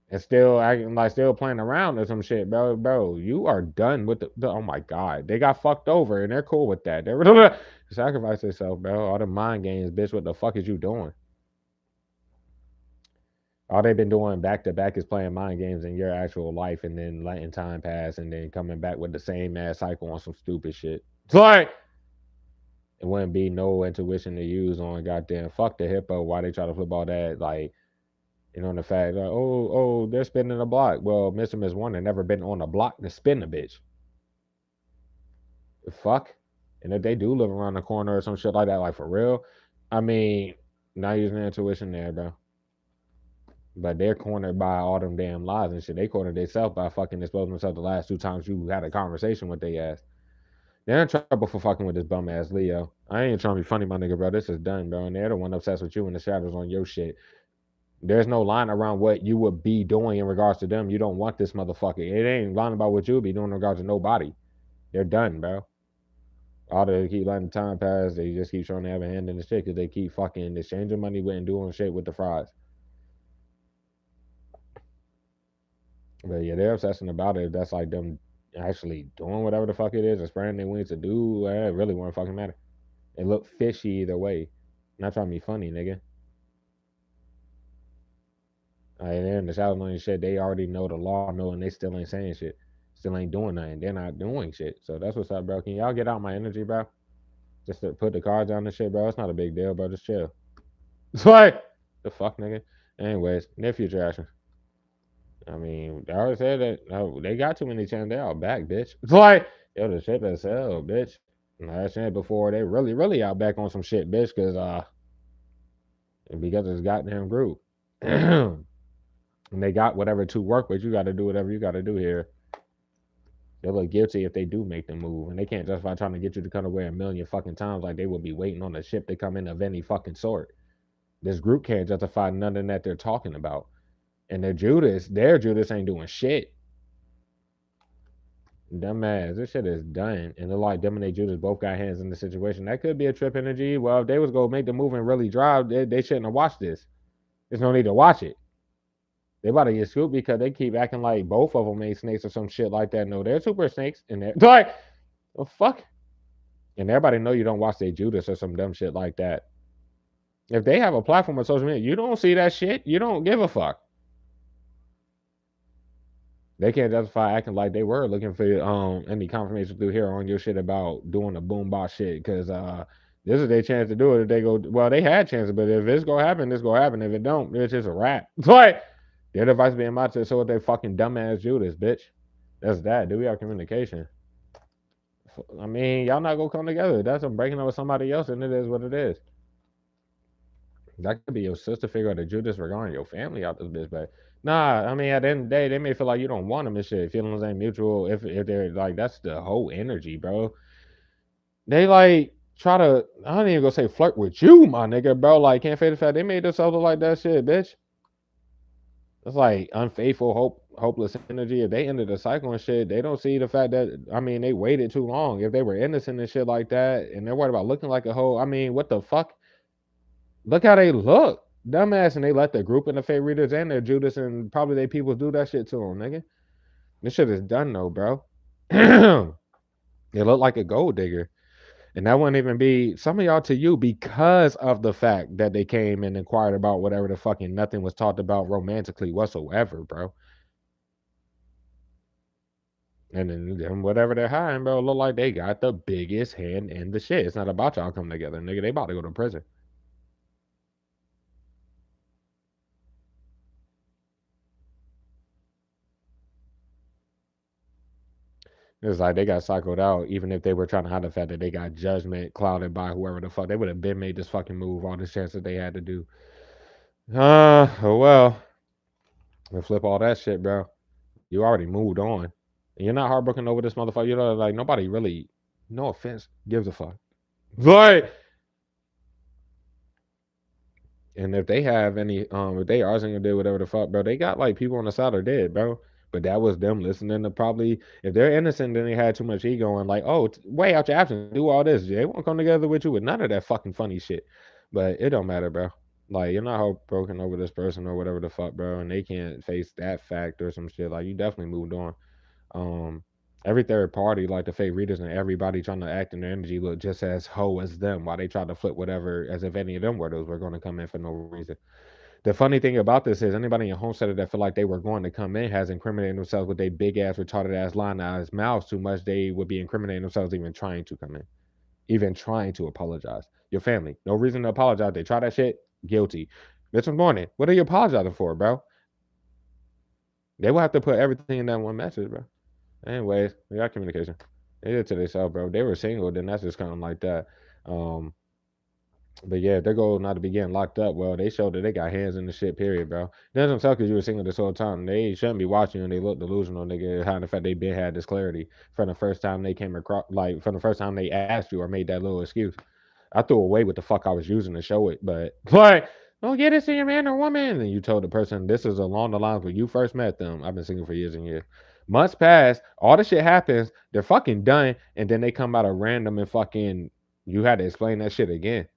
And still acting like still playing around or some shit, bro. Bro, you are done with the oh my god. They got fucked over and they're cool with that. They're sacrifice themselves, bro. All the mind games, bitch. What the fuck is you doing? All they've been doing back to back is playing mind games in your actual life and then letting time pass and then coming back with the same ass cycle on some stupid shit. It's like it wouldn't be no intuition to use on goddamn fuck the hippo. Why they try to flip all that like the fact like oh they're spinning a block. Well, Mr. Miss Wonder never been on a block to spin a bitch. The fuck. And if they do live around the corner or some shit like that, like for real, I mean, not using intuition there, bro. But they're cornered by all them damn lies and shit. They cornered themselves by fucking exposing themselves the last 2 times you had a conversation with they ass. They're in trouble for fucking with this bum ass Leo. I ain't trying to be funny, my nigga, bro. This is done, bro. And they're the one obsessed with you in the shadows on your shit. There's no line around what you would be doing in regards to them. You don't want this motherfucker. It ain't lying about what you would be doing in regards to nobody. They're done, bro. All they keep letting time pass. They just keep trying to have a hand in the shit because they keep fucking exchanging money with and doing shit with the fries. But yeah, they're obsessing about it. That's like them actually doing whatever the fuck it is or spreading their wings to do. It really won't fucking matter. It look fishy either way. Not trying to be funny, nigga. They're in the shadows on shit. They already know the law, know, and they still ain't saying shit. Still ain't doing nothing. They're not doing shit. So that's what's up, bro. Can y'all get out my energy, bro? Just to put the cards on the shit, bro. It's not a big deal, bro. Just chill. It's like the fuck, nigga. Anyways, near future action. I mean, I already said that they got too many channels. They all back, bitch. It's like, yo, the shit as hell, bitch. And I said before, they really out back on some shit, bitch, because it's goddamn group. And they got whatever to work with. You got to do whatever you got to do here. They'll look guilty if they do make the move. And they can't justify trying to get you to come away a million fucking times like they will be waiting on a ship to come in of any fucking sort. This group can't justify nothing that they're talking about. And their Judas ain't doing shit. Dumbass, this shit is done. And they're like them and they Judas both got hands in the situation. That could be a trip energy. Well, if they was gonna make the move and really drive, they shouldn't have watched this. There's no need to watch it. They about to get scooped because they keep acting like both of them ain't snakes or some shit like that. No, they're super snakes. And they're like, oh fuck. And everybody know you don't watch their Judas or some dumb shit like that. If they have a platform on social media, you don't see that shit. You don't give a fuck. They can't justify acting like they were looking for any confirmation through here on your shit about doing the boombox shit because this is their chance to do it. If they go, well, they had chances, but if it's gonna happen, it's gonna happen. If it don't, it's just a wrap. It's like their device being out to so what they fucking dumbass Judas, bitch. That's that. Do we have communication? I mean, y'all not gonna come together. That's them breaking up with somebody else, and it is what it is. That could be your sister figure out the Judas regarding your family out this bitch, but nah, I mean at the end of the day, they may feel like you don't want them and shit. Feelings ain't mutual. If they're like that's the whole energy, bro. They like try to I don't even go say flirt with you, my nigga, bro. Like can't face the fact they made themselves look like that shit, bitch. It's like unfaithful, hopeless energy. If they ended the cycle and shit, they don't see the fact that I mean they waited too long. If they were innocent and shit like that, and they're worried about looking like a hoe, I mean, what the fuck? Look how they look, dumbass, and they let the group and the fake readers and their Judas and probably they people do that shit to them, nigga. This shit is done though, bro. They look like a gold digger. And that wouldn't even be some of y'all to you because of the fact that they came and inquired about whatever the fucking nothing was talked about romantically whatsoever, bro. And then whatever they're hiring, bro, look like they got the biggest hand in the shit. It's not about y'all coming together, nigga. They about to go to prison. It's like they got cycled out, even if they were trying to hide the fact that they got judgment clouded by whoever the fuck. They would have been made this fucking move, all the chance that they had to do. Oh well. We flip all that shit, bro. You already moved on. And you're not heartbroken over this motherfucker. You know, like nobody really, no offense, gives a fuck. But and if they have any, if they are gonna do whatever the fuck, bro, they got like people on the side are dead, bro. But that was them listening to probably if they're innocent, then they had too much ego and like, oh, way out your absence, do all this. They won't come together with you with none of that fucking funny shit. But it don't matter, bro. Like you're not heartbroken over this person or whatever the fuck, bro, and they can't face that fact or some shit. Like you definitely moved on. Um, every third party, like the fake readers and everybody trying to act in their energy look just as hoe as them while they try to flip whatever as if any of them were those were going to come in for no reason. The funny thing about this is anybody in Homesteaded that feel like they were going to come in has incriminated themselves with their big ass retarded ass line out his mouth too much. They would be incriminating themselves even trying to come in, even trying to apologize. Your family, no reason to apologize. They try that shit, guilty. This morning, what are you apologizing for, bro? They will have to put everything in that one message, bro. Anyways, we got communication. They did to themselves, bro. If they were single, then that's just kind of like that. Um, but yeah, their goal not to be getting locked up. Well, they showed that they got hands in the shit. Period, bro. It doesn't tell because you were single this whole time. They shouldn't be watching you, and they look delusional. Nigga, how the fact they been had this clarity from the first time they came across, like from the first time they asked you or made that little excuse. I threw away what the fuck I was using to show it, but like, don't get this in your man or woman. And you told the person this is along the lines when you first met them. I've been single for years and years. Months pass, all the shit happens, they're fucking done, and then they come out of random and fucking you had to explain that shit again.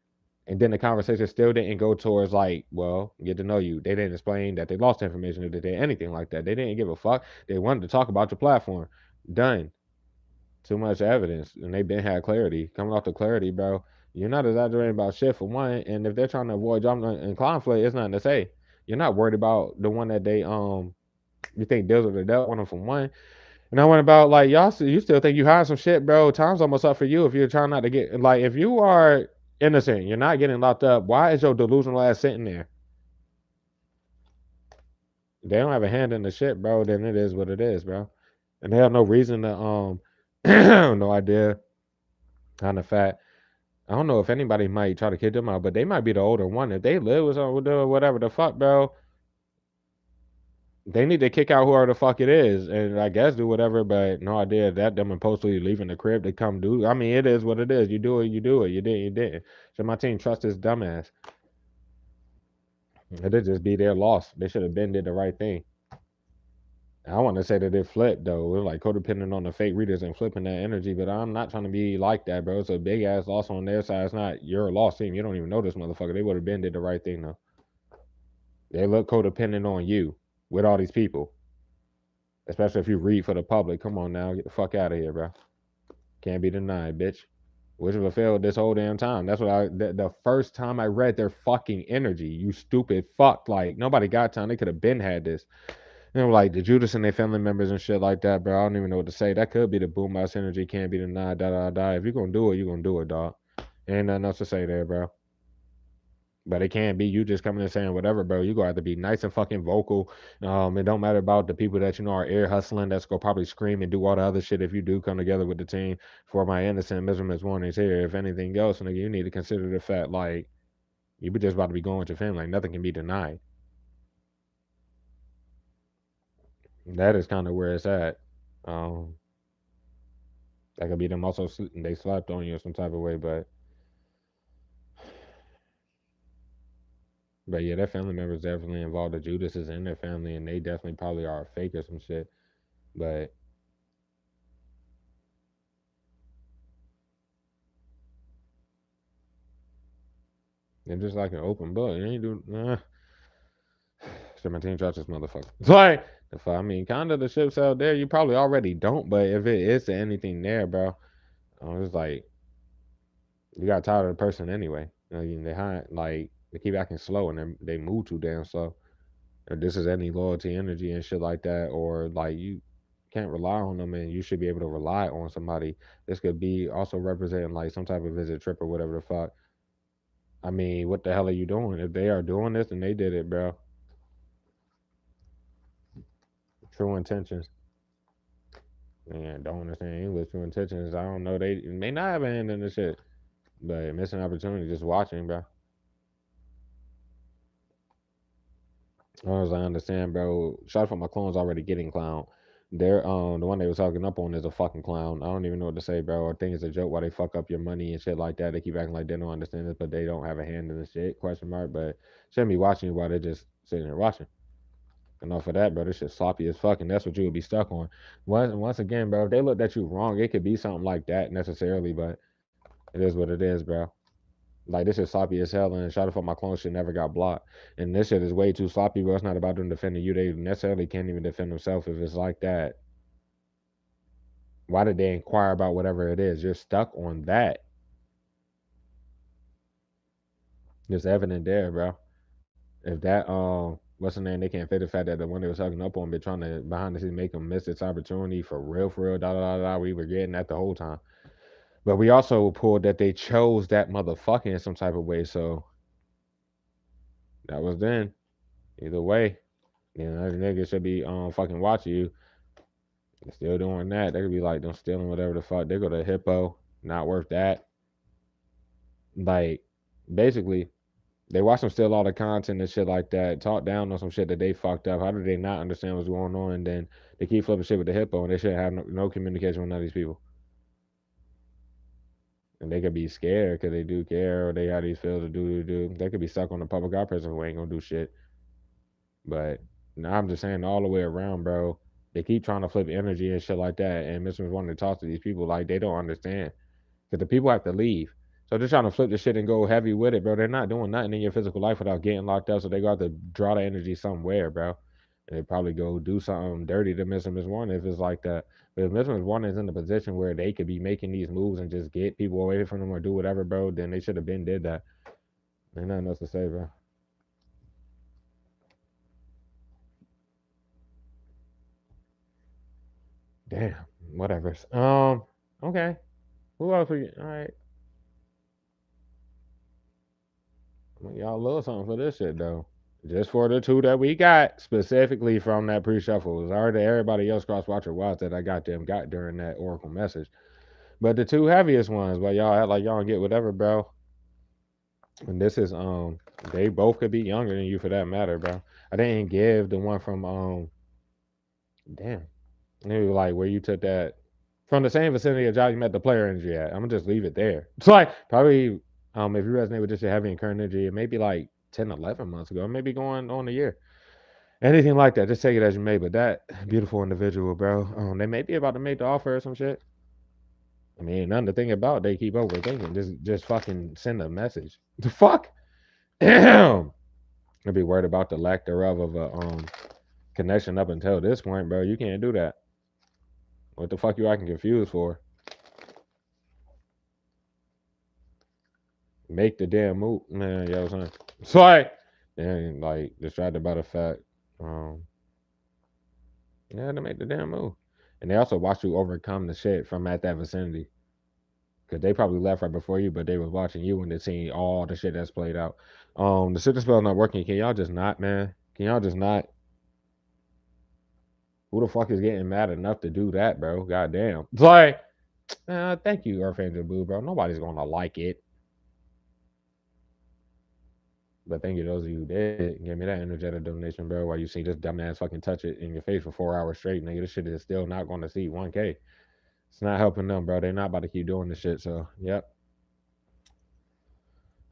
And then the conversation still didn't go towards like, well, get to know you. They didn't explain that they lost information or they did anything like that. They didn't give a fuck. They wanted to talk about your platform. Done. Too much evidence, and they been had clarity. Coming off the clarity, bro, you're not exaggerating about shit for one. And if they're trying to avoid jumping in conflict, it's nothing to say. You're not worried about the one that they you think deals with the devil on them for one. And I went about like y'all. You still think you hide some shit, bro? Time's almost up for you if you're trying not to get like if you are innocent, you're not getting locked up. Why is your delusional ass sitting there? They don't have a hand in the shit, bro. Then it is what it is, bro. And they have no reason to no idea on the fact I don't know if anybody might try to kid them out, but they might be the older one. If they live with someone doing whatever the fuck, bro, they need to kick out whoever the fuck it is, and I guess do whatever. But no idea that them impulsively leaving the crib to come do. I mean, it is what it is. You do it, you do it. You didn't, you didn't. So my team trust this dumbass. It'd just be their loss. They should have been did the right thing. I want to say that it flipped though. We're like codependent on the fake readers and flipping that energy, but I'm not trying to be like that, bro. It's a big ass loss on their side. It's not your loss team. You don't even know this motherfucker. They would have been did the right thing though. They look codependent on you with all these people, especially if you read for the public. Come on now, get the fuck out of here, bro. Can't be denied, bitch. Which have failed this whole damn time. That's what the first time I read their fucking energy. You stupid fuck. Like nobody got time. They could have been had this. You know, like the Judas and their family members and shit like that, bro. I don't even know what to say. That could be the boom box energy. Can't be denied. Da da da. If you're gonna do it, you're gonna do it, dog. Ain't nothing else to say there, bro. But it can't be you just coming and saying whatever, bro. You gonna have to be nice and fucking vocal. It don't matter about the people that you know are air hustling. That's gonna probably scream and do all the other shit if you do come together with the team. For my innocent miserable warnings here. If anything else, nigga, you need to consider the fact like you be just about to be going with your family. Like nothing can be denied. That is kind of where it's at. Um, that could be them also they slept on you some type of way, but But yeah, their family members definitely involved. The Judas is in their family, and they definitely probably are a fake or some shit. But they're just like an open book. You ain't do. So my team trust this motherfucker. It's like, if I mean, kind of the ships out there, you probably already don't. But if it is anything there, bro, I was like, you got tired of the person anyway. You know, they hide, like they keep acting slow and they move too damn slow. If this is any loyalty, energy, and shit like that, or like you can't rely on them, and you should be able to rely on somebody. This could be also representing like some type of visit trip or whatever the fuck. I mean, what the hell are you doing? If they are doing this, and they did it, bro. True intentions. Man, don't understand English. True intentions. I don't know. They may not have a hand in this shit, but missing opportunity just watching, bro. As long as I understand, bro. Shot for my clone's already getting clown. They're the one they was talking up on is a fucking clown. I don't even know what to say, bro. I think it's a joke why they fuck up your money and shit like that. They keep acting like they don't understand this, but they don't have a hand in the shit. Question mark. But shouldn't be watching you while they're just sitting there watching. And off of that, bro, this shit sloppy as fuck, and that's what you would be stuck on. Once again, bro, if they looked at you wrong, it could be something like that necessarily, but it is what it is, bro. Like this is sloppy as hell, and shot for my clone shit never got blocked. And this shit is way too sloppy, bro. It's not about them defending you. They necessarily can't even defend themselves if it's like that. Why did they inquire about whatever it is? You're stuck on that. It's evident there, bro. If that what's the name? They can't fit the fact that the one they was hooking up on been trying to behind the scenes make them miss this opportunity for real, for real. Da da da da. We were getting that the whole time. But we also pulled that they chose that motherfucker in some type of way. So that was then. Either way, you know, that nigga should be fucking watching you. They're still doing that. They could be like them stealing whatever the fuck. They go to Hippo, not worth that. Like basically, they watch them steal all the content and shit like that, talk down on some shit that they fucked up. How do they not understand what's going on? And then they keep flipping shit with the Hippo, and they shouldn't have no communication with none of these people. And they could be scared because they do care, or they have these feels to do. They could be stuck on a public eye person who ain't gonna do shit. But now I'm just saying all the way around, bro. They keep trying to flip energy and shit like that, and Mr. wanting to talk to these people like they don't understand because the people have to leave. So they're trying to flip the shit and go heavy with it, bro. They're not doing nothing in your physical life without getting locked up. So they got to draw the energy somewhere, bro. And they probably go do something dirty to Miss Warner if it's like that. But if Miss Warner is in a position where they could be making these moves and just get people away from them or do whatever, bro, then they should have been did that. Ain't nothing else to say, bro. Damn, whatever. Okay. Who else we? All right, well, y'all love something for this shit though. Just for the two that we got specifically from that pre-shuffle. It was already everybody else cross watcher was that I got during that Oracle message. But the two heaviest ones, but y'all act like y'all don't get whatever, bro. And this is they both could be younger than you for that matter, bro. I didn't give the one from damn. Maybe like where you took that from the same vicinity of job you met the player energy at. I'm gonna just leave it there. It's like probably if you resonate with just your heavy and current energy, it may be like 10, 11 months ago, maybe going on a year. Anything like that, just take it as you may. But that beautiful individual, bro, they may be about to make the offer or some shit. I mean, nothing to think about. They keep overthinking. Just fucking send a message. The fuck? Damn. I'd be worried about the lack thereof of a connection up until this point, bro. You can't do that. What the fuck you acting confused for? Make the damn move, man. Yo, son. It's like, and like distracted by the fact, um, yeah, to make the damn move. And they also watch you overcome the shit from at that vicinity. Cause they probably left right before you, but they was watching you and they seen all the shit that's played out. The sitter spell not working. Can y'all just not, man? Can y'all just not? Who the fuck is getting mad enough to do that, bro? Goddamn. It's like, thank you, Earth Angel Boo, bro. Nobody's gonna like it. But thank you those of you who did. Give me that energetic donation, bro. While you see this dumbass fucking touch it in your face for 4 hours straight, nigga. This shit is still not gonna see 1K. It's not helping them, bro. They're not about to keep doing this shit. So, yep.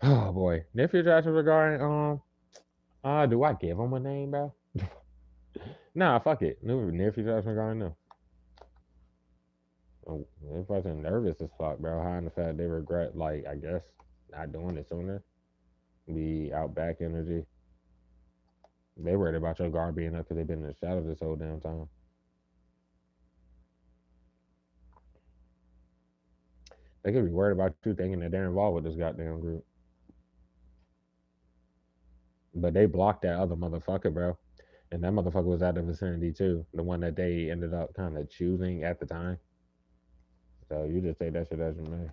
Oh boy. Nephew Jackson regarding Do I give him a name, bro? Nah, fuck it. Near future husband going no. Oh, they fucking nervous as fuck, bro. Hiding the fact they regret, like, I guess, not doing it sooner. Be out back energy. They worried about your guard being up because they've been in the shadow this whole damn time. They could be worried about you thinking that they're involved with this goddamn group. But they blocked that other motherfucker, bro. And that motherfucker was out of the vicinity too. The one that they ended up kind of choosing at the time. So you just take that shit as your man.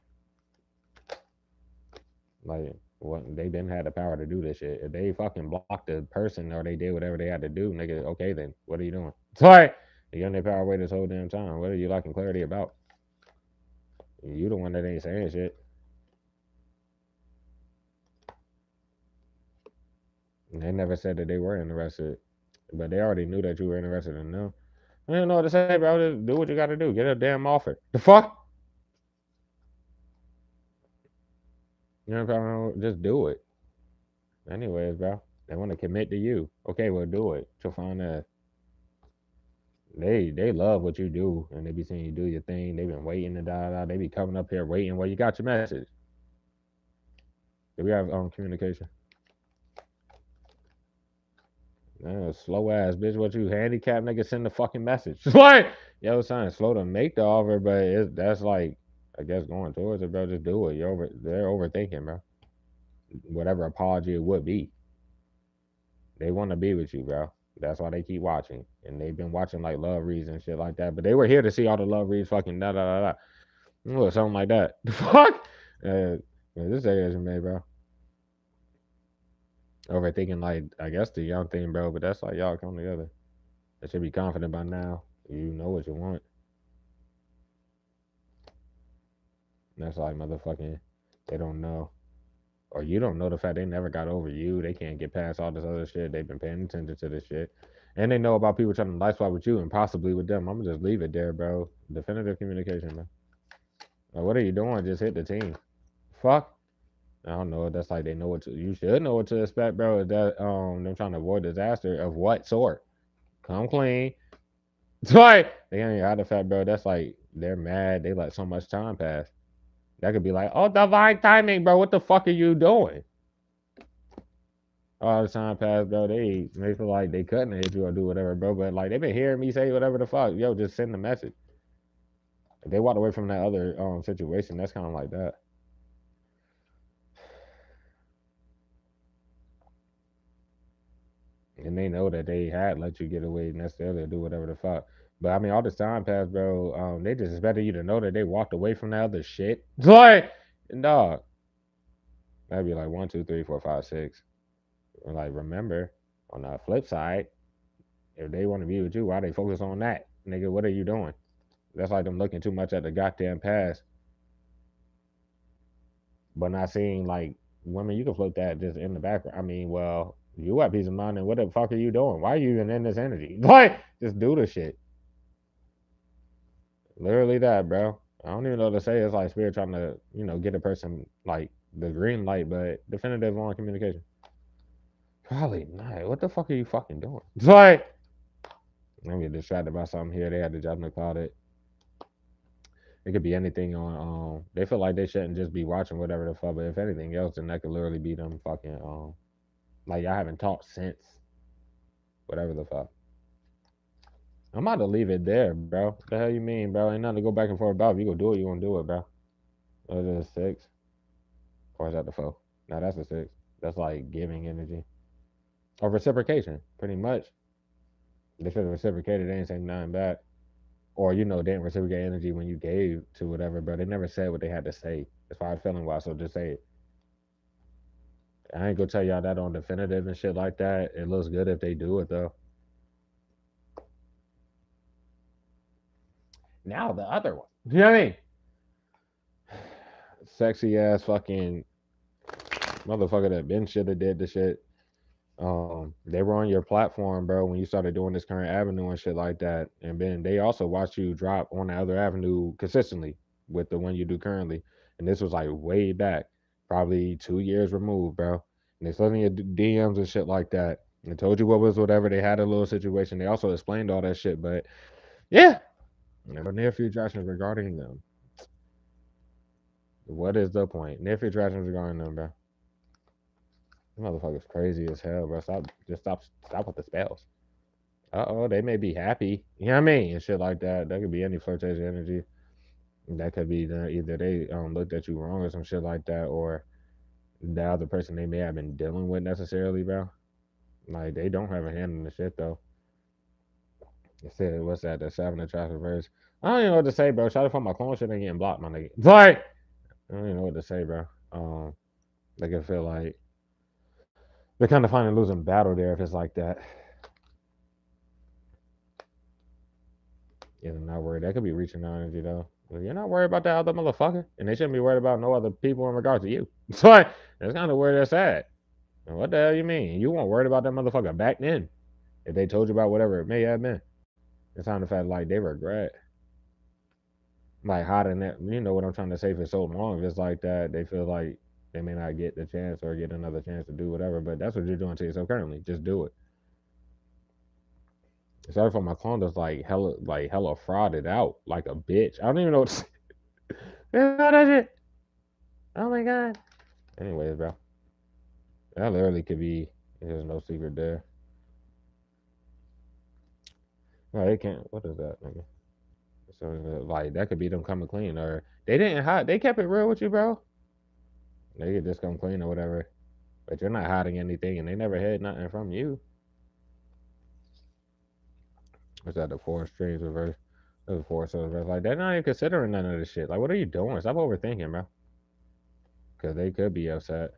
Like, what they didn't have the power to do this shit. If they fucking blocked the person or they did whatever they had to do, nigga, okay then. What are you doing? Sorry. You got their power away this whole damn time. What are you lacking clarity about? You the one that ain't saying shit. And they never said that they were interested. But they already knew that you were interested in them. I don't know what to say, bro. Just do what you gotta do. Get a damn offer. The fuck? You know what I'm saying? Just do it. Anyways, bro. They want to commit to you. Okay, well do it. You'll find that they love what you do and they be seeing you do your thing. They been waiting to die. They be coming up here waiting. Well, you got your message. Do we have communication? Slow ass bitch. What you handicapped nigga send the fucking message. What? Yo, son, slow to make the offer, but that's like I guess going towards it, bro. Just do it. They're overthinking, bro. Whatever apology it would be. They want to be with you, bro. That's why they keep watching. And they've been watching like love reads and shit like that. But they were here to see all the love reads fucking da da da da. Something like that. The fuck? This is made, bro. Overthinking like I guess the young thing, bro, but that's like y'all come together. They should be confident by now. You know what you want. That's like motherfucking they don't know. Or you don't know the fact they never got over you. They can't get past all this other shit. They've been paying attention to this shit. And they know about people trying to life swap with you and possibly with them. I'm gonna just leave it there, bro. Definitive communication, man. Like, what are you doing? Just hit the team. Fuck. I don't know. That's like they know what to. You should know what to expect, bro. Is that them trying to avoid disaster of what sort? Come clean. It's like they ain't out of fact, bro. That's like they're mad. They let so much time pass. That could be like, oh, divine timing, bro. What the fuck are you doing? All the time passed, bro. They feel like they couldn't hit you or do whatever, bro. But like they been hearing me say whatever the fuck. Yo, just send the message. If they walked away from that other situation, that's kind of like that. And they know that they had let you get away necessarily or do whatever the fuck. But I mean, all this time passed, bro. They just expected you to know that they walked away from that other shit. Like, dog, that'd be like 1, 2, 3, 4, 5, 6. And like, remember, on the flip side, if they want to be with you, why they focus on that, nigga? What are you doing? That's like them looking too much at the goddamn past, but not seeing like women. You can float that just in the background. I mean, well, you got peace of mind, and what the fuck are you doing? Why are you even in this energy? Like, just do the shit. Literally that, bro. I don't even know what to say. It's like spirit trying to, get a person like the green light, but definitive on communication. Probably not. What the fuck are you fucking doing? It's like, I'm getting distracted by something here. They had the judgment cloud it. It could be anything on. They feel like they shouldn't just be watching whatever the fuck, but if anything else, then that could literally be them fucking. Like y'all haven't talked since whatever the fuck. I'm about to leave it there, bro. What the hell you mean, bro? Ain't nothing to go back and forth about. If you gonna do it, you gonna do it, bro. Is it a 6? Or is that the 4? No, that's a 6. That's like giving energy. Or reciprocation, pretty much. They should have reciprocated, they ain't saying nothing back. Or, they didn't reciprocate energy when you gave to whatever, bro. They never said what they had to say as far as feeling wise, so just say it. I ain't gonna tell y'all that on definitive and shit like that. It looks good if they do it, though. Now the other one. You know what I mean? Sexy ass fucking motherfucker that been should have did the shit. They were on your platform, bro, when you started doing this current avenue and shit like that. And then they also watched you drop on the other avenue consistently with the one you do currently. And this was like way back, probably 2 years removed, bro. They slid in your DMs and shit like that. They told you what was whatever. They had a little situation. They also explained all that shit. But yeah, no near future actions regarding them. What is the point? Near future actions regarding them, bro. This motherfucker's crazy as hell, bro. Stop with the spells. They may be happy. You know what I mean? And shit like that. That could be any flirtatious energy. That could be either they looked at you wrong or some shit like that, or the other person they may have been dealing with necessarily, bro. Like they don't have a hand in the shit though. It said, what's that? The seven attractive verse. I don't even know what to say, bro. Try to find my clone shit ain't getting blocked, my nigga. Like, I don't even know what to say, bro. They can feel like they're kind of finding losing battle there if it's like that. Yeah, I'm not worried. That could be reaching out energy though. Well, you're not worried about that other motherfucker, and they shouldn't be worried about no other people in regards to you. So like, that's kind of where they're at. And what the hell you mean? You weren't worried about that motherfucker back then. If they told you about whatever it may have been, it's on the fact like they regret like hiding that. You know what I'm trying to say for so long. If it's like that, they feel like they may not get the chance or get another chance to do whatever. But that's what you're doing to yourself currently. Just do it. Sorry for my clone that's like hella frauded out like a bitch. I don't even know what to say. That shit. Oh my god. Anyways, bro, that literally could be. There's no secret there. No, they can't. What is that, nigga? So like that could be them coming clean, or they didn't hide. They kept it real with you, bro. They could just come clean or whatever. But you're not hiding anything, and they never had nothing from you. Is that the four strings reverse? The four so reverse. Like they're not even considering none of this shit. Like, what are you doing? Stop overthinking, bro. Because they could be upset,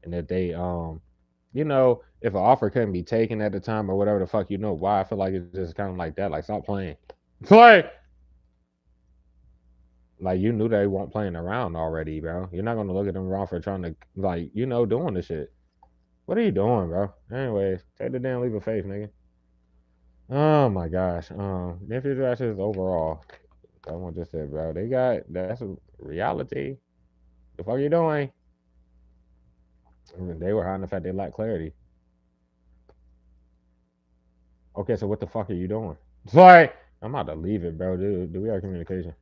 and if they if an offer couldn't be taken at the time or whatever the fuck, why? I feel like it's just kind of like that. Like, stop playing. like, like you knew they weren't playing around already, bro. You're not gonna look at them wrong for trying to doing the shit. What are you doing, bro? Anyways, take the damn leap of faith, nigga. Oh my gosh. Memphis Ratchets overall. I want just said, bro. They got that's a reality. The fuck you doing? They were hiding the fact they lack clarity. Okay, so what the fuck are you doing? It's like I'm about to leave it, bro. Do we have communication?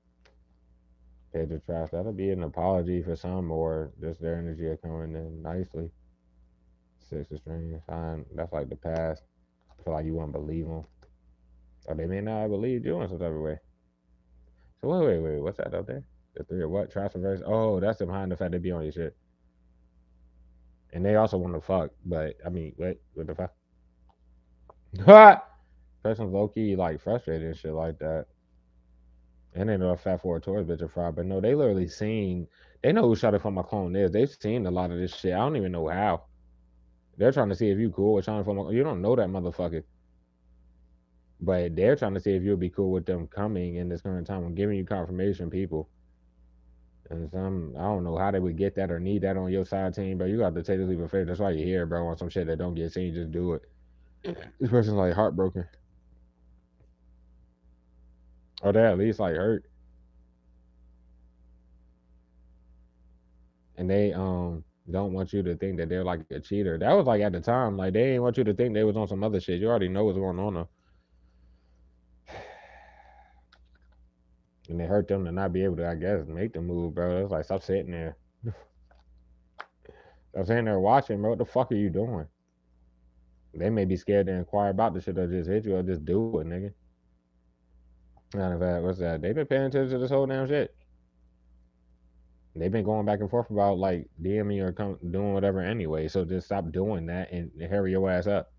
Page of trash. That'll be an apology for some, or just their energy are coming in nicely. Six of strings. Fine. That's like the past. I feel like you won't believe them, or they may not believe you in some type of way. So wait. What's that up there? The three of what? Transfer. Oh, that's them hiding the fact they be on your shit. And they also want to fuck, but I mean, what the fuck? Person's low key like frustrated and shit like that. And they know a fat forward towards bitch a fraud, but no, they literally seen. They know who shot it from my clone is. They've seen a lot of this shit. I don't even know how. They're trying to see if you cool with trying from. You don't know that motherfucker, but they're trying to see if you'll be cool with them coming in this current time. I'm giving you confirmation, people. And some, I don't know how they would get that or need that on your side team, but you got to take this leap of faith. That's why you're here, bro. On some shit that don't get seen, just do it. This person's like heartbroken, or they at least like hurt, and they don't want you to think that they're like a cheater. That was like at the time, like they didn't want you to think they was on some other shit. You already know what's going on though. And it hurt them to not be able to, I guess, make the move, bro. It's like stop sitting there. Stop sitting there watching, bro. What the fuck are you doing? They may be scared to inquire about the shit that just hit you or just do it, nigga. Matter of fact, what's that? They've been paying attention to this whole damn shit. They've been going back and forth about like DMing or doing whatever anyway. So just stop doing that and hurry your ass up.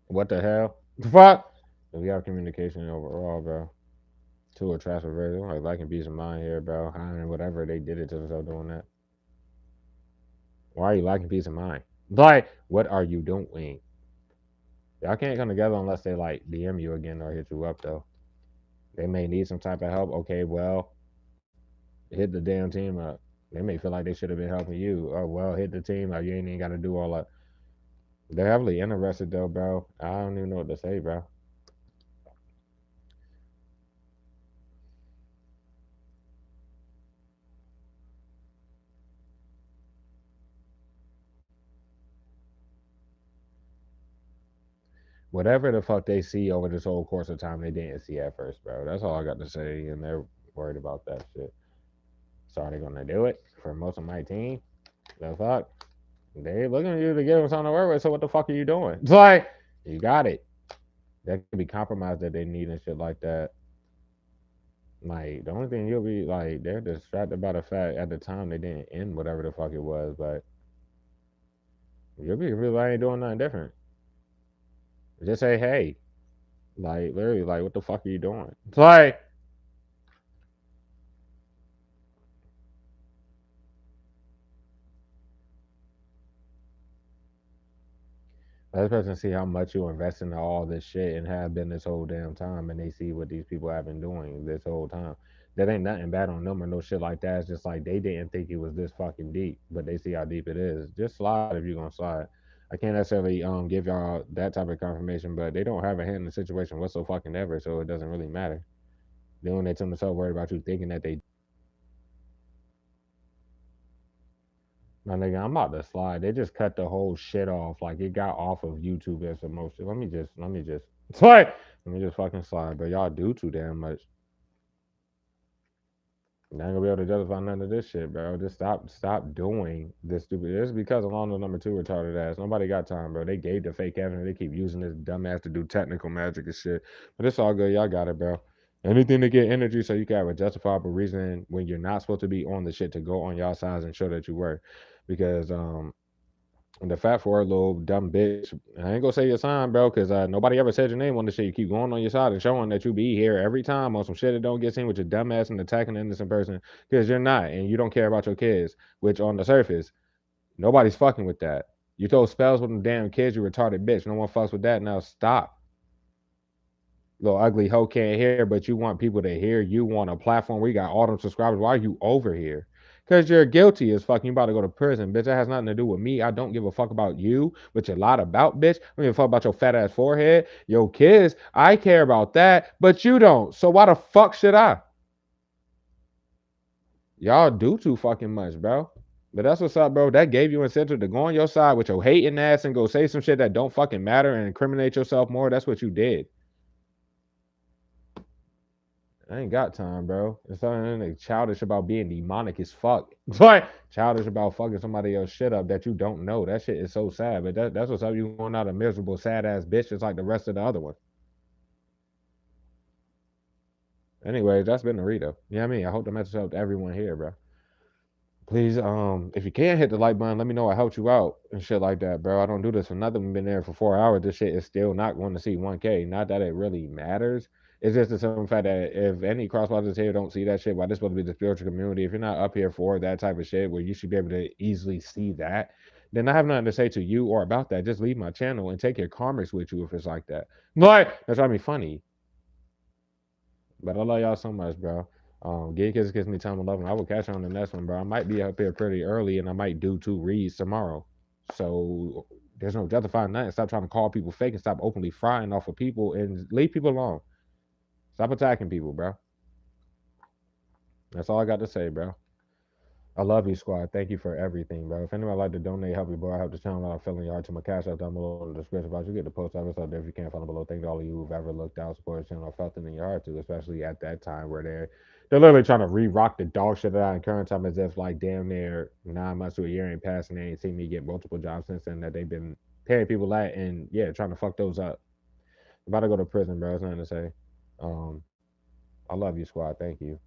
What the hell? The fuck? We have communication overall, bro. Two are transfer rate. Like lacking peace of mind here, bro. Hiring whatever they did it to themselves doing that. Why are you lacking peace of mind? Like, what are you doing? Y'all can't come together unless they like DM you again or hit you up though. They may need some type of help. Okay, well, hit the damn team up. They may feel like they should have been helping you. Oh well, hit the team up. You ain't even got to do all that. They're heavily interested though, bro. I don't even know what to say, bro. whatever the fuck they see over this whole course of time, they didn't see at first, bro. That's all I got to say, and they're worried about that shit. So are they gonna do it for most of my team? The fuck? They looking at you to give them something to work with. So what the fuck are you doing? It's like you got it. That could be compromised that they need and shit like that. Like the only thing you'll be like, they're distracted by the fact at the time they didn't end whatever the fuck it was, but you'll be really like, ain't doing nothing different. Just say hey, like literally, like what the fuck are you doing? It's like let this person see how much you invest into all this shit and have been this whole damn time, and they see what these people have been doing this whole time. That ain't nothing bad on them or no shit like that. It's just like they didn't think it was this fucking deep, but they see how deep it is. Just slide if you're gonna slide. I can't necessarily give y'all that type of confirmation, but they don't have a hand in the situation whatsoever fucking ever, so it doesn't really matter. Then when they tell themselves worried about you thinking that they my nigga, I'm about to slide. They just cut the whole shit off. Like it got off of YouTube as a motion. Let me just slide. Let me just fucking slide. But y'all do too damn much. You ain't gonna be able to justify none of this shit, bro. Just stop doing this stupid. It's because Alonzo number two retarded ass. Nobody got time, bro. They gave the fake evidence. They keep using this dumbass to do technical magic and shit. But it's all good. Y'all got it, bro. Anything to get energy so you can have a justifiable reason when you're not supposed to be on the shit to go on y'all sides and show that you were. Because and the fat for a little dumb bitch. I ain't gonna say your sign, bro, because nobody ever said your name on the shit. You keep going on your side and showing that you be here every time on some shit that don't get seen with your dumb ass and attacking an innocent person because you're not and you don't care about your kids, which on the surface, nobody's fucking with that. You throw spells with them damn kids, you retarded bitch. No one fucks with that. Now stop. Little ugly hoe can't hear, but you want people to hear you on a platform where you got all them subscribers. Why are you over here? Because you're guilty as fuck. You about to go to prison, bitch. That has nothing to do with me. I don't give a fuck about you, but you lied about, bitch. I don't give a fuck about your fat ass forehead. Your kids, I care about that, but you don't. So why the fuck should I? Y'all do too fucking much, bro. But that's what's up, bro. That gave you incentive to go on your side with your hating ass and go say some shit that don't fucking matter and incriminate yourself more. That's what you did. I ain't got time, bro. It's something childish about being demonic as fuck. But childish about fucking somebody else shit up that you don't know. That shit is so sad. But that's what's up. You going out a miserable, sad ass bitch just like the rest of the other ones. Anyways, that's been the Rito. You know what I mean? I hope the message helped everyone here, bro. Please, if you can hit the like button, let me know I helped you out and shit like that, bro. I don't do this for nothing. We've been there for 4 hours. This shit is still not going to see 1K. Not that it really matters. It's just the simple fact that if any crosswatchers here don't see that shit, why this supposed to be the spiritual community? If you're not up here for that type of shit where you should be able to easily see that, then I have nothing to say to you or about that. Just leave my channel and take your karmics with you if it's like that. Like, that's trying to be funny. But I love y'all so much, bro. Get Kiss Kiss Me Time 11. I will catch you on the next one, bro. I might be up here pretty early and I might do 2 reads tomorrow. So there's no justifying nothing. Stop trying to call people fake and stop openly frying off of people and leave people alone. Stop attacking people, bro. That's all I got to say, bro. I love you, squad. Thank you for everything, bro. If anyone would like to donate, help me, bro. I help the channel out. Feeling your heart to my cash out down below in the description box. You get the post office out there if you can't follow below. Thank you to all of you who've ever looked out, supported the channel, or felt it in your heart too, especially at that time where they're literally trying to re-rock the dog shit out in current time as if like damn near 9 months to a year ain't passed and they ain't seen me get multiple jobs since then that they've been paying people that and yeah, trying to fuck those up. I'm about to go to prison, bro. It's nothing to say. Um, I love you, squad. Thank you.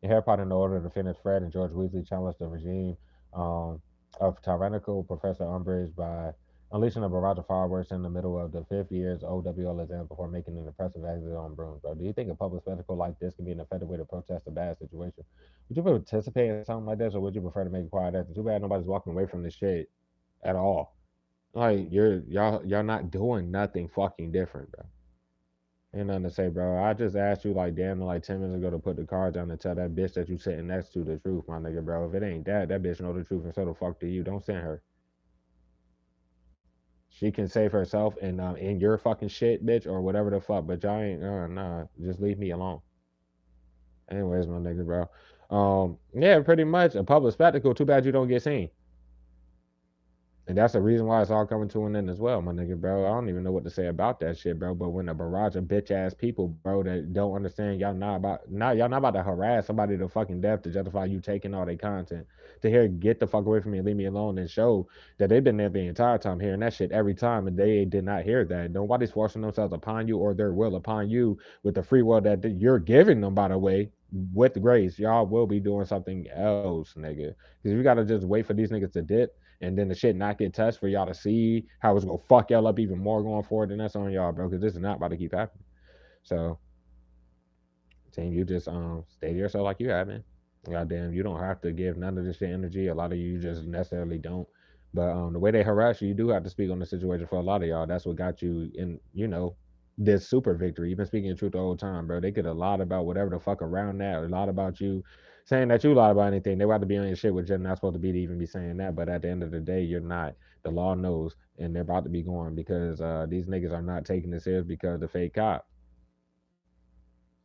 In Harry Potter, in order to finish Fred and George Weasley challenged the regime um, of tyrannical Professor Umbridge by unleashing a barrage of fireworks in the middle of the fifth year's OWL exam before making an impressive exit on brooms, bro. Do you think a public spectacle like this can be an effective way to protest a bad situation? Would you participate in something like this, or would you prefer to make it quiet after? Too bad nobody's walking away from this shit at all. Like y'all not doing nothing fucking different, bro. Ain't nothing to say, bro. I just asked you like damn like 10 minutes ago to put the card down and tell that bitch that you sitting next to the truth, my nigga, bro. If it ain't that, that bitch know the truth and so the fuck to you. Don't send her. She can save herself and in your fucking shit, bitch, or whatever the fuck. But y'all ain't nah. Just leave me alone. Anyways, my nigga, bro. Yeah, pretty much a public spectacle. Too bad you don't get seen. And that's the reason why it's all coming to an end as well, my nigga, bro. I don't even know what to say about that shit, bro. But when a barrage of bitch ass people, bro, that don't understand y'all not about to harass somebody to fucking death to justify you taking all their content. To hear get the fuck away from me and leave me alone and show that they've been there the entire time hearing that shit every time and they did not hear that. Nobody's forcing themselves upon you or their will upon you with the free will that you're giving them, by the way, with grace. Y'all will be doing something else, nigga. Because you gotta just wait for these niggas to dip and then the shit not get touched for y'all to see how it's gonna fuck y'all up even more going forward, then that's on y'all, bro. Because this is not about to keep happening. So, team, you just stay to yourself like you have been. Goddamn, you don't have to give none of this shit energy. A lot of you just necessarily don't. But the way they harass you, you do have to speak on the situation for a lot of y'all. That's what got you in, this super victory. You've been speaking the truth the whole time, bro. They could have lied about whatever the fuck around that, or lied about you, saying that you lied about anything. They want to be on your shit, which you're not supposed to be to even be saying that. But at the end of the day, you're not. The law knows, and they're about to be going because these niggas are not taking it serious because the fake cop.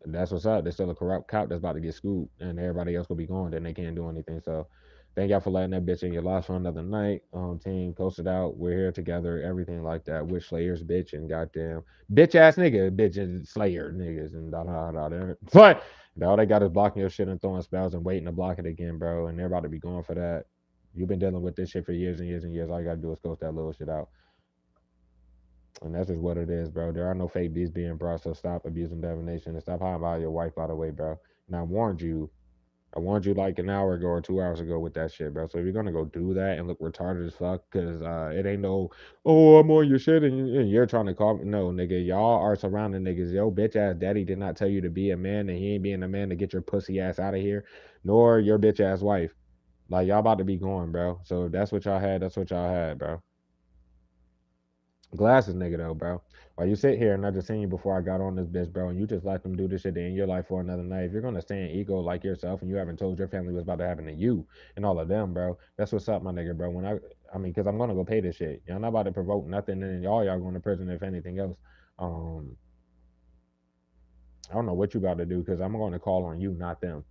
And that's what's up. There's still a corrupt cop that's about to get scooped, and everybody else will be going. Then they can't do anything. So, thank y'all for letting that bitch in your lives for another night. Team, post it out. We're here together. Everything like that. With Slayers, bitch, and goddamn bitch ass nigga, bitch and Slayer niggas, and da da da da. But all they got is blocking your shit and throwing spells and waiting to block it again, bro. And they're about to be going for that. You've been dealing with this shit for years and years and years. All you gotta do is coast that little shit out. And that's just what it is, bro. There are no fake beats being brought, so stop abusing divination and stop hiding behind your wife, by the way, bro. And I warned you. I warned you like an hour ago or 2 hours ago with that shit, bro. So if you're gonna go do that and look retarded as fuck, cause it ain't no, oh, I'm on your shit and you're trying to call me. No, nigga, y'all are surrounding niggas. Yo, bitch ass daddy did not tell you to be a man, and he ain't being a man to get your pussy ass out of here, nor your bitch ass wife. Like y'all about to be going, bro. So if that's what y'all had, that's what y'all had, bro. Glasses, nigga, though, bro. While you sit here and I just seen you before I got on this bitch, bro, and you just let them do this shit in your life for another night. If you're gonna stay in ego like yourself and you haven't told your family what's about to happen to you and all of them, bro, that's what's up, my nigga, bro. I mean, because I'm gonna go pay this shit. Y'all not about to provoke nothing, and y'all going to prison if anything else. Um, I don't know what you about to do because I'm gonna call on you, not them.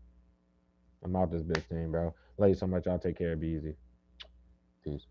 I'm out this bitch thing, bro. Love you so much. I'll take care. Be easy. Peace.